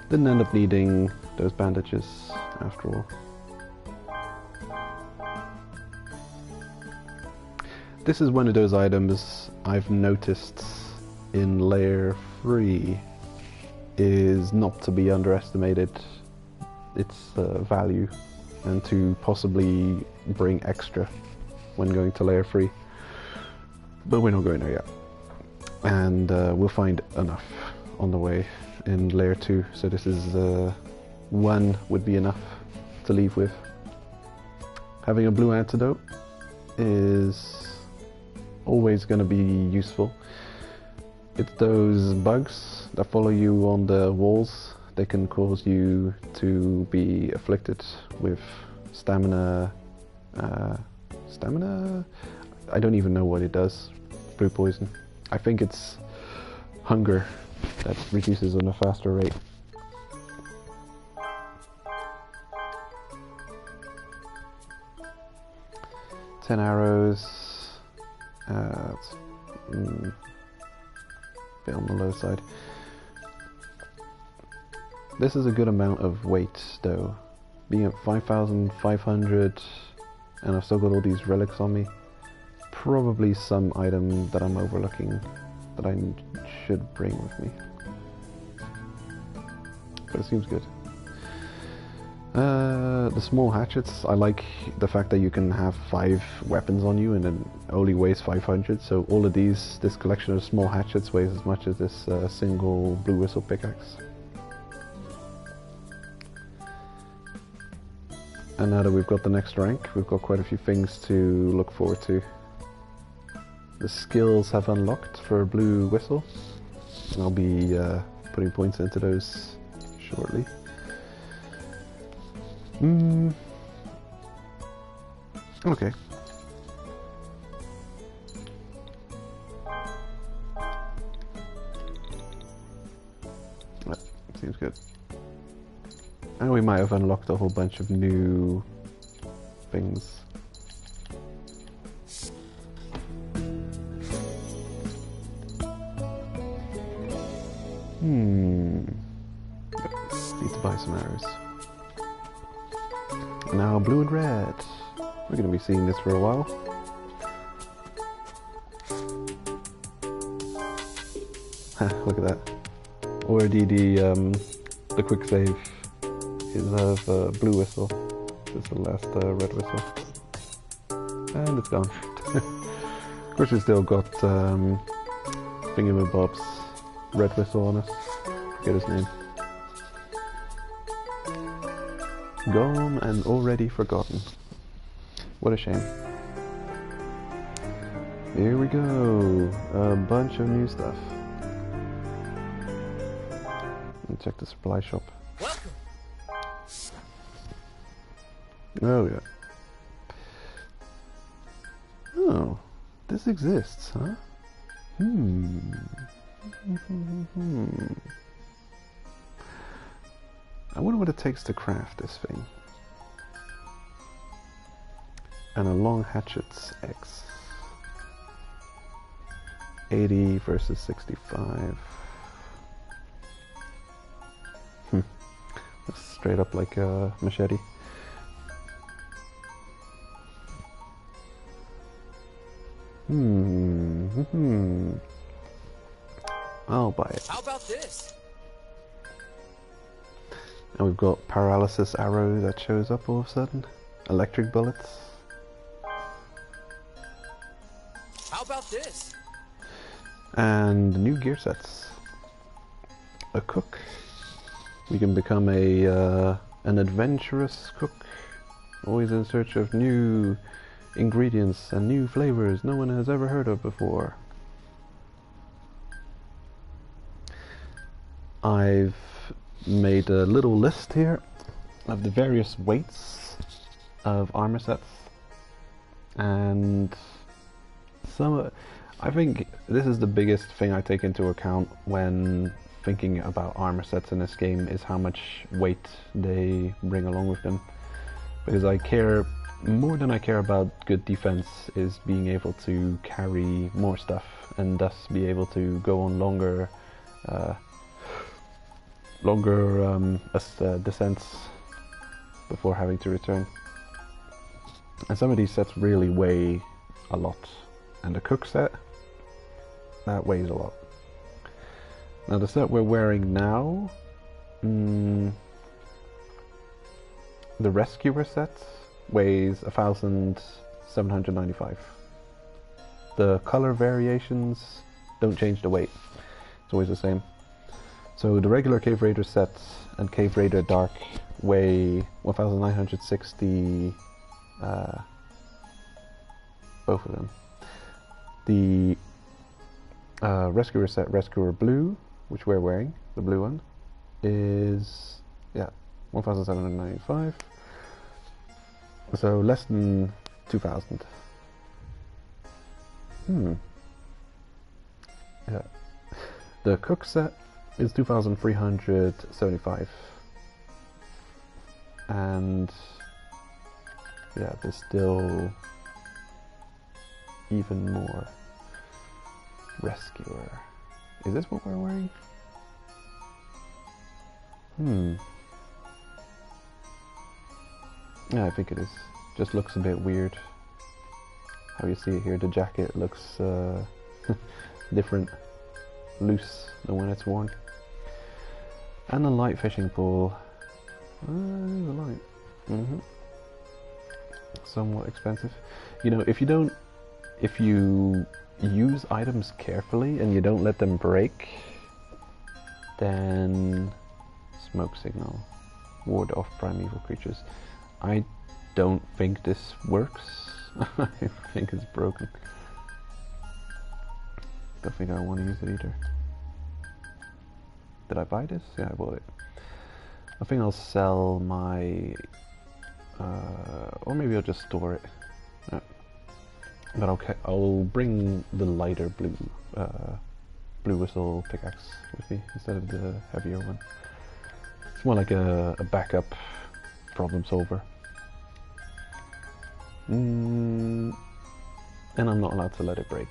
Didn't end up needing those bandages after all. This is one of those items I've noticed in Layer 3 is not to be underestimated, its value, and to possibly bring extra when going to Layer 3. But we're not going there yet. And we'll find enough on the way in Layer 2, so this is one would be enough to leave with. Having a blue antidote is always going to be useful. It's those bugs that follow you on the walls. They can cause you to be afflicted with stamina. I don't even know what it does. Blue poison. I think it's hunger that reduces on a faster rate. Ten arrows. It's a bit on the low side. This is a good amount of weight though. Being at 5,500 and I've still got all these relics on me. Probably some item that I'm overlooking that I should bring with me. But it seems good. The small hatchets, I like the fact that you can have 5 weapons on you and it only weighs 500, so all of this collection of small hatchets weighs as much as this single blue whistle pickaxe. And now that we've got the next rank, we've got quite a few things to look forward to. The skills have unlocked for blue whistle. I'll be putting points into those shortly. Okay. That seems good. And we might have unlocked a whole bunch of new things. Need to buy some arrows. Now blue and red. We're going to be seeing this for a while. Look at that. Already the quick save is of blue whistle. This is the last red whistle. And it's gone. Of course we've still got Thingamabob's red whistle on us. Forget his name. Gone and already forgotten. What a shame. Here we go. A bunch of new stuff. Let me check the supply shop. Welcome. Oh yeah. Oh, this exists, huh? I wonder what it takes to craft this thing. And a long hatchet's X. 80 versus 65. That's straight up like a machete. I'll buy it. How about this? And we've got paralysis arrow that shows up all of a sudden. Electric bullets. How about this? And new gear sets. A cook. We can become a an adventurous cook always in search of new ingredients and new flavors no one has ever heard of before. I've made a little list here of the various weights of armor sets, and I think this is the biggest thing I take into account when thinking about armor sets in this game, is how much weight they bring along with them. Because I care, more than I care about good defense, is being able to carry more stuff and thus be able to go on longer descents before having to return. And some of these sets really weigh a lot. And the cook set, that weighs a lot. Now the set we're wearing now, the Rescuer set weighs 1,795. The color variations don't change the weight, it's always the same. So the regular Cave Raider set and Cave Raider Dark weigh 1,960, both of them. The Rescuer set, Rescuer Blue, which we're wearing, the blue one, is 1,795. So less than 2,000. Yeah. The Cook set is 2,375. And yeah, there's still even more. Rescuer. Is this what we're wearing? Yeah, I think it is. Just looks a bit weird. How you see it here, the jacket looks different, loose than when it's worn. And a light fishing pole. There's a light. Somewhat expensive. You know, if you use items carefully and you don't let them break, then smoke signal, ward off primeval creatures. I don't think this works. I think it's broken. Don't think I want to use it either. Did I buy this? Yeah, I bought it. I think I'll sell my or maybe I'll just store it. But okay, I'll bring the lighter blue whistle pickaxe with me instead of the heavier one. It's more like a backup problem solver. And I'm not allowed to let it break.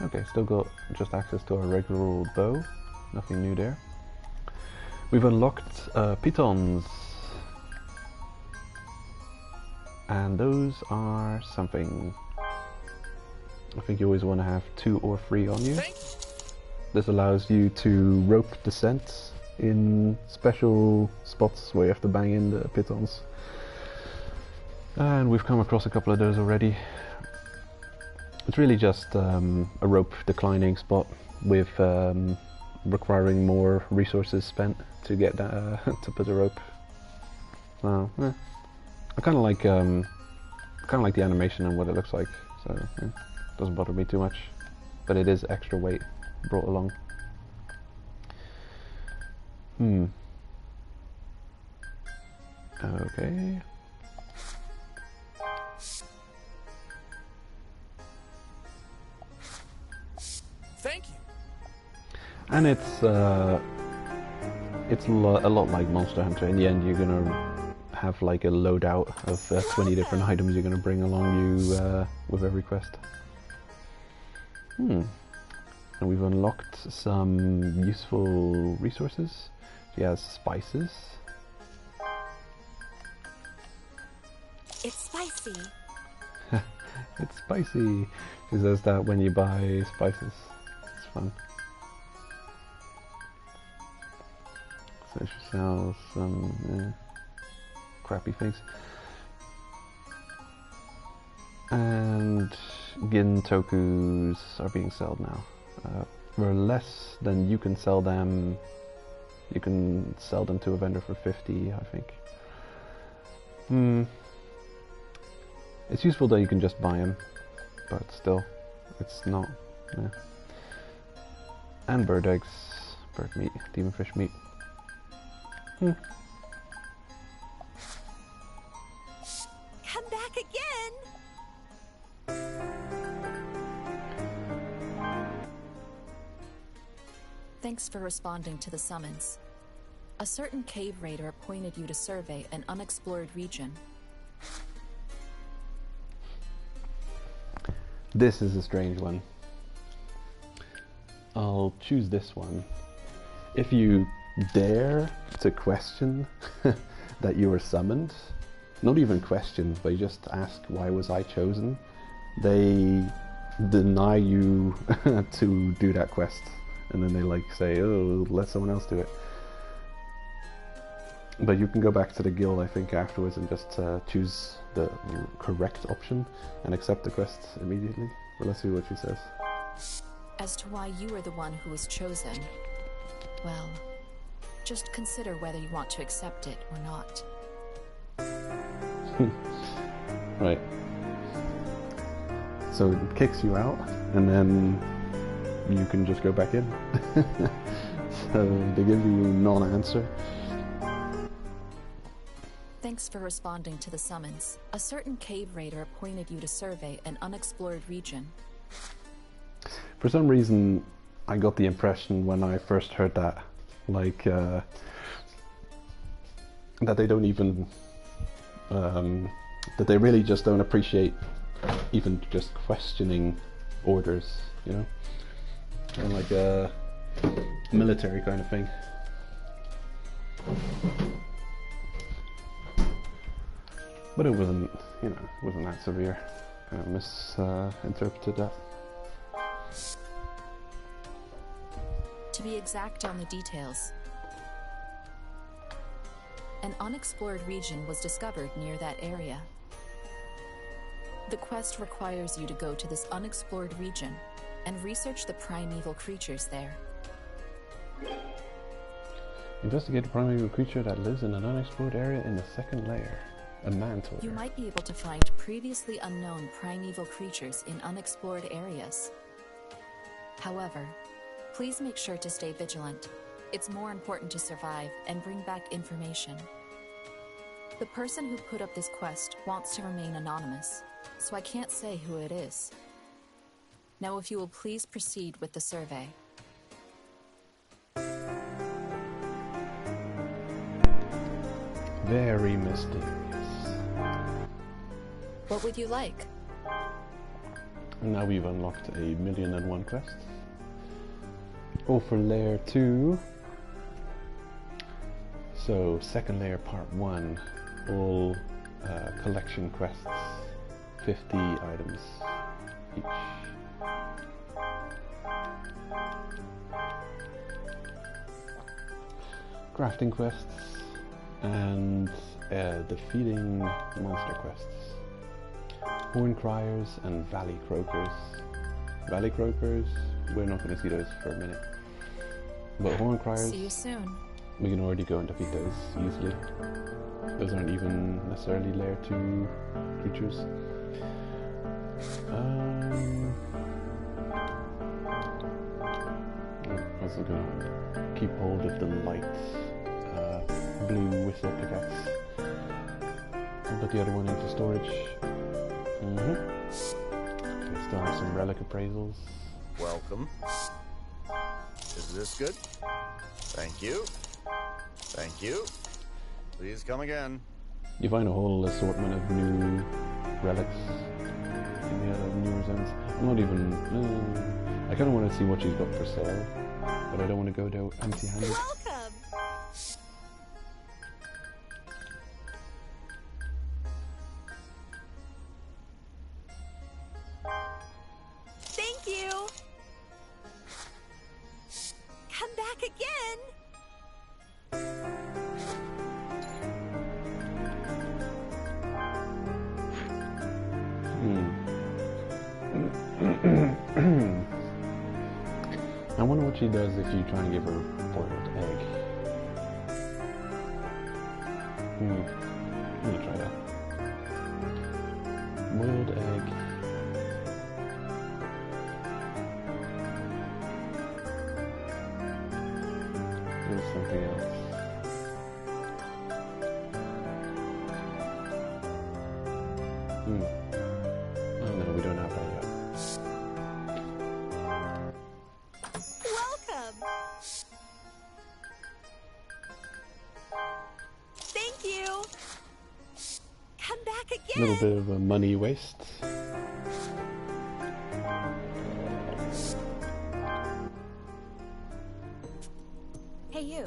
Okay, still got just access to our regular old bow. Nothing new there. We've unlocked pitons. And those are something. I think you always want to have 2 or 3 on you. This allows you to rope descent in special spots where you have to bang in the pitons. And we've come across a couple of those already. It's really just a rope declining spot with requiring more resources spent to get to put a rope. So, I kind of like the animation and what it looks like, so doesn't bother me too much. But it is extra weight brought along. Okay. Thank you. And it's a lot like Monster Hunter. In the end, you're gonna have like a loadout of 20 different items you're gonna bring along you with every quest. And we've unlocked some useful resources. She has spices. It's spicy. It's spicy. She says that when you buy spices. It's fun. So she sells some crappy things. And Gin Tokus are being sold now. For less than you can sell them. You can sell them to a vendor for 50, I think. It's useful that you can just buy them, but still, it's not. Yeah. And bird eggs, bird meat, demonfish meat. Come back again! Thanks for responding to the summons. A certain cave raider appointed you to survey an unexplored region. This is a strange one. I'll choose this one. If you dare to question that you were summoned, not even question, but you just ask why was I chosen, they deny you to do that quest. And then they like say, oh, let someone else do it. But you can go back to the guild, I think, afterwards and just choose the correct option and accept the quest immediately. But let's see what she says. As to why you are the one who was chosen, well, just consider whether you want to accept it or not. Right. So it kicks you out, and then you can just go back in. So they give you non-answer. Thanks for responding to the summons. A certain cave raider appointed you to survey an unexplored region. For some reason, I got the impression when I first heard that, like, that they don't even, that they really just don't appreciate even just questioning orders, you know? Kind of like a military kind of thing. But it wasn't, you know, it wasn't that severe. I misinterpreted that. To be exact on the details, an unexplored region was discovered near that area. The quest requires you to go to this unexplored region and research the primeval creatures there. Investigate a primeval creature that lives in an unexplored area in the second layer. A mantle. You might be able to find previously unknown primeval creatures in unexplored areas. However, please make sure to stay vigilant. It's more important to survive and bring back information. The person who put up this quest wants to remain anonymous, so I can't say who it is. Now, if you will please proceed with the survey. Very mysterious. What would you like? And now we've unlocked 1,000,001 quests. Go for layer 2. So, second layer part 1. All collection quests. 50 items each. Crafting quests. And defeating monster quests. Horn Criers and Valley Croakers. Valley Croakers, we're not going to see those for a minute. But Horn Criers, see you soon. We can already go and defeat those easily. Those aren't even necessarily layer 2 creatures. I'm also going to keep hold of the light blue whistle pickaxe. I'll put the other one into storage. Okay, still have some relic appraisals. Welcome. Is this good? Thank you. Thank you. Please come again. You find a whole assortment of new relics in the other newer zones. I'm not even... I kind of want to see what she's got for sale, but I don't want to go there empty-handed. Welcome! Thank you! Come back again! I wonder what she does if you try and give her a boiled egg. I'm gonna try that. Boiled egg. There's something else. Oh no, we don't have that yet. Welcome! Thank you! Come back again! A little bit of a money waste. Hey you,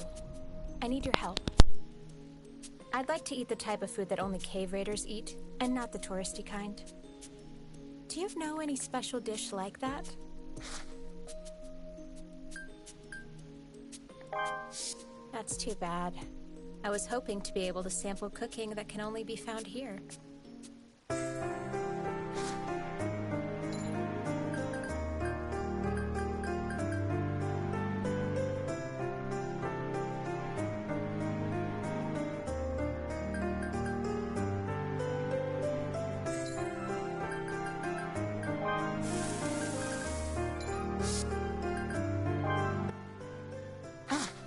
I need your help. I'd like to eat the type of food that only cave raiders eat, and not the touristy kind. Do you know any special dish like that? That's too bad. I was hoping to be able to sample cooking that can only be found here.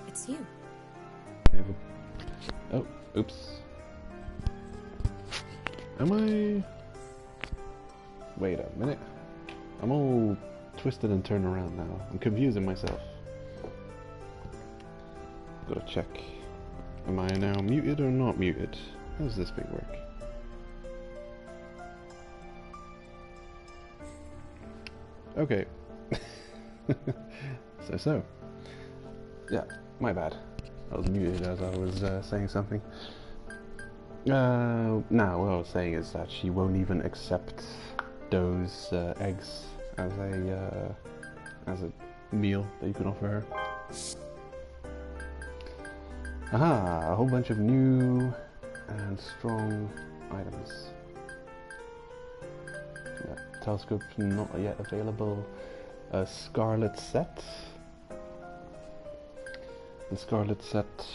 It's you. Oh, oops. Am I... Wait a minute. I'm all twisted and turned around now. I'm confusing myself. Gotta check. Am I now muted or not muted? How does this thing work? Okay. So. Yeah, my bad. I was muted as I was saying something. Now, what I was saying is that she won't even accept those eggs as a meal that you can offer her. Aha! A whole bunch of new and strong items. Yeah, telescope not yet available. A Scarlet set. The Scarlet set,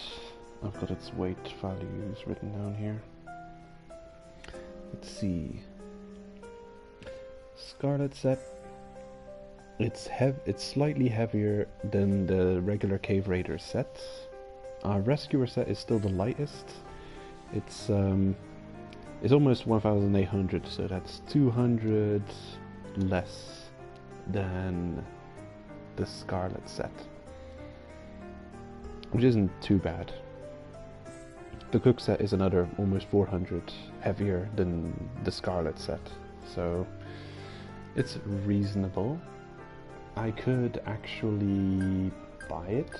I've got its weight values written down here. Let's see. Scarlet set. It's slightly heavier than the regular Cave Raider set. Our Rescuer set is still the lightest. It's almost 1,800, so that's 200 less than the Scarlet set, which isn't too bad. The Cook set is another almost 400 heavier than the Scarlet set, so it's reasonable. I could actually buy it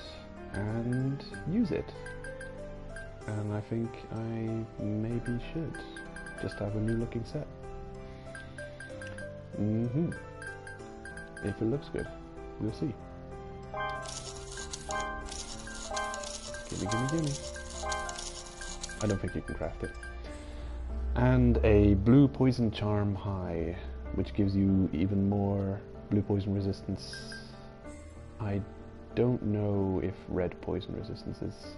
and use it, and I think I maybe should just have a new looking set. If it looks good, we'll see. Gimme. I don't think you can craft it. And a blue poison charm high, which gives you even more blue poison resistance. I don't know if red poison resistance is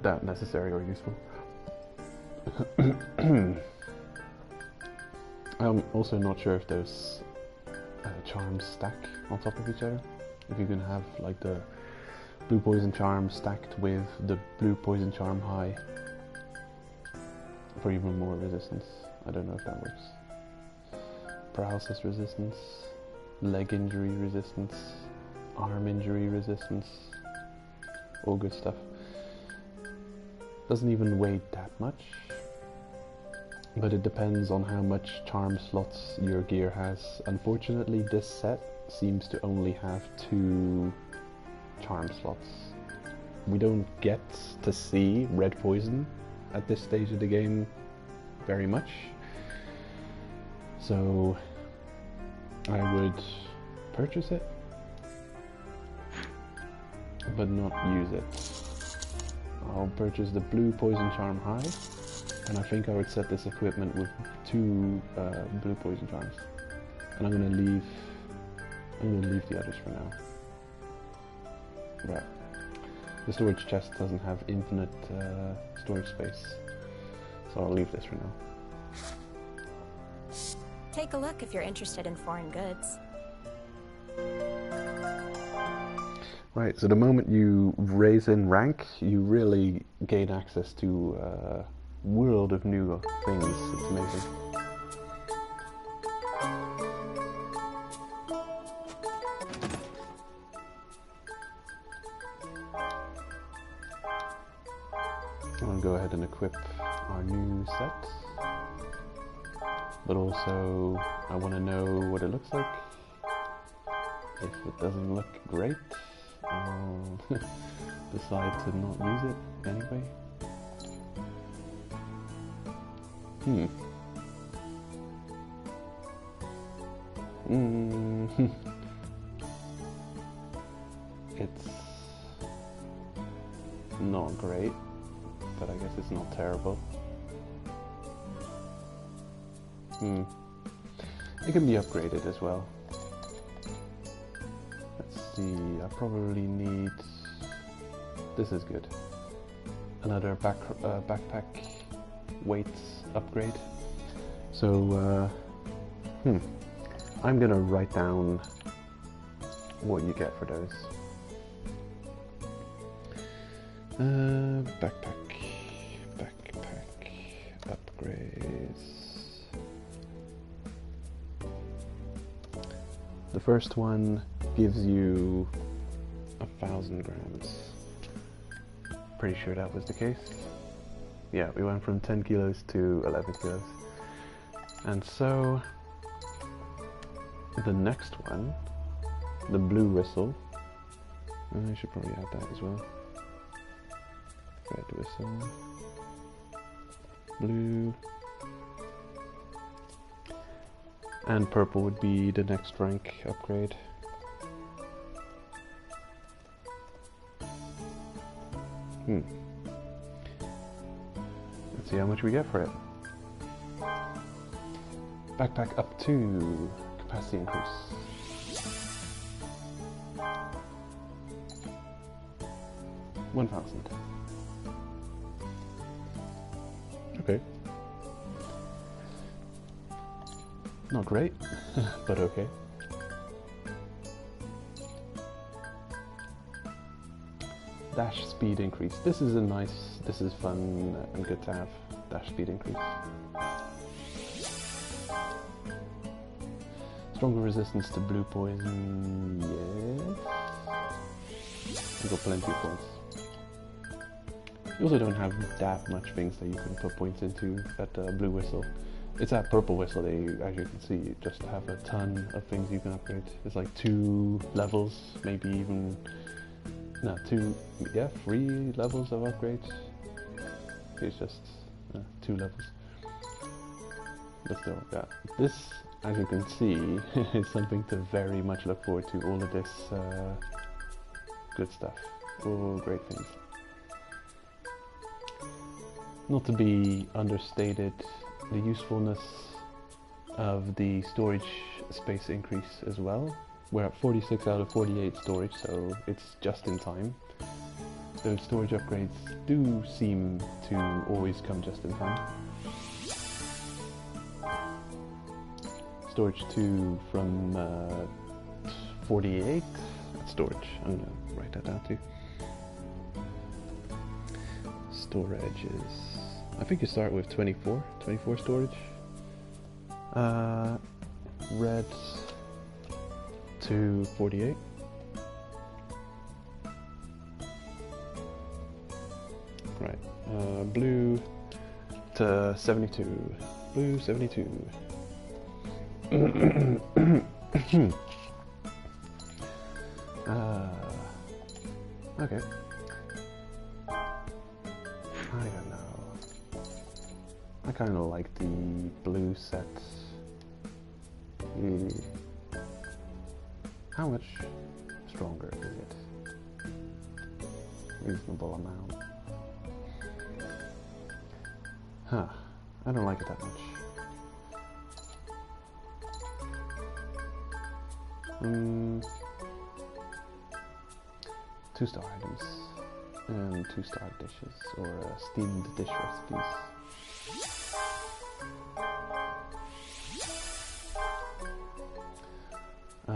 that necessary or useful. I'm also not sure if those charms stack on top of each other. If you can have like the blue poison charm stacked with the blue poison charm high for even more resistance. I don't know if that works. Paralysis resistance, leg injury resistance, arm injury resistance, all good stuff. Doesn't even weigh that much, but it depends on how much charm slots your gear has. Unfortunately, this set seems to only have 2 charm slots. We don't get to see red poison at this stage of the game very much, so I would purchase it but not use it. I'll purchase the blue poison charm high, and I think I would set this equipment with 2 blue poison charms, and I'm gonna leave the others for now. Right. The storage chest doesn't have infinite storage space. So I'll leave this for now. Take a look if you're interested in foreign goods. Right, so the moment you raise in rank, you really gain access to a world of new things. It's amazing. I'm going to go ahead and equip our new set. But also, I want to know what it looks like. If it doesn't look great, I'll decide to not use it anyway. It's not great, but I guess it's not terrible. It can be upgraded as well. Let's see, I probably need... This is good. Another backpack weights upgrade. So, I'm gonna write down what you get for those. Backpack upgrades. The first one gives you 1,000 grams. Pretty sure that was the case. Yeah, we went from 10 kilos to 11 kilos. And so, the next one, the blue whistle, I should probably add that as well. Red whistle, blue, and purple would be the next rank upgrade. Let's see how much we get for it. Backpack up to capacity increase. $1,000. Okay. Not great, but okay. Dash speed increase. This is this is fun and good to have. Dash speed increase. Stronger resistance to blue poison, yes. We've got plenty of points. You also don't have that much things that you can put points into at blue whistle. It's at purple whistle, they, as you can see, you just have a ton of things you can upgrade. It's like 2 levels, maybe even, no, 3 levels of upgrades. It's just 2 levels. But still, yeah. This, as you can see, is something to very much look forward to. All of this good stuff. All great things. Not to be understated, the usefulness of the storage space increase as well. We're at 46 out of 48 storage, so it's just in time. Those storage upgrades do seem to always come just in time. Storage 2 from 48 storage. I'm gonna write that down too. Storage is, I think you start with 24 storage. Red to 48. Right. Blue to 72. Blue 72. Okay. I don't know. I kind of like the blue set. How much stronger is it? Reasonable amount. Huh. I don't like it that much. 2-star items and 2-star dishes or steamed dish recipes.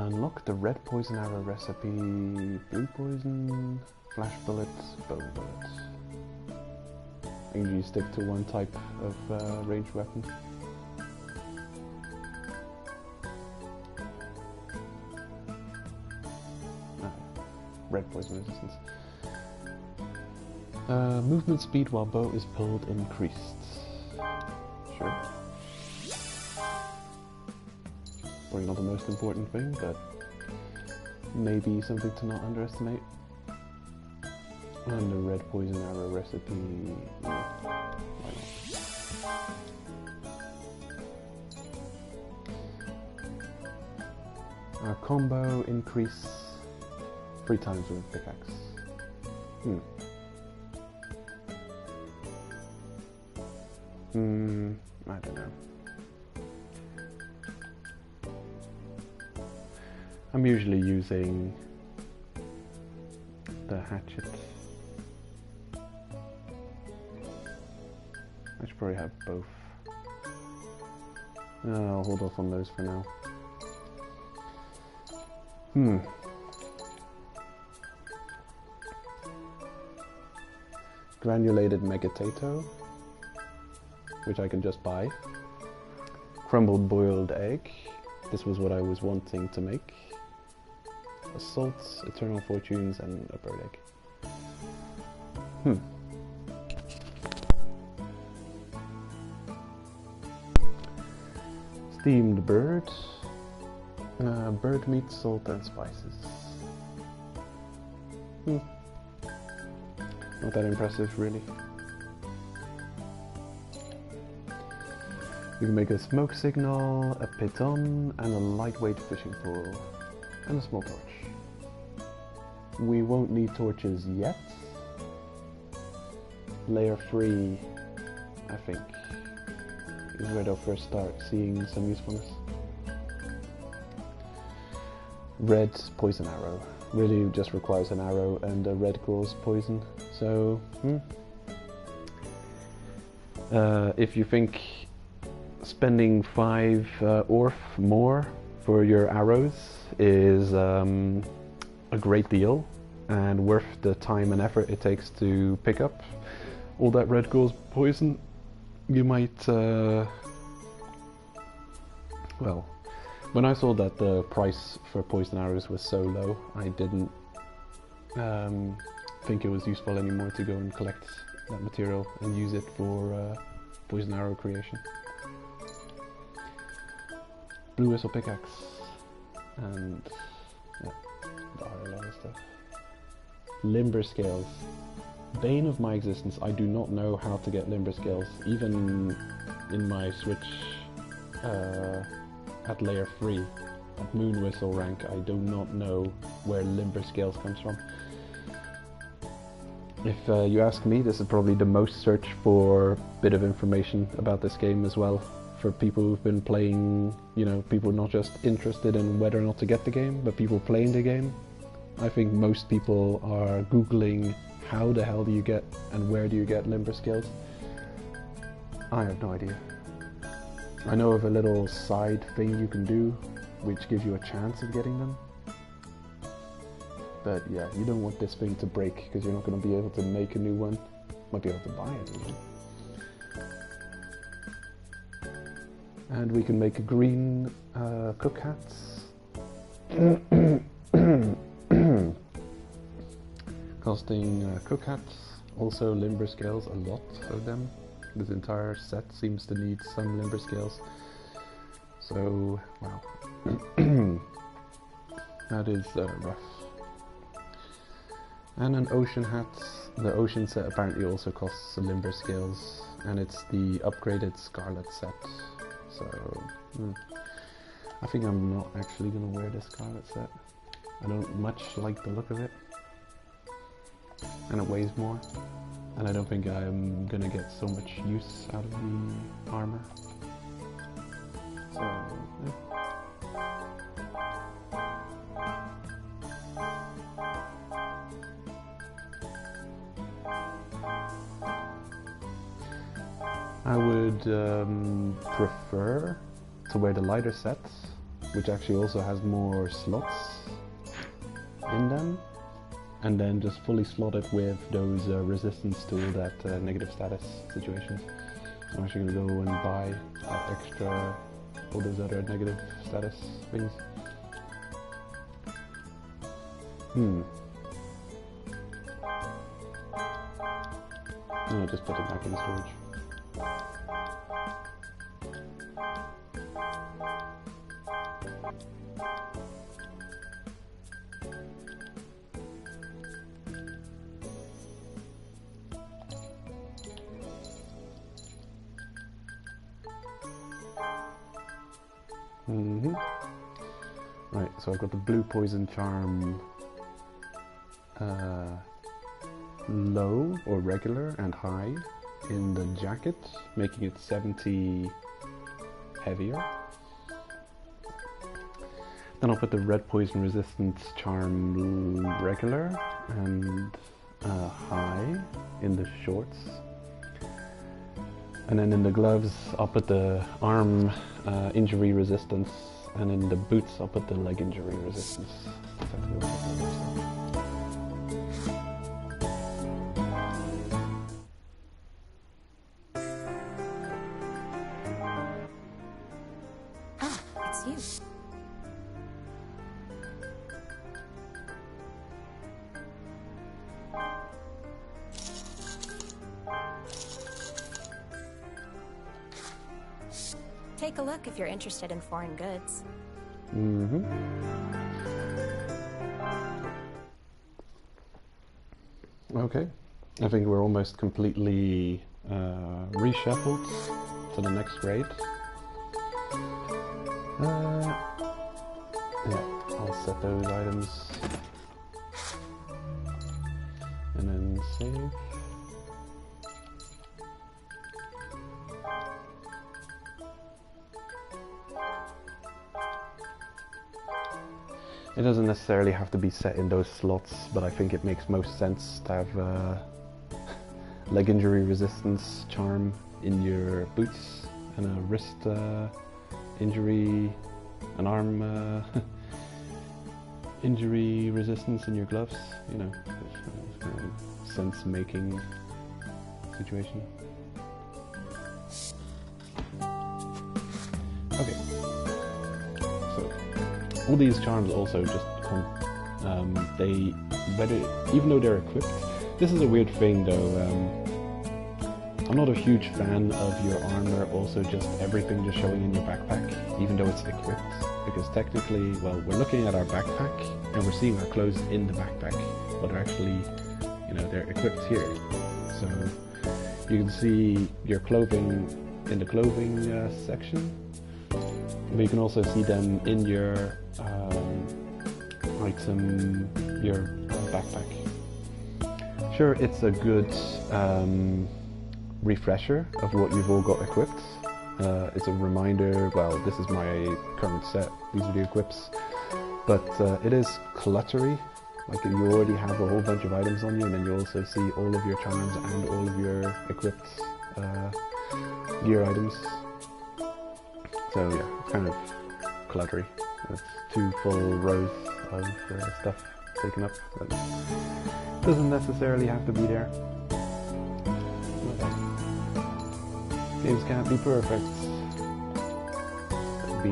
Unlock the red poison arrow recipe, blue poison, flash bullets, bone bullets. I usually stick to one type of ranged weapon. Red poison resistance. Movement speed while bow is pulled increased. Sure. Probably not the most important thing, but maybe something to not underestimate. And the red poison arrow recipe. Why not? Our combo increase 3 times with pickaxe. I don't know. I'm usually using the hatchet. I should probably have both. I'll hold off on those for now. Granulated megatato, which I can just buy. Crumbled boiled egg. This was what I was wanting to make. Assault, eternal fortunes, and a bird egg. Steamed bird. Bird meat, salt, and spices. Not that impressive, really. We can make a smoke signal, a piton, and a lightweight fishing pole, and a small torch. We won't need torches yet. Layer 3, I think, is where they'll first start seeing some usefulness. Red poison arrow. Really just requires an arrow and a red gauze poison. So, if you think spending 5 orf more for your arrows is a great deal and worth the time and effort it takes to pick up all that red gauze poison, you might, well, when I saw that the price for poison arrows was so low, I didn't think it was useful anymore to go and collect that material and use it for poison arrow creation. Blue whistle pickaxe, and yeah, there are a lot of stuff. Limber scales. Bane of my existence. I do not know how to get limber scales, even in my Switch at layer 3, at Moon Whistle rank. I do not know where limber scales comes from. If you ask me, this is probably the most searched for bit of information about this game as well. For people who've been playing, you know, people not just interested in whether or not to get the game, but people playing the game. I think most people are Googling how the hell do you get and where do you get limber scales. I have no idea. I know of a little side thing you can do which gives you a chance of getting them. But yeah, you don't want this thing to break because you're not going to be able to make a new one. Might be able to buy it even. And we can make green cook hats. Costing cook hats, also limber scales, a lot of them. This entire set seems to need some limber scales. So, wow. That is rough. And an ocean hat. The ocean set apparently also costs limber scales, and it's the upgraded Scarlet set. So, I think I'm not actually going to wear this Scarlet set. I don't much like the look of it. And it weighs more. And I don't think I'm going to get so much use out of the armor. So, yeah. I would prefer to wear the lighter sets, which actually also has more slots in them, and then just fully slot it with those resistance to that negative status situations. I'm actually going to go and buy extra all those other negative status things. No, just put it back in storage. Right, so I've got the blue poison charm low or regular and high in the jacket, making it 70 heavier. Then I'll put the red poison resistance charm regular and high in the shorts. And then in the gloves I'll put the arm injury resistance, and in the boots I'll put the leg injury resistance. It's you. Take a look if you're interested in foreign goods. Okay, I think we're almost completely reshuffled to the next grade. Yeah, I'll set those items and then save. It doesn't necessarily have to be set in those slots, but I think it makes most sense to have leg injury resistance charm in your boots and a wrist injury, an arm injury resistance in your gloves. You know, it's kind of sense-making situation. Okay. All these charms also just come, even though they're equipped. This is a weird thing though, I'm not a huge fan of your armor also just everything just showing in your backpack, even though it's equipped, because technically, well, we're looking at our backpack and we're seeing our clothes in the backpack, but they're actually, you know, they're equipped here. So you can see your clothing in the clothing section, but you can also see them in your item, your backpack. Sure, it's a good refresher of what you've all got equipped. It's a reminder, well, this is my current set, these are the equips, but it is cluttery. Like, you already have a whole bunch of items on you, and then you also see all of your charms and all of your equipped gear items. So yeah, it's kind of cluttery. It's 2 full rows of stuff taken up. That doesn't necessarily have to be there. Games can't be perfect. That'd be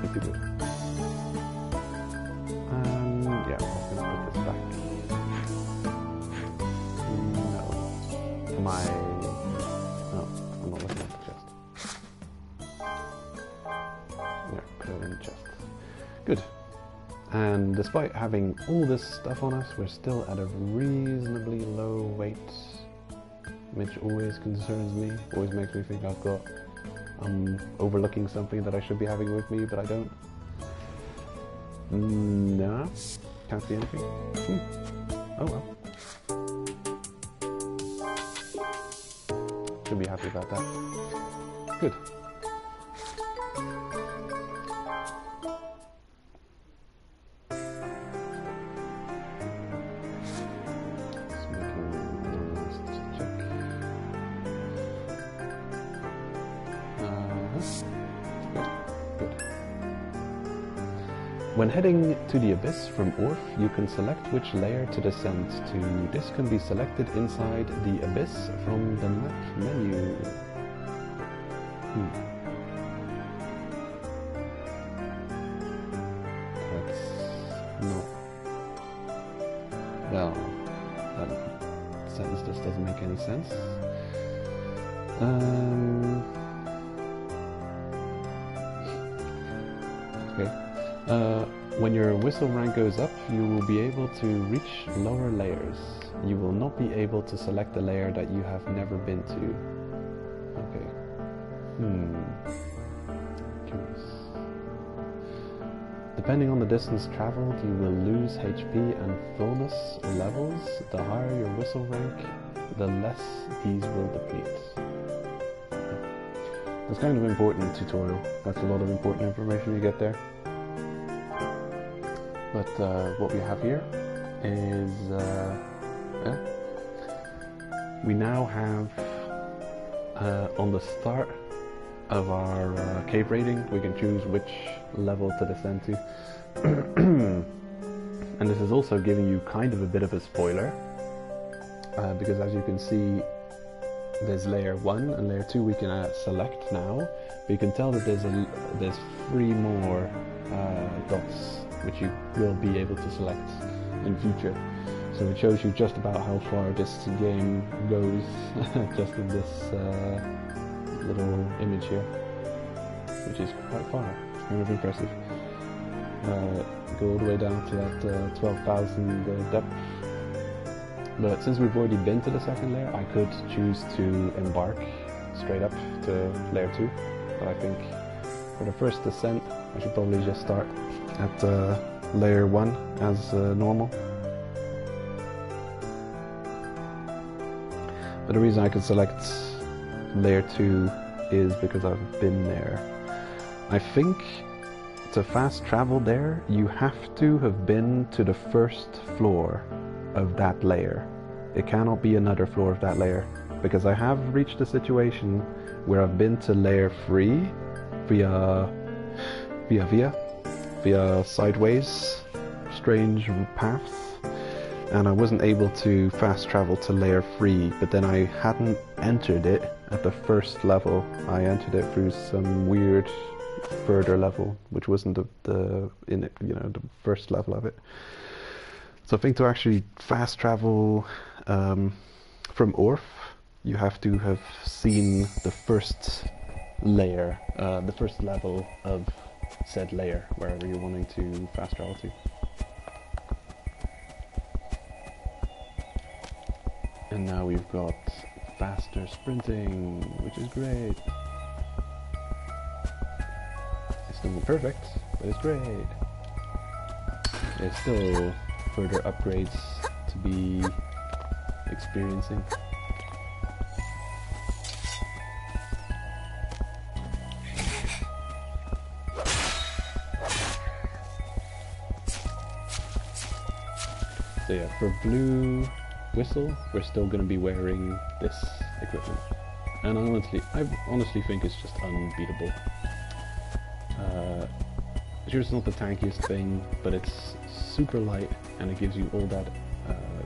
too good. Yeah, I was gonna put this back. No. To my... No, I'm not looking at the chest. Yeah, put it in the chest. Good. And despite having all this stuff on us, we're still at a reasonably low weight, which always concerns me, always makes me think I'm overlooking something that I should be having with me, but I don't. No, can't see anything. Oh well. Should be happy about that. Good. Good. When heading to the Abyss from Orf, you can select which layer to descend to. This can be selected inside the Abyss from the map menu. That's not... Well, that sentence just doesn't make any sense. Okay. When your whistle rank goes up, you will be able to reach lower layers. You will not be able to select a layer that you have never been to. Okay. Curious. Depending on the distance traveled, you will lose HP and fullness levels. The higher your whistle rank, the less these will deplete. It's kind of an important tutorial. That's a lot of important information you get there. But what we have here is we now have on the start of our cave raiding, we can choose which level to descend to. And this is also giving you kind of a bit of a spoiler, because as you can see, there's layer 1 and layer 2 we can select now, but you can tell that there's 3 more dots which you will be able to select in future. So it shows you just about how far this game goes just in this little image here, which is quite far. It's kind of impressive. Go all the way down to that 12,000 depth. But since we've already been to the second layer, I could choose to embark straight up to layer 2. But I think for the first descent, I should probably just start at layer 1 as normal. But the reason I could select layer 2 is because I've been there. I think to fast travel there, you have to have been to the first floor of that layer. It cannot be another floor of that layer, because I have reached a situation where I've been to layer 3 via sideways, strange paths, and I wasn't able to fast travel to layer 3, but then I hadn't entered it at the first level. I entered it through some weird further level, which wasn't the first level of it. So I think to actually fast travel from Orf, you have to have seen the first layer, the first level of said layer, wherever you're wanting to fast travel to. And now we've got faster sprinting, which is great. It's still not perfect, but it's great. There's still further upgrades to be experiencing. So yeah, for blue whistle, we're still going to be wearing this equipment, and I honestly think it's just unbeatable. Sure, it's not the tankiest thing, but it's super light, and it gives you all that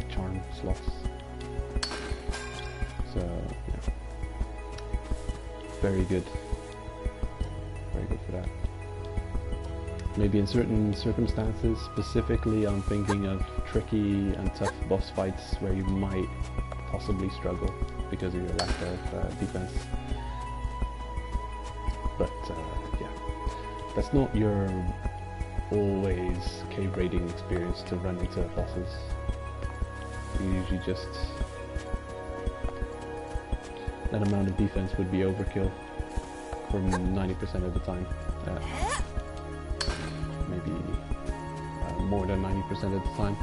charm slots. So yeah, very good for that. Maybe in certain circumstances, specifically I'm thinking of tricky and tough boss fights where you might possibly struggle because of your lack of defense. But yeah, that's not your always cave raiding experience to run into bosses. You usually just... that amount of defense would be overkill for 90% of the time. Maybe more than 90% of the time.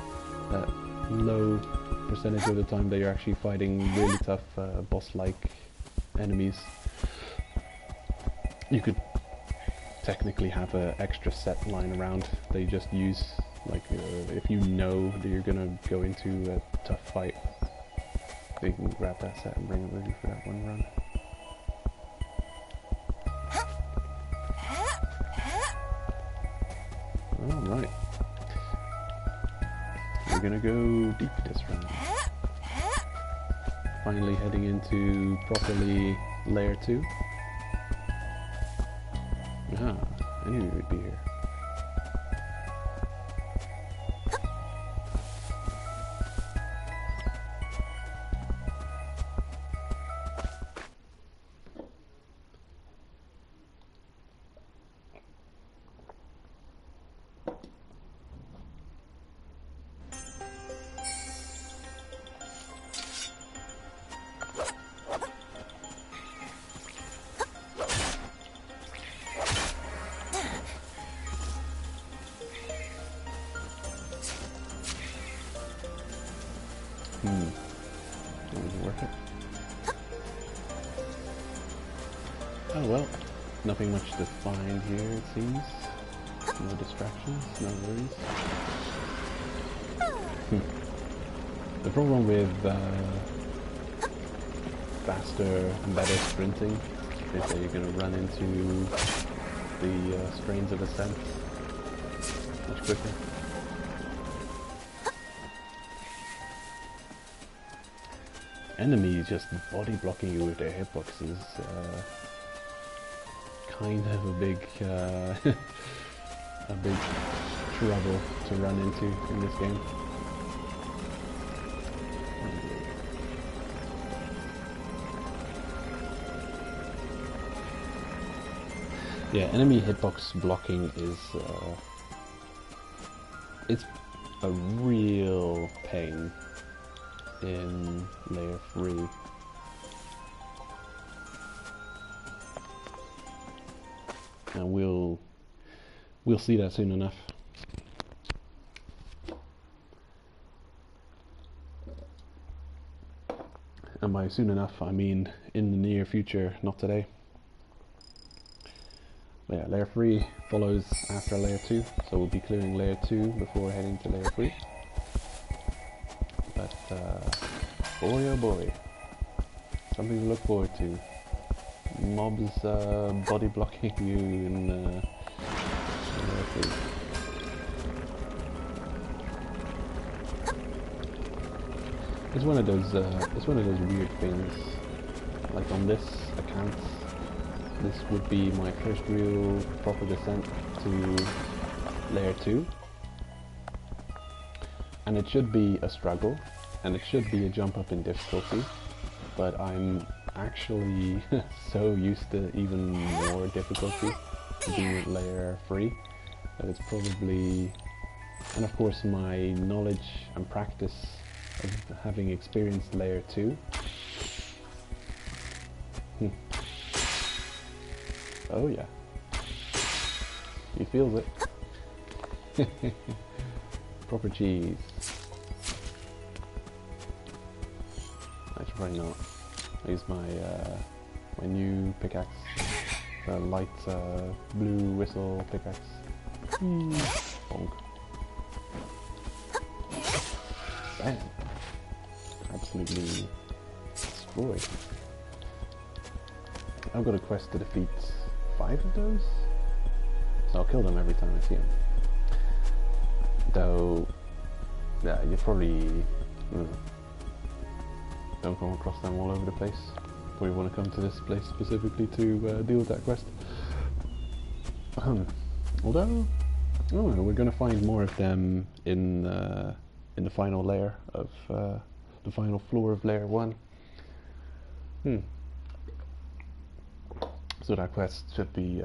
Low percentage of the time that you're actually fighting really tough boss-like enemies. You could technically have an extra set lying around that you just use, like if you know that you're gonna go into a tough fight, you can grab that set and bring it with you for that one run. Alright. We're gonna go deep this round. Finally heading into properly layer 2. Ah, I knew we'd be here. That was worth it. Oh well, nothing much to find here it seems. No distractions, no worries. The problem with faster and better sprinting is that you're going to run into the strains of ascent much quicker. Enemies just body blocking you with their hitboxes, kind of a big trouble to run into in this game. Yeah, enemy hitbox blocking is it's a real pain in layer 3. And we'll see that soon enough. And by soon enough I mean in the near future, not today. But yeah, layer 3 follows after layer 2, so we'll be clearing layer 2 before heading to layer 3. But boy oh boy, something to look forward to. Mobs body blocking you in layer 3. It's one of those weird things. Like on this account, this would be my first real proper descent to layer 2. And it should be a struggle, and it should be a jump up in difficulty, but I'm actually so used to even more difficulty to be at layer 3 that it's probably, and of course my knowledge and practice of having experienced layer 2. Oh yeah, he feels it. Proper cheese. I should probably not. I use my my new pickaxe, the light blue whistle pickaxe. Bonk. Bam! Absolutely destroyed. I've got a quest to defeat 5 of those, so I'll kill them every time I see them. Though, yeah, you probably don't come across them all over the place. Probably want to come to this place specifically to deal with that quest. Although, we're going to find more of them in the final layer of the final floor of layer 1. So that quest should be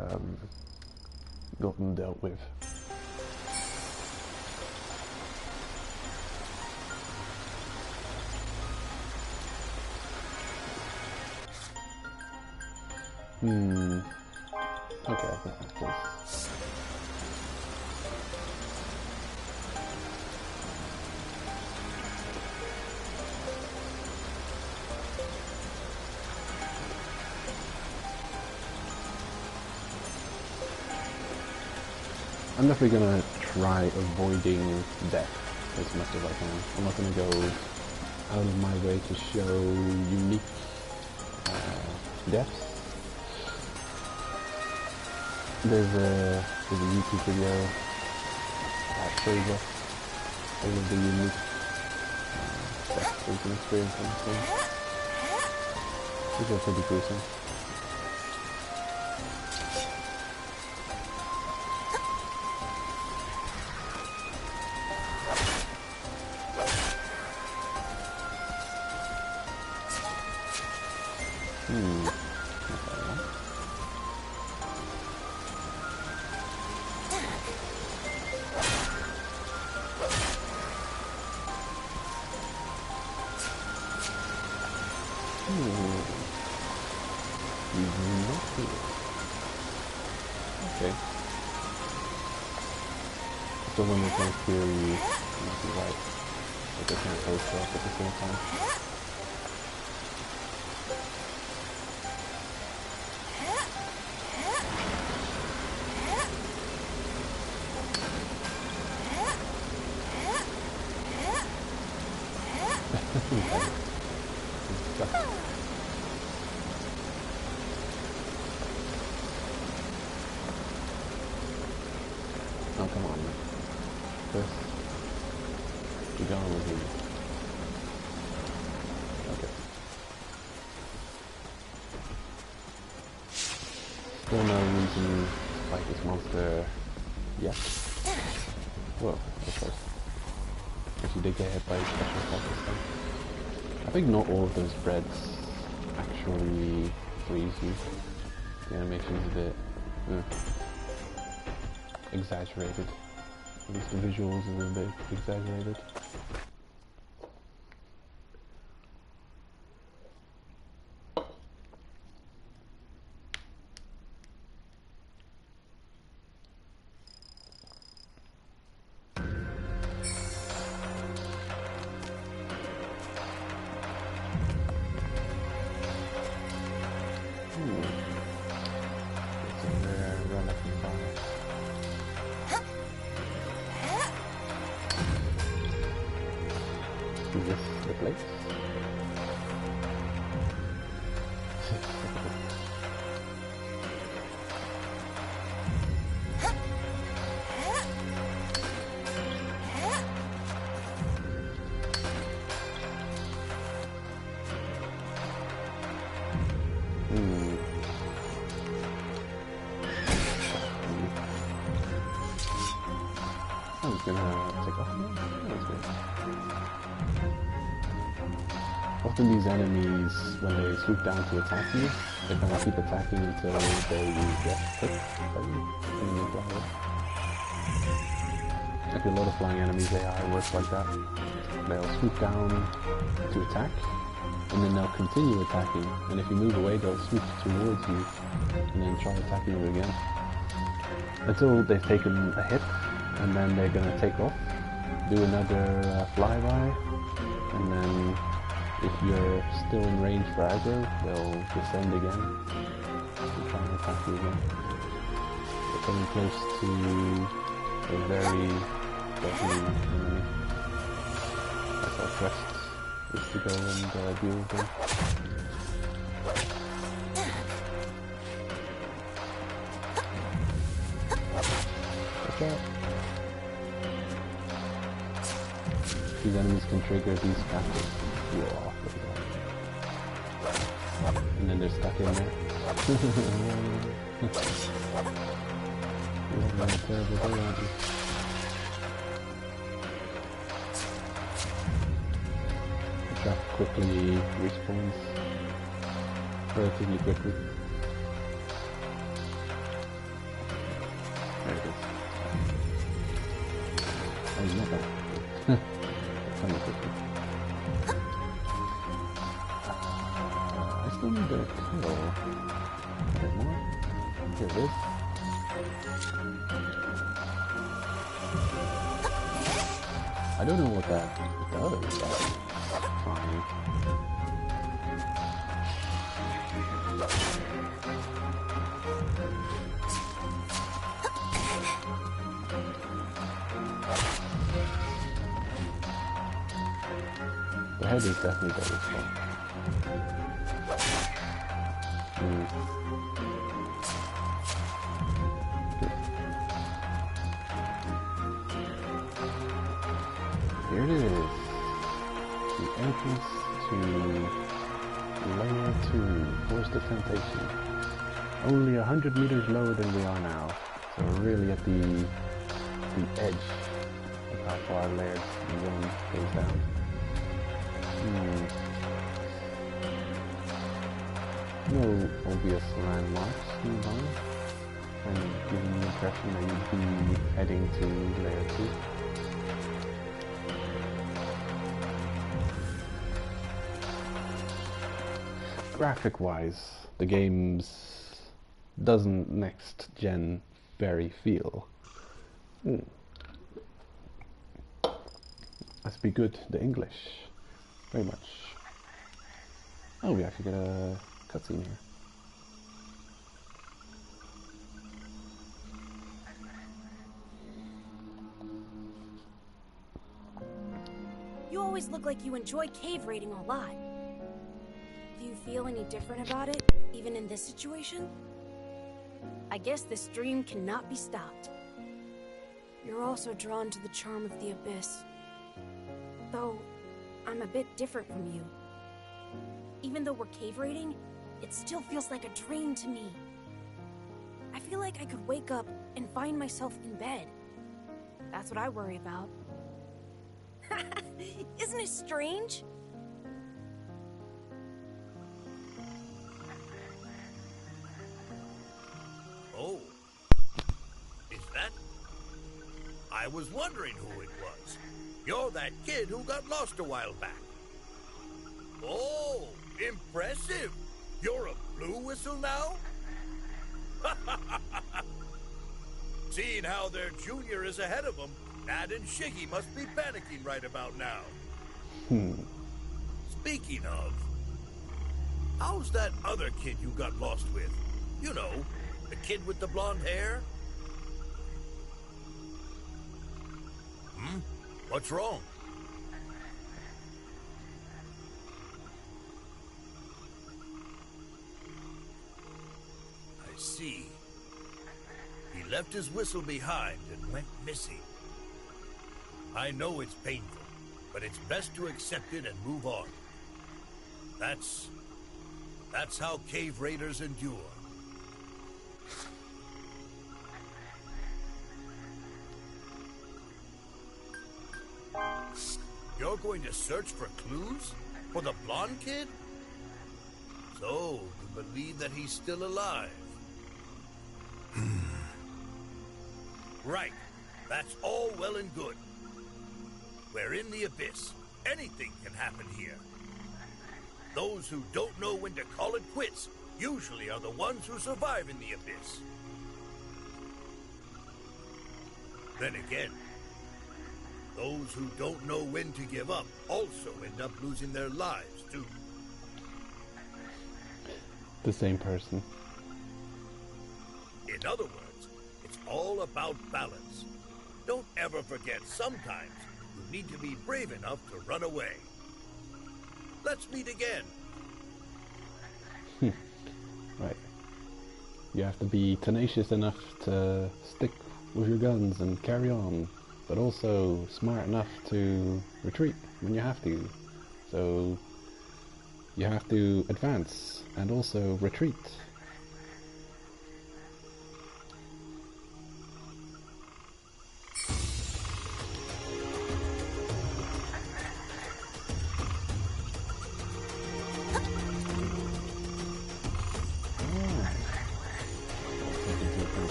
gotten dealt with. Okay, I think that's close. I'm definitely gonna try avoiding death as much as I can. I'm not gonna go out of my way to show unique deaths. There's a YouTube video shows off all of the unique stuff that you can experience on this game. These are pretty gruesome. Okay. Someone is like theory might be right, but they can't both show up at the same time. Oh, come on, man. First, you're going with me. Okay. Still no reason to fight this monster yet. Whoa, that's close. Actually did get hit by a special attack this time. I think not all of those breads actually freeze you. The animation's a bit exaggerated. At least the visuals are a bit exaggerated. Is this the place? I was gonna take off. That was good. Often these enemies, when they swoop down to attack you, they kind of keep attacking until they get hit by you and you fly away. Like a lot of flying enemies, AI works like that. They'll swoop down to attack, and then they'll continue attacking, and if you move away, they'll swoop towards you, and then try attacking you again. Until they've taken a hit, and then they're gonna take off, do another flyby, and then if you're still in range for aggro, they'll descend again and try and attack you again. They're coming close to a very deadly enemy. That's our quest, is to go and deal with them. Watch out! These enemies can trigger these captives. Whoa, look at that. And then they're stuck in there. You're having a terrible day, aren't you? The trap quickly respawns relatively quickly. There it is. Oh, not bad. Coming quickly. I still need to kill a bit more. Here it is. I don't know what that does, but fine. The head is definitely better spot. Here it is. The entrance to Layer 2, Forest of Temptation. Only 100 meters lower than we are now. So we're really at the edge of how far Layer 1 goes down. No obvious landmarks nearby, and giving the impression that you'd be heading to Layer 2. Graphic-wise, the game's doesn't next gen very feel. Must be good, the English. Very much. Oh, we actually get a cutscene here. You always look like you enjoy cave raiding a lot. Do you feel any different about it, even in this situation? I guess this dream cannot be stopped. You're also drawn to the charm of the abyss. Though, I'm a bit different from you. Even though we're cave raiding, it still feels like a dream to me. I feel like I could wake up and find myself in bed. That's what I worry about. Isn't it strange? Oh. Is that? I was wondering who it was. You're that kid who got lost a while back. Oh, impressive. You're a blue whistle now? Seeing how their junior is ahead of them, Nad and Shiggy must be panicking right about now. Speaking of, how's that other kid you got lost with? You know, the kid with the blonde hair? What's wrong? I see. He left his whistle behind and went missing. I know it's painful, but it's best to accept it and move on. That's how cave raiders endure. You're going to search for clues? For the blonde kid? So, you believe that he's still alive? Right. That's all well and good. We're in the abyss. Anything can happen here. Those who don't know when to call it quits usually are the ones who survive in the abyss. Then again, those who don't know when to give up also end up losing their lives, too. The same person. In other words, it's all about balance. Don't ever forget, sometimes you need to be brave enough to run away. Let's meet again. Right. You have to be tenacious enough to stick with your guns and carry on, but also smart enough to retreat when you have to. So you have to advance and also retreat.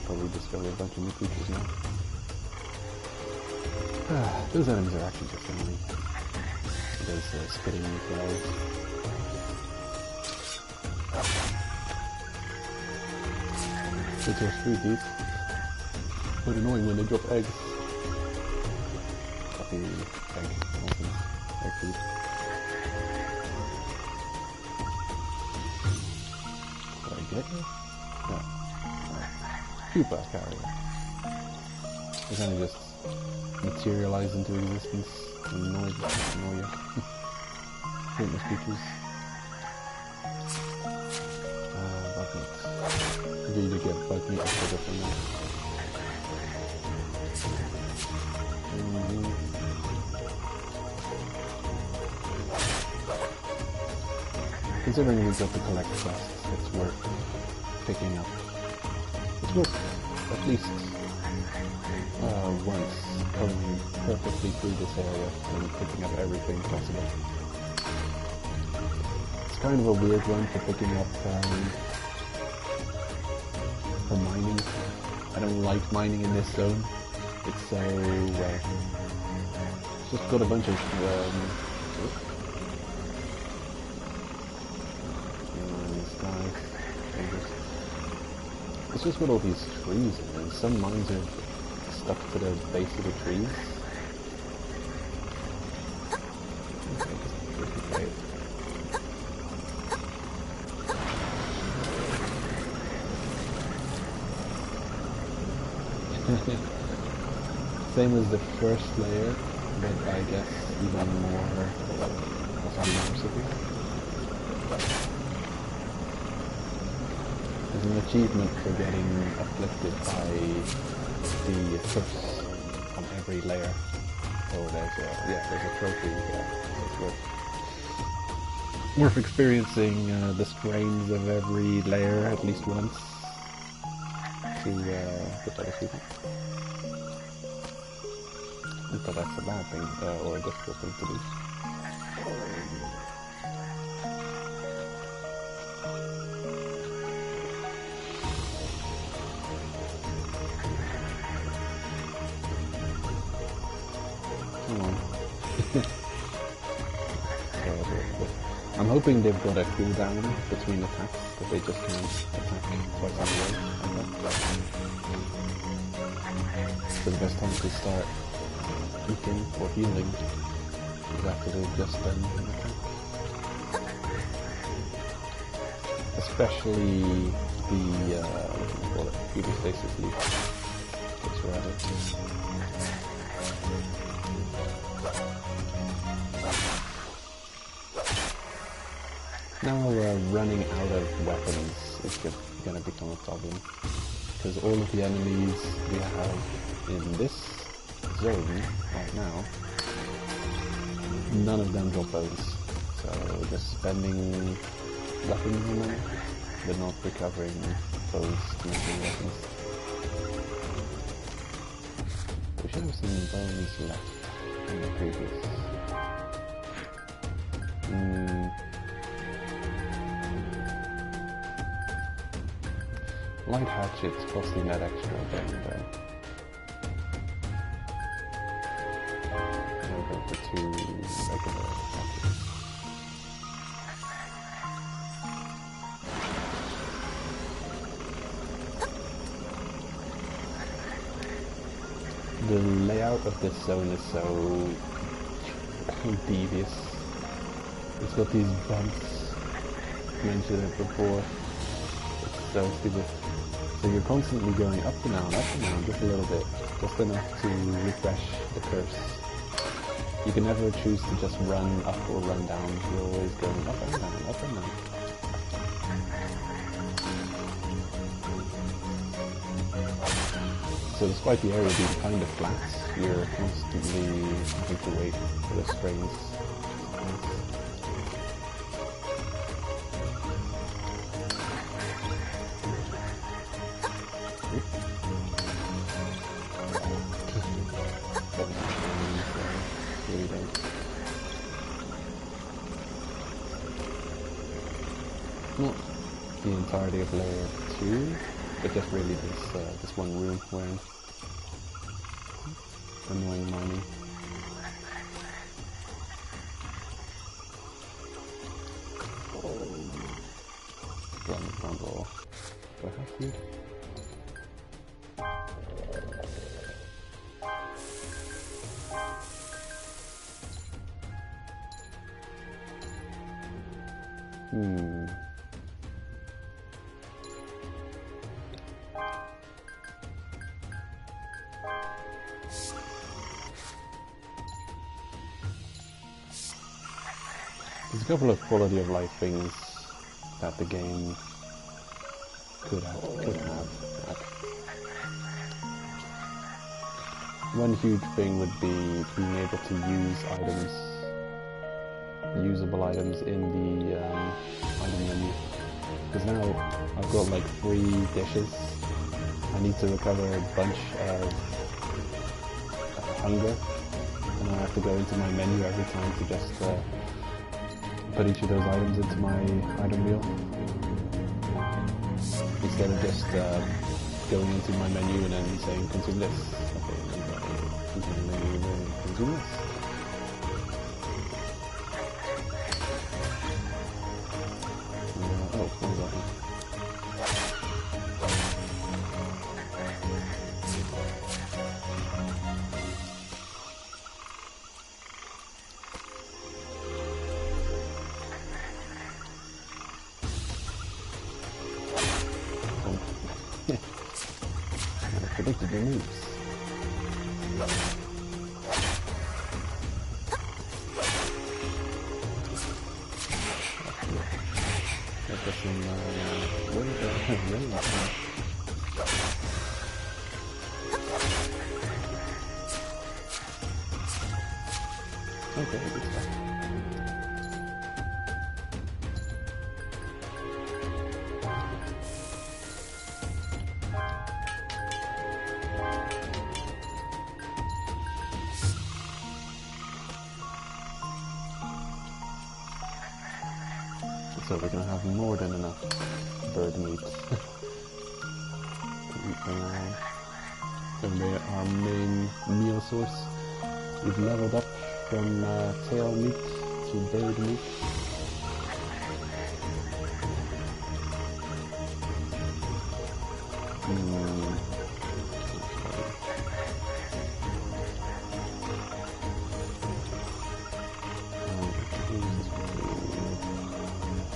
Probably discover a bunch of new creatures now. Those enemies are actually just annoying. Those spitting flowers. It's our food, dude. Quite annoying when they drop eggs. Fucking egg. Awesome. Egg food. Did I get you? No. Super carrier. They kind of just materialize into existence and annoy you. Pointless creatures. Bug meat. Maybe you get bug meat instead of from there. considering we got to collect quests, it's worth picking up. It's worth at least once going perfectly through this area and picking up everything possible. It's kind of a weird one for picking up for mining. I don't like mining in this zone. It's so it's just got a bunch of it's just got all these trees in them. Some mines are stuck to the base of the trees. Same as the first layer, but I guess even more immersive. There's an achievement for getting afflicted by the curse on every layer. Oh, there's a trophy there. It's worth experiencing the strains of every layer at least once to get that achievement. Not that that's a bad thing or a difficult thing to do. I'm hoping they've got a cooldown between attacks, that they just can't attack twice in a row. So the best time to start eating or healing is after they've just done an attack. Especially the, hemostasis leaf. That's where I have Now running out of weapons is going to become a problem, because all of the enemies we have in this zone right now, none of them drop bows, so just spending weapons on them, but not recovering bows to make new weapons. We should have some bones left in the previous. Light hatchets costing that extra then though. I'll go for 2 regular hatchets. The layout of this zone is so devious. It's got these bumps. I mentioned it before. It's so stupid. So you're constantly going up and down, just a little bit, just enough to refresh the curse. You can never choose to just run up or run down, you're always going up and down, up and down. So despite the area being kind of flat, you're constantly having to wait for the springs. Not the entirety of layer 2, but just really this one room where annoying mining. Rumble. Do I have food? There's a couple of quality of life things that the game could have. One huge thing would be being able to use items usable items in the item menu. Because now I've got like 3 dishes. I need to recover a bunch of hunger, and I have to go into my menu every time to just put each of those items into my item wheel. Instead of just going into my menu and then saying consume this. Okay, consume menu, consume this. Oh, what was that one? I predicted your moves. I've got some rain. Okay, good stuff. So we're gonna have more than enough bird meat. Gonna be our main meal source. We've leveled up from tail meat to bird meat.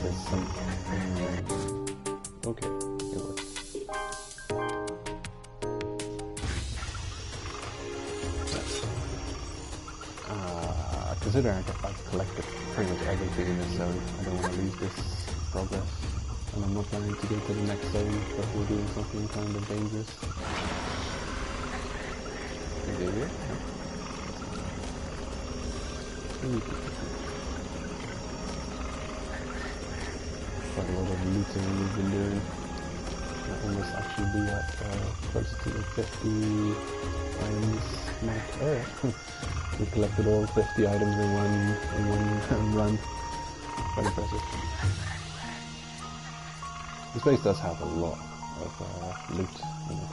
There's something. Okay, it works. Considering I've collected pretty much everything in this zone, I don't want to lose this progress. And I'm not planning to go to the next zone before doing something kind of dangerous. Okay, yeah. Quite a lot of looting we've been doing. Might almost actually be at close to the 50 items mark. We collected all 50 items in one run. Quite impressive. This place does have a lot of loot in it.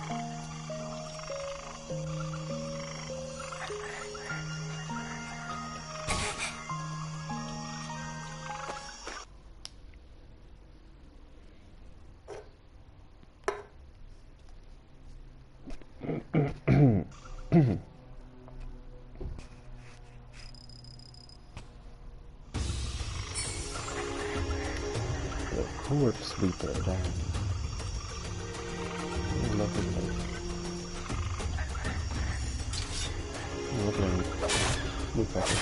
Corpse sweeper down. Oh, lovely place. Oh, look at him. Woodpecker.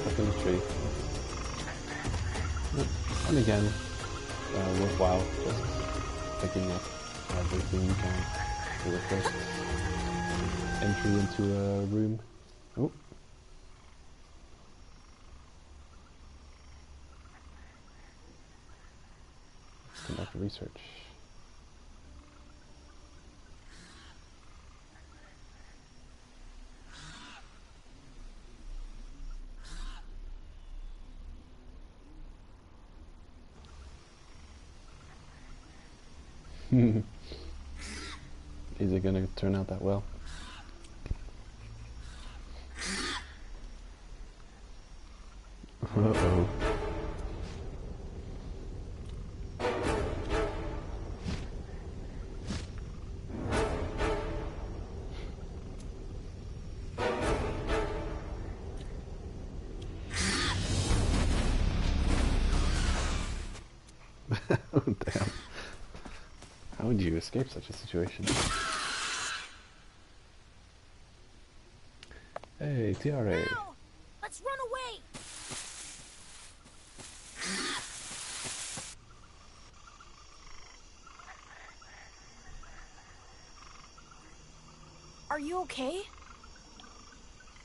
Up in the tree. And again, worthwhile just picking up everything you can for the first entry into a room. Oh. Conduct research. Is it gonna turn out that well? Uh-oh. Oh, damn. How would you escape such a situation? Hey, TRA. Now, let's run away! Are you okay?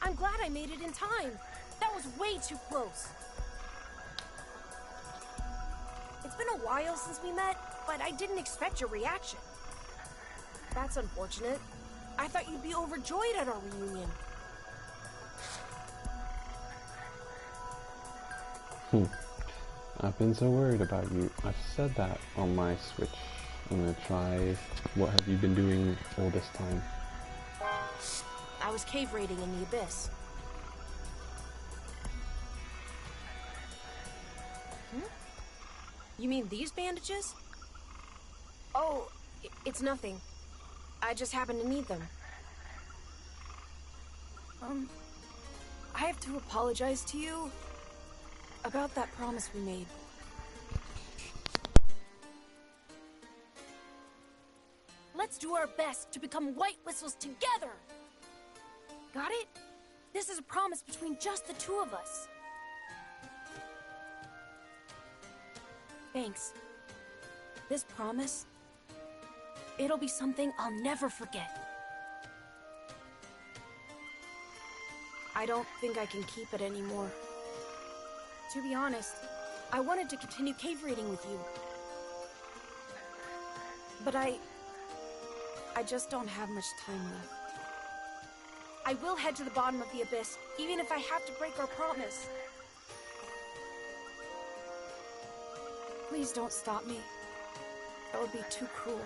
I'm glad I made it in time. That was way too close. It's been a while since we met, but I didn't expect your reaction. That's unfortunate. I thought you'd be overjoyed at our reunion. I've been so worried about you. I've said that on my Switch. I'm gonna try What Have You Been Doing All This Time. I was cave raiding in the Abyss. You mean these bandages? Oh, it's nothing. I just happen to need them. I have to apologize to you about that promise we made. Let's do our best to become White Whistles together! Got it? This is a promise between just the two of us. Thanks. This promise, it'll be something I'll never forget. I don't think I can keep it anymore. To be honest, I wanted to continue cave raiding with you. But I just don't have much time left. I will head to the bottom of the Abyss, even if I have to break our promise. Please don't stop me. That would be too cruel.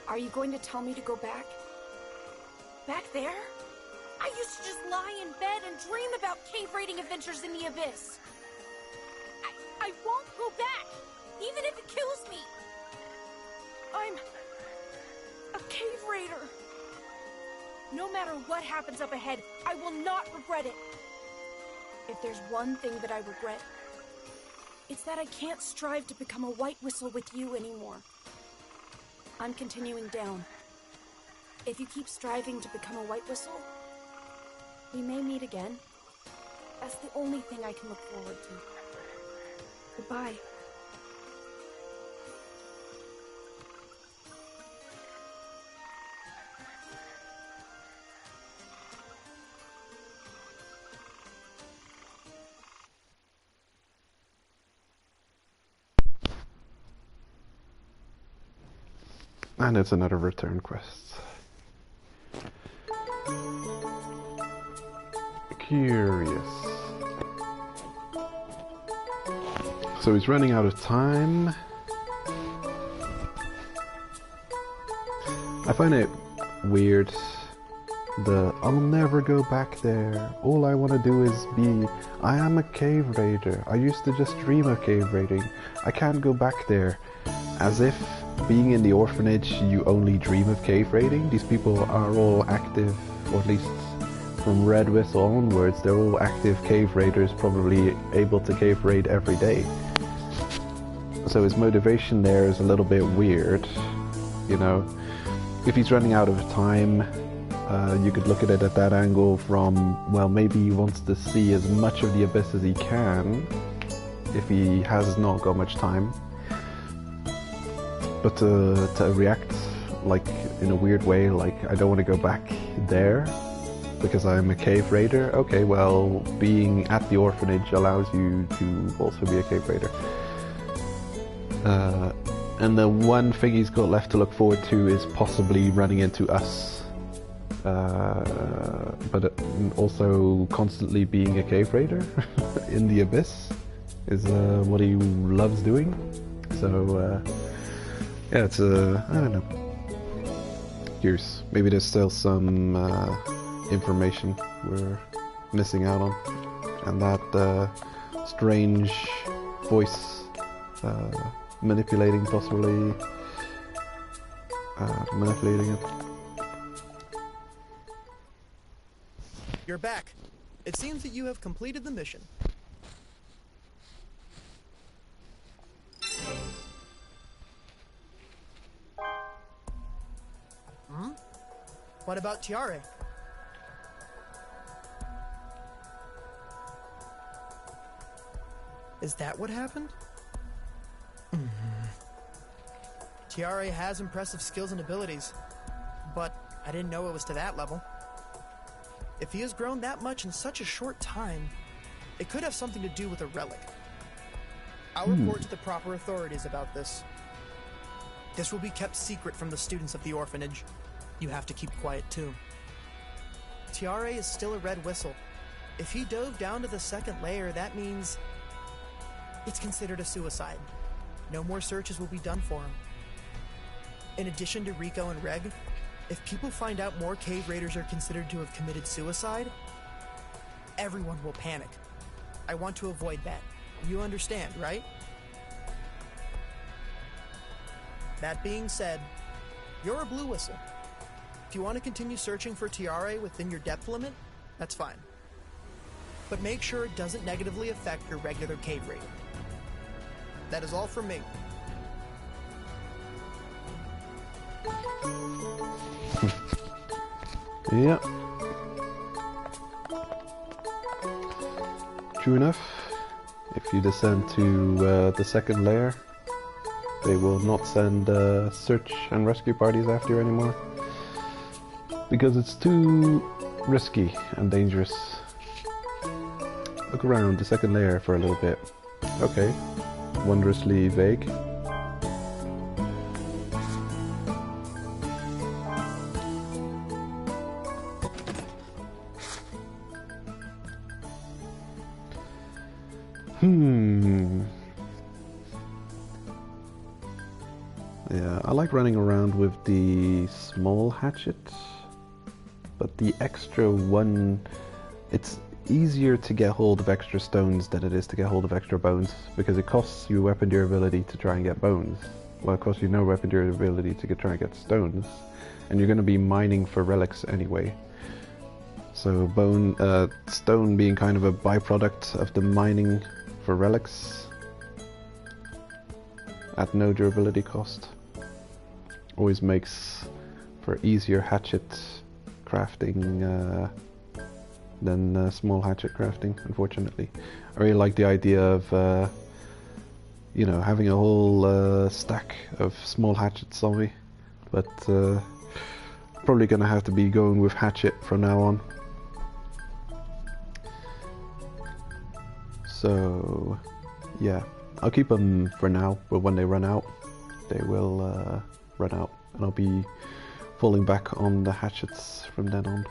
Are you going to tell me to go back? Back there? I used to just lie in bed and dream about cave raiding adventures in the Abyss. I won't go back, even if it kills me. I'm a cave raider. No matter what happens up ahead, I will not regret it. If there's one thing that I regret, it's that I can't strive to become a White Whistle with you anymore. I'm continuing down. If you keep striving to become a White Whistle, we may meet again. That's the only thing I can look forward to. Goodbye. And it's another return quest. Curious. So he's running out of time. I find it weird. I'll never go back there. All I want to do is I am a cave raider. I used to just dream of cave raiding. I can't go back there. As if being in the orphanage, you only dream of cave raiding. These people are all active, or at least from Red Whistle onwards, they're all active cave raiders, probably able to cave raid every day. So his motivation there is a little bit weird, you know. If he's running out of time, you could look at it at that angle from, well, maybe he wants to see as much of the Abyss as he can, if he has not got much time. But to react like in a weird way, like I don't want to go back there because I'm a cave raider. Okay, well, being at the orphanage allows you to also be a cave raider. And the one thing he's got left to look forward to is possibly running into us. But also constantly being a cave raider in the Abyss is what he loves doing. So yeah, it's I don't know. Curious. Maybe there's still some information we're missing out on, and that strange voice manipulating, possibly manipulating it. You're back. It seems that you have completed the mission. What about Tiare? Is that what happened? Tiare has impressive skills and abilities, but I didn't know it was to that level. If he has grown that much in such a short time, it could have something to do with a relic. I'll report to the proper authorities about this. This will be kept secret from the students of the orphanage. You have to keep quiet too. Tiare is still a red whistle. If he dove down to the second layer, that means it's considered a suicide. No more searches will be done for him. In addition to Rico and Reg, if people find out more cave raiders are considered to have committed suicide, everyone will panic. I want to avoid that. You understand, right? That being said, you're a blue whistle. If you want to continue searching for Tiare within your depth limit, that's fine. But make sure it doesn't negatively affect your regular cave raid. That is all from me. Yeah. True enough. If you descend to the second layer, they will not send search and rescue parties after you anymore. Because it's too risky and dangerous. Look around the second layer for a little bit. Okay. Wondrously vague. Yeah, I like running around with the small hatchet, but the extra one, it's easier to get hold of extra stones than it is to get hold of extra bones, because it costs you weapon durability to try and get bones. Well, it costs you no weapon durability to try and get stones, and you're going to be mining for relics anyway. So stone being kind of a byproduct of the mining for relics at no durability cost always makes for easier hatchet crafting than small hatchet crafting, unfortunately. I really like the idea of you know, having a whole stack of small hatchets on me, but probably gonna have to be going with hatchet from now on. So yeah, I'll keep them for now, but when they run out, they will run out, and I'll be falling back on the hatchets from then on.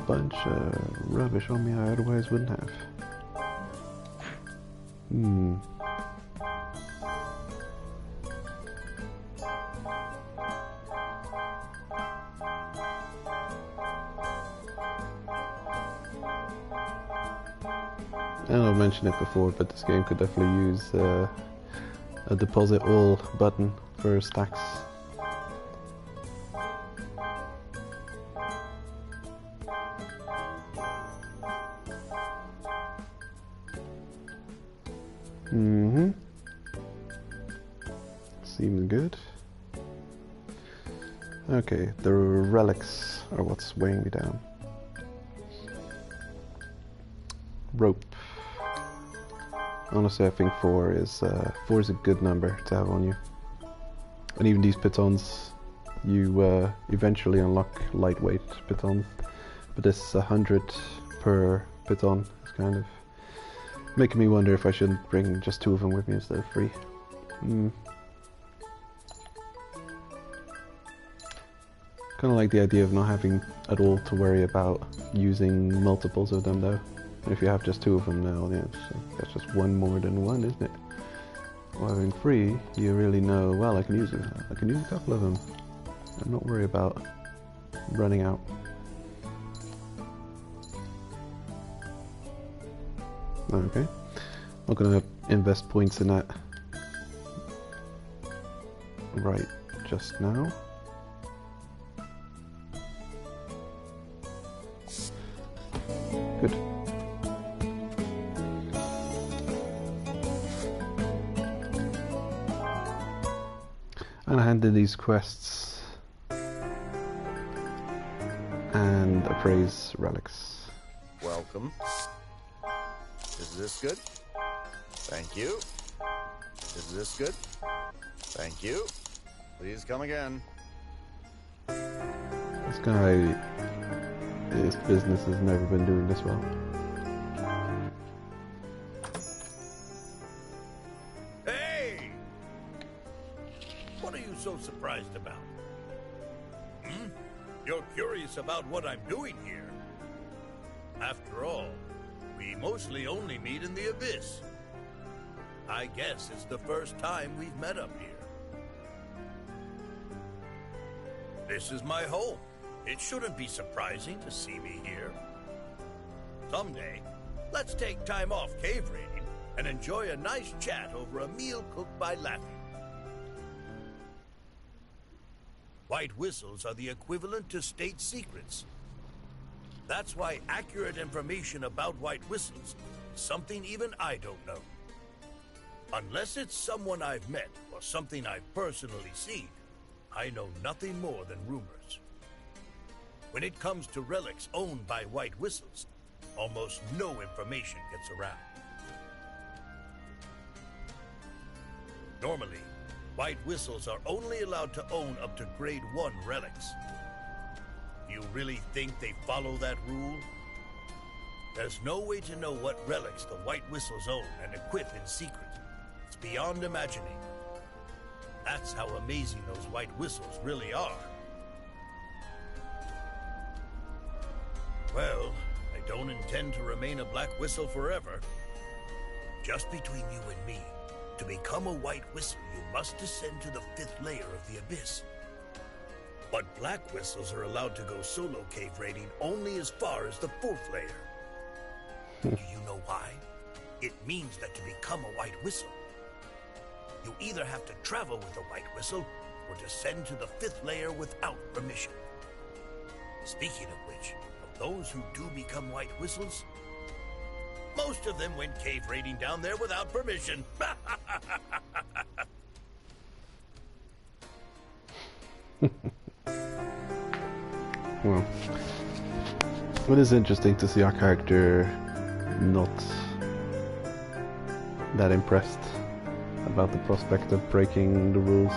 Bunch of rubbish on me I otherwise wouldn't have. And I've mentioned it before, but this game could definitely use a deposit all button for stacks. Seems good. Okay, the relics are what's weighing me down. Rope. Honestly, I think 4 is a good number to have on you. And even these pitons, you eventually unlock lightweight pitons. But this 100 per piton is kind of making me wonder if I shouldn't bring just 2 of them with me instead of 3. Kind of like the idea of not having at all to worry about using multiples of them though. And if you have just 2 of them now, yeah, so that's just 1 more than 1, isn't it? While having 3, you really know, well, I can use a couple of them. I'm not worried about running out. Okay, not gonna invest points in that right just now. Good. And handle these quests and appraise relics. Welcome. Is this good? Thank you. Is this good? Thank you. Please come again. This guy, his business has never been doing this well. Hey! What are you so surprised about? You're curious about what I'm doing here. After all, we mostly only meet in the Abyss. I guess it's the first time we've met up here. This is my home. It shouldn't be surprising to see me here. Someday, let's take time off cave raiding and enjoy a nice chat over a meal cooked by Laffy. White whistles are the equivalent to state secrets. That's why accurate information about white whistles is something even I don't know. Unless it's someone I've met or something I've personally seen, I know nothing more than rumors. When it comes to relics owned by white whistles, almost no information gets around. Normally, white whistles are only allowed to own up to grade 1 relics. Do you really think they follow that rule? There's no way to know what relics the white whistles own and equip in secret. It's beyond imagining. That's how amazing those white whistles really are. Well, I don't intend to remain a black whistle forever. Just between you and me, to become a white whistle, you must descend to the 5th layer of the Abyss. But black whistles are allowed to go solo cave raiding only as far as the 4th layer. Do you know why? It means that to become a white whistle, you either have to travel with a white whistle or descend to the 5th layer without permission. Speaking of which, of those who do become white whistles, most of them went cave raiding down there without permission. Well, it is interesting to see our character not that impressed about the prospect of breaking the rules.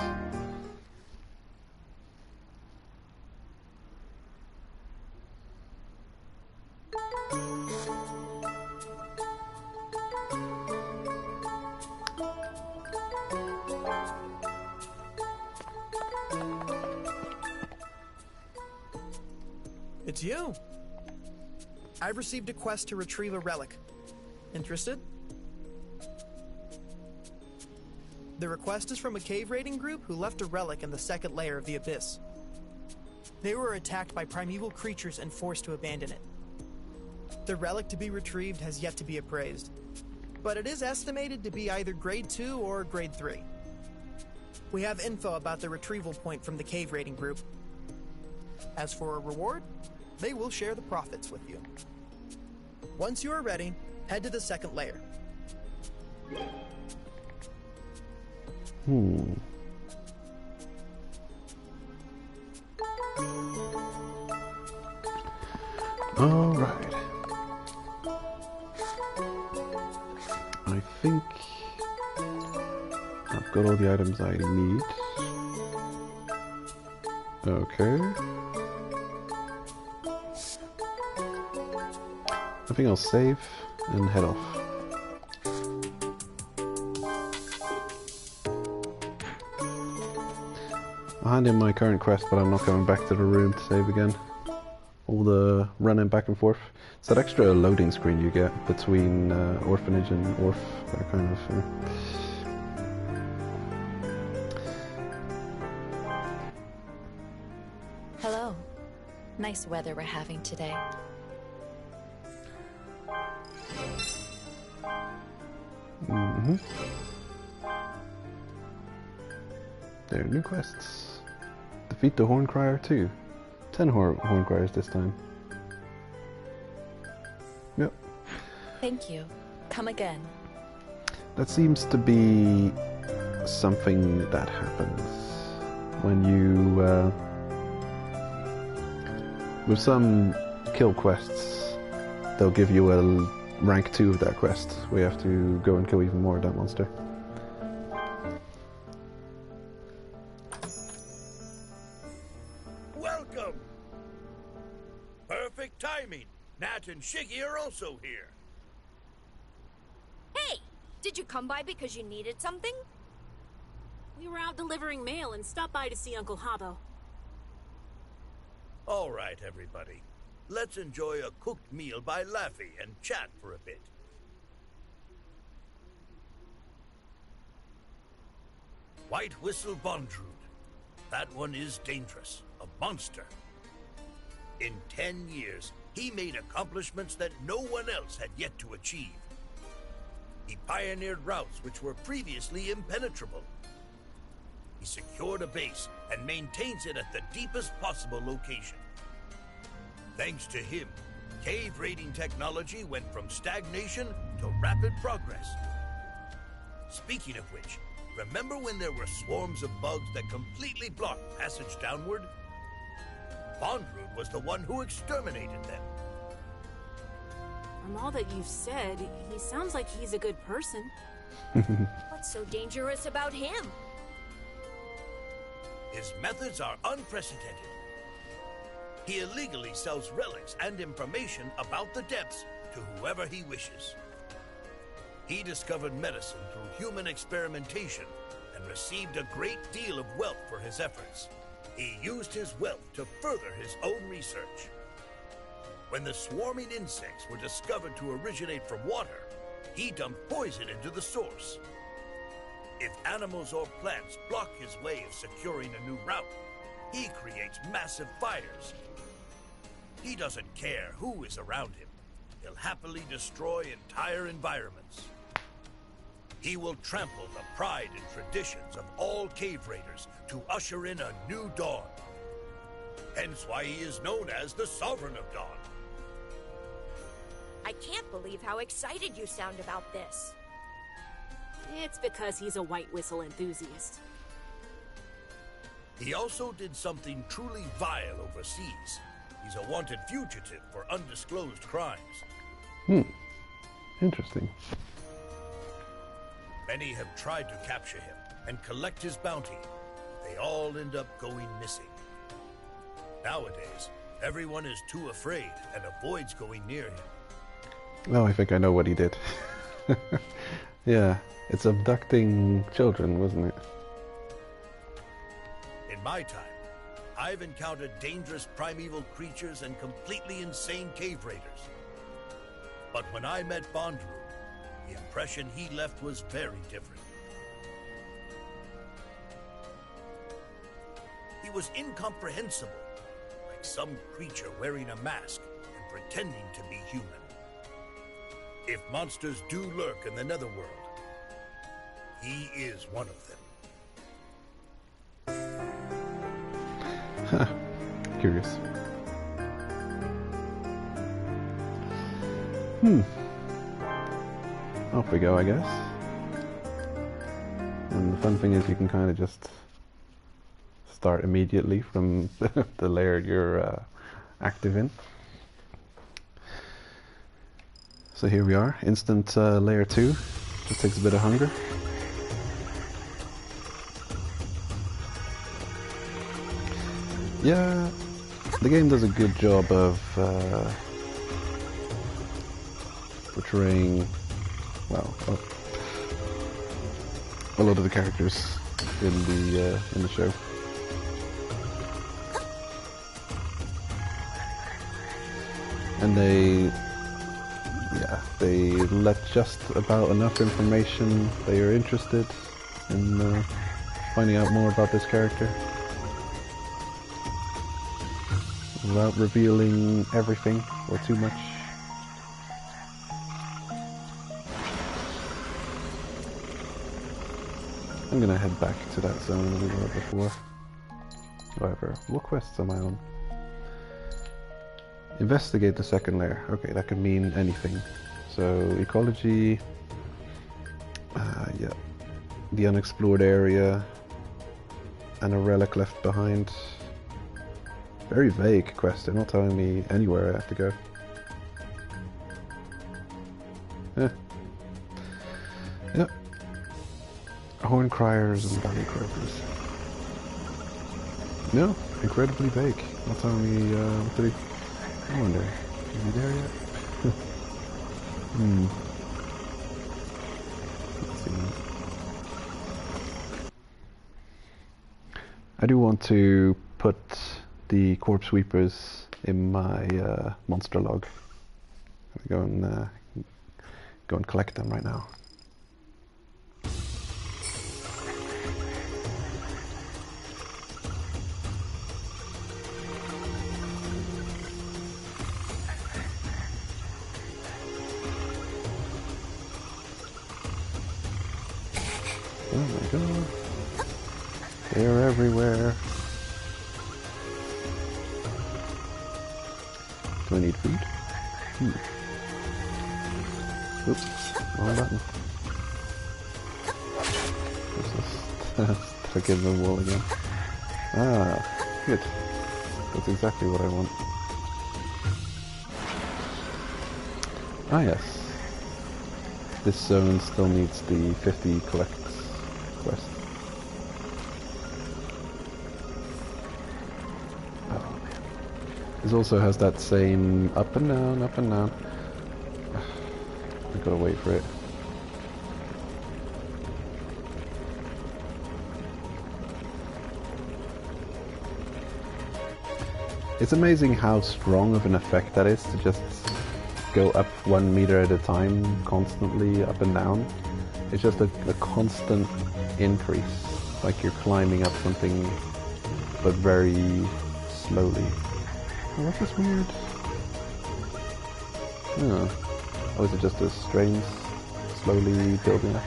It's you. I've received a quest to retrieve a relic. Interested? The request is from a cave raiding group who left a relic in the 2nd layer of the Abyss. They were attacked by primeval creatures and forced to abandon it. The relic to be retrieved has yet to be appraised, but it is estimated to be either grade 2 or grade 3. We have info about the retrieval point from the cave raiding group. As for a reward, they will share the profits with you. Once you are ready, head to the 2nd layer. Alright. I think I've got all the items I need. Okay. I think I'll save and head off. I'll hand in my current quest, but I'm not going back to the room to save again. All the running back and forth. It's that extra loading screen you get between Orphanage and Orph, that kind of thing. Hello. Nice weather we're having today. There are new quests. Defeat the Horncrier too. 10 Horncriers this time. Yep. Thank you. Come again. That seems to be something that happens when you with some kill quests, they'll give you a rank 2 of that quest. We have to go and kill even more of that monster. Welcome! Perfect timing. Nat and Shiggy are also here. Hey! Did you come by because you needed something? We were out delivering mail and stopped by to see Uncle Habo. All right, everybody. Let's enjoy a cooked meal by Laffy and chat for a bit. White Whistle Bondrewd. That one is dangerous. A monster. In 10 years, he made accomplishments that no one else had yet to achieve. He pioneered routes which were previously impenetrable. He secured a base and maintains it at the deepest possible location. Thanks to him, cave raiding technology went from stagnation to rapid progress. Speaking of which, remember when there were swarms of bugs that completely blocked passage downward? Bondrewd was the one who exterminated them. From all that you've said, he sounds like he's a good person. What's so dangerous about him? His methods are unprecedented. He illegally sells relics and information about the depths to whoever he wishes. He discovered medicine through human experimentation and received a great deal of wealth for his efforts. He used his wealth to further his own research. When the swarming insects were discovered to originate from water, he dumped poison into the source. If animals or plants block his way of securing a new route, he creates massive fires. He doesn't care who is around him. He'll happily destroy entire environments. He will trample the pride and traditions of all cave raiders to usher in a new dawn. Hence why he is known as the Sovereign of Dawn. I can't believe how excited you sound about this. It's because he's a White Whistle enthusiast. He also did something truly vile overseas. He's a wanted fugitive for undisclosed crimes. Interesting. Many have tried to capture him and collect his bounty. They all end up going missing. Nowadays, everyone is too afraid and avoids going near him. Oh, I think I know what he did. Yeah, it's abducting children, wasn't it? In my time, I've encountered dangerous primeval creatures and completely insane cave raiders. But when I met Bondrewd, the impression he left was very different. He was incomprehensible, like some creature wearing a mask and pretending to be human. If monsters do lurk in the netherworld, he is one of them. Curious. Off we go, I guess. And the fun thing is you can kind of just start immediately from the layer you're active in. So here we are, instant layer 2. Just takes a bit of hunger. Yeah, the game does a good job of portraying, well, a lot of the characters in the show. And they let just about enough information that you're interested in finding out more about this character without revealing everything or too much. I'm gonna head back to that zone we were before. However, what quests am I on? Investigate the second layer. Okay, that could mean anything. So, ecology, yeah, the unexplored area, and a relic left behind. Very vague quest, they're not telling me anywhere I have to go. Yep. Horn criers and valley croakers. No, incredibly vague. Not telling me what to do. I wonder, is he there yet? Let's see. I do want to put the corpse sweepers in my monster log. I'm go and collect them right now. Oh my god. They're everywhere. Do I need food? Oops, wrong button. Stuck in the wall again. Ah, good. That's exactly what I want. Ah yes. This zone still needs the 50 collects quest. Oh man. This also has that same up and down, up and down. I've got to wait for it. It's amazing how strong of an effect that is to just go up 1 meter at a time, constantly up and down. It's just a constant increase, like you're climbing up something, but very slowly. Oh, that's just weird. Oh. Or is it just a strange, slowly building up?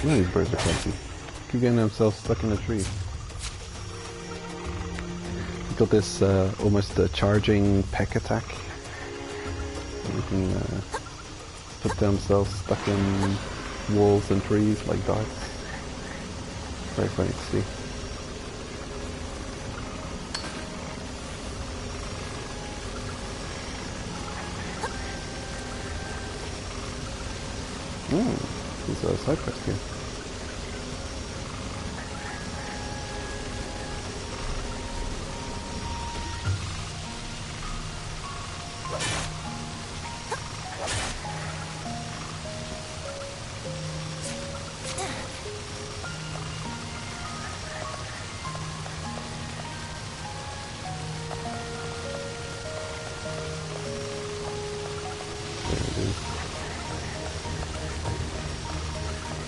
Oh, these birds are crazy. Keep getting themselves stuck in a tree. We've got this almost charging peck attack. You can put themselves stuck in walls and trees like darts. Very funny to see. There's a side quest here.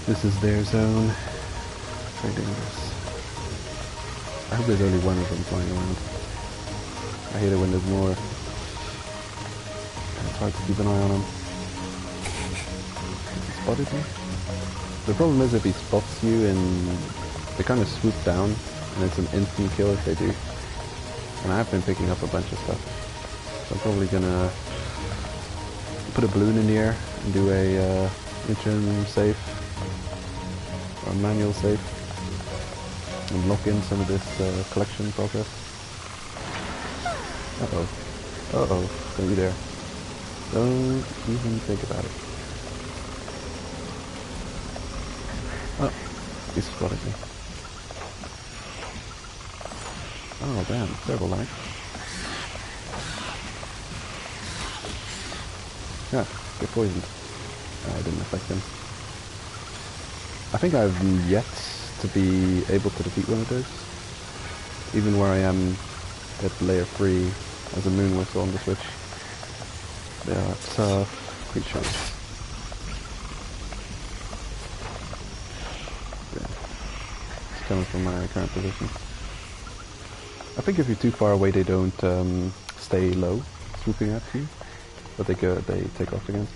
This is their zone. Very dangerous. I hope there's only one of them flying around. I hate it when there's more. It's hard to keep an eye on them. Has he spotted me? The problem is if he spots you and they kind of swoop down and it's an instant kill if they do. And I have been picking up a bunch of stuff. So I'm probably gonna put a balloon in the air and do a interim save. Or a manual save and lock in some of this collection progress. Uh-oh. Uh-oh. Don't you dare. Don't even think about it. Oh, he spotted me. Oh damn, terrible lag. Yeah, get poisoned. I didn't affect him. I think I've yet to be able to defeat one of those. Even where I am at layer 3 as a moon whistle on the Switch. They are tough creatures. Yeah. It's coming from my current position. I think if you're too far away they don't stay low, swooping at you. But they take off again.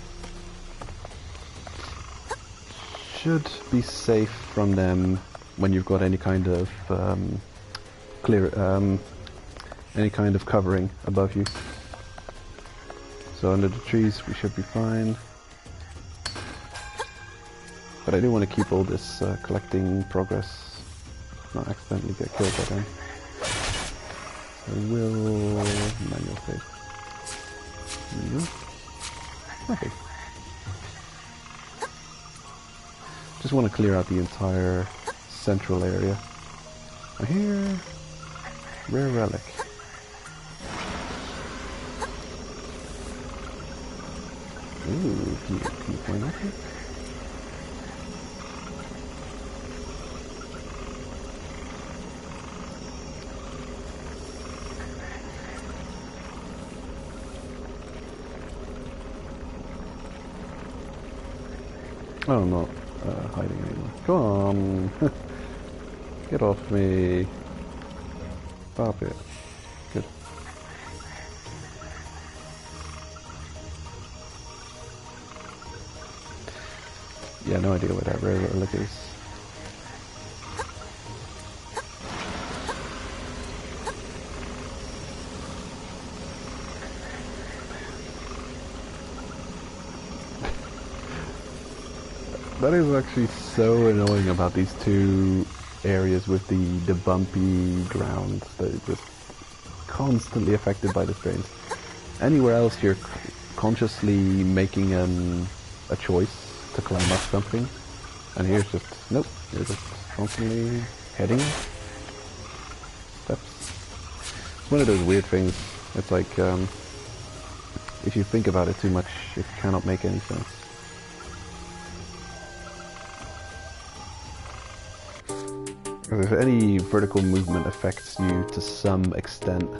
Should be safe from them when you've got any kind of any kind of covering above you. So under the trees we should be fine. But I do want to keep all this collecting progress, not accidentally get killed by them. So I will manual save. Okay. Just want to clear out the entire central area. I hear rare relic. Ooh, can you point at it? Oh, I'm not hiding anymore. Come on! Get off me! Stop it. Good. Yeah, no idea what that rare relic is. That is actually so annoying about these two areas with the bumpy ground that is just constantly affected by the strains. Anywhere else you're consciously making a choice to climb up something, and here's just, nope, you're just constantly heading steps. It's one of those weird things. It's like, if you think about it too much, it cannot make any sense. If any vertical movement affects you to some extent,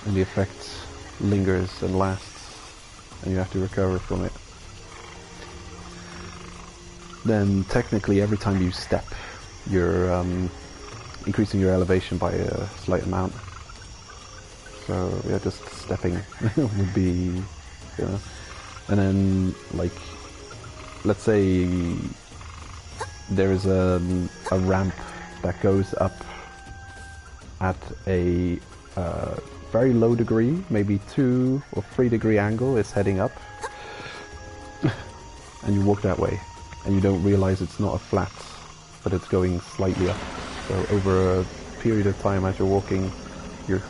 and the effect lingers and lasts, and you have to recover from it, then technically every time you step, you're increasing your elevation by a slight amount. So yeah, just stepping would be, you know, and then like, let's say there is a ramp that goes up at a very low degree, maybe 2 or 3 degree angle. It's heading up, and you walk that way, and you don't realize it's not a flat, but it's going slightly up. So over a period of time, as you're walking, you're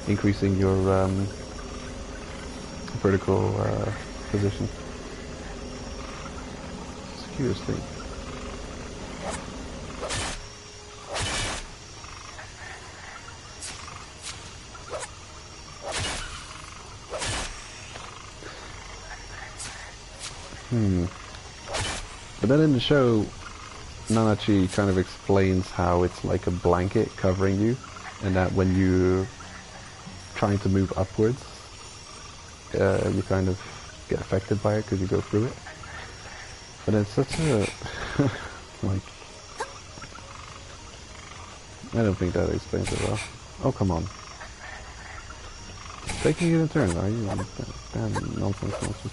increasing your vertical position. It's a curious thing. But then in the show, Nanachi kind of explains how it's like a blanket covering you, and that when you're trying to move upwards, you kind of get affected by it because you go through it. But it's such a like, I don't think that explains it well. Oh, come on. Taking it in turn, are you? Damn nonsense monsters.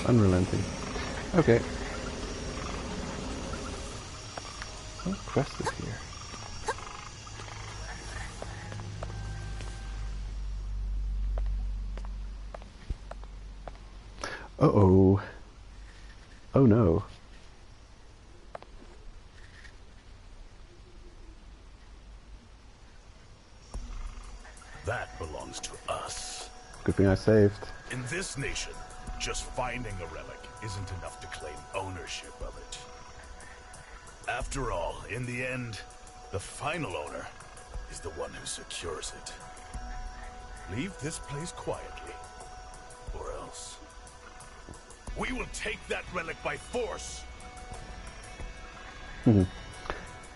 Unrelenting. Okay. What quest is here? Uh-oh. Oh no. That belongs to us. Good thing I saved. In this nation, just finding a relic isn't enough to claim ownership of it. After all, in the end, the final owner is the one who secures it. Leave this place quietly, or else we will take that relic by force.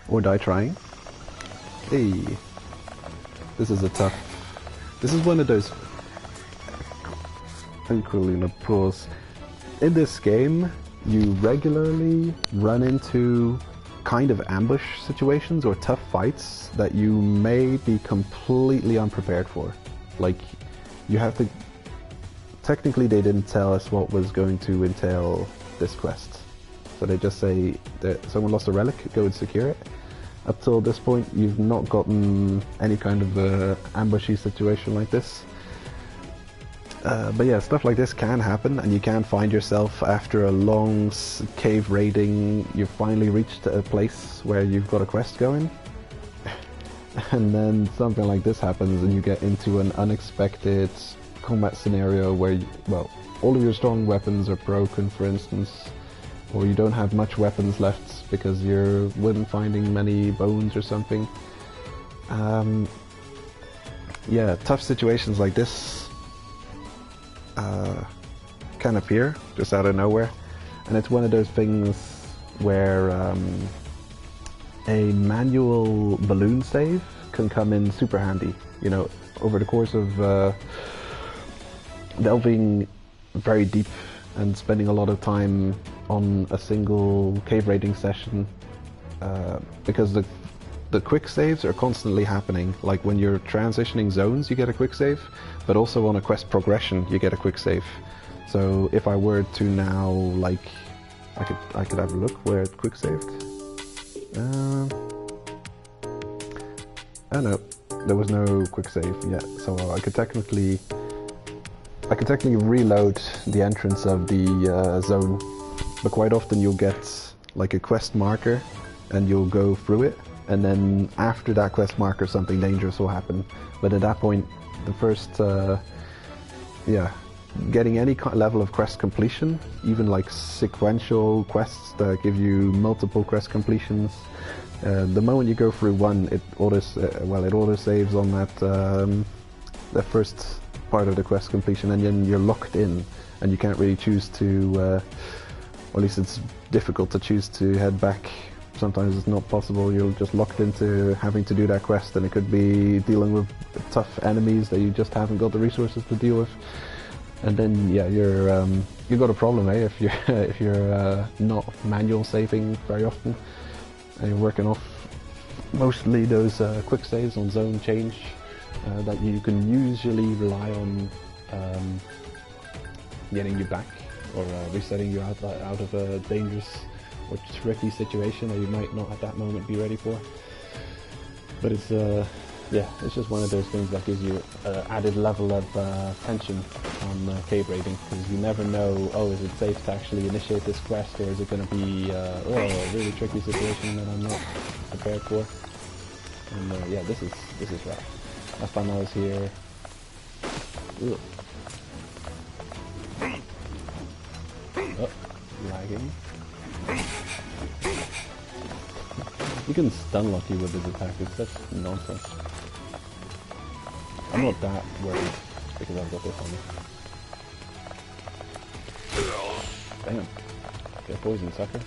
Or die trying. Hey, this is a tough This is one of those... Equally in a pause. In this game, you regularly run into kind of ambush situations or tough fights that you may be completely unprepared for. Like, you have to... Technically, they didn't tell us what was going to entail this quest. So they just say that someone lost a relic, go and secure it. Up till this point, you've not gotten any kind of ambushy situation like this. But yeah, stuff like this can happen, and you can find yourself after a long cave raiding, you've finally reached a place where you've got a quest going. And then something like this happens and you get into an unexpected combat scenario where, well, all of your strong weapons are broken, for instance, or you don't have much weapons left because you weren't finding many bones or something. Yeah, tough situations like this can appear just out of nowhere, and it's one of those things where a manual balloon save can come in super handy. You know, over the course of delving very deep and spending a lot of time on a single cave raiding session, because the quick saves are constantly happening. Like when you're transitioning zones, you get a quick save, but also on a quest progression, you get a quick save. So if I were to now, like, I could have a look where it quick saved. Oh no, there was no quick save yet. So I could technically reload the entrance of the zone, but quite often you'll get like a quest marker, and you'll go through it. And then after that quest marker, something dangerous will happen. But at that point, the first, getting any level of quest completion, even like sequential quests that give you multiple quest completions, the moment you go through one, it auto saves on that the first part of the quest completion, and then you're locked in, and you can't really choose to, or at least it's difficult to choose to head back. Sometimes it's not possible. You're just locked into having to do that quest, and it could be dealing with tough enemies that you just haven't got the resources to deal with. And then yeah, you've got a problem, eh? If you're not manual saving very often, and you're working off mostly those quick saves on zone change that you can usually rely on getting you back, or resetting you out of a dangerous or tricky situation that you might not at that moment be ready for. But it's yeah, it's just one of those things that gives you an added level of tension on cave raiding, because you never know, oh, is it safe to actually initiate this quest, or is it going to be a really tricky situation that I'm not prepared for. And yeah, this is rough. Last time I was here, ugh. Oh, lagging. You can stun lock you with his attack, it's such nonsense. I'm not that worried because I've got this on me. Damn. Get poison, sucker.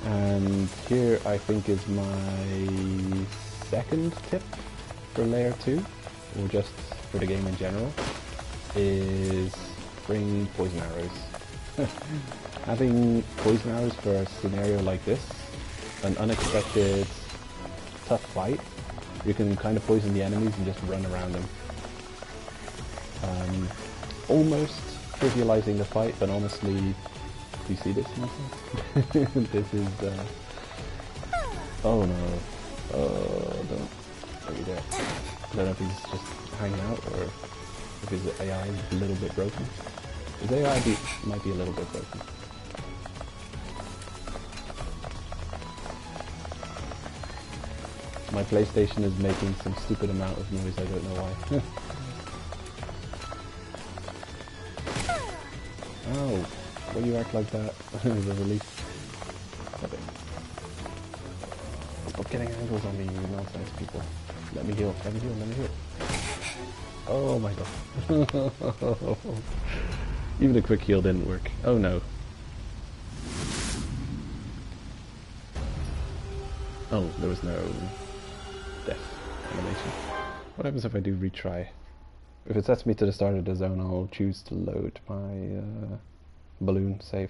And here I think is my second tip for Layer 2, or just for the game in general, is bring poison arrows. Having poison arrows for a scenario like this, an unexpected tough fight, you can kind of poison the enemies and just run around them. Almost trivializing the fight, but honestly, do you see this nonsense? This is, oh no, don't, are you there? I don't know if he's just hanging out, or if his AI is a little bit broken. His AI might be a little bit broken. My PlayStation is making some stupid amount of noise, I don't know why. Oh, why do you act like that? The relief. Okay. Stop getting angles on me, you nonsense people. Let me heal, let me heal, let me heal. Oh my god. Even a quick heal didn't work. Oh no. Oh, there was no death animation. What happens if I do retry? If it sets me to the start of the zone, I'll choose to load my balloon save.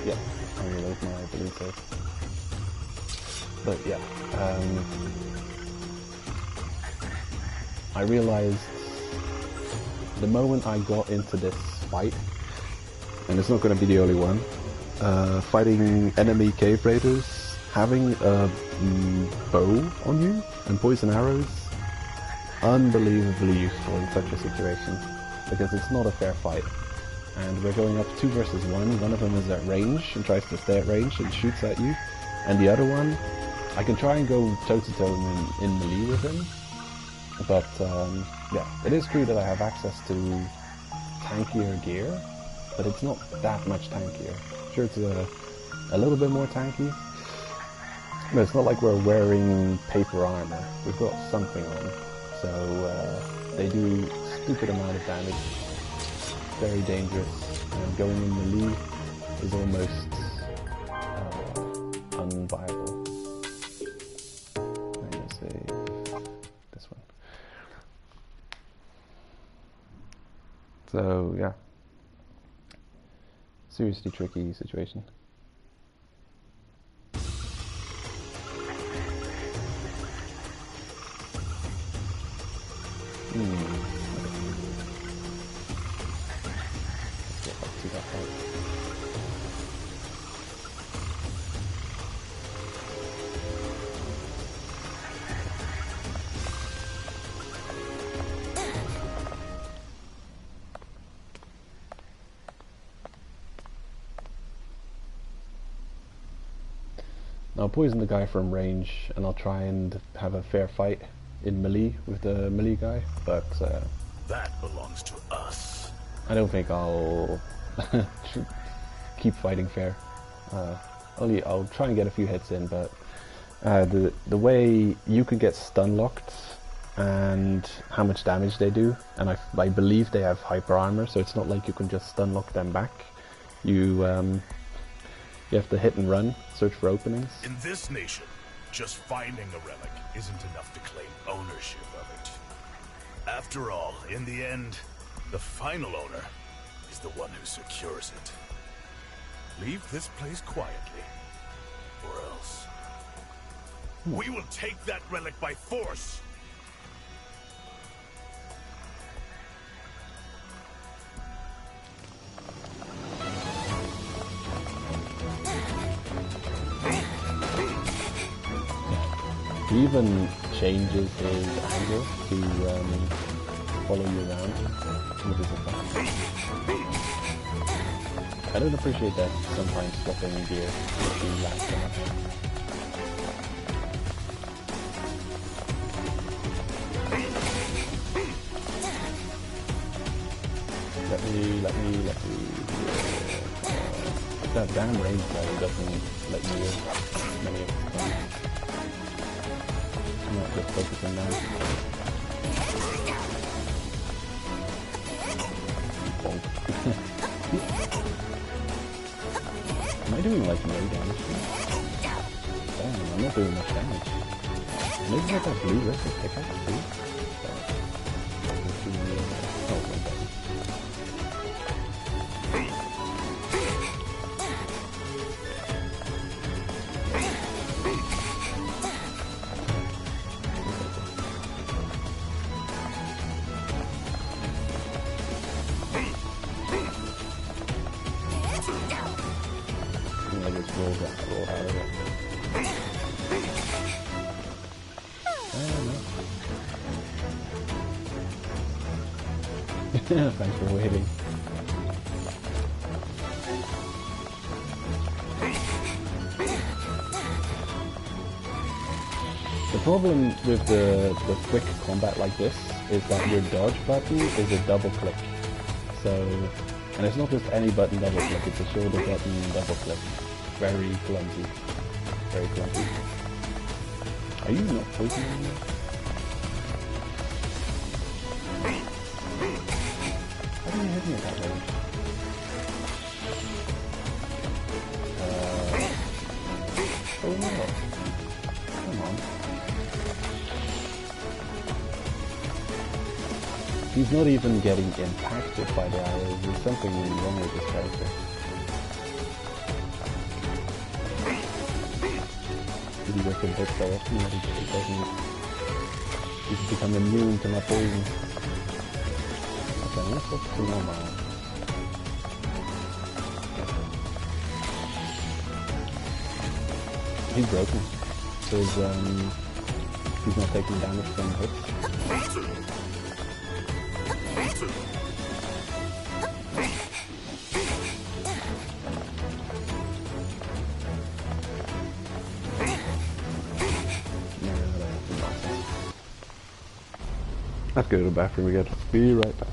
Yeah, I'll reload my balloon save. But yeah, I realized the moment I got into this fight, and it's not going to be the only one, fighting enemy cave raiders, having a bow on you and poison arrows, unbelievably useful in such a situation, because it's not a fair fight. And we're going up 2 versus 1, one of them is at range and tries to stay at range and shoots at you, and the other one, I can try and go toe-to-toe in melee with him, but yeah, it is true that I have access to tankier gear, but it's not that much tankier. Sure, it's a little bit more tanky, but it's not like we're wearing paper armor. We've got something on, so they do stupid amount of damage, very dangerous, and going in melee is almost unviable. I'm gonna save this one. So yeah, seriously tricky situation. Let's get back to that fight. I'll poison the guy from range, and I'll try and have a fair fight in melee with the melee guy, but that belongs to us. I don't think I'll keep fighting fair. I'll try and get a few hits in, but the way you can get stun locked and how much damage they do, and I believe they have hyper armor, so it's not like you can just stun lock them back. You have to hit and run, search for openings. In this nation, just finding a relic isn't enough to claim ownership of it. After all, in the end, the final owner is the one who secures it. Leave this place quietly, or else we will take that relic by force. He even changes his angle to follow you around with his attack. I don't appreciate that sometimes swapping gear if you lag so much. Let me. That damn range guy doesn't let you in many of the times. I'm not just focusing now. Bonk. Am I doing like no damage? Damn, I'm not doing much damage. Maybe I got blue wrist and pick up too. Oh, my God. Thanks for waiting. The problem with the quick combat like this is that your dodge button is a double click. So, and it's not just any button double click, it's a shoulder button double click. Very clumsy. Very clumsy. Are you not poisoning me? How do you hit me at that range? He's not even getting impacted by the arrows. There's something wrong with this character. He gets hit so often that he doesn't... He's become immune to my poison. Okay, let's go to normal. He's broken. So he's not taking damage from hits. Let's go to the bathroom again. Be right back.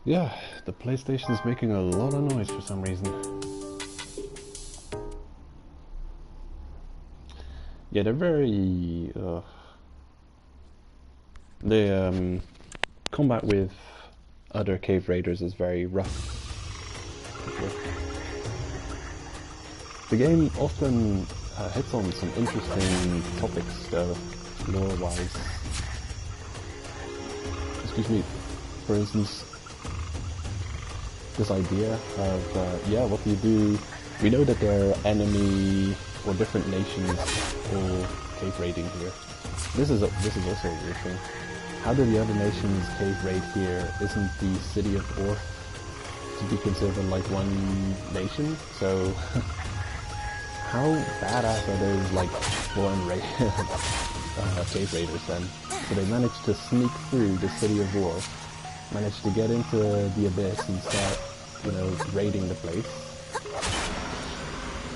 Yeah, the PlayStation's making a lot of noise for some reason. Yeah, they're very... the combat with other cave raiders is very rough. The game often hits on some interesting topics, though, lore-wise. Excuse me, for instance, this idea of, yeah, what do you do? We know that there are enemy or different nations all cave raiding here. This is also a weird thing. How do the other nations cave raid here? Isn't the city of Orth to be considered like one nation? So how badass are those like foreign cave raiders then? So they managed to sneak through the city of Orth, managed to get into the abyss and start, you know, raiding the place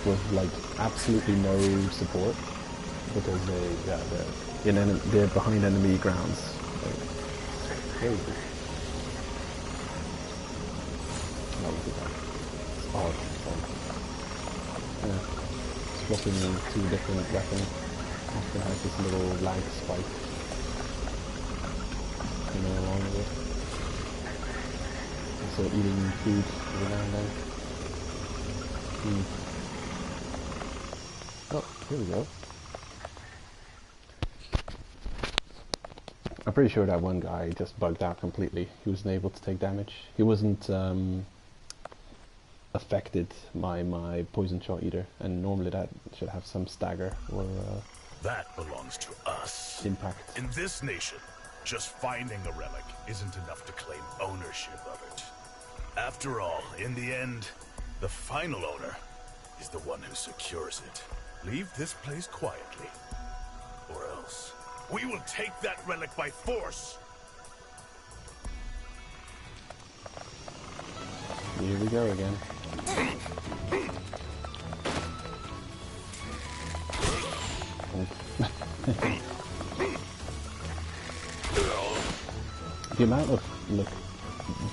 with like absolutely no support because they're behind enemy grounds. Like, crazy. No, it's odd. Yeah, swapping two different weapons often has this little lag spike, you know, along with it. So eating food every now and then. Oh, here we go. I'm pretty sure that one guy just bugged out completely. He wasn't able to take damage. He wasn't affected by my poison shot either, and normally that should have some stagger or that belongs to us. Impact. In this nation, just finding a relic isn't enough to claim ownership of it. After all, in the end, the final owner is the one who secures it. Leave this place quietly, or else we will take that relic by force. Here we go again. The amount of, look,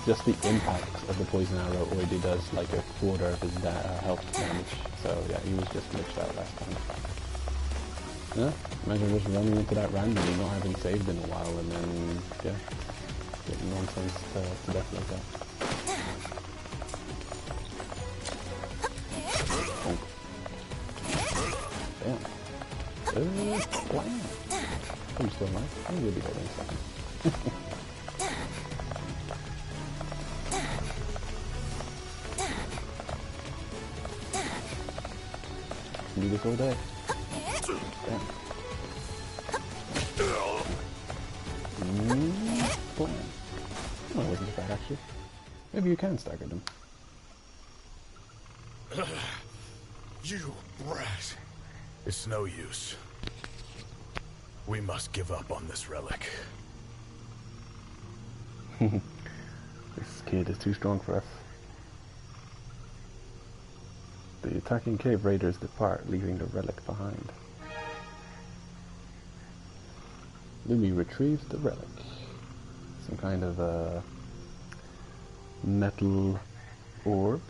just the impact of the poison arrow already does like a quarter of his health damage. So yeah, he was just glitched out last time. Yeah, imagine just running into that randomly, not having saved in a while, and then, yeah, getting nonsense to death like that. Oh. Damn. Wow. I'm still alive. I'm gonna be holding a second. Do this all day. Damn. Plan. Oh, it wasn't bad actually. Maybe you can stagger them. You brat. It's no use. We must give up on this relic. This kid is too strong for us. The attacking cave raiders depart, leaving the relic behind. Lumi retrieves the relic. Some kind of a metal orb,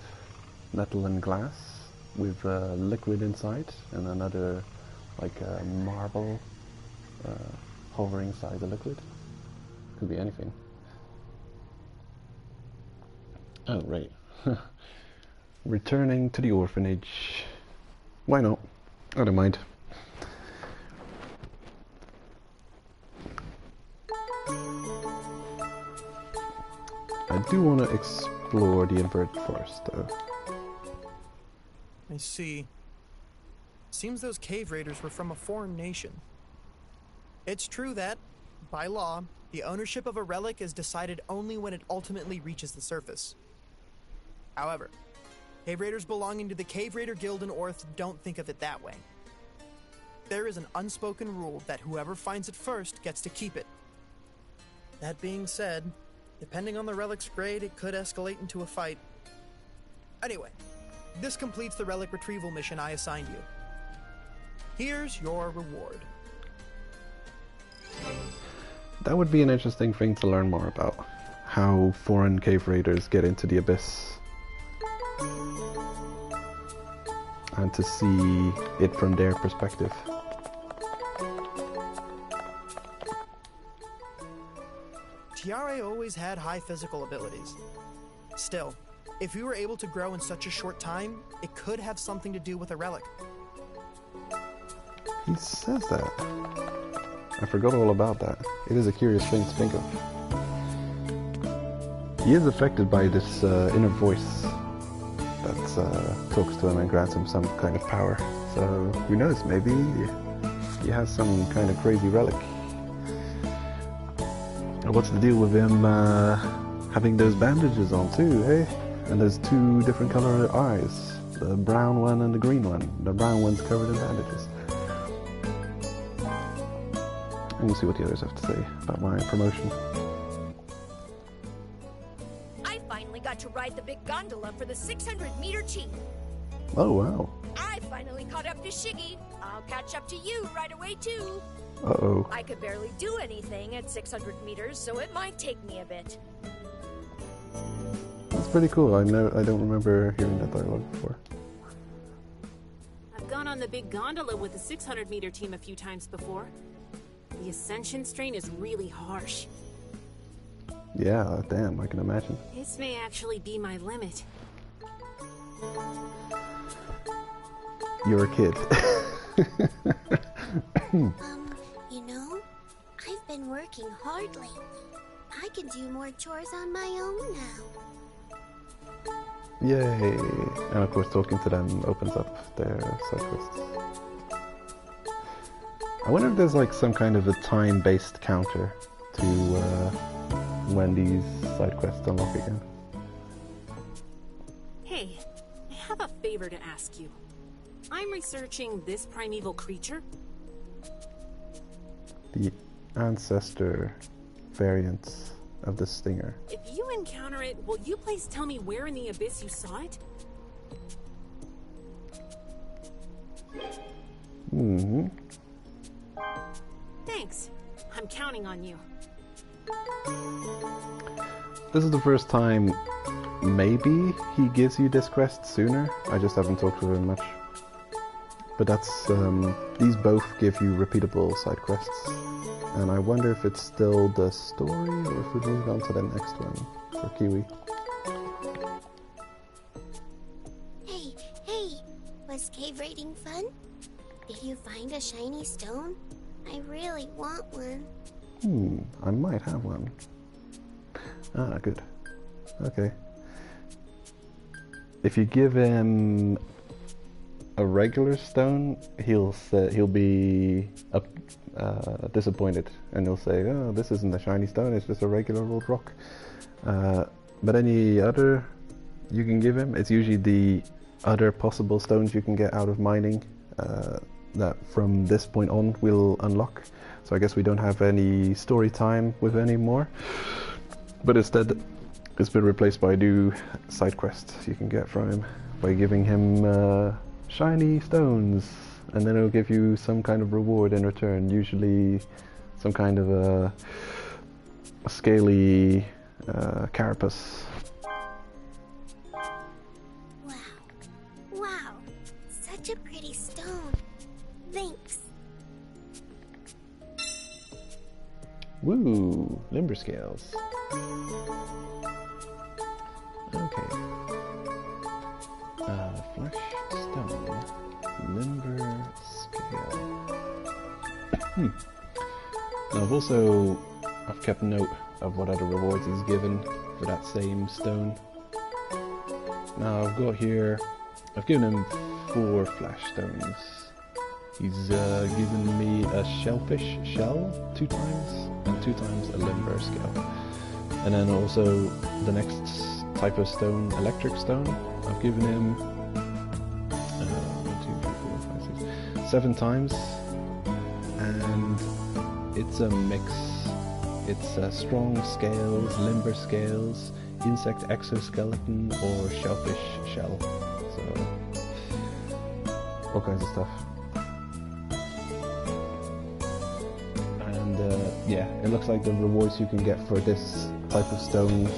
metal and glass, with liquid inside, and another like a marble hovering inside the liquid. Could be anything. Oh, right. Returning to the orphanage. Why not? I don't mind. I do want to explore the inverted forest, though. I see. Seems those cave raiders were from a foreign nation. It's true that, by law, the ownership of a relic is decided only when it ultimately reaches the surface. However, cave raiders belonging to the Cave Raider Guild in Orth don't think of it that way. There is an unspoken rule that whoever finds it first gets to keep it. That being said, depending on the relic's grade, it could escalate into a fight. Anyway, this completes the relic retrieval mission I assigned you. Here's your reward. That would be an interesting thing to learn more about. How foreign cave raiders get into the abyss. And to see it from their perspective. Tiare always had high physical abilities. Still, if you were able to grow in such a short time, it could have something to do with a relic. He says that. I forgot all about that. It is a curious thing to think of. He is affected by this inner voice that talks to him and grants him some kind of power. So, who knows, maybe he has some kind of crazy relic. And what's the deal with him having those bandages on too, eh? And there's two different color eyes. The brown one and the green one. The brown one's covered in bandages. And we'll see what the others have to say about my promotion. I finally got to ride the big gondola for the 600-meter team. Oh, wow. I finally caught up to Shiggy. I'll catch up to you right away, too. Uh-oh. I could barely do anything at 600 meters, so it might take me a bit. That's pretty cool. I don't remember hearing that dialogue before. I've gone on the big gondola with the 600-meter team a few times before. The ascension strain is really harsh. Yeah, damn, I can imagine. This may actually be my limit. You're a kid. You know, I've been working hard lately. I can do more chores on my own now. Yay! And of course, talking to them opens up their side quests. I wonder if there's like some kind of a time-based counter to when these side quests unlock again. Hey, I have a favor to ask you. I'm researching this primeval creature. The ancestor variants of the stinger. If you encounter it, will you please tell me where in the abyss you saw it? Mm-hmm. Thanks. I'm counting on you. This is the first time maybe he gives you this quest sooner. I just haven't talked to him much. But that's, these both give you repeatable side quests. And I wonder if it's still the story or if we move on to the next one for Kiwi. Hey, was cave raiding fun? Did you find a shiny stone? I really want one. I might have one. Ah, good. Okay. If you give him a regular stone, he'll be disappointed, and he'll say, "Oh, this isn't a shiny stone; it's just a regular old rock." But any other you can give him, it's usually the other possible stones you can get out of mining that from this point on will unlock. So I guess we don't have any story time with any more, but instead it's been replaced by new side quests you can get from him by giving him shiny stones, and then it'll give you some kind of reward in return, usually some kind of a scaly carapace. Wow, such a pretty stone. Thanks. Woo, limber scales. Okay. Flesh stone, limber scale. Now I've kept note of what other rewards he's given for that same stone. Now I've given him 4 flesh stones. He's given me a shellfish shell 2 times, and 2 times a limber scale. And then also the next type of stone, electric stone, I've given him 7 times, and it's a mix. It's strong scales, limber scales, insect exoskeleton, or shellfish shell. So all kinds of stuff. Yeah, it looks like the rewards you can get for this type of stone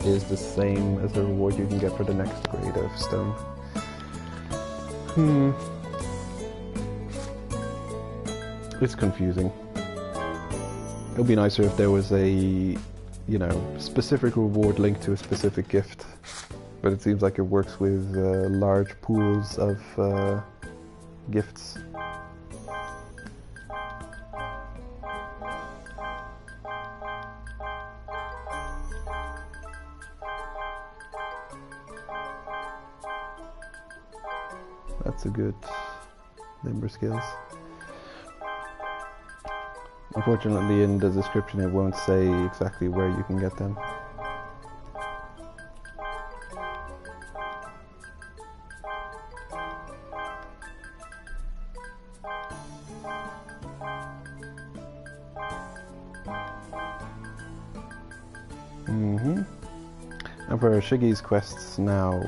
is the same as the reward you can get for the next grade of stone. It's confusing. It would be nicer if there was a, specific reward linked to a specific gift, but it seems like it works with large pools of gifts. That's a good limber skills. Unfortunately, in the description it won't say exactly where you can get them. And for Shiggy's quests now,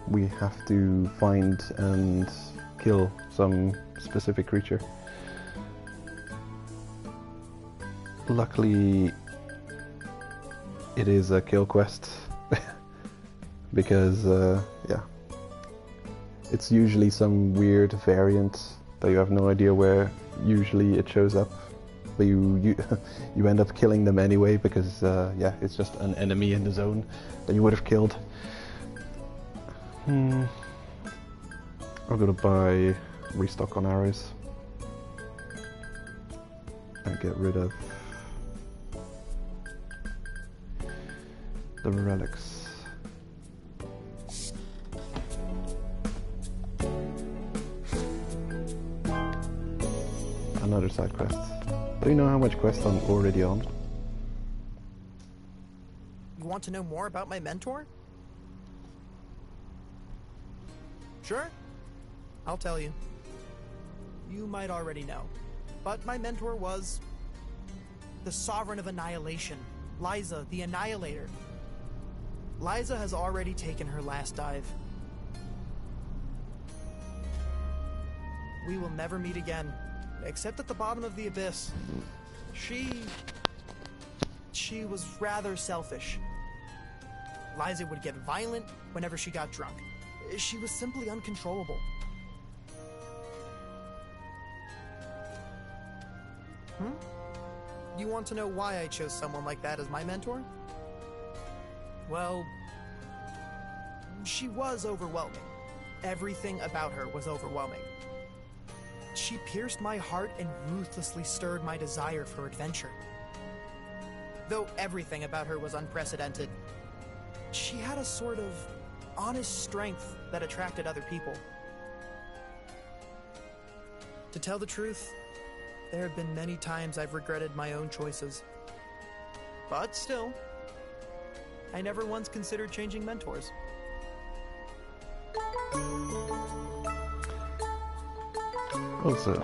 we have to find and kill some specific creature. Luckily, it is a kill quest, because, yeah, it's usually some weird variant that you have no idea where usually it shows up, but you end up killing them anyway, because, yeah, it's just an enemy in the zone that you would have killed. I'm gonna restock on arrows and get rid of the relics. Another side quest. Do you know how much quest I'm already on? You want to know more about my mentor? Sure, I'll tell you. You might already know, but my mentor was the Sovereign of Annihilation, Liza the Annihilator. Liza has already taken her last dive. We will never meet again, except at the bottom of the abyss. She was rather selfish. Liza would get violent whenever she got drunk. She was simply uncontrollable. You want to know why I chose someone like that as my mentor? Well, she was overwhelming. Everything about her was overwhelming. She pierced my heart and ruthlessly stirred my desire for adventure. Though everything about her was unprecedented, she had a sort of honest strength that attracted other people. To tell the truth, there have been many times I've regretted my own choices. But still, I never once considered changing mentors. Also,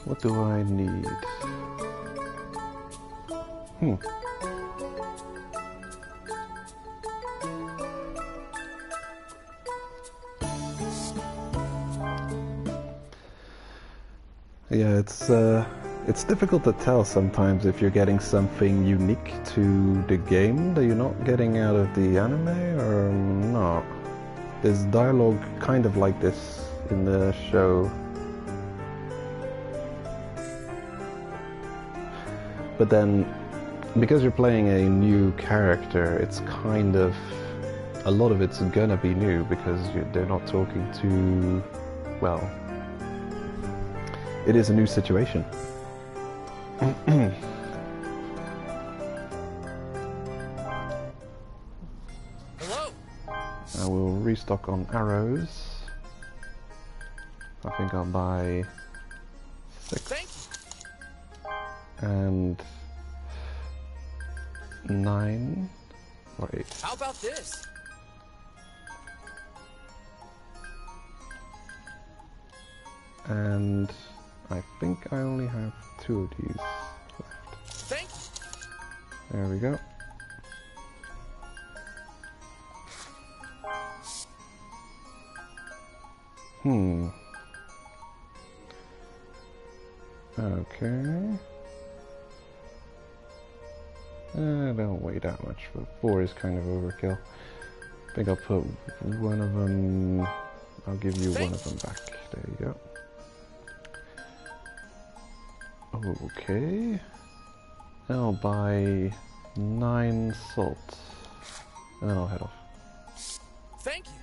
what do I need? Yeah, it's difficult to tell sometimes if you're getting something unique to the game that you're not getting out of the anime or not. There's dialogue kind of like this in the show. But then, because you're playing a new character, it's kind of... a lot of it's gonna be new because they're not talking to... well... it is a new situation. Hello. I will restock on arrows. I think I'll buy 6. Thank you. And 9 or 8. How about this? And I think I only have 2 of these left. Thank you. There we go. Okay. Don't weigh that much, but 4 is kind of overkill. I think I'll put one of them... I'll give you one of them back. There you go. Okay, I'll buy 9 salt, and then I'll head off. Thank you.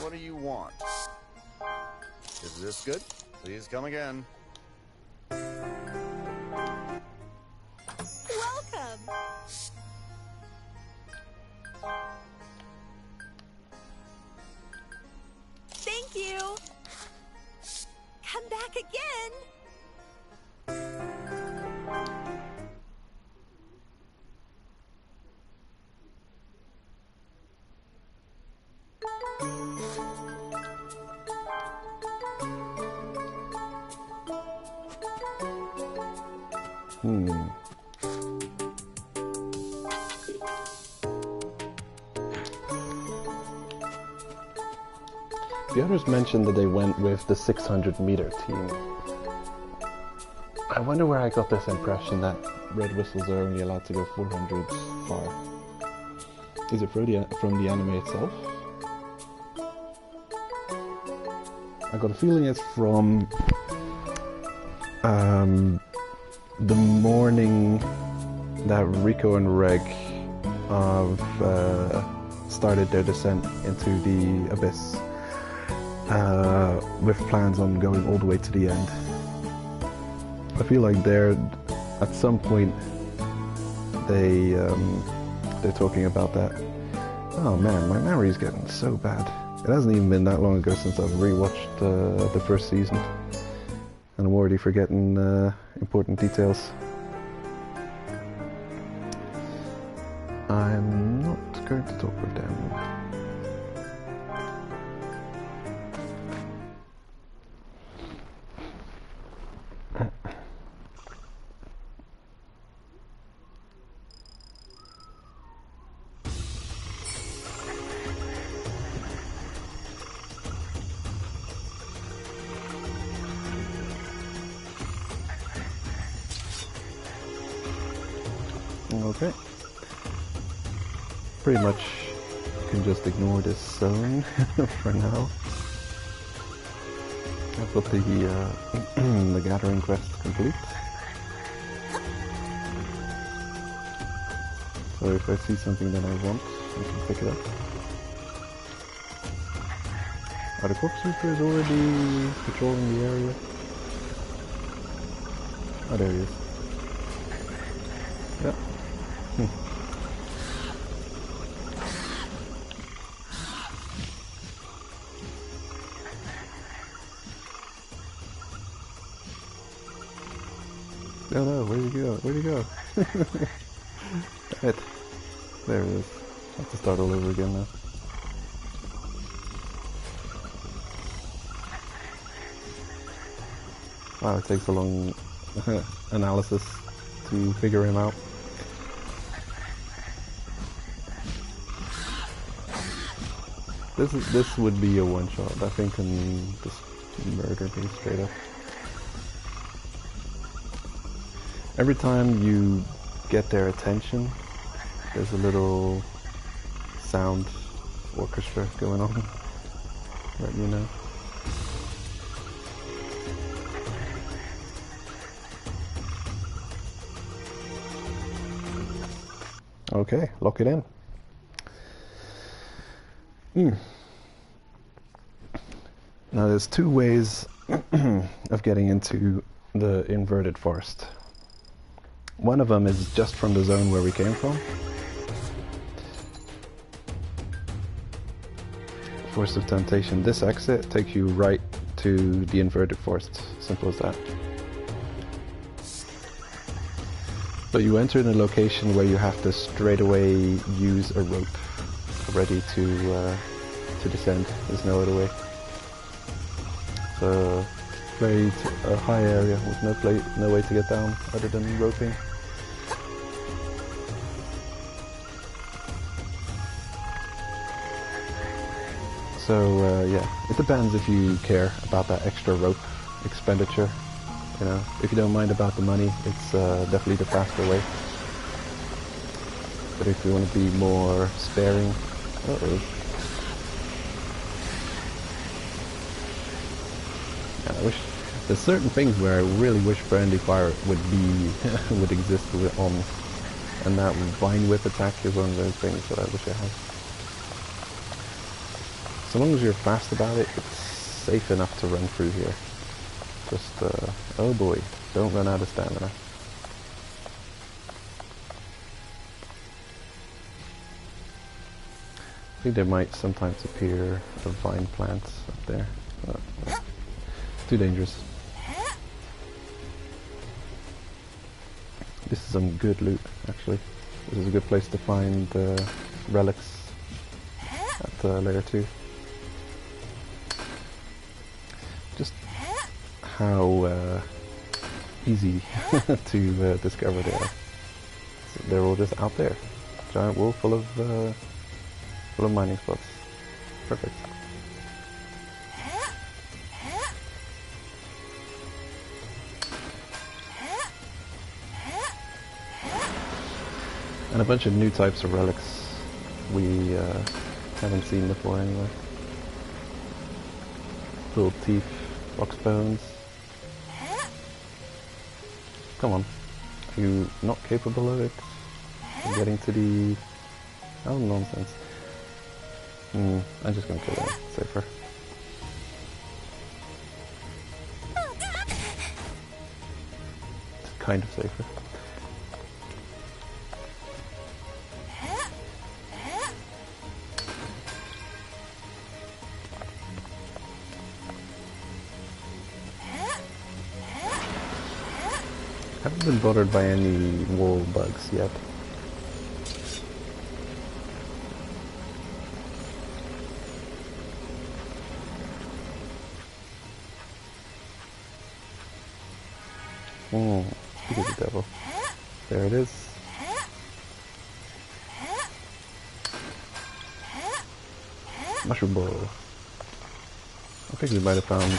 What do you want? Is this good? Please come again. Welcome! Thank you! Come back again! The others mentioned that they went with the 600-meter team. I wonder where I got this impression that red whistles are only allowed to go 400 far. Is it from the anime itself? I got a feeling it's from the morning that Rico and Reg started their descent into the abyss. With plans on going all the way to the end. I feel like at some point they're talking about that. Oh man, my memory's getting so bad. It hasn't even been that long ago since I've rewatched the first season, and I'm already forgetting important details. I'm not going to talk with them. Okay. Pretty much you can just ignore this zone for now. I've got the the gathering quest complete. So if I see something that I want, I can pick it up. Are the corpse sweepers already patrolling the area? Oh, there he is. Yeah. No, no, where'd he go? Where'd he go? Damn it. There it is. I have to start all over again now. Wow, it takes a long analysis to figure him out. This would be a one-shot. I think can just murder me straight up. Every time you get their attention, there's a little sound orchestra going on. Let you know. Okay, lock it in. Now there's two ways of getting into the inverted forest. One of them is just from the zone where we came from. Forest of Temptation. This exit takes you right to the inverted forest. Simple as that. But you enter in a location where you have to straight away use a rope ready to descend. There's no other way. So very a high area with no way to get down other than roping. So yeah, it depends if you care about that extra rope expenditure. You know, if you don't mind about the money, it's definitely the faster way. But if you want to be more sparing, I wish there's certain things where I really wish Friendly Fire would be would exist on, and that Vine Whip attack is one of those things that I wish I had. So long as you're fast about it, it's safe enough to run through here. Just, oh boy, don't run out of stamina. I think there might sometimes appear vine plants up there. Too dangerous. This is some good loot, actually. This is a good place to find relics at Layer 2. Just how easy to discover they are. So they're all just out there. Giant wall full of mining spots. Perfect. And a bunch of new types of relics we haven't seen before anyway. Little teeth, box bones. Come on. Are you not capable of it? You're getting to the... Oh, nonsense. I'm just gonna kill that. Safer. It's kind of safer. Haven't been bothered by any wall bugs yet. Speak of the devil. There it is. Mushroom ball. I think we might have found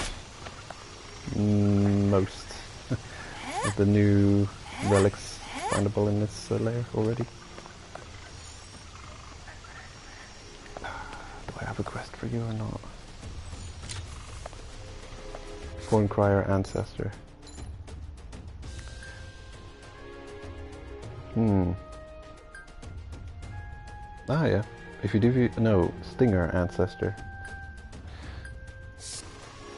most of the new relics findable in this layer already. Do I have a quest for you or not? Corn Crier Ancestor. Ah yeah. If you do no, Stinger Ancestor.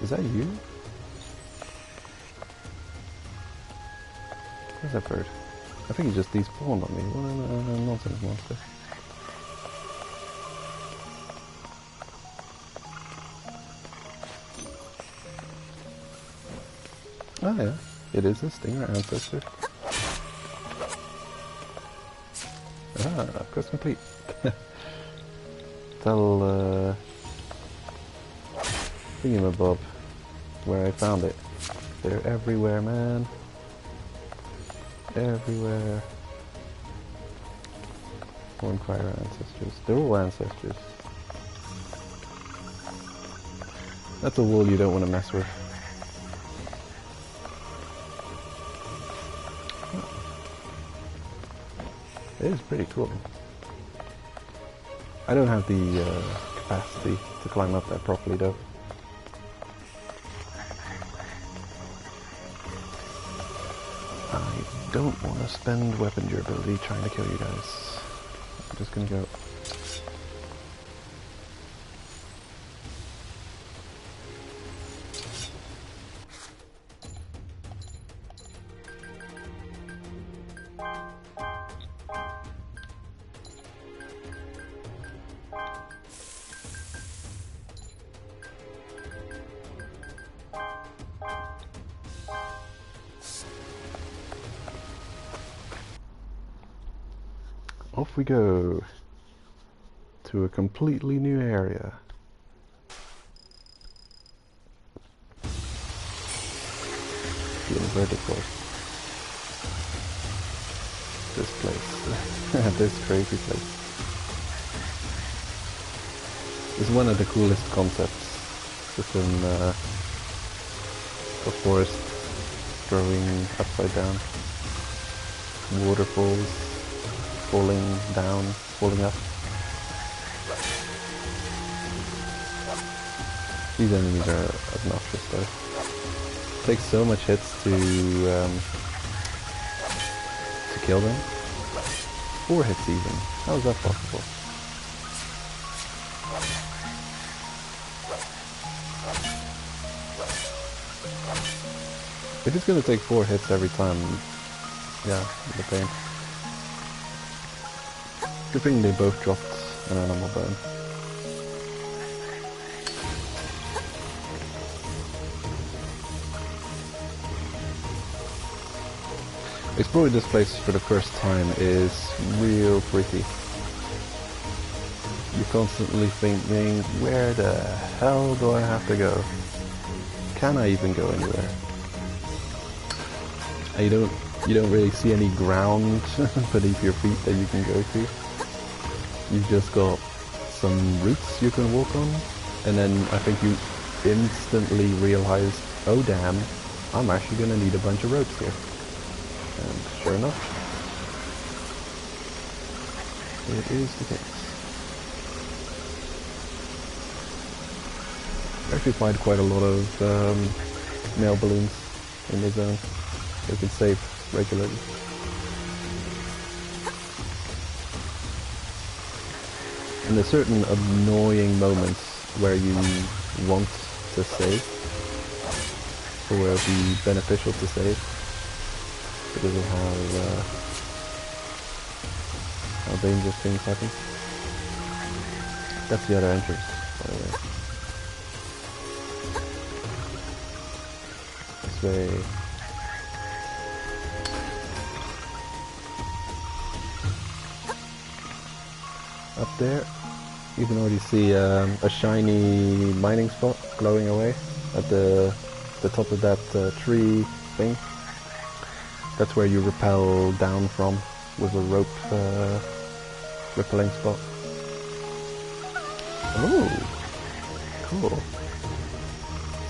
Is that you? Where's that bird? I think he just despawned on me. What a nonsense monster. Ah yeah, it is a Stinger Ancestor. Ah, quest complete. Tell Thingamabob where I found it. They're everywhere, man. Everywhere. Corn Crier Ancestors. They're all ancestors. That's a wall you don't want to mess with. It is pretty cool. I don't have the capacity to climb up there properly though. I don't want to spend weapon durability trying to kill you guys. I'm just gonna go. Off we go to a completely new area. The inverted course. This place. This crazy place. It's one of the coolest concepts. Just in a forest growing upside down. Waterfalls. Falling down, falling up. These enemies are obnoxious though. It takes so much hits to kill them. 4 hits even. How is that possible? If it's gonna take 4 hits every time, yeah, the pain. Good thing they both dropped an animal bone. Exploring this place for the first time is real pretty. You're constantly thinking, where the hell do I have to go? Can I even go anywhere? And you don't really see any ground beneath your feet that you can go to. You've just got some roots you can walk on, and then I think you instantly realize, oh damn, I'm actually gonna need a bunch of ropes here. And sure enough, it is the case. I actually find quite a lot of mail balloons in the zone. They can save regularly. And there's certain annoying moments where you want to save, or where it will be beneficial to save, because of how dangerous things happen. That's the other entrance, by the way. This way. Up there, you can already see a shiny mining spot glowing away at the top of that tree thing. That's where you rappel down from with a rope rappelling spot. Oh, cool.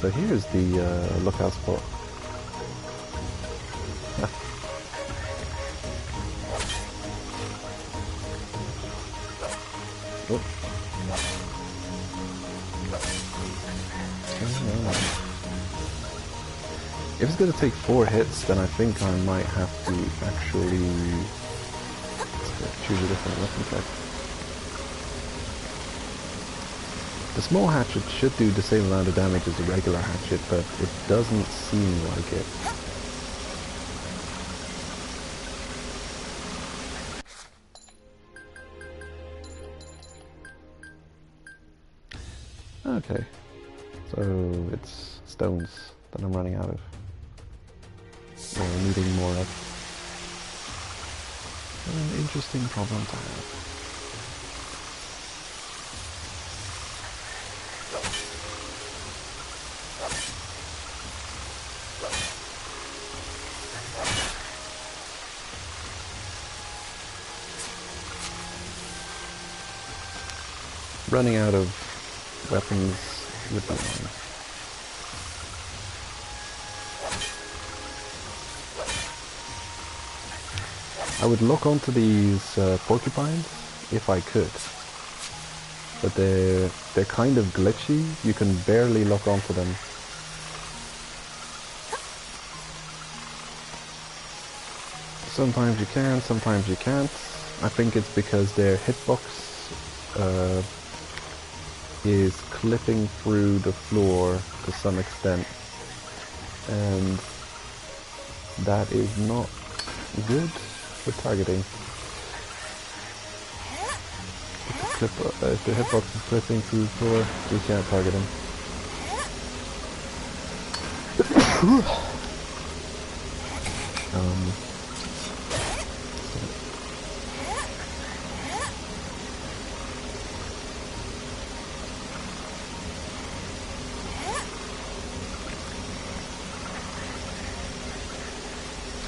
So here's the lookout spot. Oh. If it's gonna take 4 hits, then I think I might have to actually choose a different weapon type. The small hatchet should do the same amount of damage as a regular hatchet, but it doesn't seem like it. Okay, so it's stones that I'm running out of. Or needing more of. An interesting problem to have. Running out of weapons would be annoying. I would lock onto these porcupines if I could, but they're kind of glitchy. You can barely lock onto them. Sometimes you can, sometimes you can't. I think it's because their hitbox is clipping through the floor to some extent, and that is not good for targeting. If the hitbox is clipping through the floor, you can't target him.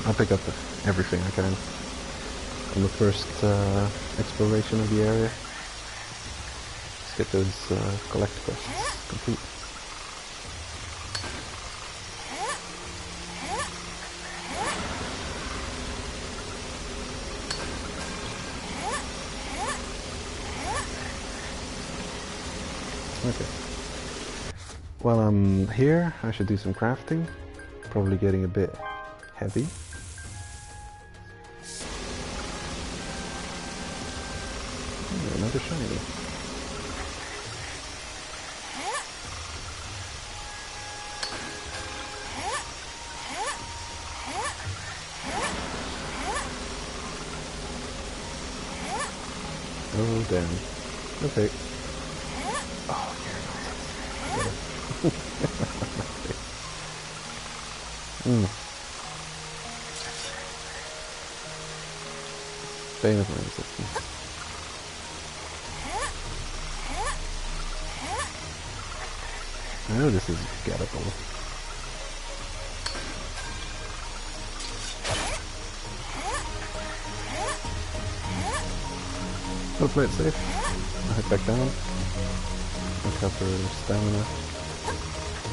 I'll pick up everything I can on the first exploration of the area. Let's get those collect quests complete. Okay. While I'm here, I should do some crafting. Probably getting a bit heavy. Another shiny. Oh damn. Okay. Oh, Bane of my resistance. I know this is gettable. I'll play it safe. I'll head back down. Recover stamina.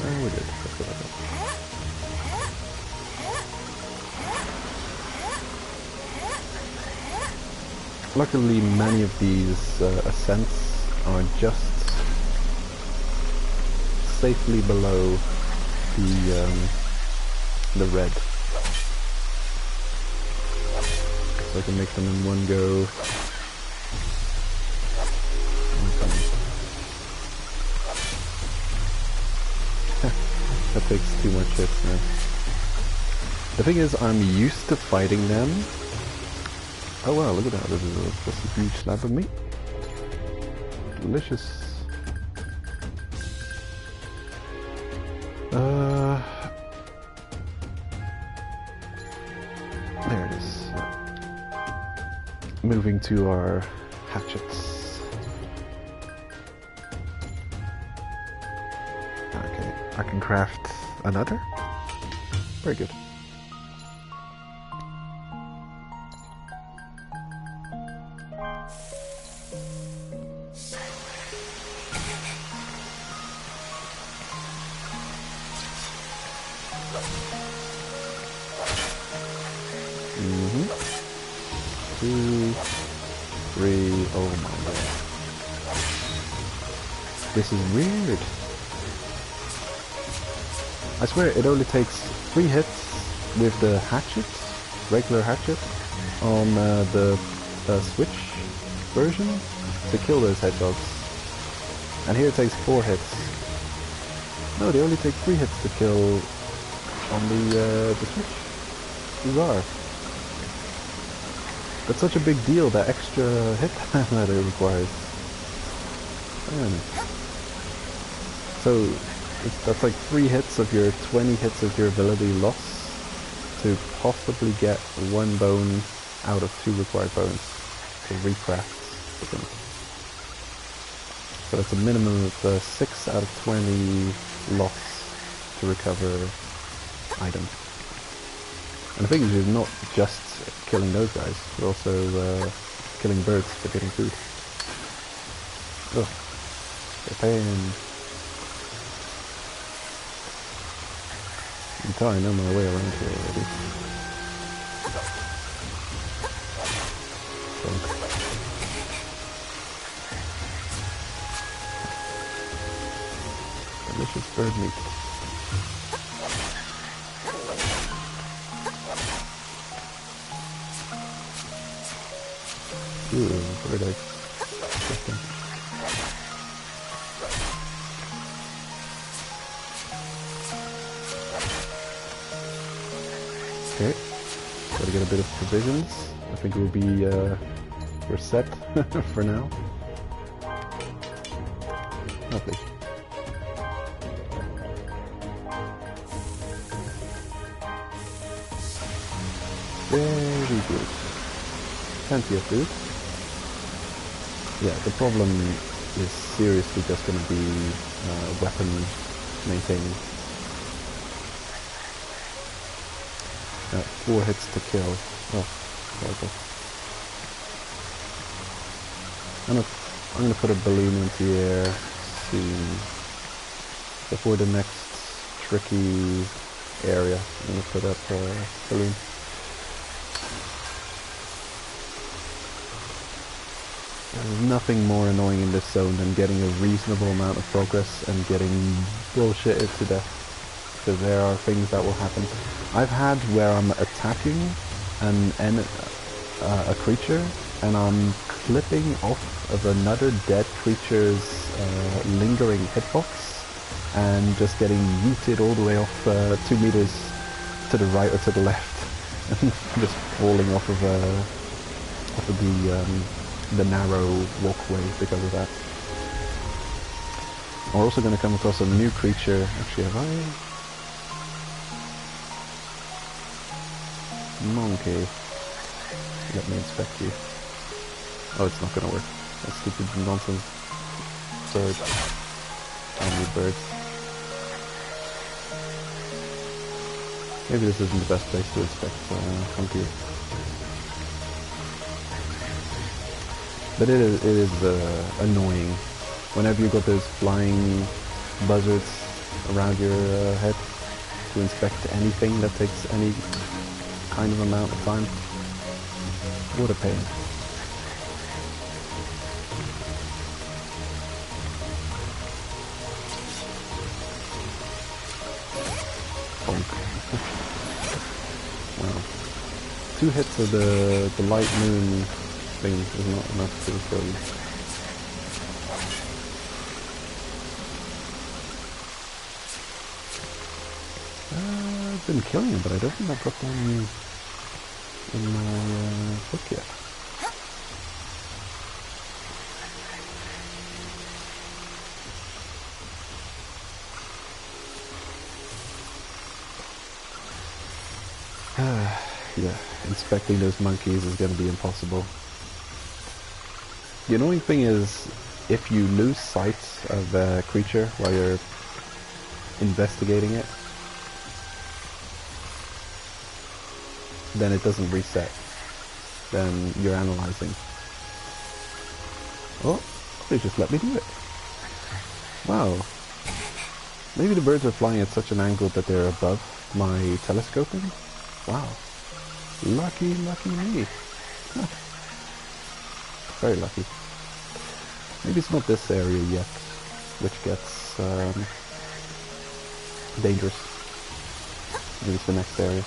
Oh, we're good. That's good. Luckily, many of these ascents are just safely below the red, so I can make them in one go. That takes too much hits, man. The thing is, I'm used to fighting them. Oh wow, look at that, this is just a huge slab of meat. Delicious. There it is. Moving to our hatchets. Okay, I can craft another. Very good. Mm-hmm. 2, 3, oh my god. This is weird. I swear it only takes 3 hits with the hatchet, regular hatchet, on the Switch version to kill those hedgehogs. And here it takes 4 hits. No, they only take 3 hits to kill on the Switch. Bizarre. That's such a big deal, that extra hit that it requires. Man. So, that's like 3 hits of your 20 hits of your ability loss to possibly get 1 bone out of 2 required bones to recraft them. So it's a minimum of 6 out of 20 loss to recover items. And the thing is, you're not just killing those guys, you're also killing birds for getting food. Ugh. They're pain. You can tell I know my way around here already. Delicious bird meat. Ooh, bird eggs. Okay, gotta get a bit of provisions. I think we'll be, we're set for now. Lovely. Very good. Plenty of food. Yeah, the problem is seriously just gonna be weapon maintaining. 4 hits to kill. Oh, horrible. I'm gonna put a balloon into the air soon. Before the next tricky area, I'm gonna put up a balloon. There's nothing more annoying in this zone than getting a reasonable amount of progress and getting bullshitted to death. Because there are things that will happen. I've had where I'm attacking a creature and I'm clipping off of another dead creature's lingering hitbox and just getting yeeted all the way off 2 meters to the right or to the left and just falling off of the narrow walkway because of that. We're also going to come across a new creature. Actually, have I? Monkey. Let me inspect you. Oh, it's not going to work. That's stupid nonsense. Bird. Tiny bird. Maybe this isn't the best place to inspect Monkey. But it is annoying. Whenever you got those flying buzzards around your head to inspect anything that takes any kind of amount of time. What a pain. Bonk. Wow. 2 hits of the light moon thing is not enough to kill you. I've been killing him, but I don't think I've got them in my book yet. Yeah, inspecting those monkeys is going to be impossible. The annoying thing is, if you lose sight of a creature while you're investigating it, then it doesn't reset. Then you're analyzing. Oh, they just let me do it. Wow. Maybe the birds are flying at such an angle that they're above my telescoping? Wow. Lucky, lucky me. Huh. Very lucky. Maybe it's not this area yet. which gets dangerous. At least the next area.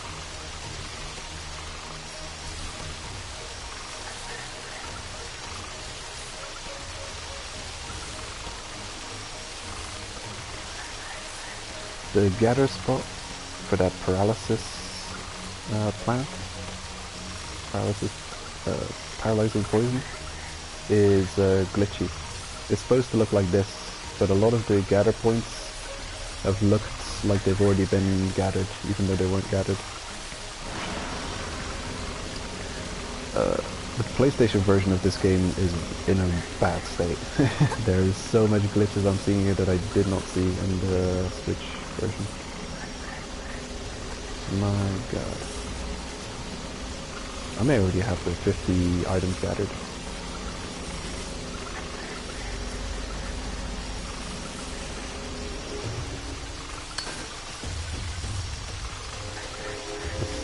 The gather spot for that paralysis plant, paralyzing poison, is glitchy. It's supposed to look like this, but a lot of the gather points have looked like they've already been gathered, even though they weren't gathered. The PlayStation version of this game is in a bad state. There's so much glitches I'm seeing here that I did not see in the Switch version. My god. I may already have the 50 items gathered.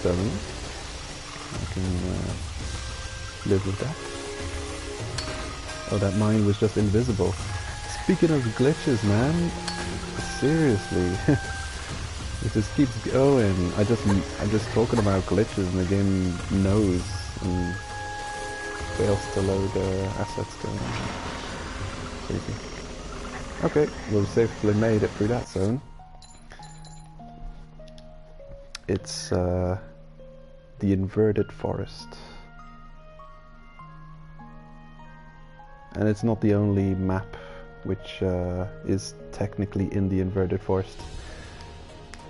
Stone. I can live with that. Oh, that mine was just invisible. Speaking of glitches, man, seriously, it just keeps going. I'm just talking about glitches, and the game knows and fails to load assets going on. Crazy. Okay, we've safely made it through that zone. It's the inverted forest. And it's not the only map which is technically in the inverted forest.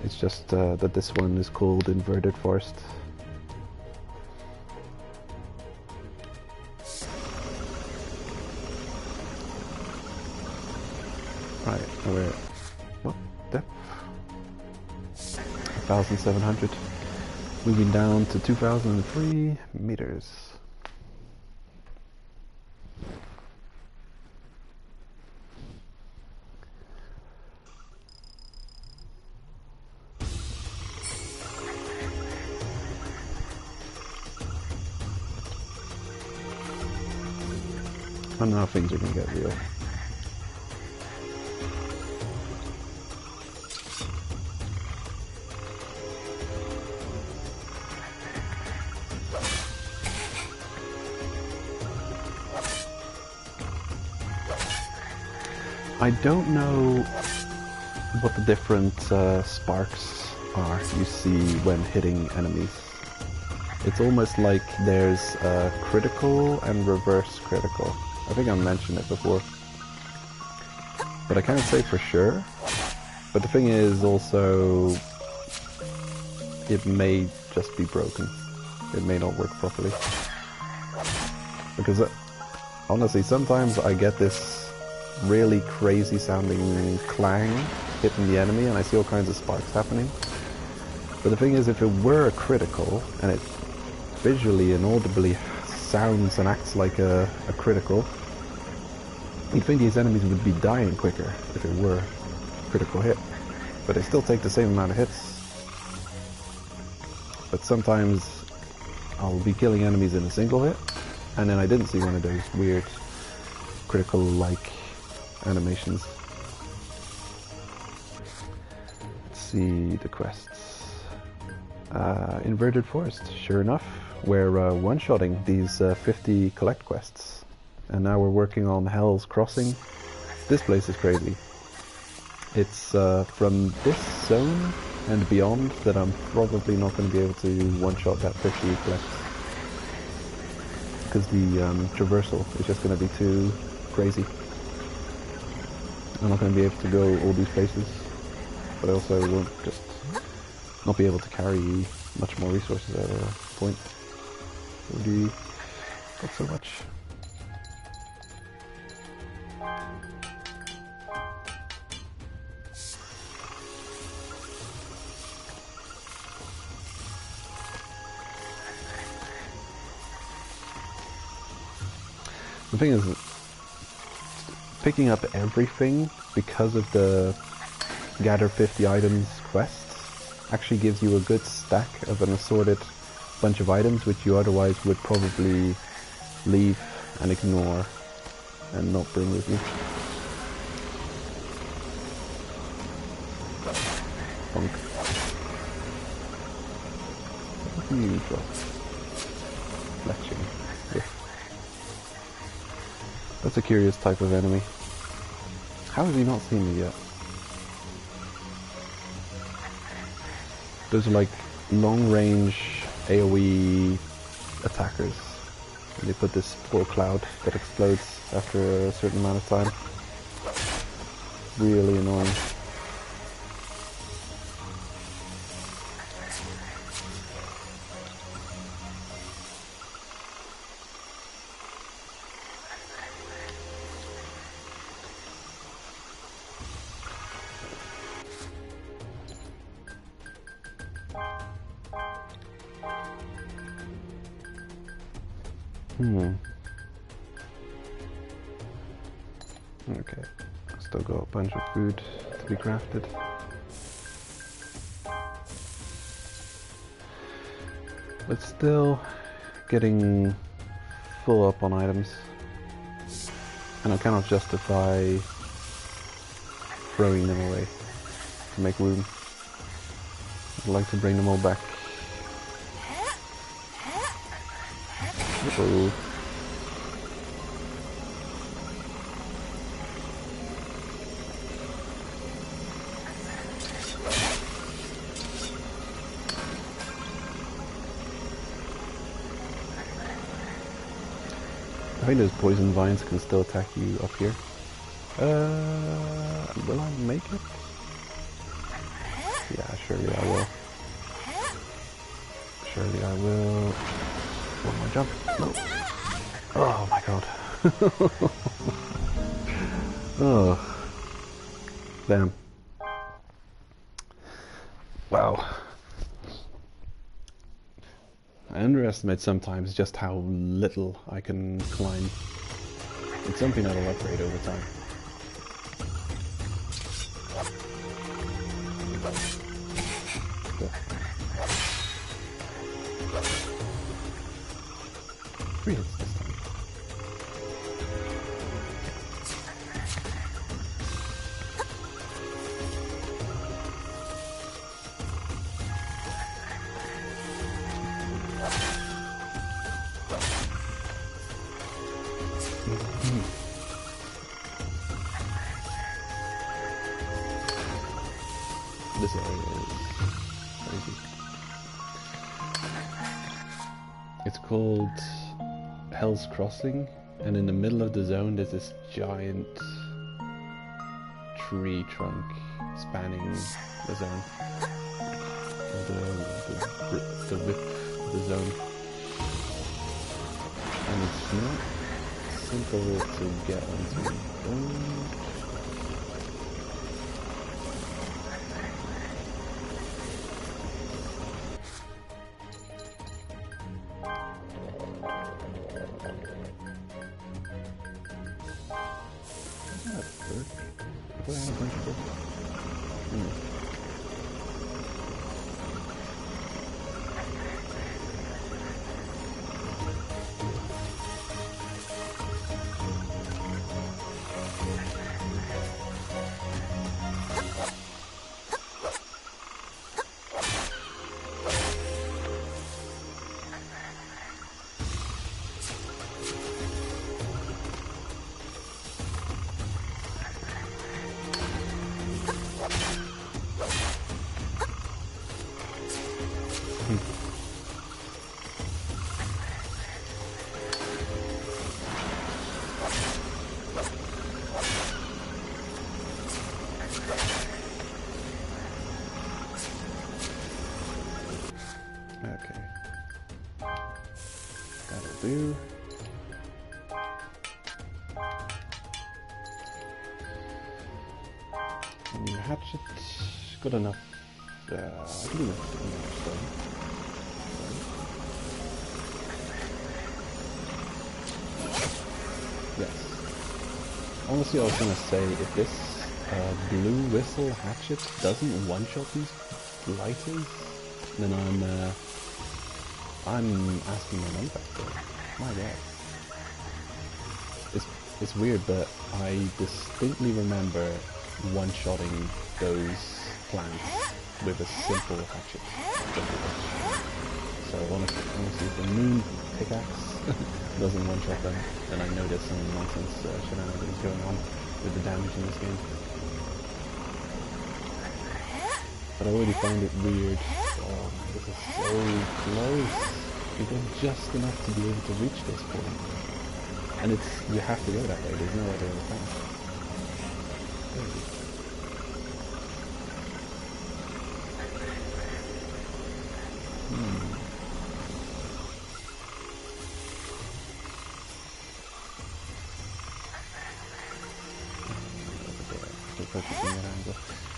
It's just that this one is called Inverted Forest. Right, we're at what depth? 1,700. Moving down to 2,003 meters. I don't know how things are gonna get real. I don't know what the different sparks are you see when hitting enemies. It's almost like there's critical and reverse critical. I think I mentioned it before, but I can't say for sure. But the thing is also, it may just be broken. It may not work properly. Because honestly, sometimes I get this really crazy sounding clang hitting the enemy and I see all kinds of sparks happening. But the thing is, if it were a critical, and it visually and audibly sounds and acts like a critical, you'd think these enemies would be dying quicker if it were a critical hit. But they still take the same amount of hits. But sometimes I'll be killing enemies in a single hit, and then I didn't see one of those weird critical-like animations. Let's see the quests. Inverted Forest, sure enough. We're one-shotting these 50 collect quests. And now we're working on Hell's Crossing. This place is crazy. It's from this zone and beyond that I'm probably not going to be able to one-shot that 50 collect. Because the traversal is just going to be too crazy. I'm not going to be able to go all these places. But I also won't just not be able to carry much more resources at a point. Already got so much. The thing is, picking up everything because of the gather 50 items quests actually gives you a good stack of an assorted bunch of items which you otherwise would probably leave and ignore and not bring with you. funk. What do you drop? Fletching. Yeah. That's a curious type of enemy. How has he not seen me yet? Those are like long-range AoE attackers. And they put this poor cloud that explodes after a certain amount of time. Really annoying. Okay, still got a bunch of food to be crafted. But still getting full up on items. And I cannot justify throwing them away to make room. I'd like to bring them all back. Uh-oh. I think those poison vines can still attack you up here. Will I make it? Yeah, surely I will. Surely I will. One more jump. No. Oh my god. Oh. Damn. Wow. I underestimate sometimes just how little I can climb. It's something that'll upgrade over time. Three hits this time. This area is crazy. It's called Hell's Crossing, and in the middle of the zone there's this giant tree trunk spanning the zone. The width of the zone. And it's not simple to get onto. Okay. That'll do. And your hatchet, good enough. I can do enough stone. Yes. Honestly, I was gonna say, if this blue whistle hatchet doesn't one-shot these blighters, then I'm asking my money back for it. My god. It's weird, but I distinctly remember one-shotting those plants with a simple hatchet. So I want to see if the moon pickaxe doesn't one-shot them, and I know there's some nonsense shenanigans going on with the damage in this game. But I already find it weird. Oh, this is so close. You got just enough to be able to reach this point. And you have to go that way, there's no other path.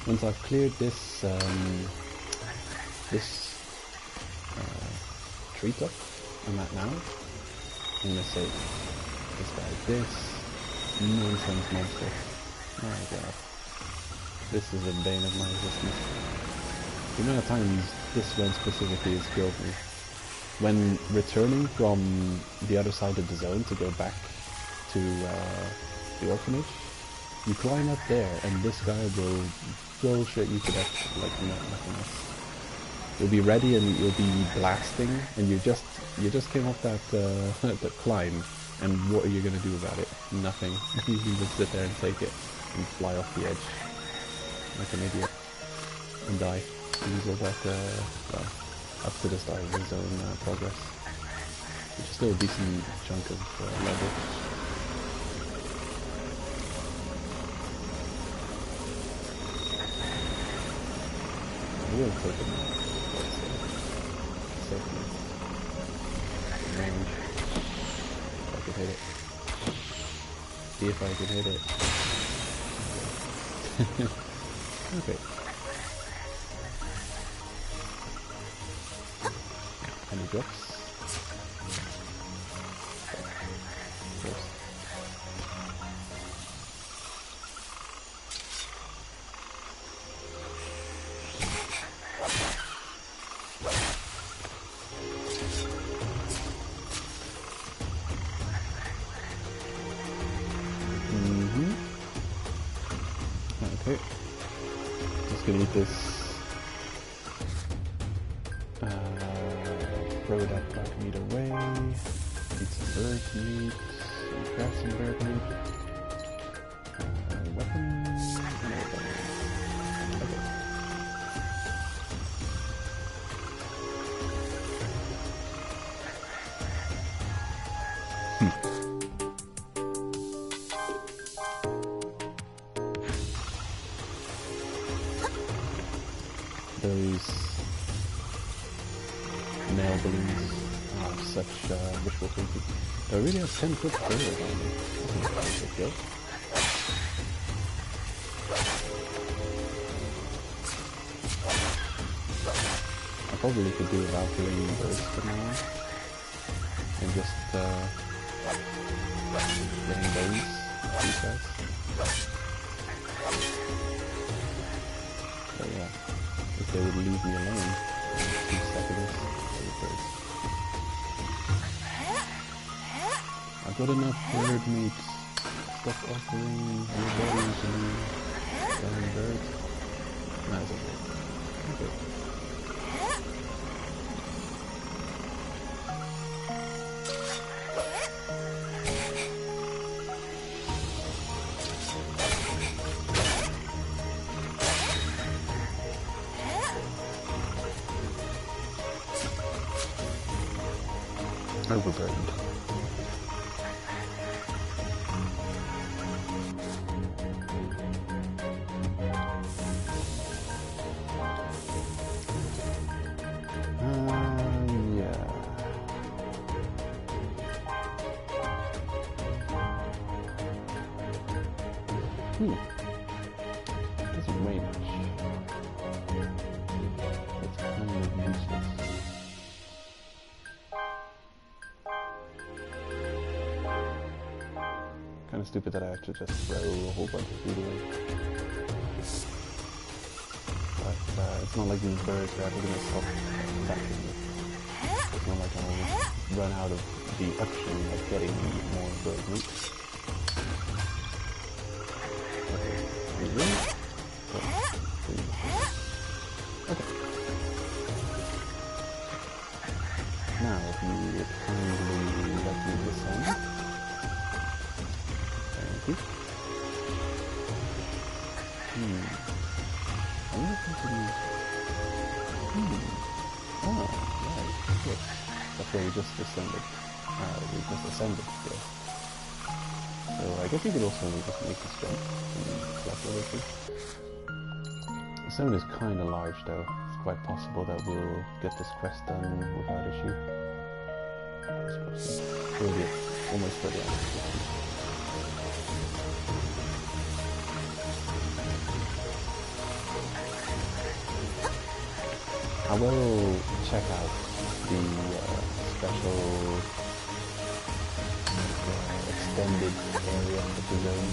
Once I've cleared this treetop, I'm at now, I'm gonna say this guy, this nonsense monster. My god. This is a bane of my existence. The amount of times this one specifically has killed me. When returning from the other side of the zone to go back to the orphanage, you climb up there and this guy will bullshit you to death like nothing else. You'll be ready and you'll be blasting, and you just came off that that climb, and what are you gonna do about it? Nothing. You can just sit there and take it and fly off the edge like an idiot and die. Use all that well, up to the start of the zone progress, which is still a decent chunk of level. We'll take it now. Safely. Range. If I could hit it. See if I can hit it. Okay. Any drops? Okay. Just gonna eat this. Throw that black meat away. Eat some bird meat. Grab some bird meat. Weapons. No weapons. Okay. Those nail balloons are such wishful thinking. I really have 10 foot bird on me. That's a good. I probably could do without killing birds for now. And just getting those guys. But yeah, if they would leave me alone, 2 seconds, I've got enough bird meat. Stop offering your body to me, dying birds. Nah, it's okay. Okay. Overburdened. Yeah. Doesn't weigh much. It's kind of useless. Kind of stupid that I have to just throw a whole bunch of food away. But it's not like these birds are ever going to stop attacking me. It's not like I'll run out of the option of getting more bird meat. Okay, are you really? Oh, okay. just descended. We just ascended here. So I guess we could also just make this jump and collect everything. The zone is kind of large though. It's quite possible that we'll get this quest done without issue. Almost for the end. I will check out the special extended area of the zone.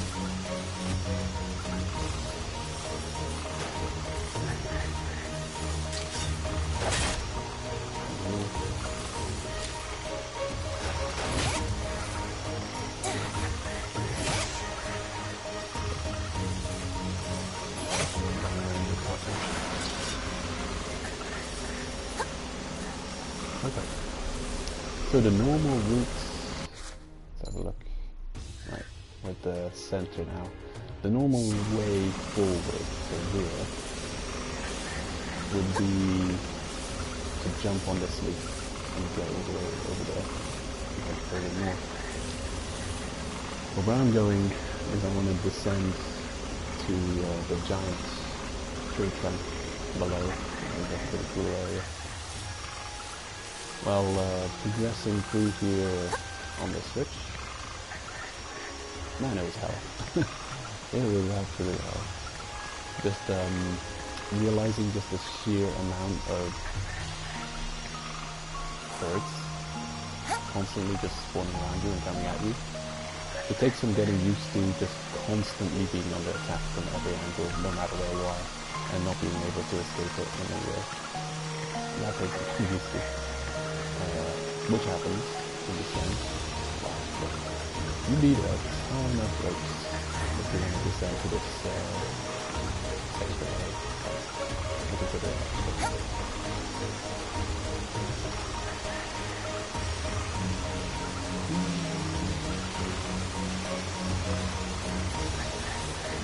Okay. So the normal routes, let's have a look. Right, we're at the center now. The normal way forward from here would be to jump on this leaf and go over there, like further north. But where I'm going is I want to descend to the giant tree trunk below, and that's a pretty cool area. While progressing through here on the Switch, man, it was hell. It was absolute hell. Just realizing just the sheer amount of birds constantly just spawning around you and coming at you. It takes some getting used to just constantly being under attack from every angle, no matter where you are, and not being able to escape it in any way. That takes some used to. Which happens in this game. You need a ton of ropes if you want to descend to this space area. I consider it.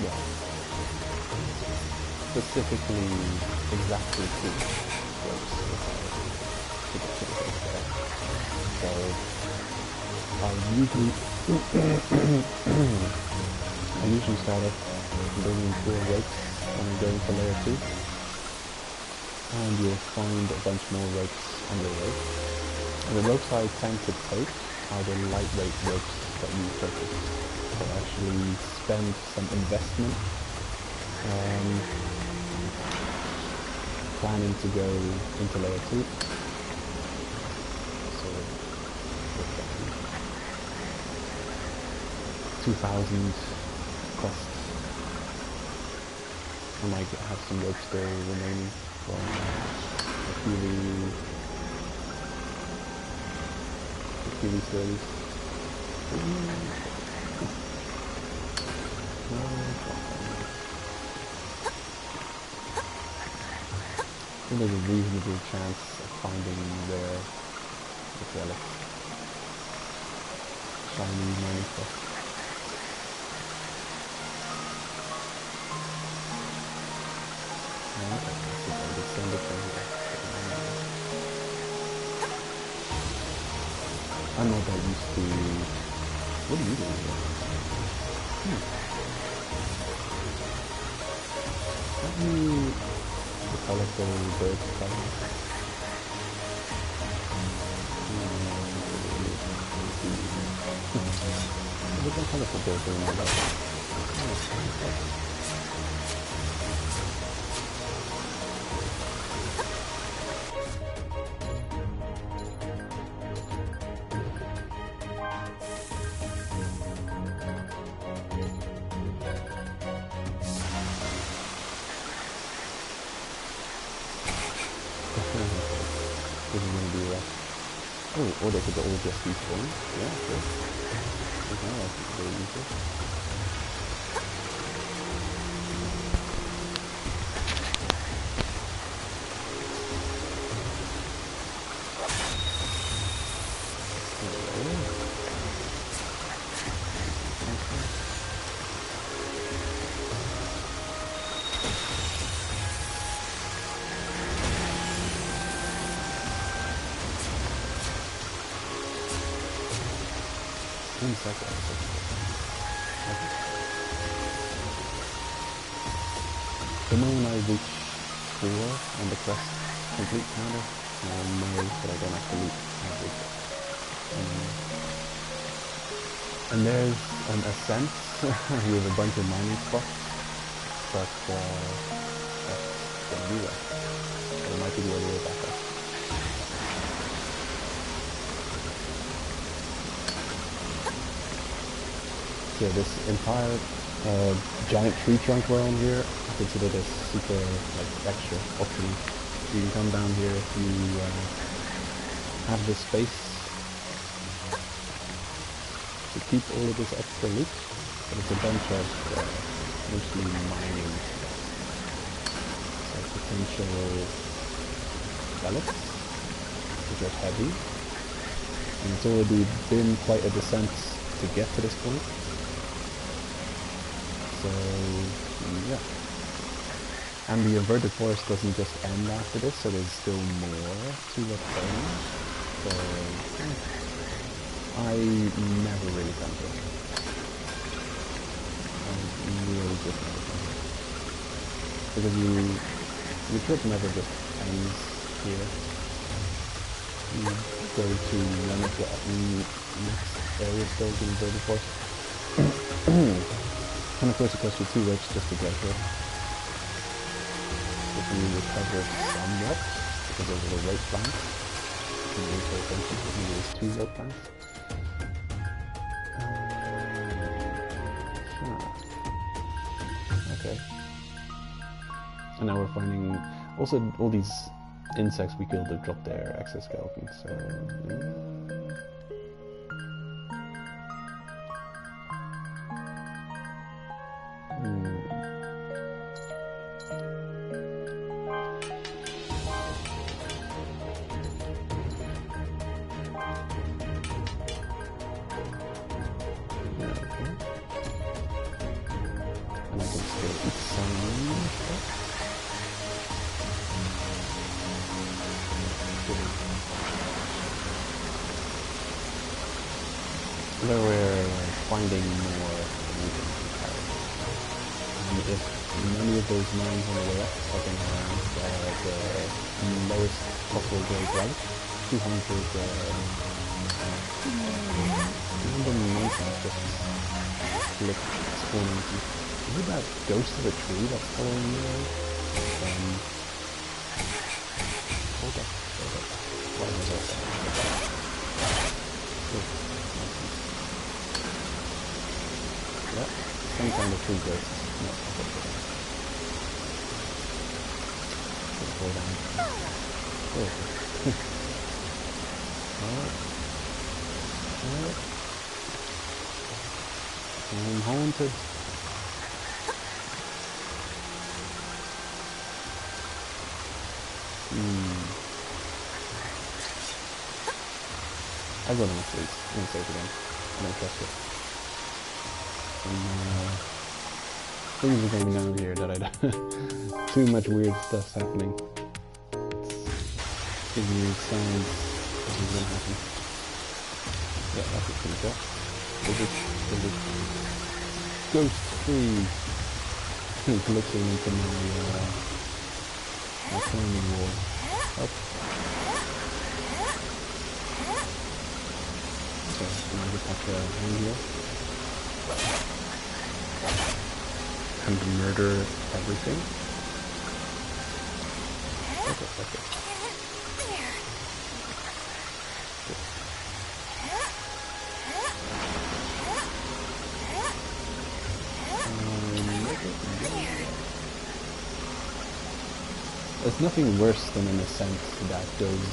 Yeah. Specifically, exactly 2 ropes required to get to the base there. So I usually start off bringing 4 ropes when I'm going for layer 2, and you'll find a bunch more ropes on the way. And the ropes I tend to take are the lightweight ropes that you purchase. So I actually spend some investment planning to go into layer 2. 2,000 cost. I might have some rope still remaining from a few stories. I think there's a reasonable chance of finding rare relics. Shiny mining stuff. I'm not that used to... What are you doing here? Aren't you the colorful bird color? Look how colorful birds are in my life. Or they could all just be fun. Yeah, sure. Okay, that's very easy. insect okay. The moment I reach 4 on the quest complete counter, I'll know that I don't have to loot everything. And there's an ascent with a bunch of mining spots, but that's gonna be rough. So it might be the other way back up. So this entire giant tree trunk we're on here, I consider this super extra optional. You can come down here if you have the space to keep all of this extra loot, but it's a bunch of mostly mining, so potential relics, which are heavy, and it's already been quite a descent to get to this point. So yeah, and the inverted forest doesn't just end after this, so there's still more to obtain. So I never really come to it. I really just never come to it. Because your trip never just ends here. You go to one of the next areas still to inverted forest. And of course it costs you 2 ropes just to get here. If you recover somewhat, because there's a rope plant, you can pay attention, maybe there's 2 rope plants. Okay. And now we're finding also all these insects we killed that drop their exoskeletons, so where we're finding more moving characters. And if many of those mines on the way up are going to have the lowest possible grade relic, 200 random nonsense just click spawning. Is it that ghost of a tree that's following me around? Hold up. Why was I saying? Yep, some kind of tree ghost. Not let's go down. Oh. I'm haunted. I'll go down, please. I'm gonna save again. I don't trust it. Things are going down here that I don't. Too much weird stuff's happening. It's giving me signs this is gonna happen. Yeah, that's pretty cool. There's a ghost tree glitching into my climbing wall. Up. So, can I just have to hang here? And murder everything? Okay. There's nothing worse than an ascent that goes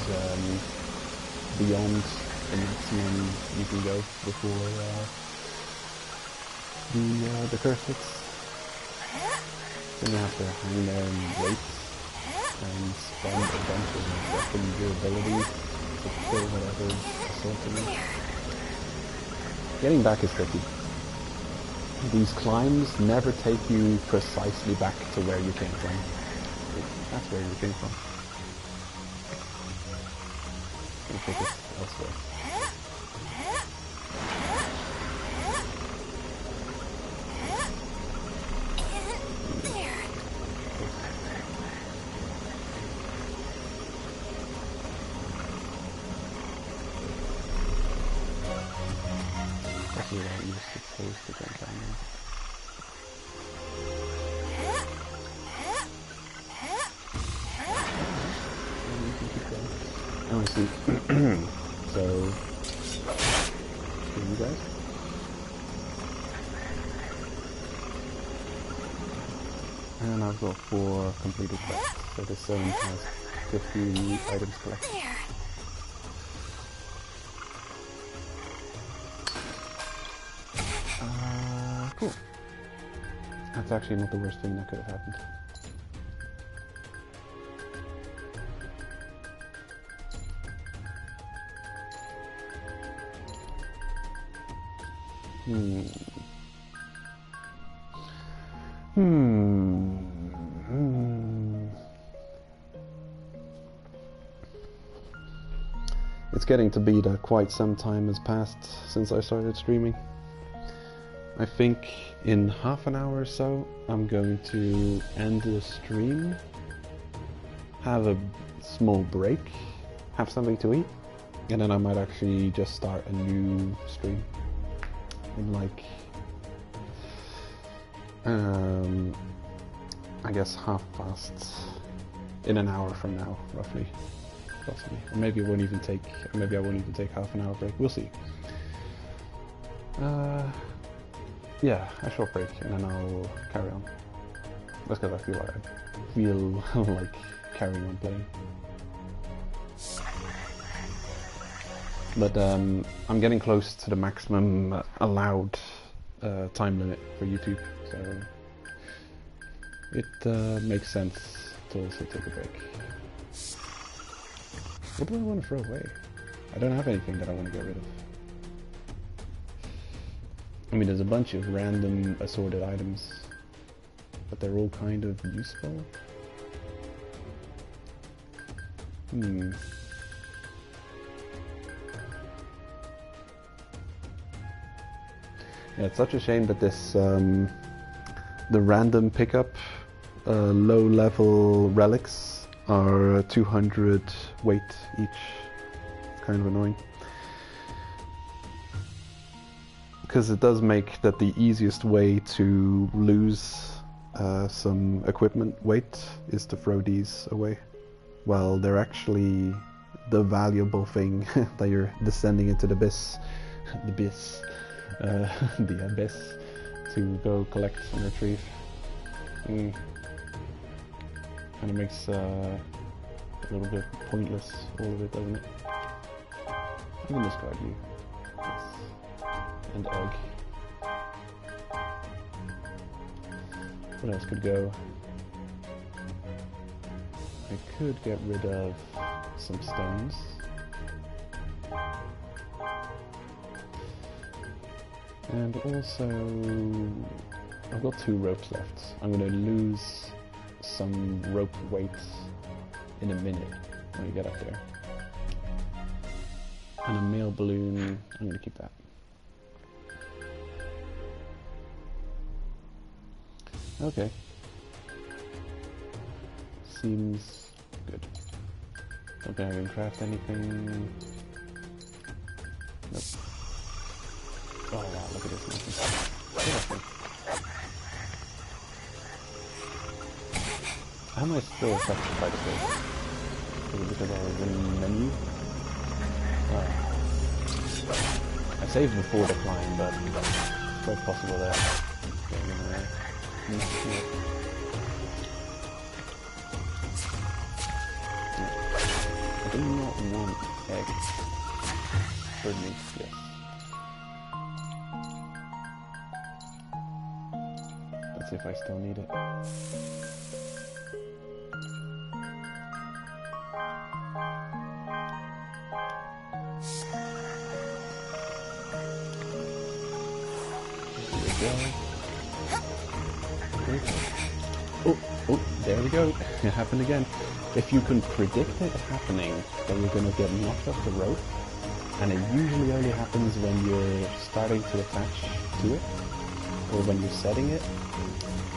beyond the maximum you can go before the curse hits. Then you have to hang there and wait and spend a bunch of weapon durability to kill whatever's assaulting you. Getting back is tricky. These climbs never take you precisely back to where you came from. That's where you came from. I'll take it elsewhere. without you're supposed to jump down there. Oh, I see. So, screw you guys. And I've got 4 completed quests, so this zone has 15 items collected. Cool. That's actually not the worst thing that could have happened. It's getting to be that quite some time has passed since I started streaming. I think in half an hour or so I'm going to end the stream, have a small break, have something to eat, and then I might actually just start a new stream in like I guess 1/2 in an hour from now, roughly, possibly. Or maybe I won't even take half an hour break. We'll see. Yeah, a short break, and then I'll carry on. That's because I feel like carrying on playing. But I'm getting close to the maximum allowed time limit for YouTube, so it makes sense to also take a break. What do I want to throw away? I don't have anything that I want to get rid of. I mean, there's a bunch of random assorted items, but they're all kind of useful. Yeah, it's such a shame that this, the random pickup, low-level relics are 200 weight each. It's kind of annoying. Because it does make that the easiest way to lose some equipment weight is to throw these away. Well, they're actually the valuable thing that you're descending into the abyss, the abyss, to go collect and retrieve. Kind of makes a little bit pointless, all of it, doesn't it? I can discard you. Yes. And egg. What else could go? I could get rid of some stones. And also, I've got 2 ropes left. I'm going to lose some rope weight in a minute when we get up there. And a male balloon, I'm going to keep that. Okay. Seems good. Don't think I can craft anything. Nope. Oh wow, look at this mountain. How am I still affected by the fish? Is it because I was in the menu? I saved before the climb, but it's quite possible that I do not want eggs. For me, yes. Let's see if I still need it. Oh, there we go. It happened again. If you can predict it happening, then you're going to get knocked off the rope. And it usually only happens when you're starting to attach to it, or when you're setting it.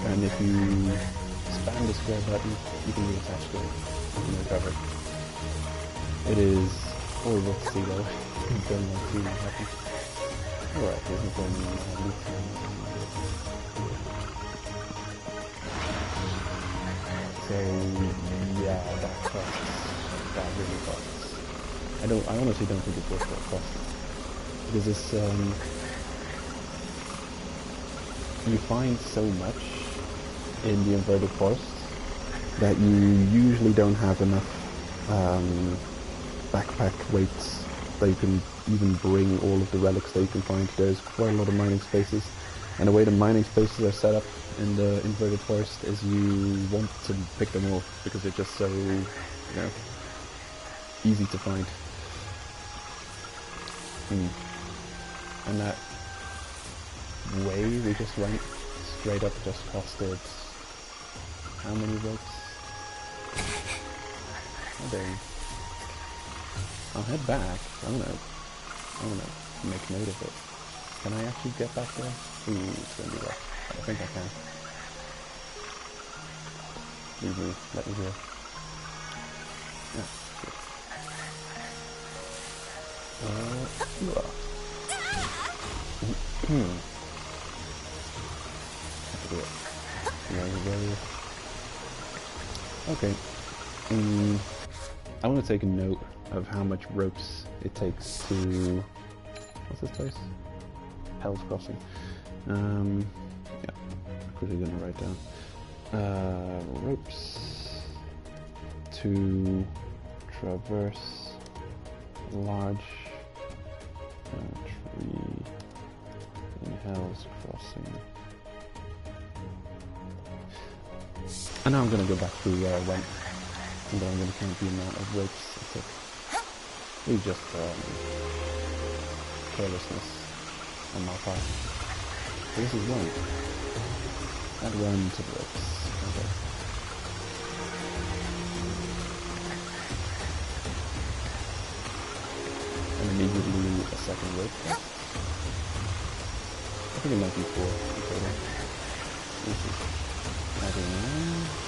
And if you spam the square button, you can reattach to it and recover. It is horrible to see though. Don't want to see that happen. Alright, this is so yeah, that costs. That really costs. I honestly don't think it's worth what it costs. Because it's you find so much in the inverted forest that you usually don't have enough backpack weights that you can even bring all of the relics that you can find. There's quite a lot of mining spaces, and the way the mining spaces are set up in the inverted forest is you want to pick them all because they're just so, easy to find. And that way we just went straight up just costed how many ropes? Oh dang. I'll head back. I'm gonna make note of it. Can I actually get back there? Ooh, it's gonna be rough. I think I can. Leave me, let me here. Yeah, good. Have to do it. Okay. I want to take a note of how much ropes it takes to... What's this place? Hell's Crossing. Yeah, I'm quickly going to write down. Ropes to traverse large tree in Hell's Crossing. And now I'm going to go back to where I went, and then I'm going to count the amount of ropes it took. Maybe just carelessness on my part. So this is one. Add one to the ropes. Okay. And immediately a second rope. I think it might be 4 in total. Adding one.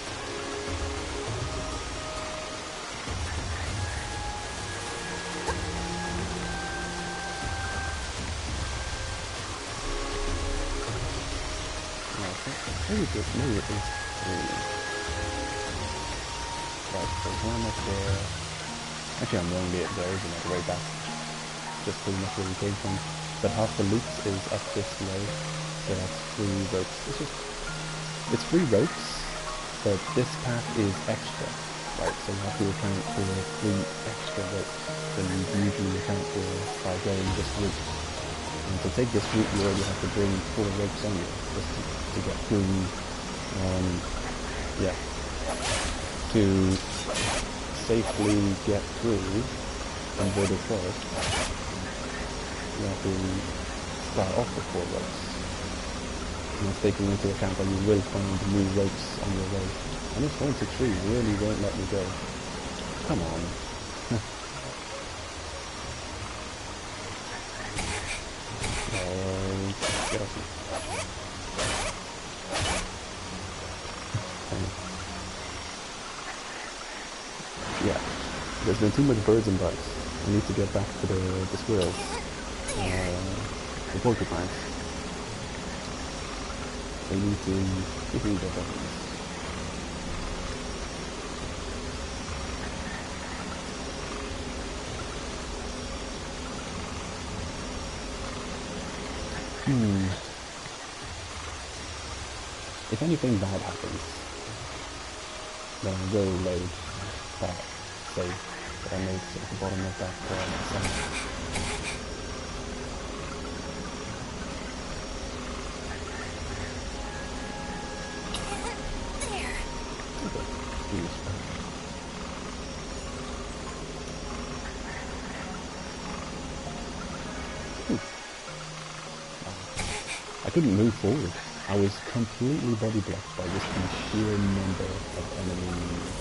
Maybe it is 3. Right, there's one up there. Actually, I'm wrong, there is another way back. Just pretty much where we came from. But half the loop is up this way, so that's 3 ropes. It's 3 ropes, but this path is extra, right? So you have to account for 3 extra ropes than you usually account for by going this route. And to take this route, you already have to bring 4 ropes on you just to get through. To safely get through inverted forest, you have to start off with 4 ropes. And that's taking into account that you will find new ropes on your way. And this haunted tree really won't let me go. Come on. Get off me. Yeah, there's been too much birds and bugs. I need to get back to the squirrels. The porcupines. They need to give me their buttons. If anything bad happens, then I will load that save that I made at the bottom of that site. I couldn't move forward. I was completely body blocked by just the sheer number of enemies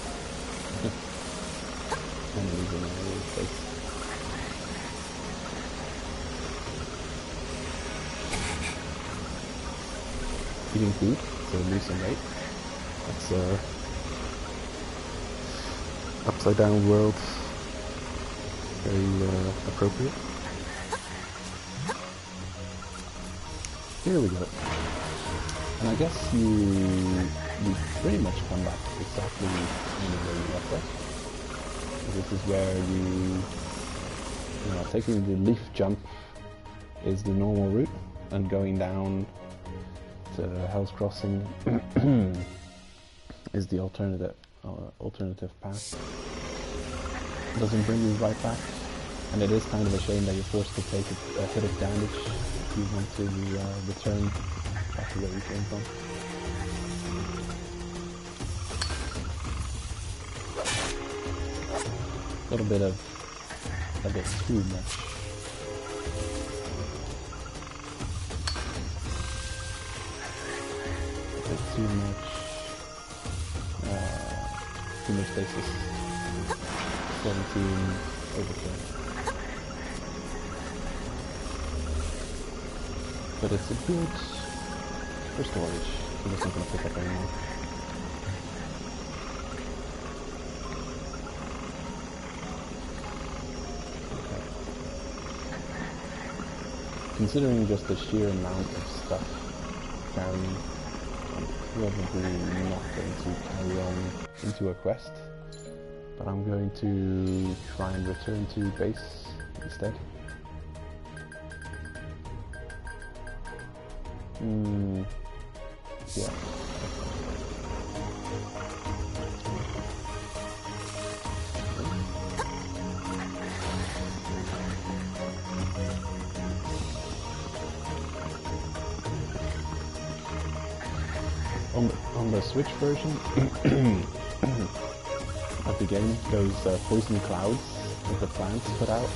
in my face. Eating food to lose some weight. That's upside down world. Very appropriate. Here we go. And I guess you pretty much come back exactly where you left off. This is where you know, taking the leaf jump is the normal route, and going down to Hell's Crossing is the alternative path. It doesn't bring you right back, and it is kind of a shame that you're forced to take a hit of damage if you want to return back to where you came from. A bit too much. Too much basis. 17 overkill. But it's a good for storage. I'm just not going to pick up anymore. Okay. Considering just the sheer amount of stuff carrying, I'm probably not going to carry on into a quest, but I'm going to try and return to base instead. Yeah. On the Switch version of the game, those poison clouds that the plants put out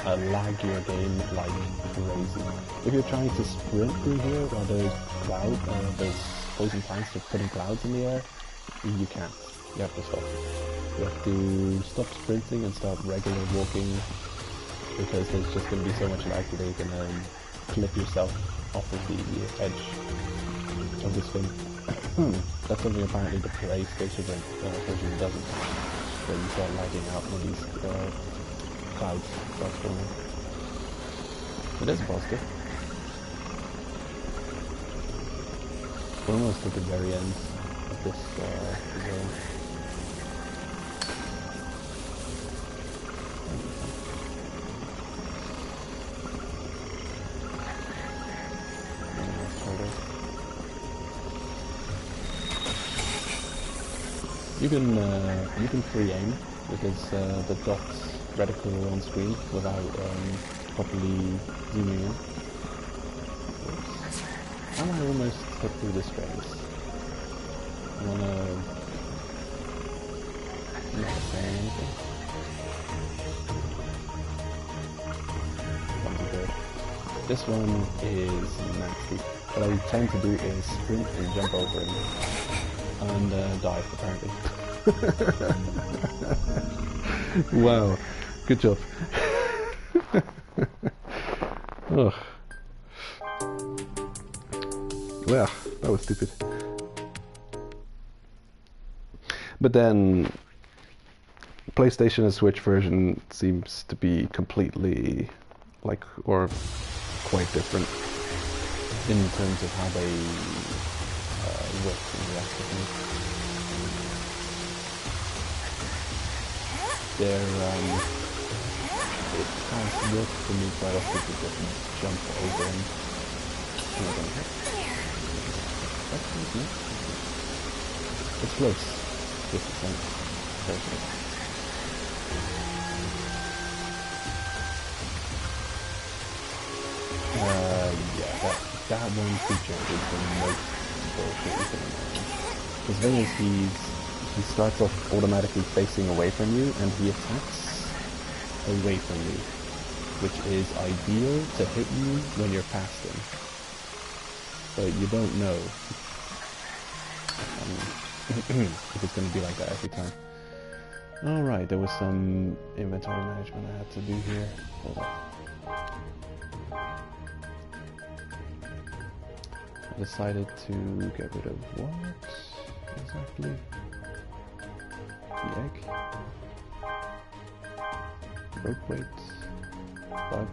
lag your game like crazy. If you're trying to sprint through here while those poison plants are putting clouds in the air, you can't. You have to stop. You have to stop sprinting and start regular walking, because there's just going to be so much lag that you can clip yourself off of the edge of this thing. That's something apparently the PlayStation version doesn't, so you start lagging out when these clouds start forming. It is positive. We're almost at the very end of this zone. You can free aim, because the dots reticle on screen without properly zooming in. Oops. How am I almost hit through this phase? I wanna not say anything. This one is nasty. What I tend to do is sprint and jump over him. And die, apparently. Wow, good job. Ugh. Well, that was stupid. But then, PlayStation and Switch version seems to be completely, or quite different in terms of how they work and react to things. It has worked for me quite often to just jump over and it's close. 50%. Personally. Yeah, that one feature is the most bullshit you can imagine. Because the thing is, he starts off automatically facing away from you, and he attacks away from you, which is ideal to hit you when you're past him. But you don't know if it's going to be like that every time. Alright, there was some inventory management I had to do here. Hold on. I decided to get rid of what exactly? The egg, rope weight, bug.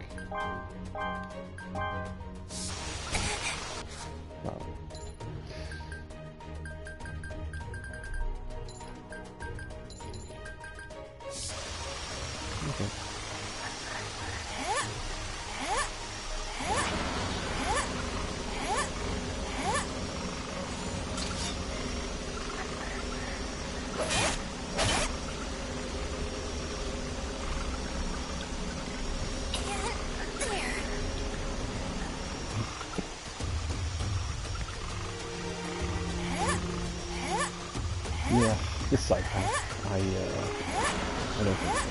Yeah, this side path. I don't think so.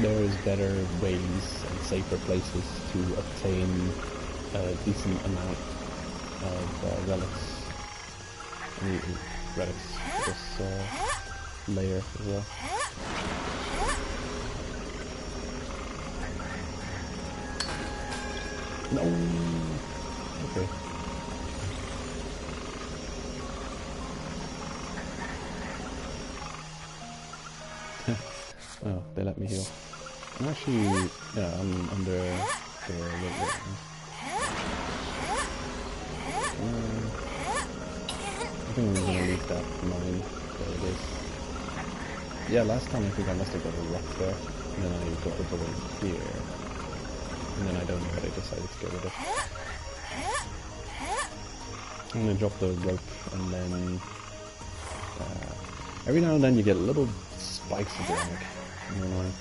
There is better ways and safer places to obtain a decent amount of relics. Relics for this layer as well. No. Okay. Oh, they let me heal. I'm actually, yeah, I'm under the I think I'm gonna leave that mine where it is. Yeah, last time I think I must have got a rock there, and then I got it over here, and then I don't know what I decided to get rid of. I'm gonna drop the rope, and then every now and then you get little spikes of lag. Annoying.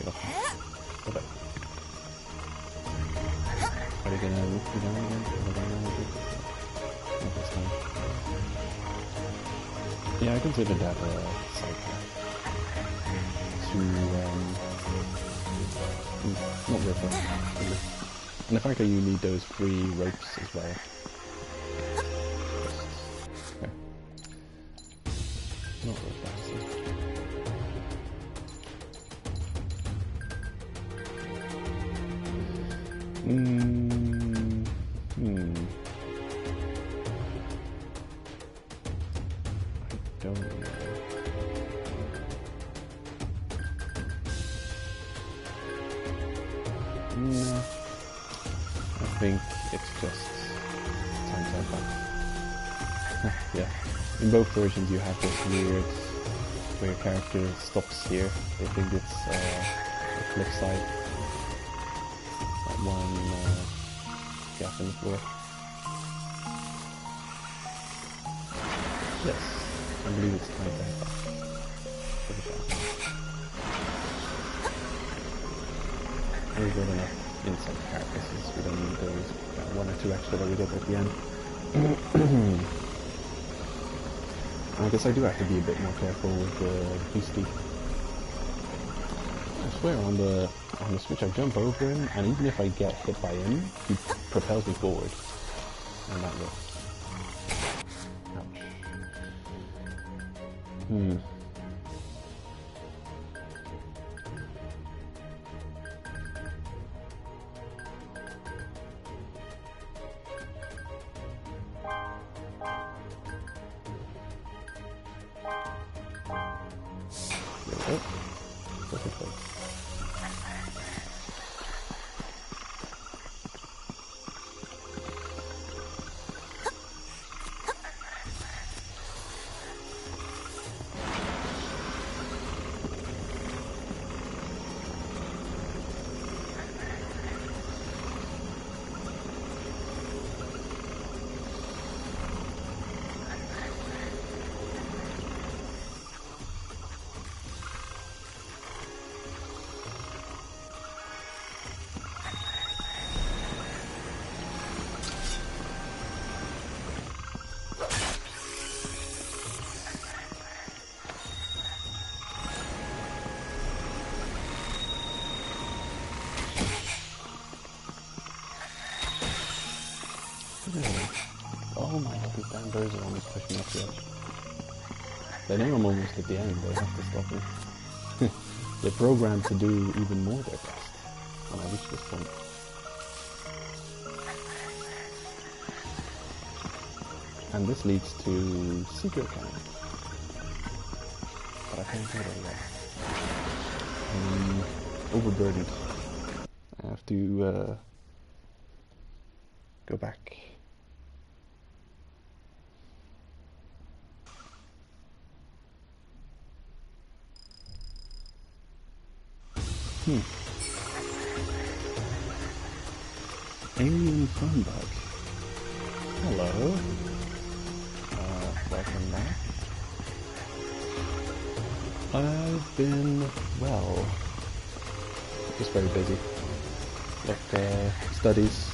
Get off me. Go back. Are they gonna look me down again? Not this time. Yeah, I consider that a side path. Not worth it. Really. And the fact that you need those free ropes as well. Okay. Not worth that. So. I don't know. No. I think it's just time cycle. Yeah. In both versions you have this weird where your character stops here. They think it's a cliffside. One gap in the floor. Yes, I believe it's time to head back. We've got enough insect carcasses, we don't need those one or two extra that we get at the end. I guess I do have to be a bit more careful with the beastie. I swear on the Switch I jump over him, and even if I get hit by him, he propels me forward. And that works. Ouch. There we go. Perfect place. Oh my god, these damn birds are almost pushing me off the edge. They know I'm almost at the end, they have to stop me. They're programmed to do even more their best when I reach this point. And this leads to secret cannon. But I can't do it yet. I'm overburdened. I have to go back. Alien fun bug. Hello. Welcome back. I've been, well, just very busy. Like, studies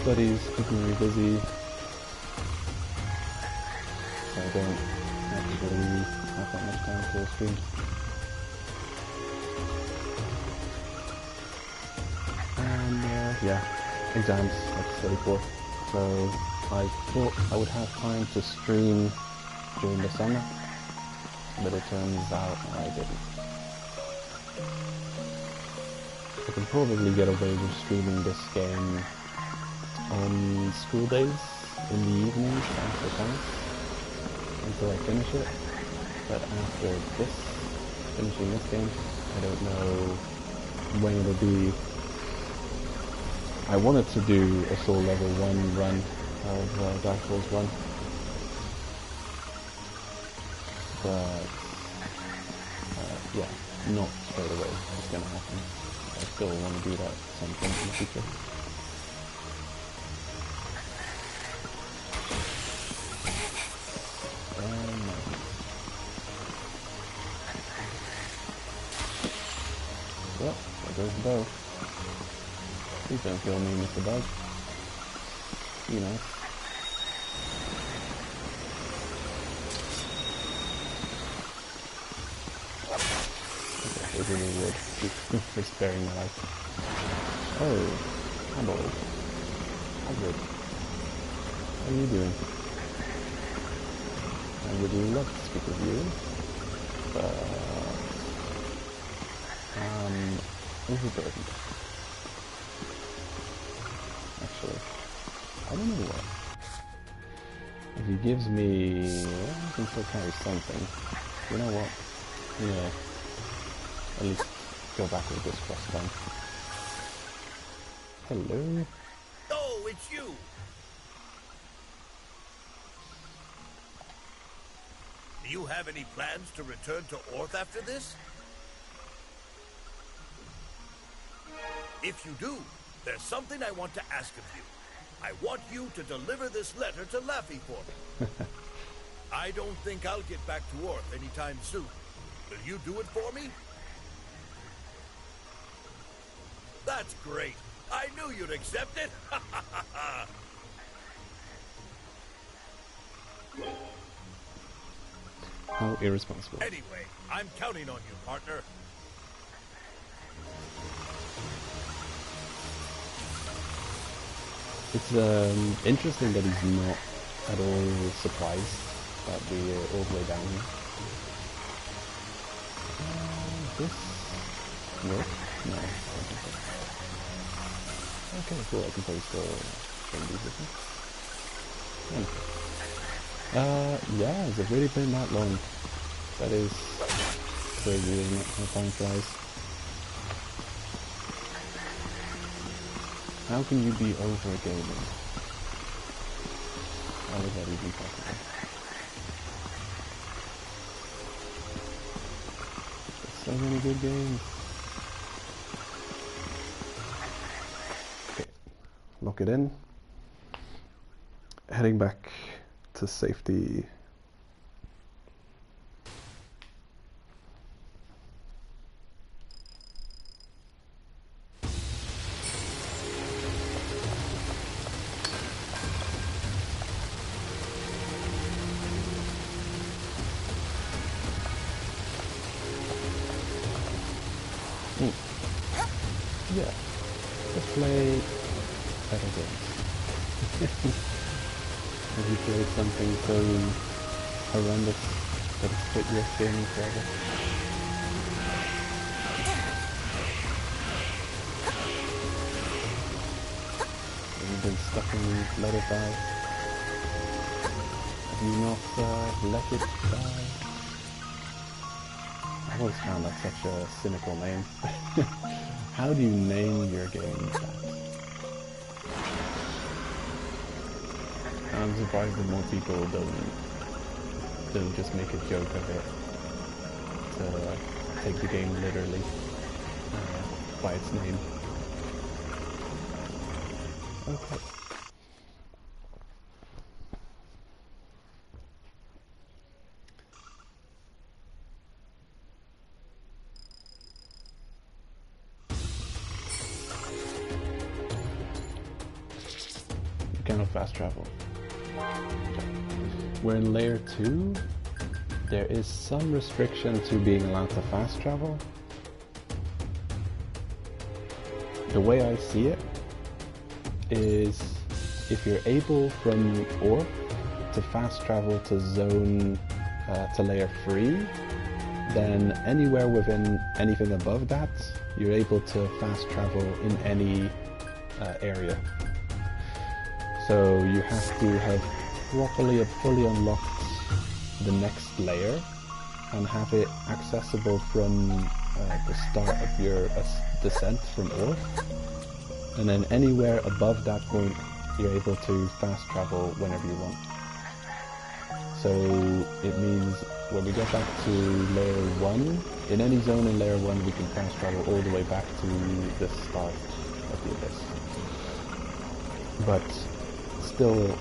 studies keeping me busy, so I don't actually have that much time to stream. And yeah, exams, like I said before. So I thought I would have time to stream during the summer, but it turns out I didn't. I can probably get away with streaming this game on school days in the evenings after class until I finish it, but after this, finishing this game, I don't know when it'll be. I wanted to do a Soul Level 1 run of Dark Souls 1, but yeah, not straight away. It's gonna happen. I still want to do that at some point in the future. Well, there goes the bow. Please don't kill me, Mr. Bug. You know. Okay, it really would. For sparing my life. Oh, Harold. Hagrid. How are you doing? I would love to speak with you, but overburdened. Actually, I don't know what. If he gives me, well, I can still carry something. You know what? Yeah. At least go back with this crossbow. Hello. Oh, it's you. Do you have any plans to return to Orth after this? If you do, there's something I want to ask of you. I want you to deliver this letter to Laffy for me. I don't think I'll get back to Orth anytime soon. Will you do it for me? That's great. I knew you'd accept it. How irresponsible. Anyway, I'm counting on you, partner. It's interesting that he's not at all surprised that we're all the way down here. This work? No, I don't think so. Okay, cool. I can probably still change these with me. Yeah, has it really been that long? That is crazy, isn't it? How time flies. How can you be over gaming? How is that even possible? There's so many good games. Okay, lock it in. Heading back to safety. Yeah, let's play better games. Have you played something so horrendous that it's quit your gaming forever? Have you been stuck in Let It Die? Have you not let it die? I've always found that such a cynical name. How do you name your game that? I'm surprised that more people don't just make a joke of it to take the game literally by its name. Okay. fast travel. Where in Layer 2, there is some restriction to being allowed to fast travel. The way I see it is if you're able from Orb to fast travel to zone to Layer 3, then anywhere within anything above that, you're able to fast travel in any area. So you have to have fully unlocked the next layer and have it accessible from the start of your descent from Orb. And then anywhere above that point, you're able to fast travel whenever you want. So it means when we get back to Layer 1, in any zone in Layer 1 we can fast travel all the way back to the start of the Abyss. But still,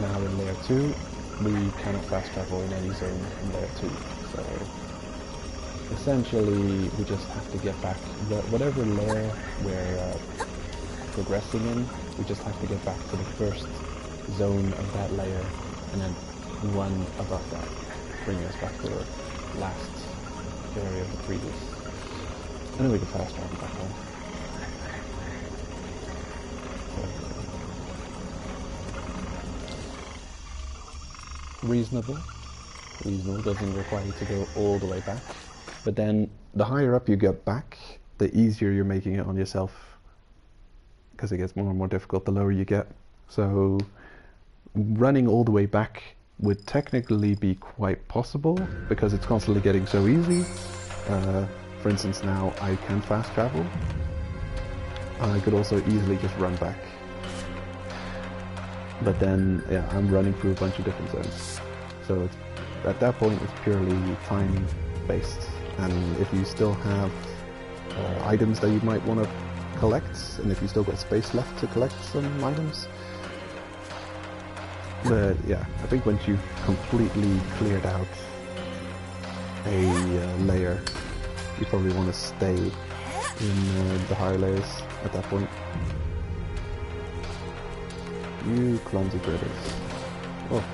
now in Layer 2, we cannot fast travel in any zone in Layer 2. So essentially we just have to get back, whatever layer we're progressing in, we just have to get back to the first zone of that layer and then one above that, bringing us back to the last area of the previous. And then we can fast travel back home. Reasonable. Reasonable, doesn't require you to go all the way back. But then the higher up you get back, the easier you're making it on yourself, because it gets more and more difficult the lower you get. So running all the way back would technically be quite possible because it's constantly getting so easy. For instance, now I can fast travel. I could also easily just run back. But then, yeah, I'm running through a bunch of different zones. So it's, at that point, it's purely time-based. And if you still have items that you might want to collect, and if you still got space left to collect some items, but yeah, I think once you've completely cleared out a layer, you probably want to stay in the higher layers at that point. You clumsy critters. Oh,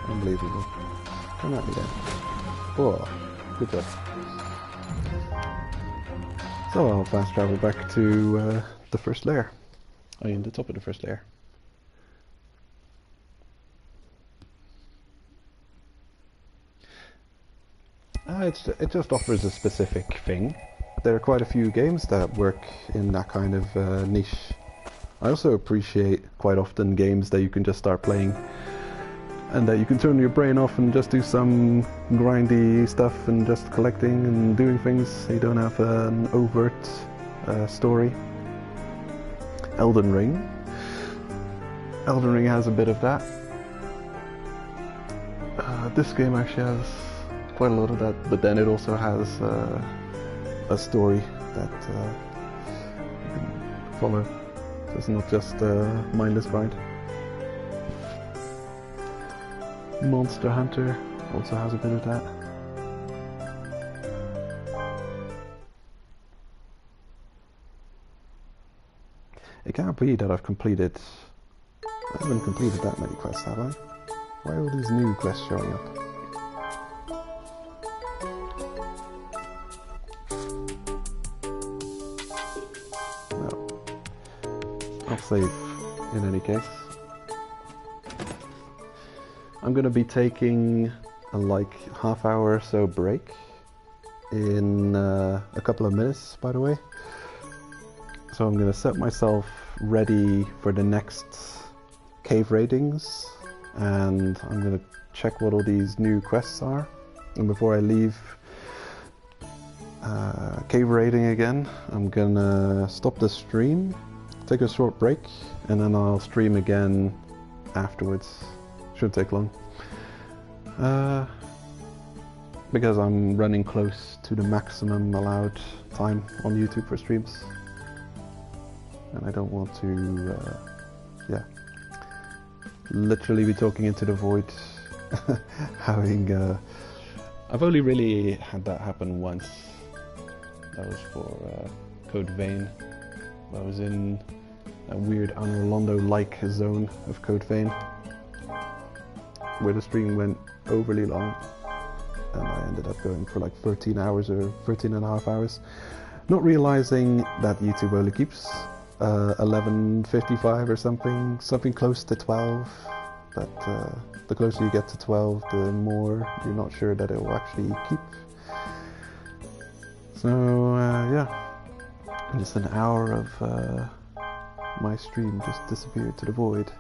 unbelievable. Come at me then. Oh, good job. So I'll fast travel back to the first layer. I mean, the top of the first layer. It just offers a specific thing. There are quite a few games that work in that kind of niche. I also appreciate quite often games that you can just start playing and that you can turn your brain off and just do some grindy stuff and just collecting and doing things. You don't have an overt story. Elden Ring. Elden Ring has a bit of that. This game actually has quite a lot of that, but then it also has a story that you can follow. So it's not just mindless grind. Monster Hunter also has a bit of that. It can't be that I've completed... I haven't completed that many quests, have I? Why are all these new quests showing up? Well, I'll save in any case. I'm gonna be taking a half hour or so break in a couple of minutes, by the way. So I'm gonna set myself ready for the next cave raidings, and I'm gonna check what all these new quests are. And before I leave cave raiding again, I'm gonna stop the stream, take a short break, and then I'll stream again afterwards. Shouldn't take long. Because I'm running close to the maximum allowed time on YouTube for streams. And I don't want to, yeah, literally be talking into the void. Having, I've only really had that happen once. That was for Code Vein. I was in a weird Anor Londo-like zone of Code Vein, where the stream went overly long, and I ended up going for like 13 hours or 13 and a half hours, not realizing that YouTube only keeps 11:55 or something close to 12, but the closer you get to 12, the more you're not sure that it will actually keep. So yeah, just an hour of my stream just disappeared to the void.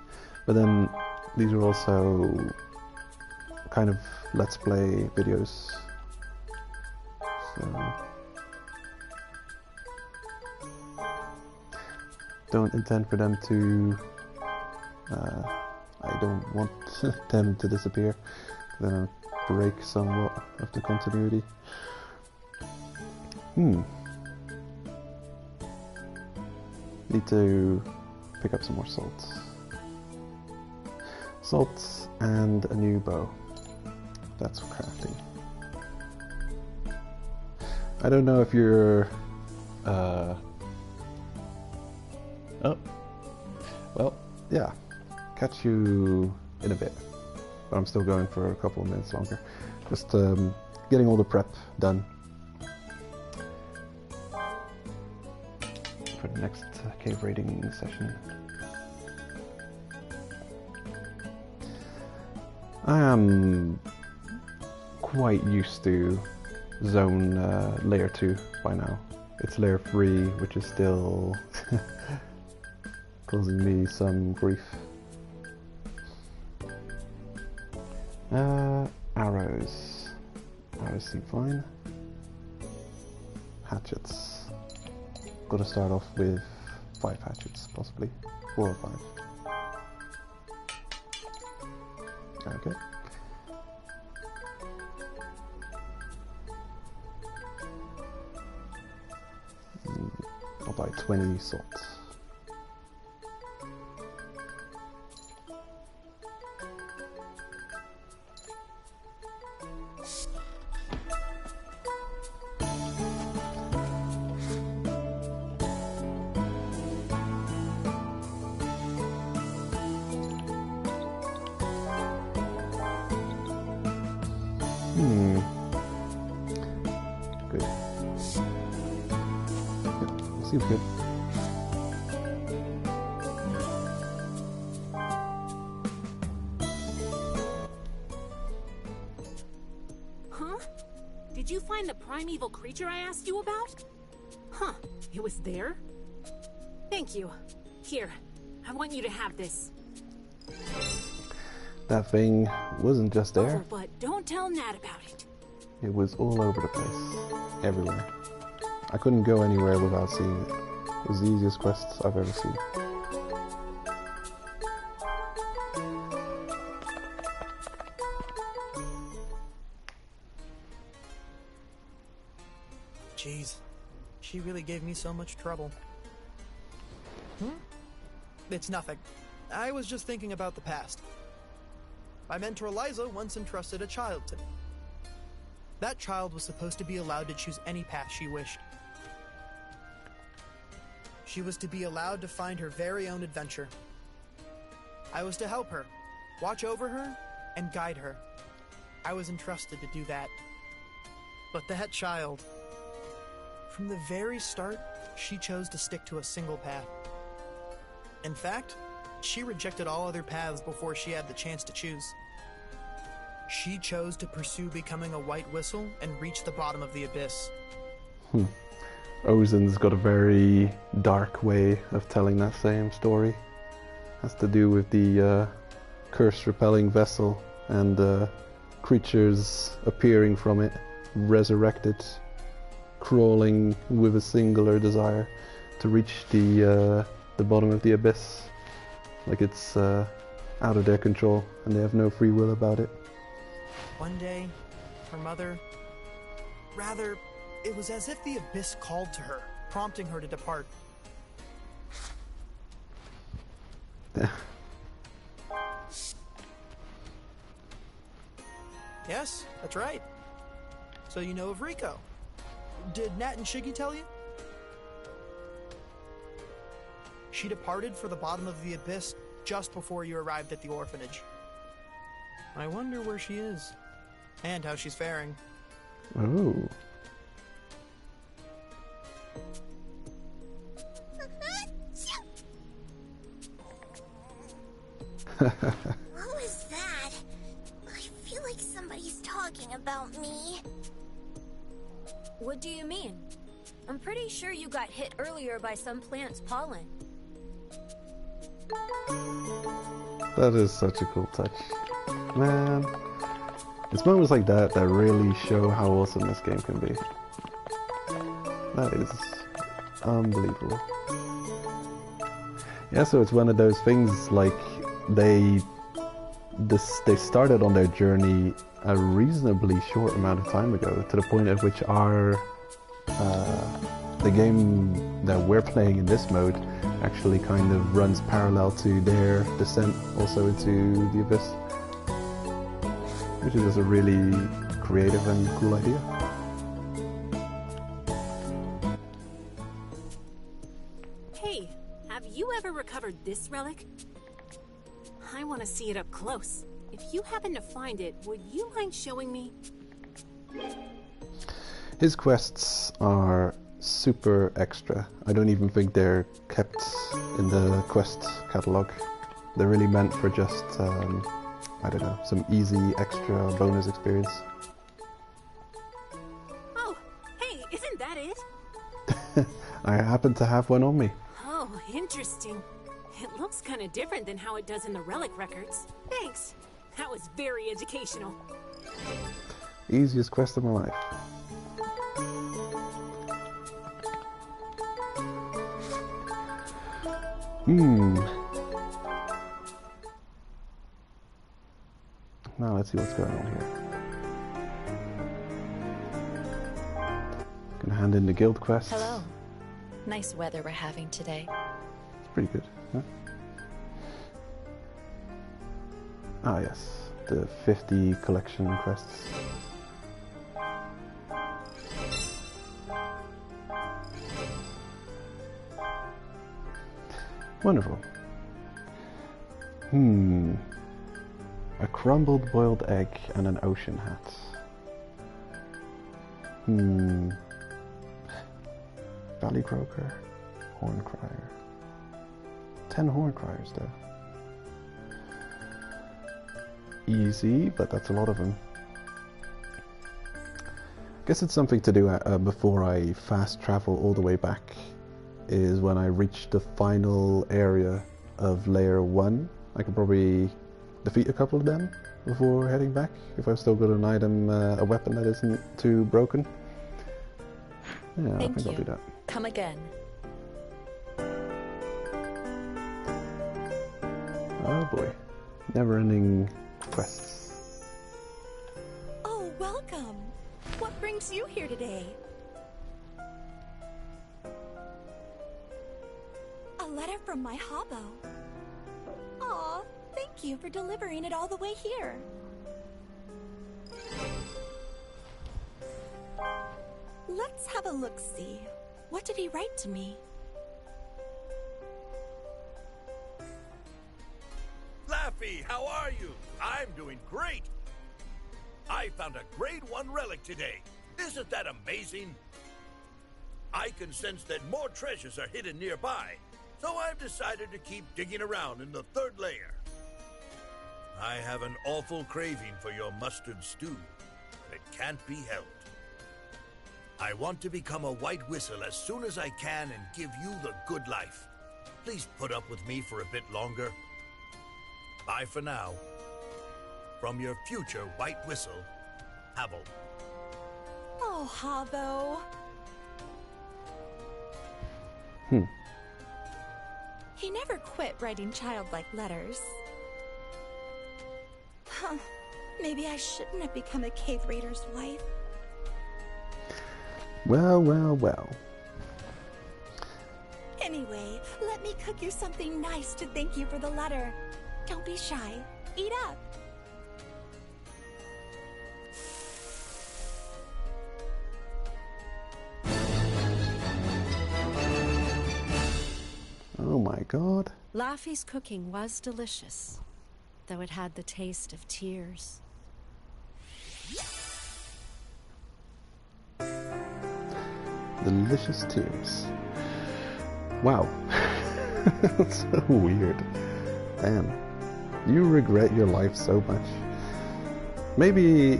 But then these are also kind of let's play videos, so don't intend for them to I don't want them to disappear, then I'll break somewhat of the continuity. Need to pick up some more salt. Salt and a new bow. That's for crafting. I don't know if you're oh, well, yeah, catch you in a bit, but I'm still going for a couple of minutes longer, just getting all the prep done for the next cave raiding session. I am quite used to zone layer 2 by now. It's layer 3 which is still causing me some grief. Arrows. Arrows seem fine. Hatchets. Gotta start off with 5 hatchets, possibly. 4 or 5. Okay. I'll buy 20 salt. Good. Yeah, seems good. Huh? Did you find the primeval creature I asked you about? Huh, it was there? Thank you. Here, I want you to have this. That thing wasn't just there. Oh, but don't tell Nat about it. It was all over the place. Everywhere. I couldn't go anywhere without seeing it. It was the easiest quest I've ever seen. Jeez, she really gave me so much trouble. It's nothing. I was just thinking about the past. My mentor Liza once entrusted a child to me. That child was supposed to be allowed to choose any path she wished. She was to be allowed to find her very own adventure. I was to help her, watch over her, and guide her. I was entrusted to do that. But that child, from the very start, she chose to stick to a single path. In fact, she rejected all other paths before she had the chance to choose. She chose to pursue becoming a white whistle and reach the bottom of the abyss. Ozen's got a very dark way of telling that same story. Has to do with the curse-repelling vessel and creatures appearing from it, resurrected, crawling with a singular desire to reach the bottom of the abyss. Like it's out of their control and they have no free will about it. One day, her mother... Rather, it was as if the abyss called to her, prompting her to depart. Yes, that's right. So you know of Rico. Did Nat and Shiggy tell you? She departed for the bottom of the abyss just before you arrived at the orphanage. I wonder where she is, and how she's faring. Oh. What was that? I feel like somebody's talking about me. What do you mean? I'm pretty sure you got hit earlier by some plant's pollen. That is such a cool touch. Man, it's moments like that that really show how awesome this game can be. That is unbelievable. Yeah, so it's one of those things like they started on their journey a reasonably short amount of time ago, to the point at which the game that we're playing in this mode actually kind of runs parallel to their descent also into the abyss, which is just a really creative and cool idea. Hey, have you ever recovered this relic? I want to see it up close. If you happen to find it, would you mind showing me? His quests are super extra. I don't even think they're kept in the quest catalog. They're really meant for just, I don't know, some easy extra bonus experience. Oh, hey, isn't that it? I happen to have one on me. Oh, interesting. It looks kind of different than how it does in the relic records. Thanks. That was very educational. Easiest quest of my life. Now let's see what's going on here. Gonna hand in the guild quest. Hello. Nice weather we're having today. It's pretty good, huh? Ah yes, the 50 collection quests. Wonderful. A crumbled boiled egg and an ocean hat. Valley croaker, horn crier. 10 horn criers though. Easy, but that's a lot of them. Guess it's something to do before I fast travel all the way back. Is when I reach the final area of Layer 1. I can probably defeat a couple of them before heading back, if I've still got an item, a weapon that isn't too broken. Yeah, I think I'll do that. Come again. Oh boy. Never-ending quests. Oh, welcome. What brings you here today? A letter from my hobo. Aw, thank you for delivering it all the way here. Let's have a look-see. What did he write to me? Laffy, how are you? I'm doing great. I found a grade 1 relic today. Isn't that amazing? I can sense that more treasures are hidden nearby, so I've decided to keep digging around in the 3rd layer. I have an awful craving for your mustard stew, but it can't be helped. I want to become a white whistle as soon as I can and give you the good life. Please put up with me for a bit longer. Bye for now. From your future white whistle, Havel. Oh, Havo. He never quit writing childlike letters. Huh. Maybe I shouldn't have become a cave raider's wife. Well, well, well. Anyway, let me cook you something nice to thank you for the letter. Don't be shy. Eat up. Oh my god. Laffy's cooking was delicious, though it had the taste of tears. Delicious tears. Wow. That's so weird. Damn. You regret your life so much. Maybe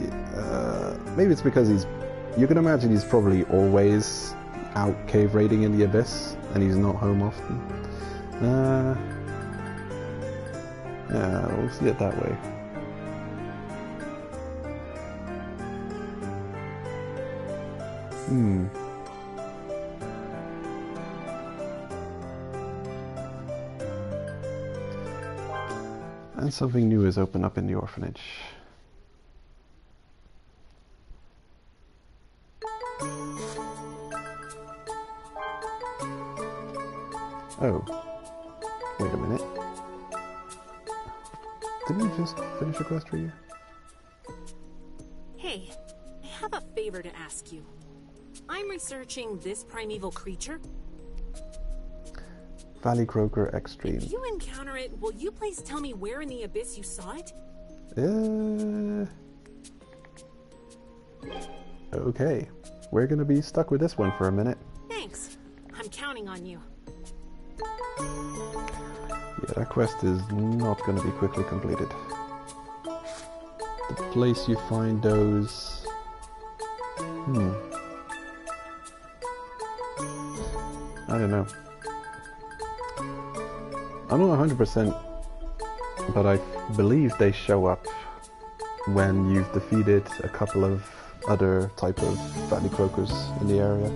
it's because you can imagine he's probably always out cave raiding in the abyss and he's not home often. Yeah, we'll see it that way. And something new has opened up in the orphanage. Oh. Wait a minute. Didn't you just finish a quest for you? Hey, I have a favor to ask you. I'm researching this primeval creature. Valley Croaker Extreme. If you encounter it, will you please tell me where in the abyss you saw it? Okay. We're gonna be stuck with this one for a minute. Thanks. I'm counting on you. Yeah, that quest is not gonna be quickly completed. The place you find those... I don't know. I'm not 100%, but I believe they show up when you've defeated a couple of other type of Valley Croakers in the area.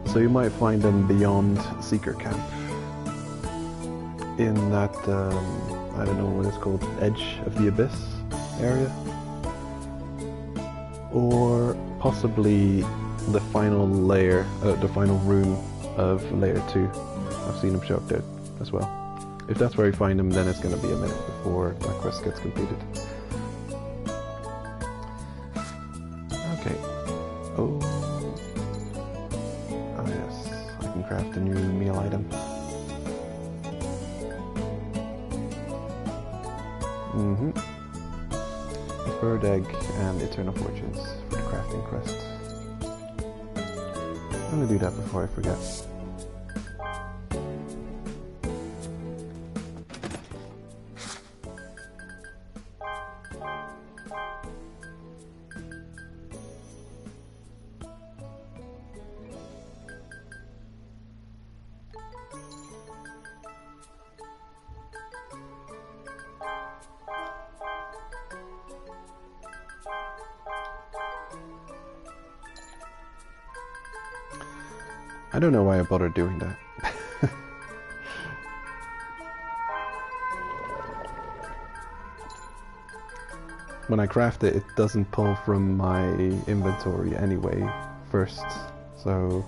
So you might find them beyond Seeker Camp. In that, I don't know what it's called, Edge of the Abyss area. Or possibly the final layer, the final room of Layer 2. I've seen them show up there as well. If that's where you find them, then it's going to be a minute before that quest gets completed. Okay. Oh yes, I can craft a new meal item. A bird egg and Eternal Fortunes for the crafting quest. I'm gonna do that before I forget. I don't know why I bothered doing that. When I craft it, it doesn't pull from my inventory anyway first, so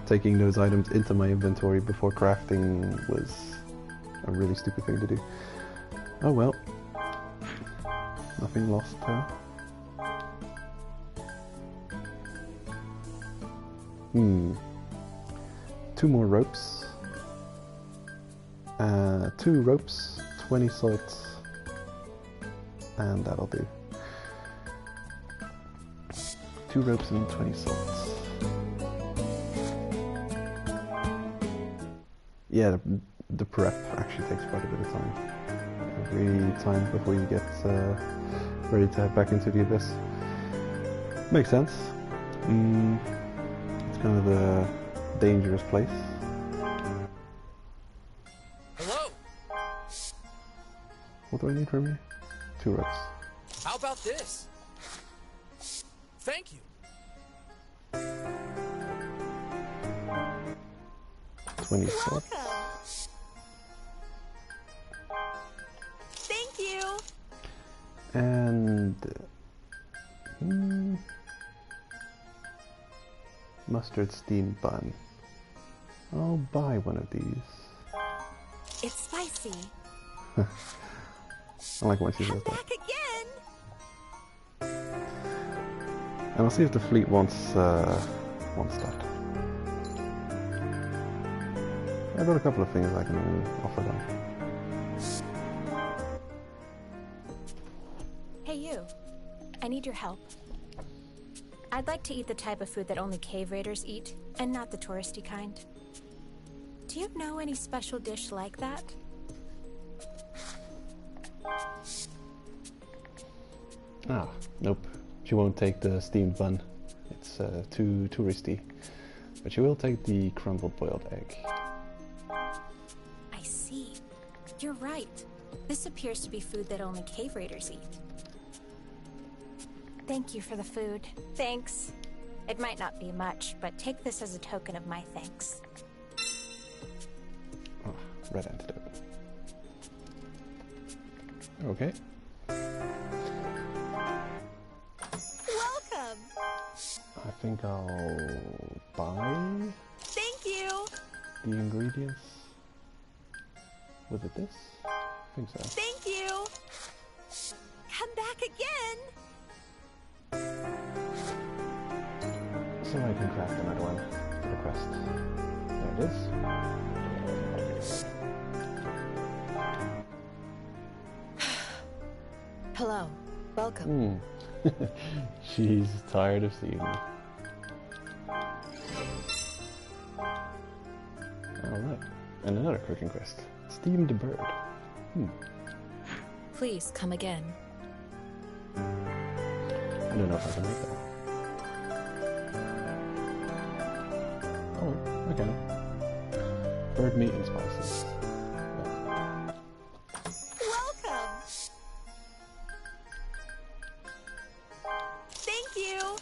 taking those items into my inventory before crafting was a really stupid thing to do. Oh well. Nothing lost, huh? 2 more ropes. 2 ropes, 20 salts, and that'll do. 2 ropes and 20 salts. Yeah, the prep actually takes quite a bit of time. Every time before you get ready to head back into the abyss. Makes sense. It's kind of a dangerous place. Hello? What do I need from you? 2 ropes. How about this? Thank you. 20 salts. Thank you. And mustard steamed bun. I'll buy one of these. It's spicy. I like when she says that. Back again. And I'll see if the fleet wants that. I've got a couple of things I can offer them. Hey you, I need your help. I'd like to eat the type of food that only cave raiders eat, and not the touristy kind. Do you know any special dish like that? Ah, nope. She won't take the steamed bun. It's too touristy. But she will take the crumbled boiled egg. I see. You're right. This appears to be food that only cave raiders eat. Thank you for the food. Thanks. It might not be much, but take this as a token of my thanks. Oh, red antidote. Okay. Welcome! I think I'll buy Thank you! the ingredients. Was it this? I think so. Thank you! Come back again! So I can craft another one for the quest. There it is. Hello. Welcome. She's tired of seeing me. Alright. And another cooking quest. Steamed bird. Please come again. I don't know if I can make that. Oh, I can. Bird meat and spices. Yeah. Welcome! Thank you!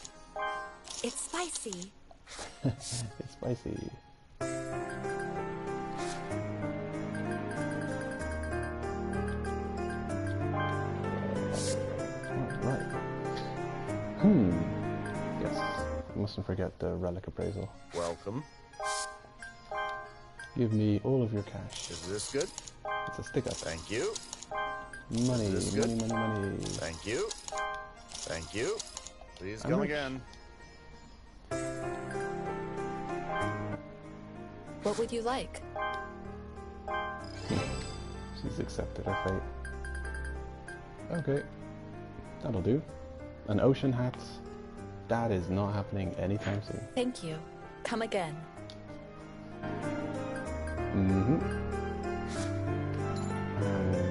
It's spicy. It's spicy. Alright. Yes. I mustn't forget the relic appraisal. Welcome. Give me all of your cash. Is this good? It's a stick up. Thank you. Money, Is this money, good? money, money. Thank you. Thank you. Please I'm come rich. again. What would you like? She's accepted her fate. Okay. That'll do. An ocean hat. That is not happening anytime soon. Thank you. Come again. And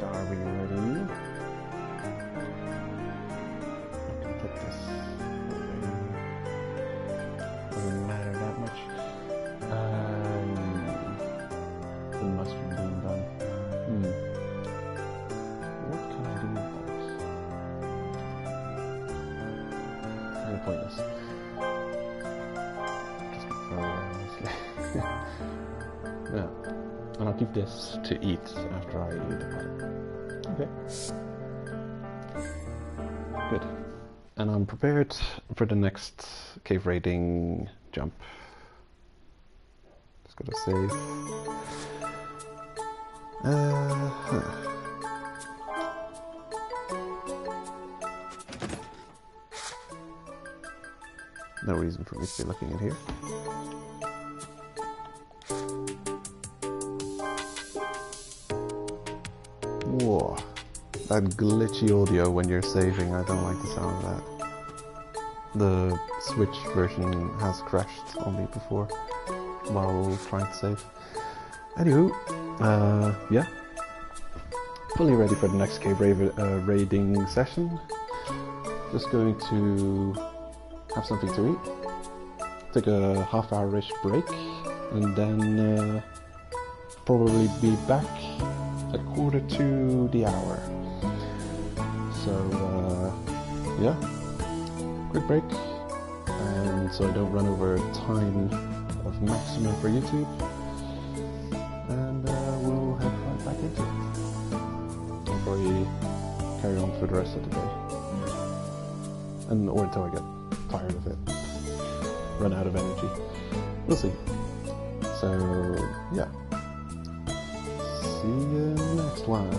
are we ready? I can put this away. Doesn't matter that much. The mushroom being done. What can I do with those? Kind of pointless. Just throw it away, honestly. Yeah. And I'll keep this to eat after I eat the pot. Okay. Good. And I'm prepared for the next cave raiding jump. Just gotta save. No reason for me to be looking in here. Whoa, that glitchy audio when you're saving, I don't like the sound of that. The Switch version has crashed on me before while trying to save. Anywho, yeah. Fully ready for the next cave raiding session. Just going to have something to eat, take a half-hour-ish break, and then probably be back at 1:45. So yeah, quick break, and so I don't run over time of maximum for YouTube, and we'll head right back into it. I'll probably carry on for the rest of the day, and or until I get tired of it, run out of energy. We'll see. So yeah. See you next one.